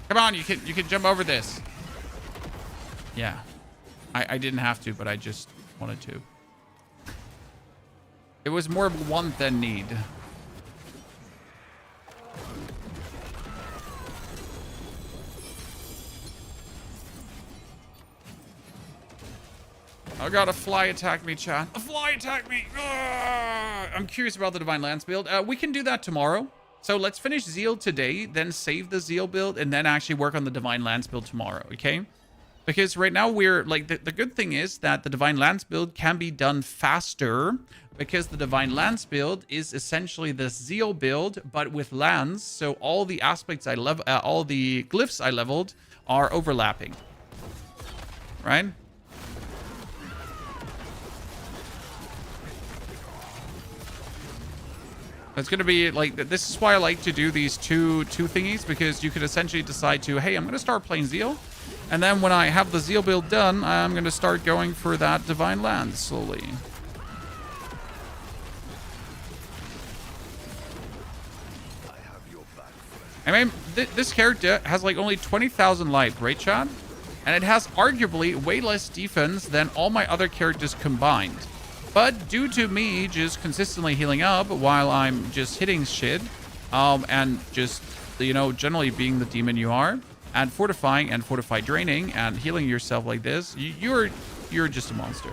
Come on, you can jump over this. Yeah. I didn't have to, but I just wanted to. It was more want than need. I got a fly attack me, chat. A fly attack me! Ugh! I'm curious about the Divine Lance build. We can do that tomorrow. So let's finish Zeal today, then save the Zeal build, and then actually work on the Divine Lance build tomorrow, okay? Because right now we're, like, the good thing is that the Divine Lance build can be done faster, because the Divine Lance build is essentially the Zeal build, but with lands, so all the aspects all the glyphs I leveled are overlapping, right? It's going to be like, this is why I like to do these two thingies, because you could essentially decide to, hey, I'm going to start playing Zeal. And then when I have the Zeal build done, I'm going to start going for that Divine Land slowly. I mean, this character has like only 20,000 life, right, chat? And it has arguably way less defense than all my other characters combined. But due to me just consistently healing up while I'm just hitting shit, and just, you know, generally being the demon you are, and fortifying and fortify draining and healing yourself like this, you're just a monster.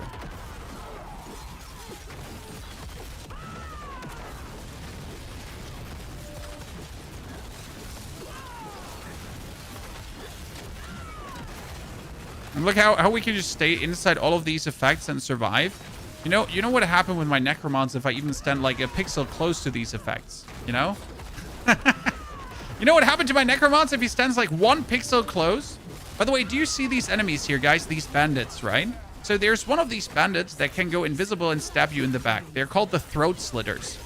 And look how we can just stay inside all of these effects and survive. You know what happened with my Necromons if I even stand like a pixel close to these effects, you know? You know what happened to my Necromons if he stands like 1 pixel close? By the way, do you see these enemies here, guys? These bandits, right? So there's one of these bandits that can go invisible and stab you in the back. They're called the Throat Slitters.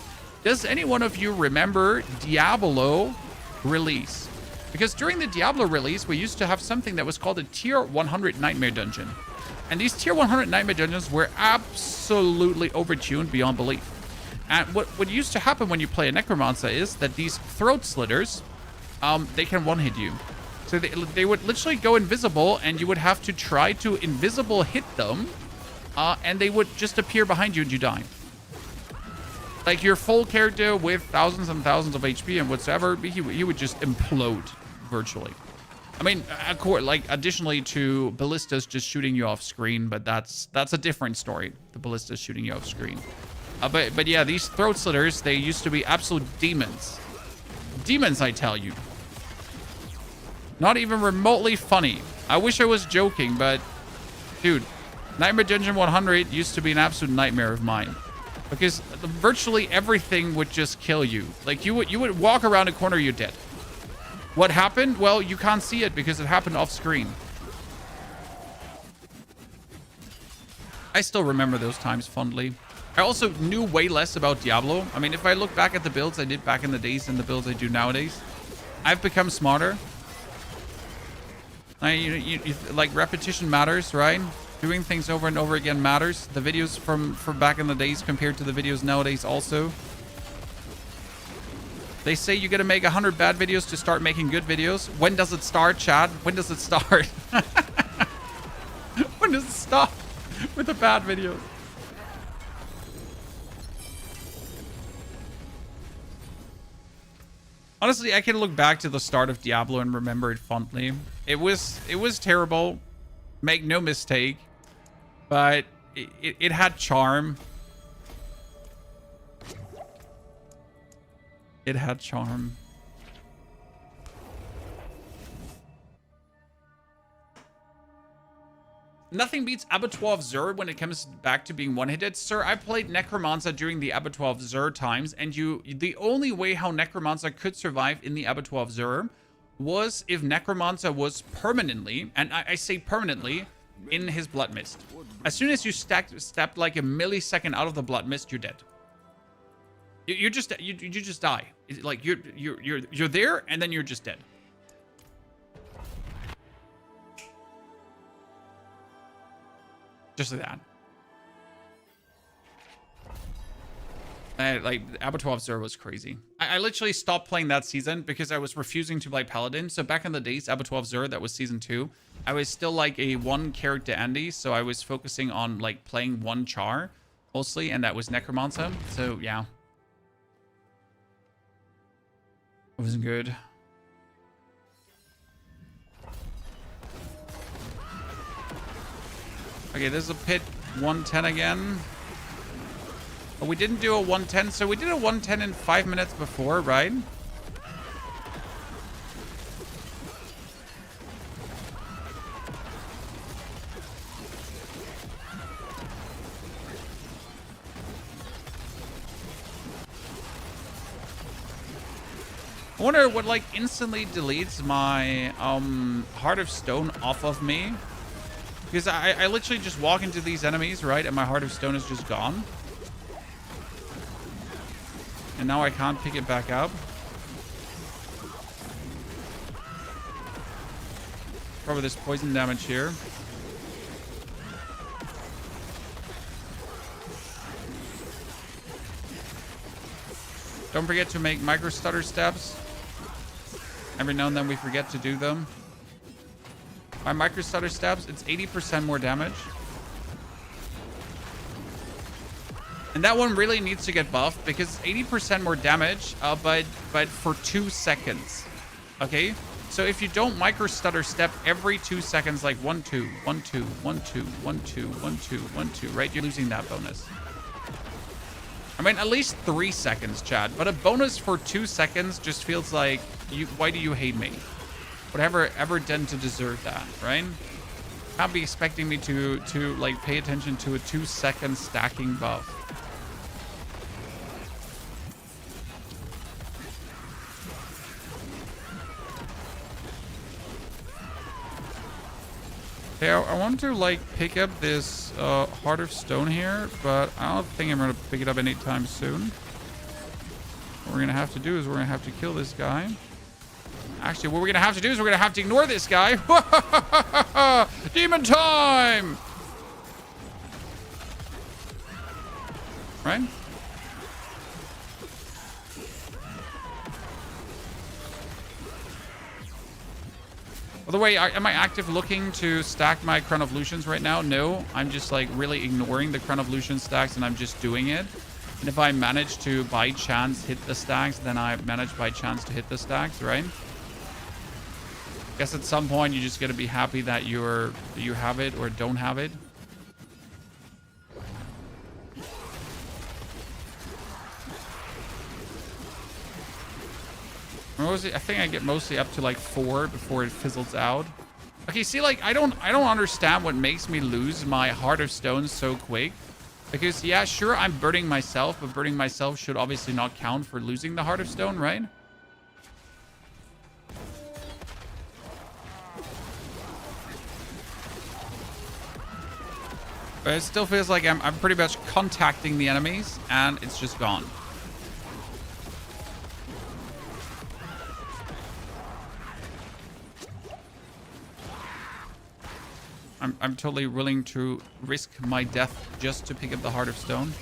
Does any one of you remember Diablo release? Because during the Diablo release, we used to have something that was called a Tier 100 Nightmare Dungeon. And these Tier 100 Nightmare Dungeons were absolutely overtuned beyond belief. And what used to happen when you play a Necromancer is that these Throat Slitters, they can one-hit you. So they would literally go invisible, and you would have to try to invisible hit them, and they would just appear behind you and you die. Like your full character with thousands and thousands of HP and whatsoever, he would just implode virtually. I mean, like additionally to ballistas just shooting you off screen, but that's a different story. The ballistas shooting you off screen. But yeah, these Throat Slitters, they used to be absolute demons. Demons, I tell you. Not even remotely funny. I wish I was joking, but dude, Nightmare Dungeon 100 used to be an absolute nightmare of mine. Because virtually everything would just kill you. Like you would walk around a corner, you're dead. What happened? Well, you can't see it because it happened off screen. I still remember those times fondly. I also knew way less about Diablo. I mean, if I look back at the builds I did back in the days and the builds I do nowadays, I've become smarter. Like, repetition matters, right? Doing things over and over again matters. The videos from back in the days compared to the videos nowadays also. They say you gotta make 100 bad videos to start making good videos. When does it start, Chad? When does it start? When does it stop with the bad videos? Honestly, I can look back to the start of Diablo and remember it fondly. It was terrible. Make no mistake. But it had charm. It had charm. Nothing beats Abattoir Zur when it comes back to being one-hitted. Sir, I played Necromancer during the Abattoir Zur times, and the only way how Necromancer could survive in the Abattoir Zur was if Necromancer was permanently, and I say permanently, in his Blood Mist. As soon as you stepped like a millisecond out of the Blood Mist, you're dead. You just die. It's like you're there, and then you're just dead. Just like that. Like, Abattoir Zur was crazy. I literally stopped playing that season because I was refusing to play Paladin. So back in the days, Abattoir Zur, that was season 2, I was still like a one character Andy. So I was focusing on like playing one char mostly, and that was Necromancer. So yeah. It wasn't good. Okay, there's a pit 110 again. Oh, we didn't do a 110. So we did a 110 in 5 minutes before, right? I wonder what like instantly deletes my Heart of Stone off of me. Because I literally just walk into these enemies, right? And my Heart of Stone is just gone. And now I can't pick it back up. Probably this poison damage here. Don't forget to make micro stutter steps. Every now and then we forget to do them. By micro stutter steps, it's 80% more damage. And that one really needs to get buffed because 80% more damage, but for 2 seconds. Okay? So if you don't micro stutter step every 2 seconds, like 1, 2, 1, 2, 1, 2, 1, 2, 1, 2, 1, 2, right? You're losing that bonus. I mean, at least 3 seconds, Chad. But a bonus for 2 seconds just feels like, why do you hate me? Whatever ever done to deserve that, right? Can't be expecting me to like pay attention to a 2-second stacking buff. Yeah, I want to like pick up this Heart of Stone here, but I don't think I'm gonna pick it up anytime soon. What we're gonna have to do is we're gonna have to kill this guy. Actually, what we're gonna have to do is we're gonna have to ignore this guy. Demon time! Right? By the way, am I active looking to stack my Crown of Lucians right now? No, I'm just like really ignoring the Crown of Lucian stacks and I'm just doing it. And if I manage to by chance hit the stacks, then I manage by chance to hit the stacks, right? Guess at some point you just gotta be happy that you have it or don't have it. I think I get mostly up to like 4 before it fizzles out. Okay, see, like I don't understand what makes me lose my Heart of Stone so quick. Because yeah, sure, I'm burning myself, but burning myself should obviously not count for losing the Heart of Stone, right? But it still feels like I'm pretty much contacting the enemies and it's just gone. I'm totally willing to risk my death just to pick up the Heart of Stone.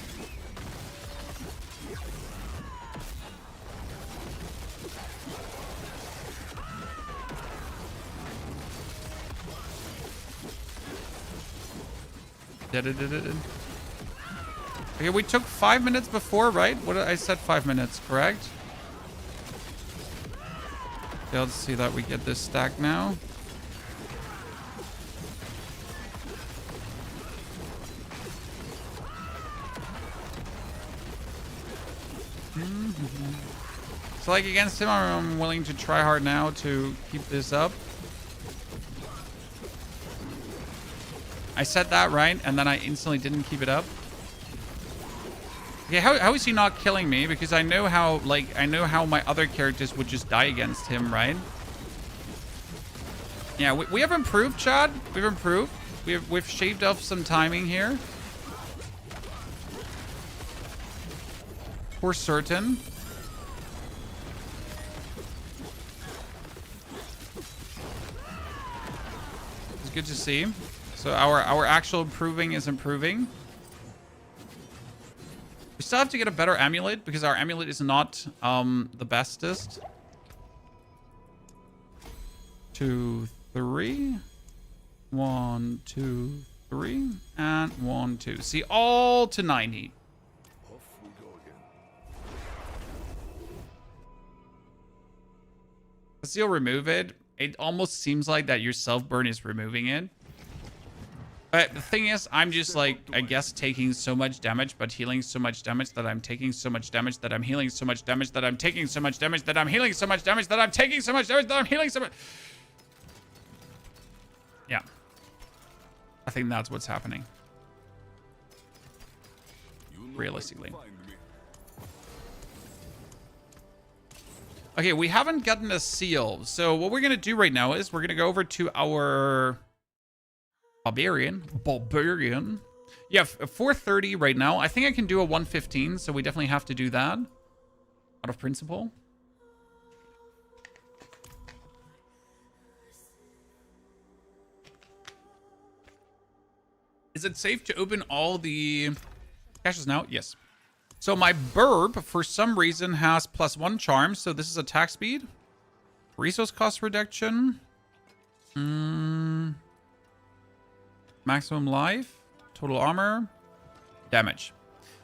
Okay, we took 5 minutes before, right? What I said 5 minutes, correct? Okay, let's see that we get this stack now. So like against him, I'm willing to try hard now to keep this up. I said that, right? And then I instantly didn't keep it up. Okay, how is he not killing me? Because I know how, like, I know how my other characters would just die against him, right? Yeah, we have improved, Chad. We've improved. We've shaved off some timing here. For certain. It's good to see. So our actual improving is improving. We still have to get a better amulet because our amulet is not the bestest. 2, 3. 1, 2, 3. And 1, 2. See, all to 90. Off we go again. As you'll remove it, it almost seems like that your self-burn is removing it. But the thing is, I'm just like, I guess, taking so much damage, but healing so much damage that I'm taking so much damage that I'm healing so much damage that I'm taking so much damage that I'm healing so much damage that I'm taking so much damage that I'm healing so much. Yeah. I think that's what's happening. Realistically. Okay, we haven't gotten a seal. So what we're going to do right now is we're going to go over to our... Barbarian. Yeah, 430 right now. I think I can do a 115, so we definitely have to do that. Out of principle. Is it safe to open all the caches now? Yes. So my burb, for some reason, has +1 charm, so this is attack speed. Resource cost reduction. Maximum life, total armor, damage.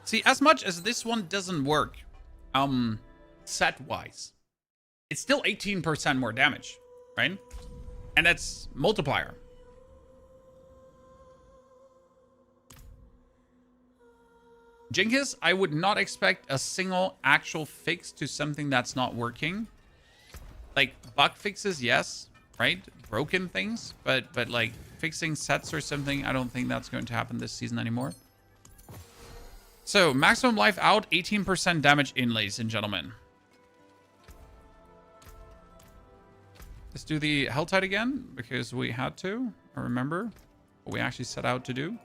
See, as much as this one doesn't work, set-wise, it's still 18% more damage, right? And that's multiplier. Jinkis, I would not expect a single actual fix to something that's not working. Like, bug fixes, yes, right? Broken things, but like, fixing sets or something, I don't think that's going to happen this season anymore. So, maximum life out, 18% damage in, ladies and gentlemen. Let's do the Helltide again, because we had to. I remember what we actually set out to do.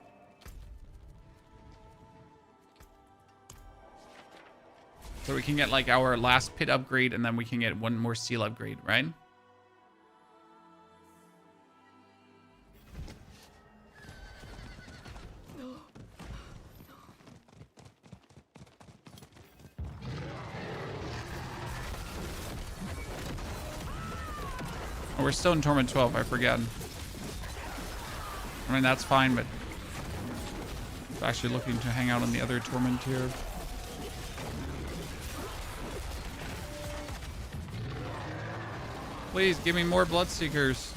So we can get like our last pit upgrade, and then we can get one more seal upgrade, right? Oh, we're still in Torment 12, I forget. I mean, that's fine, but I'm actually looking to hang out on the other Torment tier. Please, give me more Bloodseekers.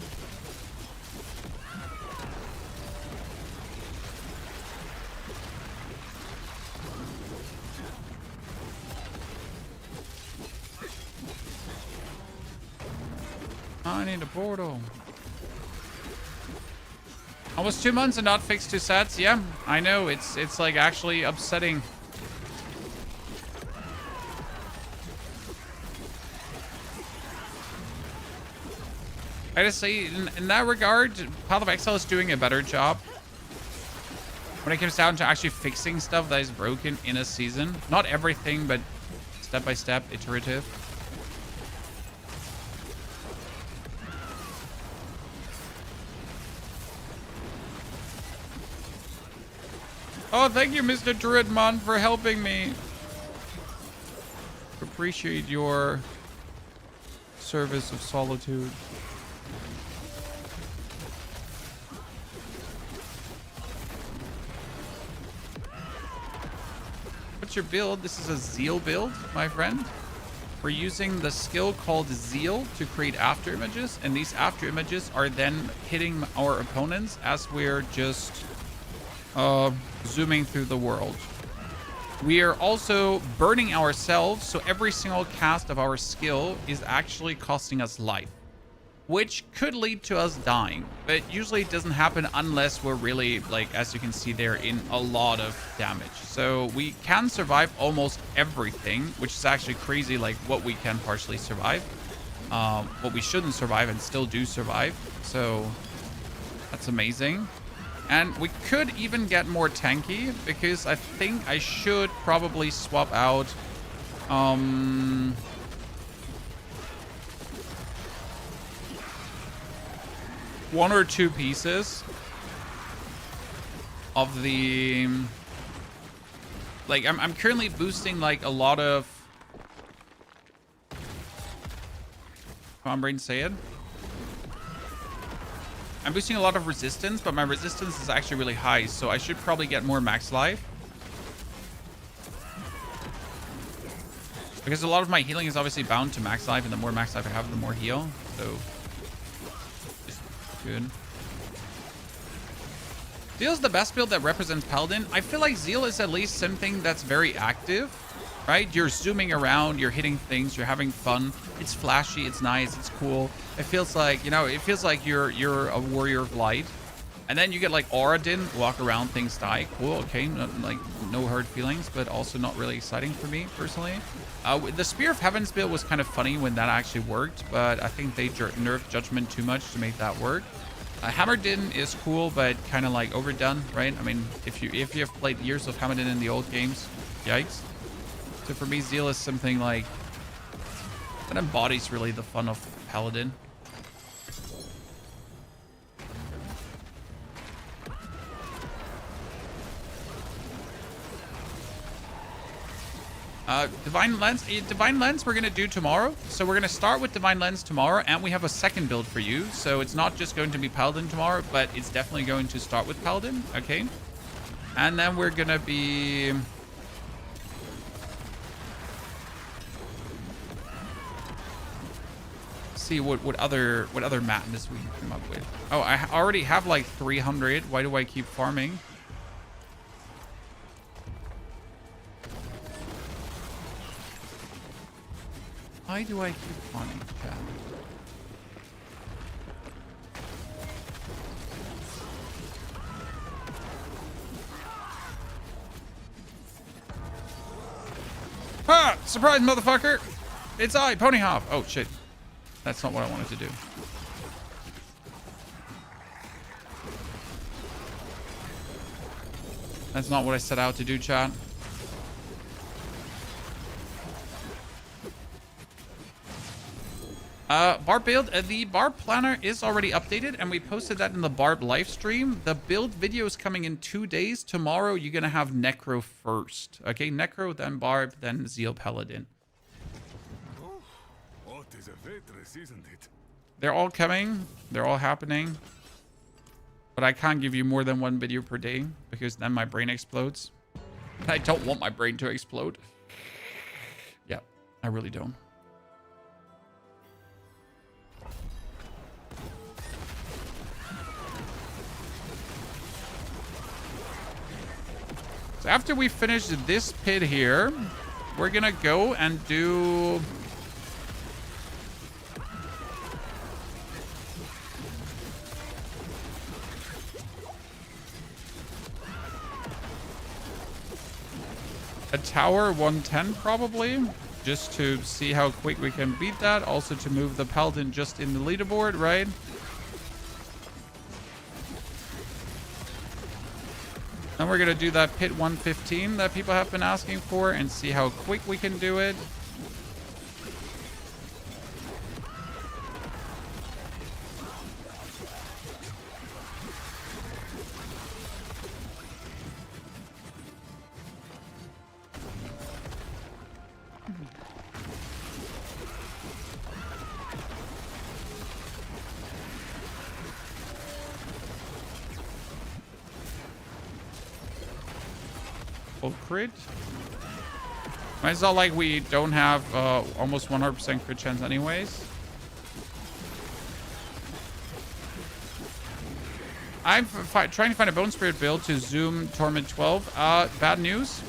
I need a portal. Almost 2 months and not fixed 2 sets. Yeah, I know. It's like actually upsetting. I just say in that regard, Path of Exile is doing a better job. when it comes down to actually fixing stuff that is broken in a season. Not everything, but step by step, iterative. Oh, thank you, Mr. Druidman, for helping me. Appreciate your service of solitude. What's your build? This is a Zeal build, my friend. We're using the skill called Zeal to create after images, and these after images are then hitting our opponents as we're just zooming through the world. We are also burning ourselves, so every single cast of our skill is actually costing us life, which could lead to us dying, but usually it doesn't happen unless we're really, like, as you can see there, in a lot of damage. So we can survive almost everything, which is actually crazy, like what we can partially survive, what we shouldn't survive and still do survive. So that's amazing. And we could even get more tanky, because I think I should probably swap out one or two pieces of the, like, I'm currently boosting like a lot of, come on, brain, say it. I'm boosting a lot of resistance, but my resistance is actually really high, so I should probably get more max life. Because a lot of my healing is obviously bound to max life, and the more max life I have, the more heal. So, just good. Zeal is the best build that represents Paladin. I feel like Zeal is at least something that's very active, right? You're zooming around, you're hitting things, you're having fun. It's flashy, it's nice, it's cool. It feels like, you know, it feels like you're a warrior of light. And then you get like Horadric, walk around, things die. Cool, okay, no hard feelings, but also not really exciting for me personally. The Spear of Heavens build was kind of funny when that actually worked, but I think they nerfed Judgment too much to make that work. Hammerdin is cool, but kind of like overdone, right? I mean, if you have played years of Hammerdin in the old games, yikes. So for me, Zeal is something like that embodies really the fun of Paladin. Divine Lens we're gonna do tomorrow. So we're gonna start with Divine Lens tomorrow, and we have a second build for you. So it's not just going to be Paladin tomorrow, but it's definitely going to start with Paladin, okay? And then we're gonna be see what other madness we can come up with. Oh, I already have like 300. Why do I keep farming? Why do I keep farming, chat? Ha! Surprise, motherfucker! It's I, Ponyhop. Oh shit. That's not what I wanted to do. That's not what I set out to do, chat. Barb build. The Barb planner is already updated, and we posted that in the Barb live stream. The build video is coming in 2 days. Tomorrow, you're gonna have Necro first. Okay, Necro, then Barb, then Zeal Paladin. Oh, what is a waitress, isn't it? They're all coming. They're all happening. But I can't give you more than 1 video per day, because then my brain explodes. I don't want my brain to explode. Yeah, I really don't. So after we finish this pit here, we're gonna go and do a tower 110 probably, just to see how quick we can beat that. Also to move the Paladin just in the leaderboard, right? Then we're gonna do that pit 115 that people have been asking for and see how quick we can do it. Full crit. It's not like we don't have almost 100% crit chance anyways. I'm trying to find a Bone Spirit build to zoom Torment 12. Bad news.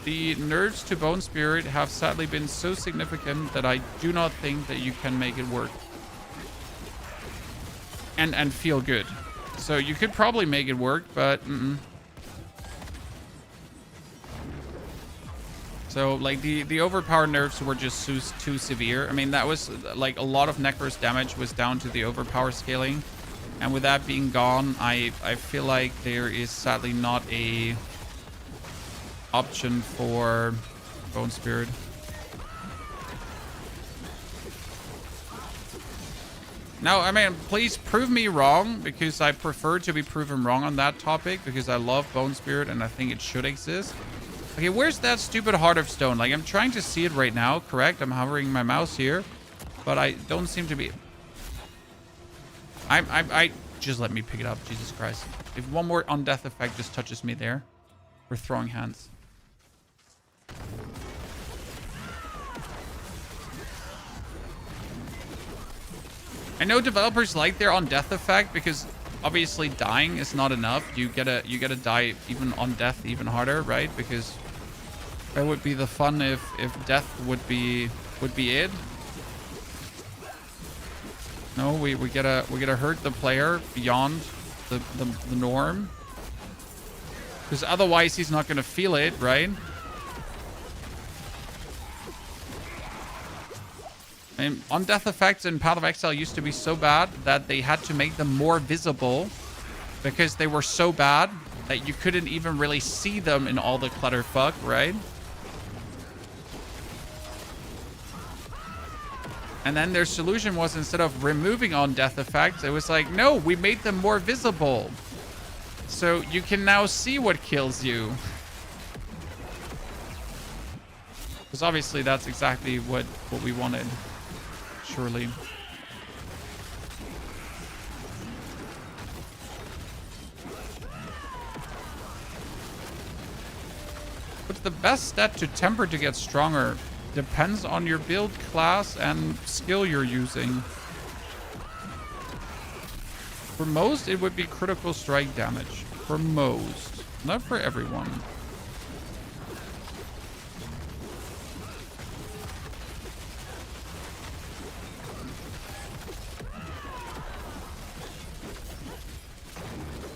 The nerfs to Bone Spirit have sadly been so significant that I do not think that you can make it work. And feel good. So you could probably make it work, but So, like, the overpower nerfs were just too severe. I mean, that was, like, a lot of Necros damage was down to the overpower scaling. And with that being gone, I feel like there is sadly not a option for Bone Spirit. Now, I mean, please prove me wrong, because I prefer to be proven wrong on that topic, because I love Bone Spirit and I think it should exist. Okay, where's that stupid Heart of Stone? Like, I'm trying to see it right now, correct? I'm hovering my mouse here, but I don't seem to be... I just let me pick it up, Jesus Christ. If one more Undeath effect just touches me there, we're throwing hands. I know developers like their Undeath effect because obviously dying is not enough. You gotta die even on death even harder, right? Because that would be the fun if death would be it. No, we gotta hurt the player beyond the norm. Because otherwise he's not gonna feel it, right? And Undeath effects in Path of Exile used to be so bad that they had to make them more visible because they were so bad that you couldn't even really see them in all the clutterfuck, right? And then their solution was, instead of removing Undeath effects, it was like, no, we made them more visible. So you can now see what kills you. Because obviously that's exactly what we wanted. Surely. What's the best stat to temper to get stronger? Depends on your build class and skill you're using. For most, it would be critical strike damage. For most. Not for everyone.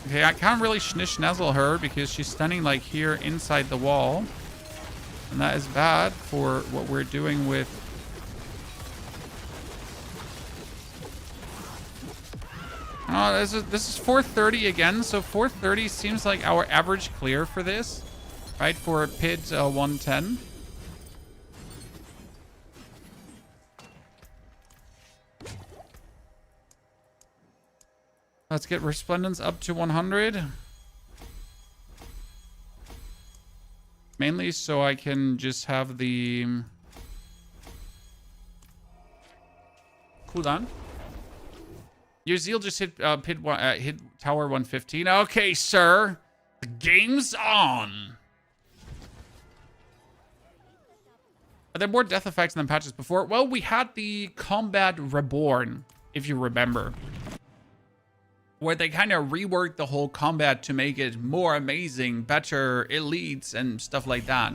Okay, I can't really schnizzle her because she's standing like here inside the wall. And that is bad for what we're doing with... Oh, this is 430 again. So 430 seems like our average clear for this, right? For pit 110. Let's get Resplendence up to 100. Mainly so I can just have the cooldown. Your Zeal just hit hit tower 115. Okay, sir. The game's on. Are there more death effects than patches before? Well, we had the Combat Reborn, if you remember, where they kind of reworked the whole combat to make it more amazing, better, elites, and stuff like that.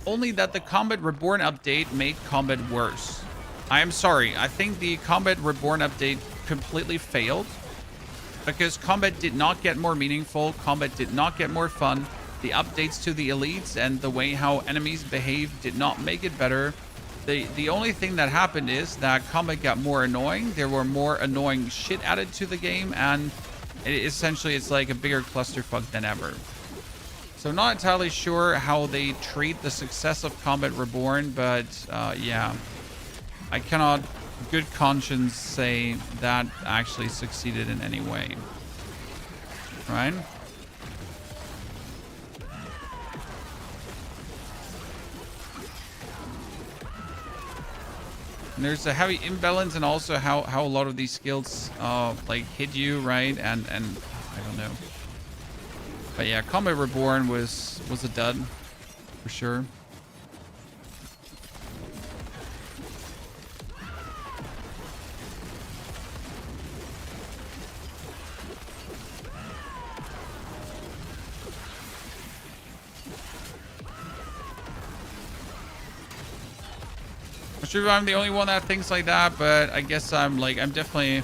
Only that the Combat Reborn update made combat worse. I am sorry. I think the Combat Reborn update completely failed because combat did not get more meaningful. Combat did not get more fun. The updates to the elites and the way how enemies behave did not make it better. The only thing that happened is that combat got more annoying. There were more annoying shit added to the game, and essentially it's like a bigger clusterfuck than ever. So not entirely sure how they treat the success of Combat Reborn, but yeah, I cannot good conscience say that actually succeeded in any way, right? And there's a heavy imbalance, and also how a lot of these skills like hit you, right? And I don't know. But yeah, Combat Reborn was a dud for sure. I'm sure I'm the only one that thinks like that, but I guess I'm definitely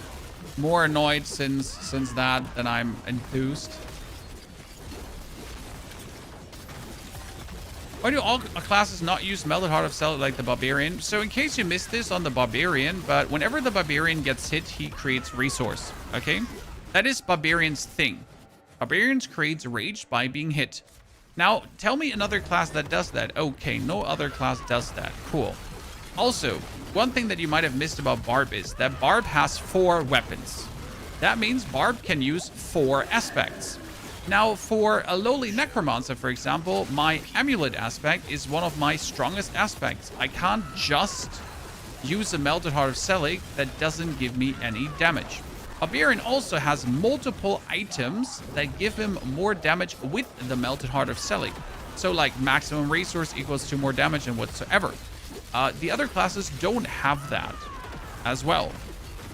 more annoyed since that than I'm enthused. Why do all classes not use Melted Heart of Cell like the Barbarian? So in case you missed this on the Barbarian, but whenever the Barbarian gets hit, he creates resource, okay? That is Barbarian's thing. Barbarians creates rage by being hit. Now, tell me another class that does that. Okay, no other class does that. Cool. Also, one thing that you might have missed about Barb is that Barb has 4 weapons. That means Barb can use 4 aspects. Now, for a lowly necromancer, for example, my amulet aspect is one of my strongest aspects. I can't just use a Melted Heart of Selig that doesn't give me any damage. Barbarian also has multiple items that give him more damage with the Melted Heart of Selig. So like maximum resource equals to more damage and whatsoever. The other classes don't have that as well.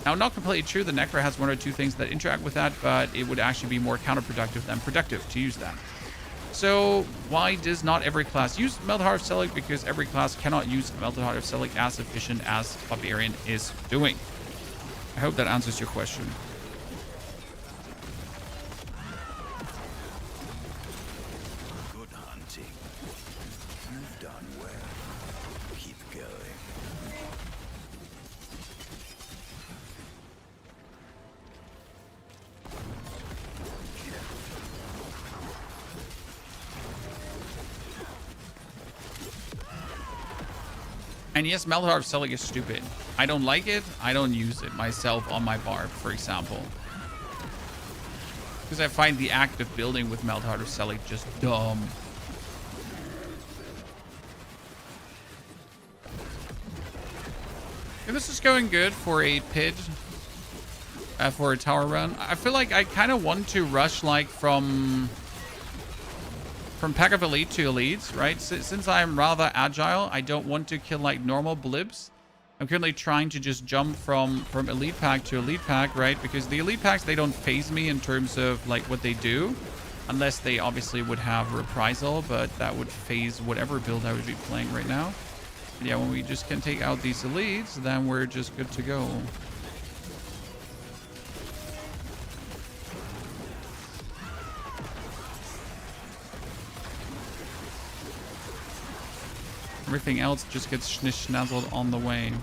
Now, not completely true. The Necro has 1 or 2 things that interact with that, but it would actually be more counterproductive than productive to use that. So why does not every class use Melted Heart of Selig? Because every class cannot use Melted Heart of Selig as efficient as Barbarian is doing. I hope that answers your question. Good hunting. You've done well. Keep going. And yes, Melted Heart of Selig is stupid. I don't like it. I don't use it myself on my Barb, for example. Because I find the act of building with Melted Heart of Selig just dumb. If this is going good for a pit, for a tower run, I feel like I kind of want to rush like from pack of elite to elites, right? Since I'm rather agile, I don't want to kill like normal blibs. I'm currently trying to just jump from elite pack to elite pack, right? Because the elite packs, they don't phase me in terms of like what they do, unless they obviously would have reprisal, but that would phase whatever build I would be playing right now. And yeah, when we just can take out these elites, then we're just good to go. Everything else just gets schnazzled on the way.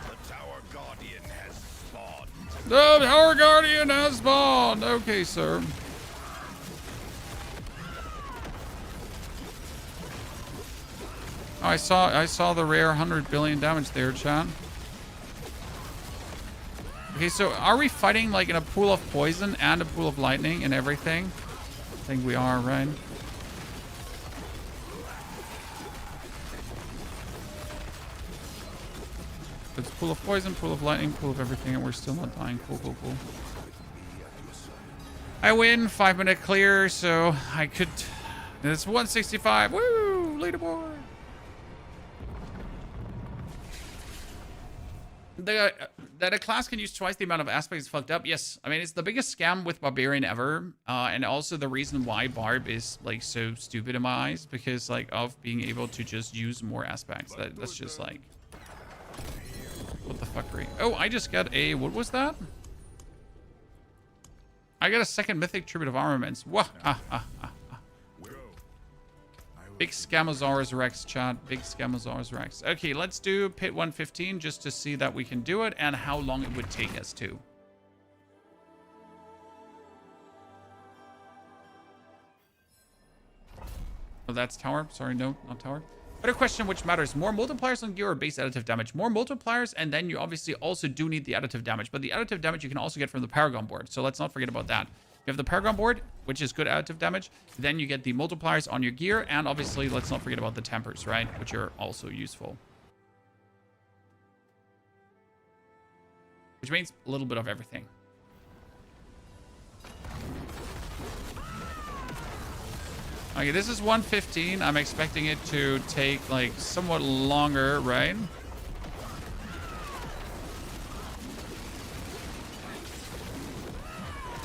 The Tower Guardian has spawned. The Tower Guardian has spawned! Okay, sir. Oh, I saw the rare 100 billion damage there, chat. Okay, so are we fighting like in a pool of poison and a pool of lightning and everything? I think we are, right? It's pool of poison, pool of lightning, pool of everything, and we're still not dying. Cool, cool, cool. I win, 5-minute clear, so I could... It's 165. Woo! Leaderboard! That a class can use twice the amount of aspects is fucked up. Yes, I mean, it's the biggest scam with Barbarian ever. And also the reason why Barb is, like, so stupid in my eyes. Because, like, of being able to just use more aspects. That's just, like... What the fuckery? Oh, I just got a... What was that? I got a second Mythic Tribute of Armaments. Wah! Big Scamosaurus Rex, chat. Big Scamosaurus Rex. Okay, let's do Pit 115 just to see that we can do it and how long it would take us to. Oh, that's tower. Sorry, no, not tower. Better question, which matters more, multipliers on gear or base additive damage? More multipliers, and then you obviously also do need the additive damage. But the additive damage you can also get from the Paragon board, so let's not forget about that. You have the Paragon board, which is good additive damage. Then you get the multipliers on your gear, and obviously let's not forget about the tempers, right? Which are also useful. Which means a little bit of everything. Okay, this is 115. I'm expecting it to take like somewhat longer, right?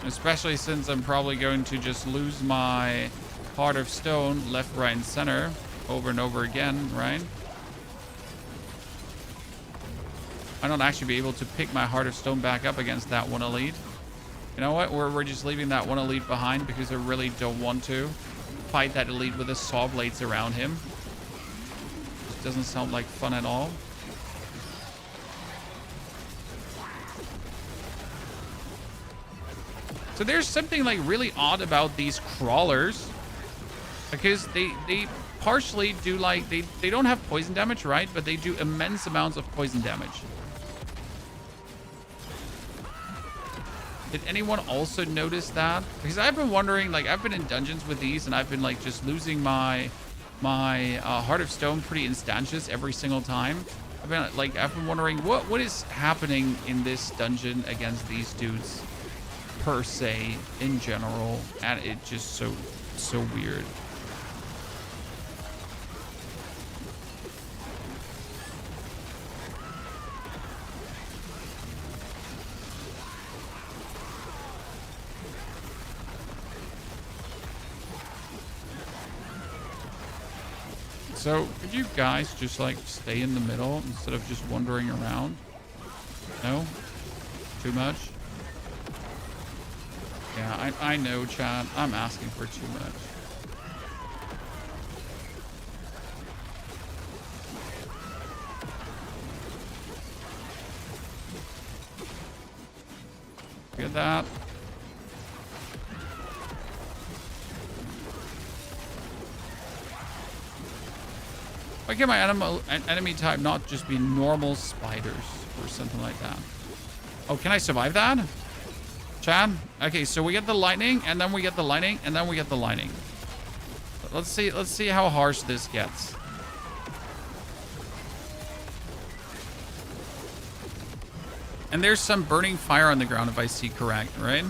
Especially since I'm probably going to just lose my Heart of Stone left, right, and center over and over again, right? I don't actually be able to pick my Heart of Stone back up against that one elite. You know what? We're just leaving that one elite behind because I really don't want to fight that elite with the saw blades around him. It doesn't sound like fun at all. So there's something like really odd about these crawlers, because they partially do like they don't have poison damage, right? But they do immense amounts of poison damage. Did anyone also notice that? Because I've been wondering, like, I've been in dungeons with these and I've been like just losing my Heart of Stone pretty instantaneous every single time. I've been wondering what is happening in this dungeon against these dudes per se in general, and it's just so weird. So, could you guys just, like, stay in the middle instead of just wandering around? No? Too much? Yeah, I know, chat. I'm asking for too much. Get that. Why can't my enemy type not just be normal spiders or something like that? Oh, can I survive that? Chad? Okay, so we get the lightning, and then we get the lightning, and then we get the lightning. Let's see how harsh this gets. And there's some burning fire on the ground if I see correct, right?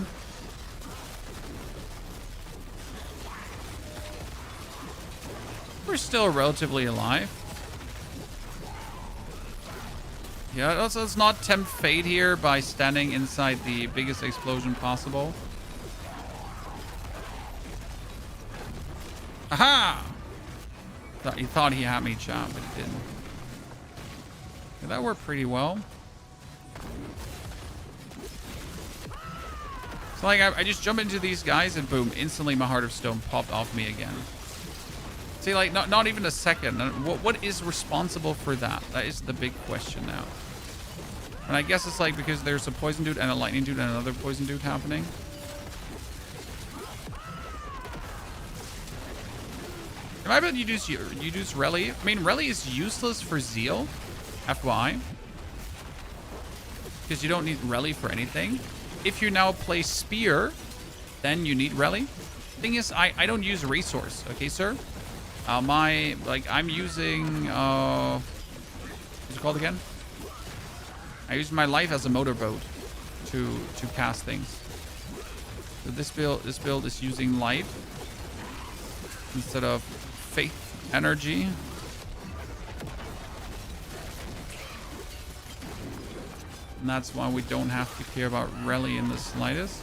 We're still relatively alive. Yeah, let's not tempt fate here by standing inside the biggest explosion possible. Aha! He thought he had me, chat, but he didn't. Yeah, that worked pretty well. So like I just jump into these guys and boom, instantly my Heart of Stone popped off me again. See, like, not even a second. What is responsible for that? That is the big question now. And I guess it's like because there's a poison dude and a lightning dude and another poison dude happening. Am I bet you use Rally? I mean, Rally is useless for Zeal, FYI. Because you don't need Rally for anything. If you now play Spear, then you need Rally. Thing is, I don't use Resource, okay, sir? I'm using, what's it called again? I use my life as a motorboat to cast things. So this build is using life instead of faith energy. And that's why we don't have to care about Rally in the slightest.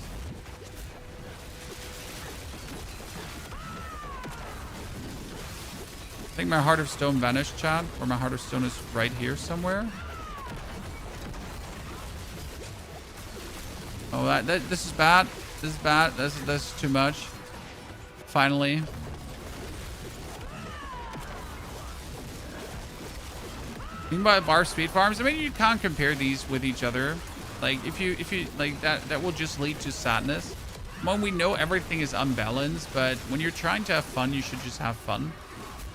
I think my Heart of Stone vanished, chat, or my Heart of Stone is right here somewhere. Oh, this is bad. This is bad. This is too much. Finally. Meanwhile, bar speed farms. I mean, you can't compare these with each other. Like, if you like that will just lead to sadness. Well, we know everything is unbalanced, but when you're trying to have fun, you should just have fun.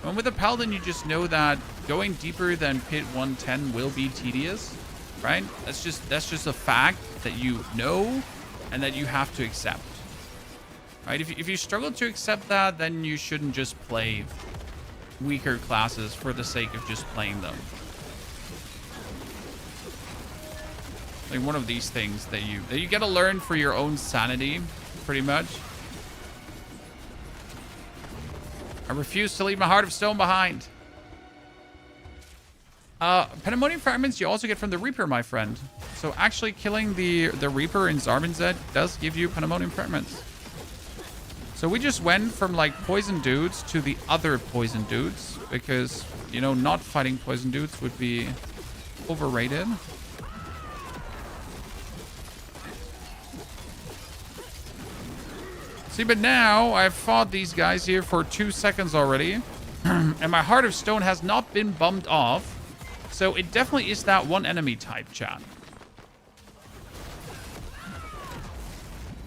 And with a Paladin, you just know that going deeper than pit 110 will be tedious, right? That's just a fact that you know and that you have to accept, right? If you struggle to accept that, then you shouldn't just play weaker classes for the sake of just playing them. Like one of these things that you gotta learn for your own sanity, pretty much. I refuse to leave my heart of stone behind. Pandemonium fragments you also get from the Reaper, my friend. So actually killing the Reaper in Zarbanzet does give you Pandemonium fragments. So we just went from like poison dudes to the other poison dudes because, you know, not fighting poison dudes would be overrated. See, but now I've fought these guys here for 2 seconds already. And my Heart of Stone has not been bumped off. So it definitely is that one enemy type, chat.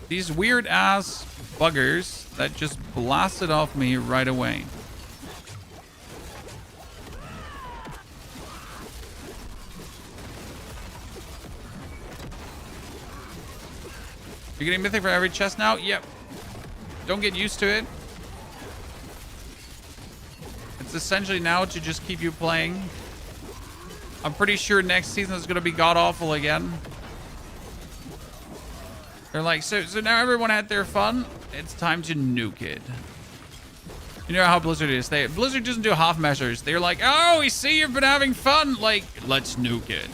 These weird ass buggers that just blasted off me right away. You're getting mythic for every chest now? Yep. Don't get used to it. It's essentially now to just keep you playing. I'm pretty sure next season is going to be god-awful again. They're like, so now everyone had their fun. It's time to nuke it. You know how Blizzard is. Blizzard doesn't do half measures. They're like, oh, we see you've been having fun. Like, let's nuke it.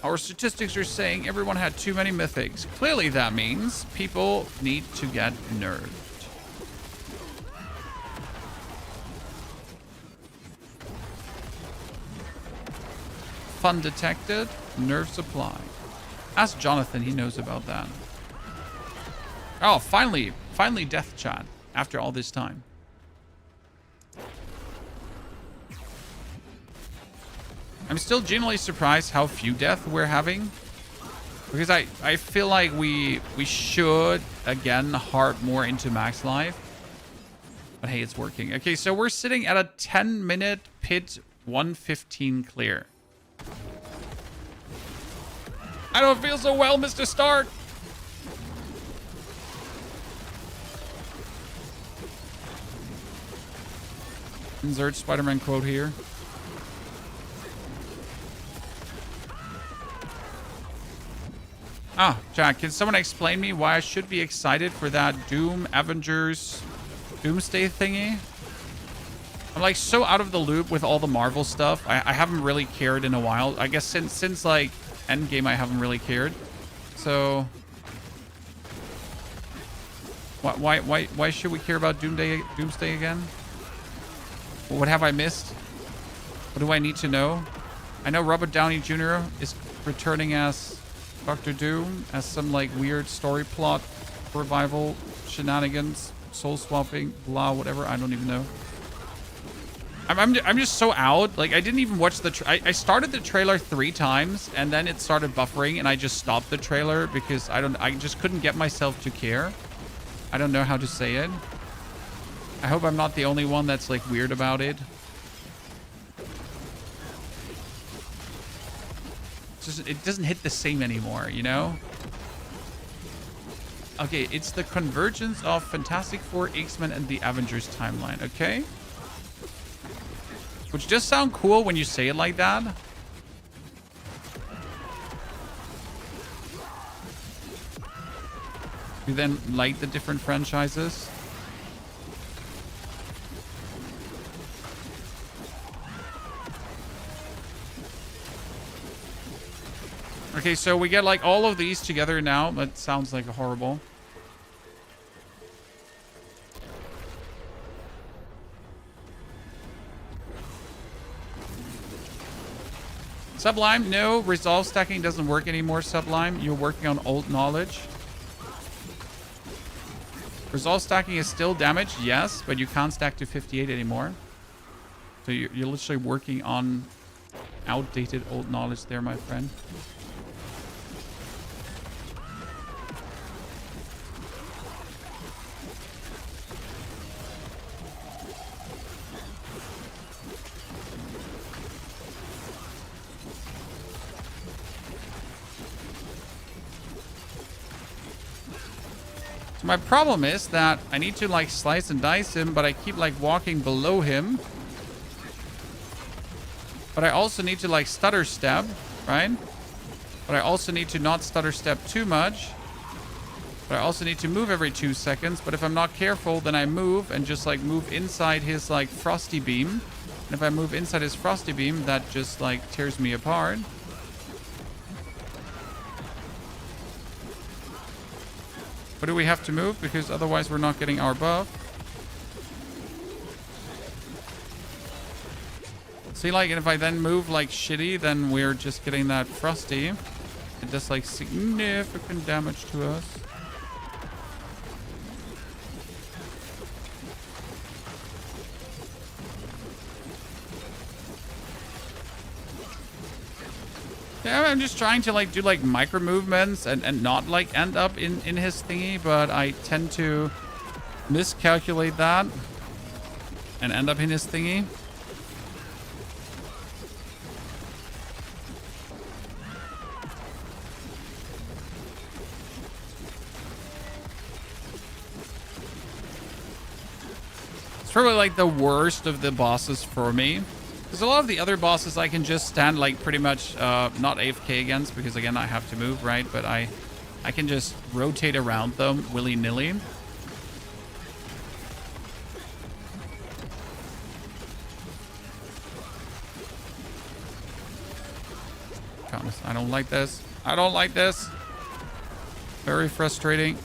Our statistics are saying everyone had too many mythics. Clearly that means people need to get nerfed. Fun detected, nerf supply. Ask Jonathan, he knows about that. Oh, finally death chat after all this time. I'm still genuinely surprised how few death we're having. Because I feel like we should, again, harp more into max life. But hey, it's working. Okay, so we're sitting at a 10-minute pit 115 clear. I don't feel so well, Mr. Stark. Insert Spider-Man quote here. Ah, Jack, can someone explain me why I should be excited for that Doom Avengers Doomsday thingy? I'm like so out of the loop with all the Marvel stuff. I haven't really cared in a while. I guess since like Endgame I haven't really cared. So why should we care about Doomsday again? What have I missed? What do I need to know? I know Robert Downey Jr. is returning as Dr. Doom, as some like weird story plot revival shenanigans, soul swapping, blah, whatever. I don't even know. I'm just so out. Like I didn't even watch the. I started the trailer 3 times and then it started buffering and I just stopped the trailer because I just couldn't get myself to care. I don't know how to say it. I hope I'm not the only one that's like weird about it. It doesn't hit the same anymore, you know? Okay, it's the convergence of Fantastic Four, X-Men, and the Avengers timeline, okay? Which does sound cool when you say it like that. You then like the different franchises. Okay, so we get like all of these together now. That sounds like a horrible. Sublime, no. Resolve stacking doesn't work anymore, Sublime. You're working on old knowledge. Resolve stacking is still damaged, yes, but you can't stack to 58 anymore. So you're literally working on outdated old knowledge there, my friend. So my problem is that I need to like slice and dice him, but I keep like walking below him. But I also need to like stutter step, right? But I also need to not stutter step too much. But I also need to move every 2 seconds. But if I'm not careful, then I move and just like move inside his like frosty beam. And if I move inside his frosty beam, that just like tears me apart. But do we have to move? Because otherwise we're not getting our buff. See, like, if I then move like shitty, then we're just getting that frosty. It does like significant damage to us. Yeah, I'm just trying to like do like micro movements and not like end up in his thingy, but I tend to miscalculate that and end up in his thingy. It's probably like the worst of the bosses for me. Because a lot of the other bosses I can just stand like pretty much not AFK against, because again I have to move, right? But I can just rotate around them willy-nilly. Promise, I don't like this. I don't like this. Very frustrating.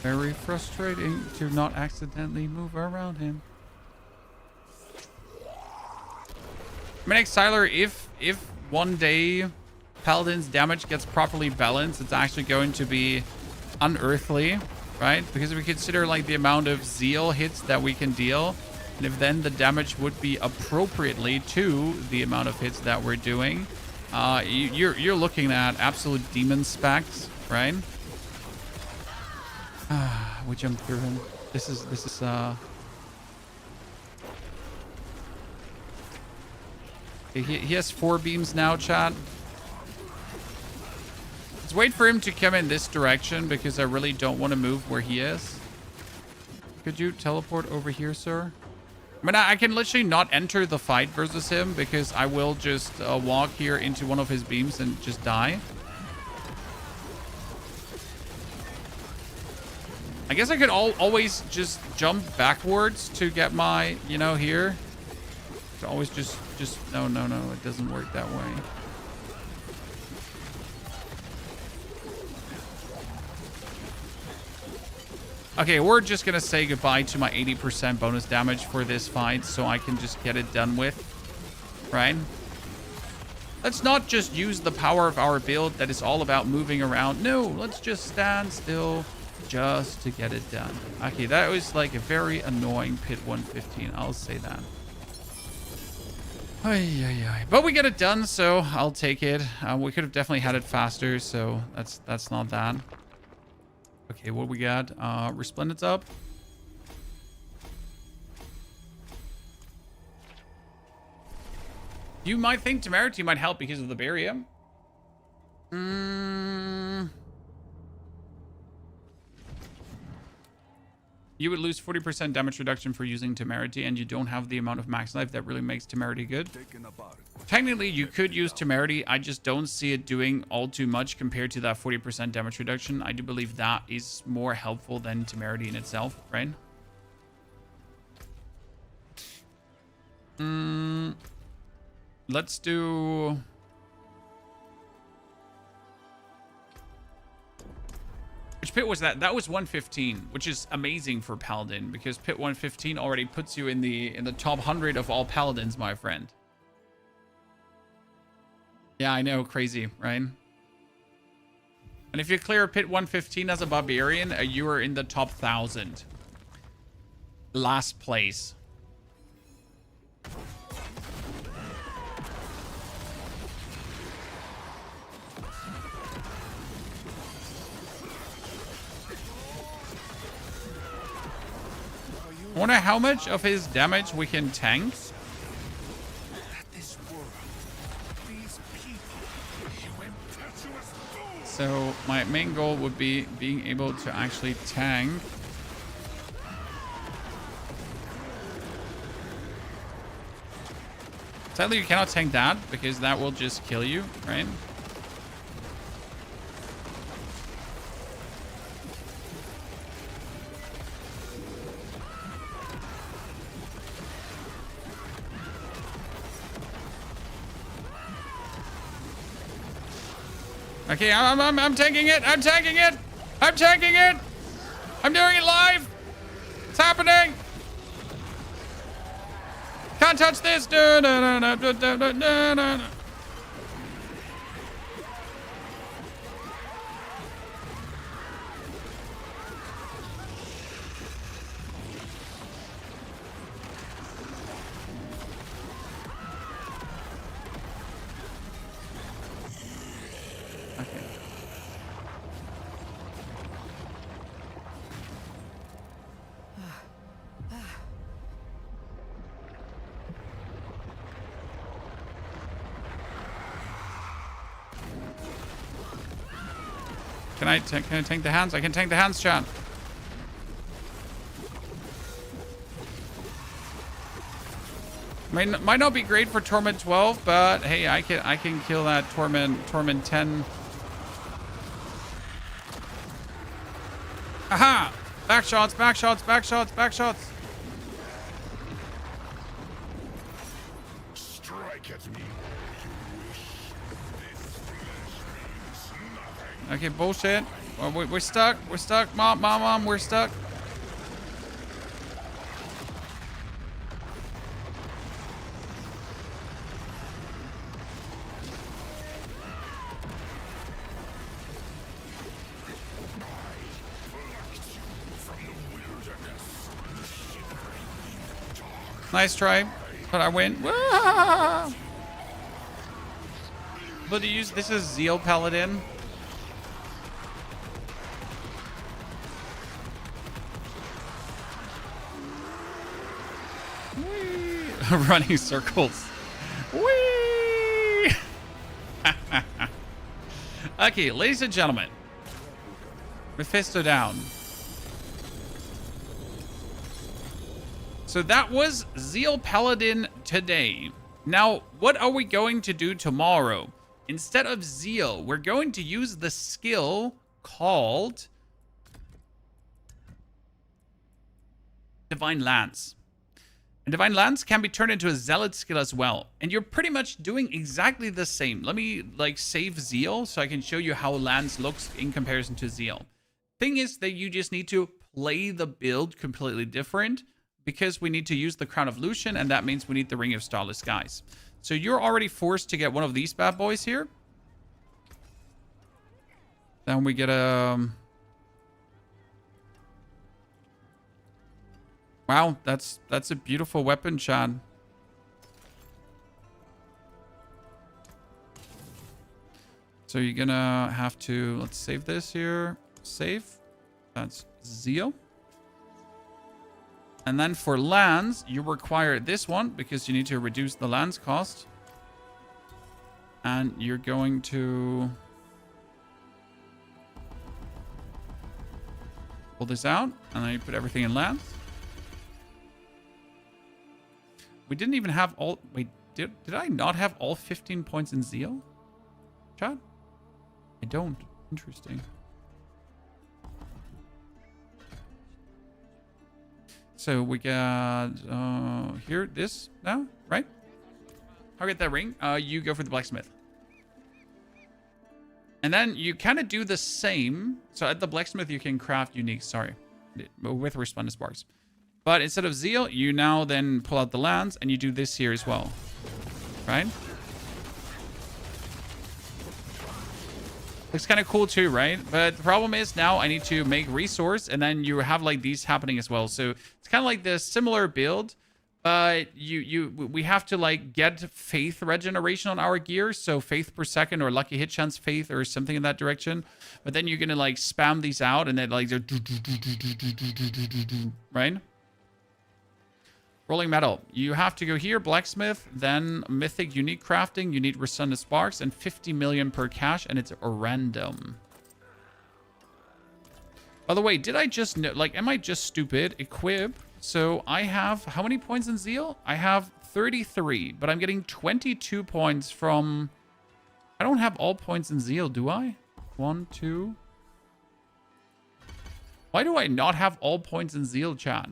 Very frustrating to not accidentally move around him. I mean, Exiler, if one day Paladin's damage gets properly balanced, it's actually going to be unearthly, right? Because if we consider like the amount of zeal hits that we can deal, and if then the damage would be appropriately to the amount of hits that we're doing, you're looking at absolute demon specs, right? We jumped through him. This is he has 4 beams now, chat. Let's wait for him to come in this direction because I really don't want to move where he is. Could you teleport over here, sir? I mean, I can literally not enter the fight versus him because I will just walk here into one of his beams and just die. I guess I could always just jump backwards to get my, you know, here. To always just no, it doesn't work that way. Okay, we're just gonna say goodbye to my 80% bonus damage for this fight so I can just get it done with, right? Let's not just use the power of our build that is all about moving around. No, let's just stand still just to get it done. Okay, that was like a very annoying pit 115. I'll say that. But we get it done, so I'll take it. We could have definitely had it faster, so that's not that. Okay, what we got? Resplendence up. You might think Temerity might help because of the barium. You would lose 40% damage reduction for using Temerity, and you don't have the amount of max life that really makes Temerity good. Technically, you could use Temerity. I just don't see it doing all too much compared to that 40% damage reduction. I do believe that is more helpful than Temerity in itself, right? Let's do... Which pit was that? That was 115, which is amazing for Paladin because pit 115 already puts you in the top 100 of all Paladins, my friend. Yeah, I know, crazy, right? And if you clear pit 115 as a barbarian, you are in the top 1,000. Last place. I wonder how much of his damage we can tank. This world, these people, you impetuous fool! So my main goal would be being able to actually tank. Sadly, you cannot tank that because that will just kill you, right? Okay, I'm taking it. I'm taking it. I'm taking it. I'm doing it live. It's happening. Can't touch this. Can I tank the hands? I can tank the hands, chat. Might not be great for Torment 12, but hey, I can kill that Torment 10. Aha! Back shots, back shots, back shots, back shots. Strike at me. You wish this flesh means nothing. Okay, bullshit. Well, we're stuck. We're stuck. Mom, we're stuck. Nice try, but I win. But this is Zeal Paladin. Running circles. Whee! Okay, ladies and gentlemen. Mephisto down. So that was Zeal Paladin today. Now, what are we going to do tomorrow? Instead of Zeal, we're going to use the skill called Divine Lance. And Divine Lance can be turned into a Zealot skill as well. And you're pretty much doing exactly the same. Let me save Zeal so I can show you how Lance looks in comparison to Zeal. Thing is that you just need to play the build completely different, because we need to use the Crown of Lucian, and that means we need the Ring of Starless Skies. So you're already forced to get one of these bad boys here. Then we get a... Wow, that's a beautiful weapon, Chan. So you're gonna have to... Let's save this here. Save. That's Zeal. And then for lands, you require this one because you need to reduce the lands cost. And you're going to pull this out, and then you put everything in lands. We didn't even have all... Wait, did I not have all 15 points in Zeal? Chat? I don't. Interesting. So we got here, this now, right? I'll get that ring. You go for the blacksmith. And then you kind of do the same. So at the blacksmith, you can craft unique, with resplendent sparks. But instead of Zeal, you now then pull out the lands and you do this here as well, right? Looks kind of cool too, right? But the problem is now I need to make resource, and then you have these happening as well. So it's kind of like the similar build, but we have to get faith regeneration on our gear. So faith per second or lucky hit chance faith or something in that direction. But then you're gonna spam these out, and then right? Rolling metal. You have to go here, blacksmith, then mythic unique crafting. You need resundant sparks and 50 million per cash, and it's random. By the way, did I just know, like, am I just stupid? Equip. So I have, how many points in zeal? I have 33, but I'm getting 22 points from, I don't have all points in zeal, do I? 1, 2. Why do I not have all points in zeal, chat?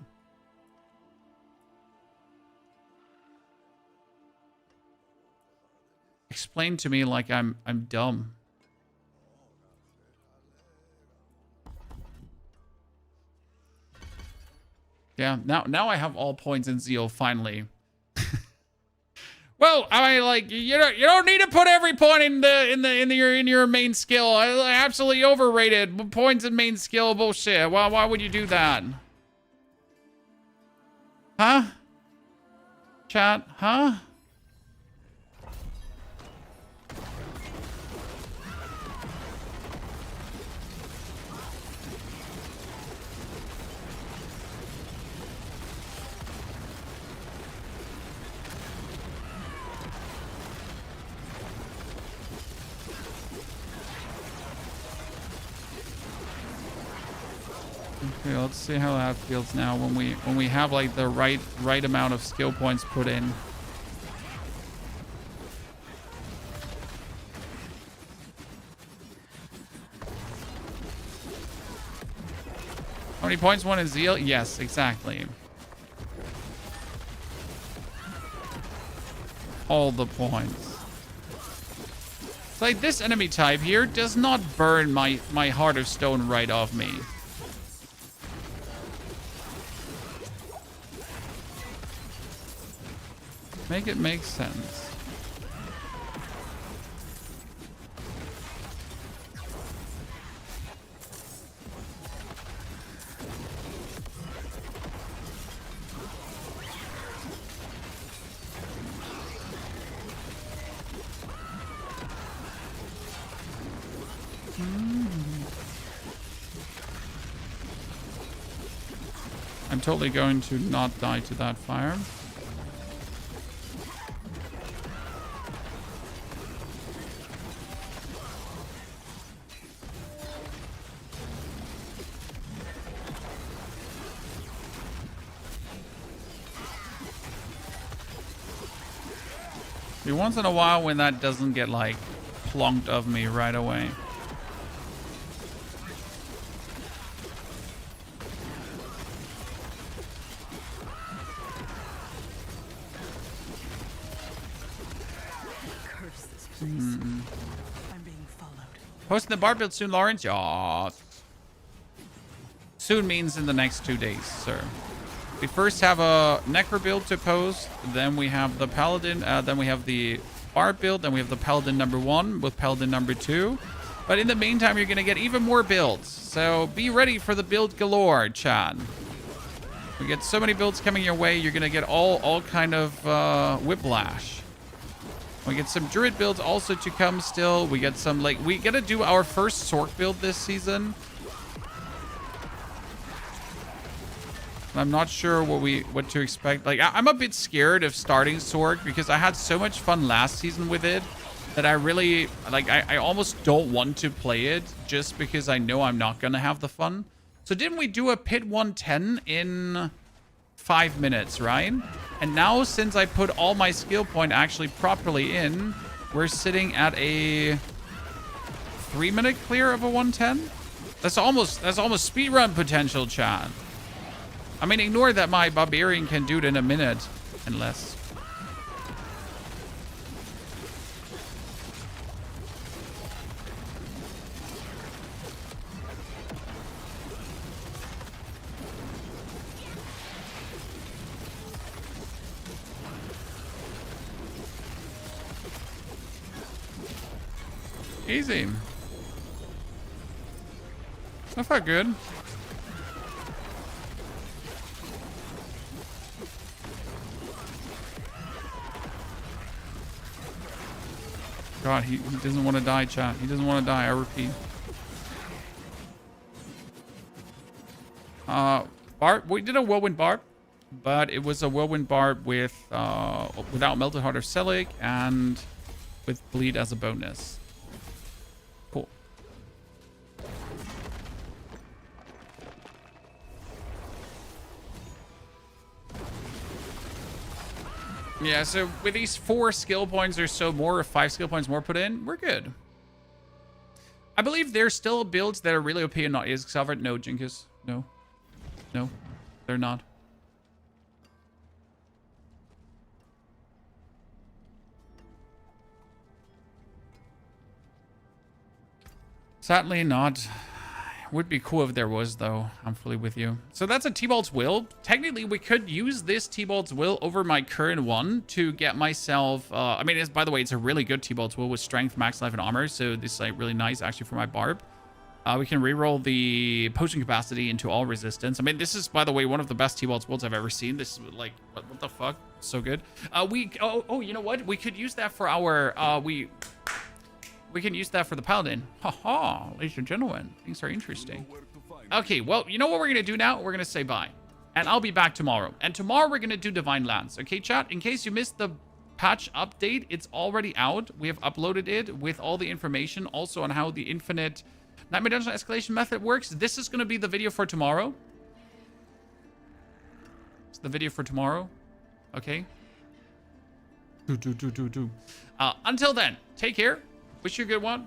Explain to me like I'm dumb. Yeah, now I have all points in zeal finally. Well, I like you don't need to put every point in your main skill. I absolutely overrated points in main skill bullshit. Why would you do that? Huh? Chat, huh? Okay, let's see how that feels now when we have like the right amount of skill points put in. How many points? One in zeal? Yes, exactly. All the points. It's like this enemy type here does not burn my heart of stone right off me. Make it make sense. I'm totally going to not die to that fire. Once in a while when that doesn't get like plonked of me right away. Curse this place. I'm being followed. Posting the bar build soon, Lawrence? Yeah. Soon means in the next 2 days, sir. We first have a Necro build to post, then we have the Paladin, then we have the Bar build, then we have the Paladin number 1 with Paladin number 2. But in the meantime, you're going to get even more builds. So be ready for the build galore, chat. We get so many builds coming your way, you're going to get all kind of whiplash. We get some Druid builds also to come still. We get some, like, we got to do our first Sork build this season. I'm not sure what to expect. Like, I'm a bit scared of starting Sork because I had so much fun last season with it that I really, like, I almost don't want to play it just because I know I'm not going to have the fun. So didn't we do a pit 110 in 5 minutes, right? And now since I put all my skill point actually properly in, we're sitting at a 3-minute clear of a 110. That's almost speedrun potential, chat. I mean, ignore that my barbarian can do it in a minute and less. Easy. That felt good. God, he doesn't want to die, chat. He doesn't want to die, I repeat. Barb, we did a whirlwind barb. but it was a Whirlwind Barb with without Melted Heart of Selig and with Bleed as a bonus. Cool. Yeah, so with these 4 skill points or so more, or 5 skill points more put in, we're good. I believe there's still builds that are really OP and not is covered. No, Jinkus. No. No, they're not. Sadly not. Would be cool if there was, though. I'm fully with you. So that's a T-Bolt's Will. Technically, we could use this T-Bolt's Will over my current one to get myself... I mean, by the way, it's a really good T-Bolt's Will with Strength, Max Life, and Armor. So this is like really nice, actually, for my Barb. We can reroll the potion capacity into all resistance. I mean, this is, by the way, one of the best T-Bolt's Wills I've ever seen. This is like, what the fuck? So good. Oh, you know what? We could use that for our... We can use that for the Paladin. Haha, ladies and gentlemen. Things are interesting. Okay, well, you know what we're going to do now? We're going to say bye. And I'll be back tomorrow. And tomorrow we're going to do Divine Lands. Okay, chat? In case you missed the patch update, it's already out. We have uploaded it with all the information. Also on how the infinite Nightmare Dungeon escalation method works. This is going to be the video for tomorrow. It's the video for tomorrow. Okay? Until then, take care. Wish you a good one.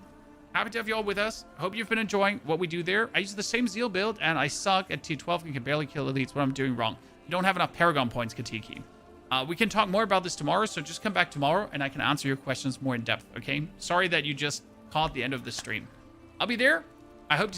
Happy to have you all with us. Hope you've been enjoying what we do there. I use the same Zeal build, and I suck at T12 and can barely kill elites. What I'm doing wrong. You don't have enough Paragon points, Katiki. We can talk more about this tomorrow, so just come back tomorrow, and I can answer your questions more in depth, okay? Sorry that you just caught the end of the stream. I'll be there. I hope to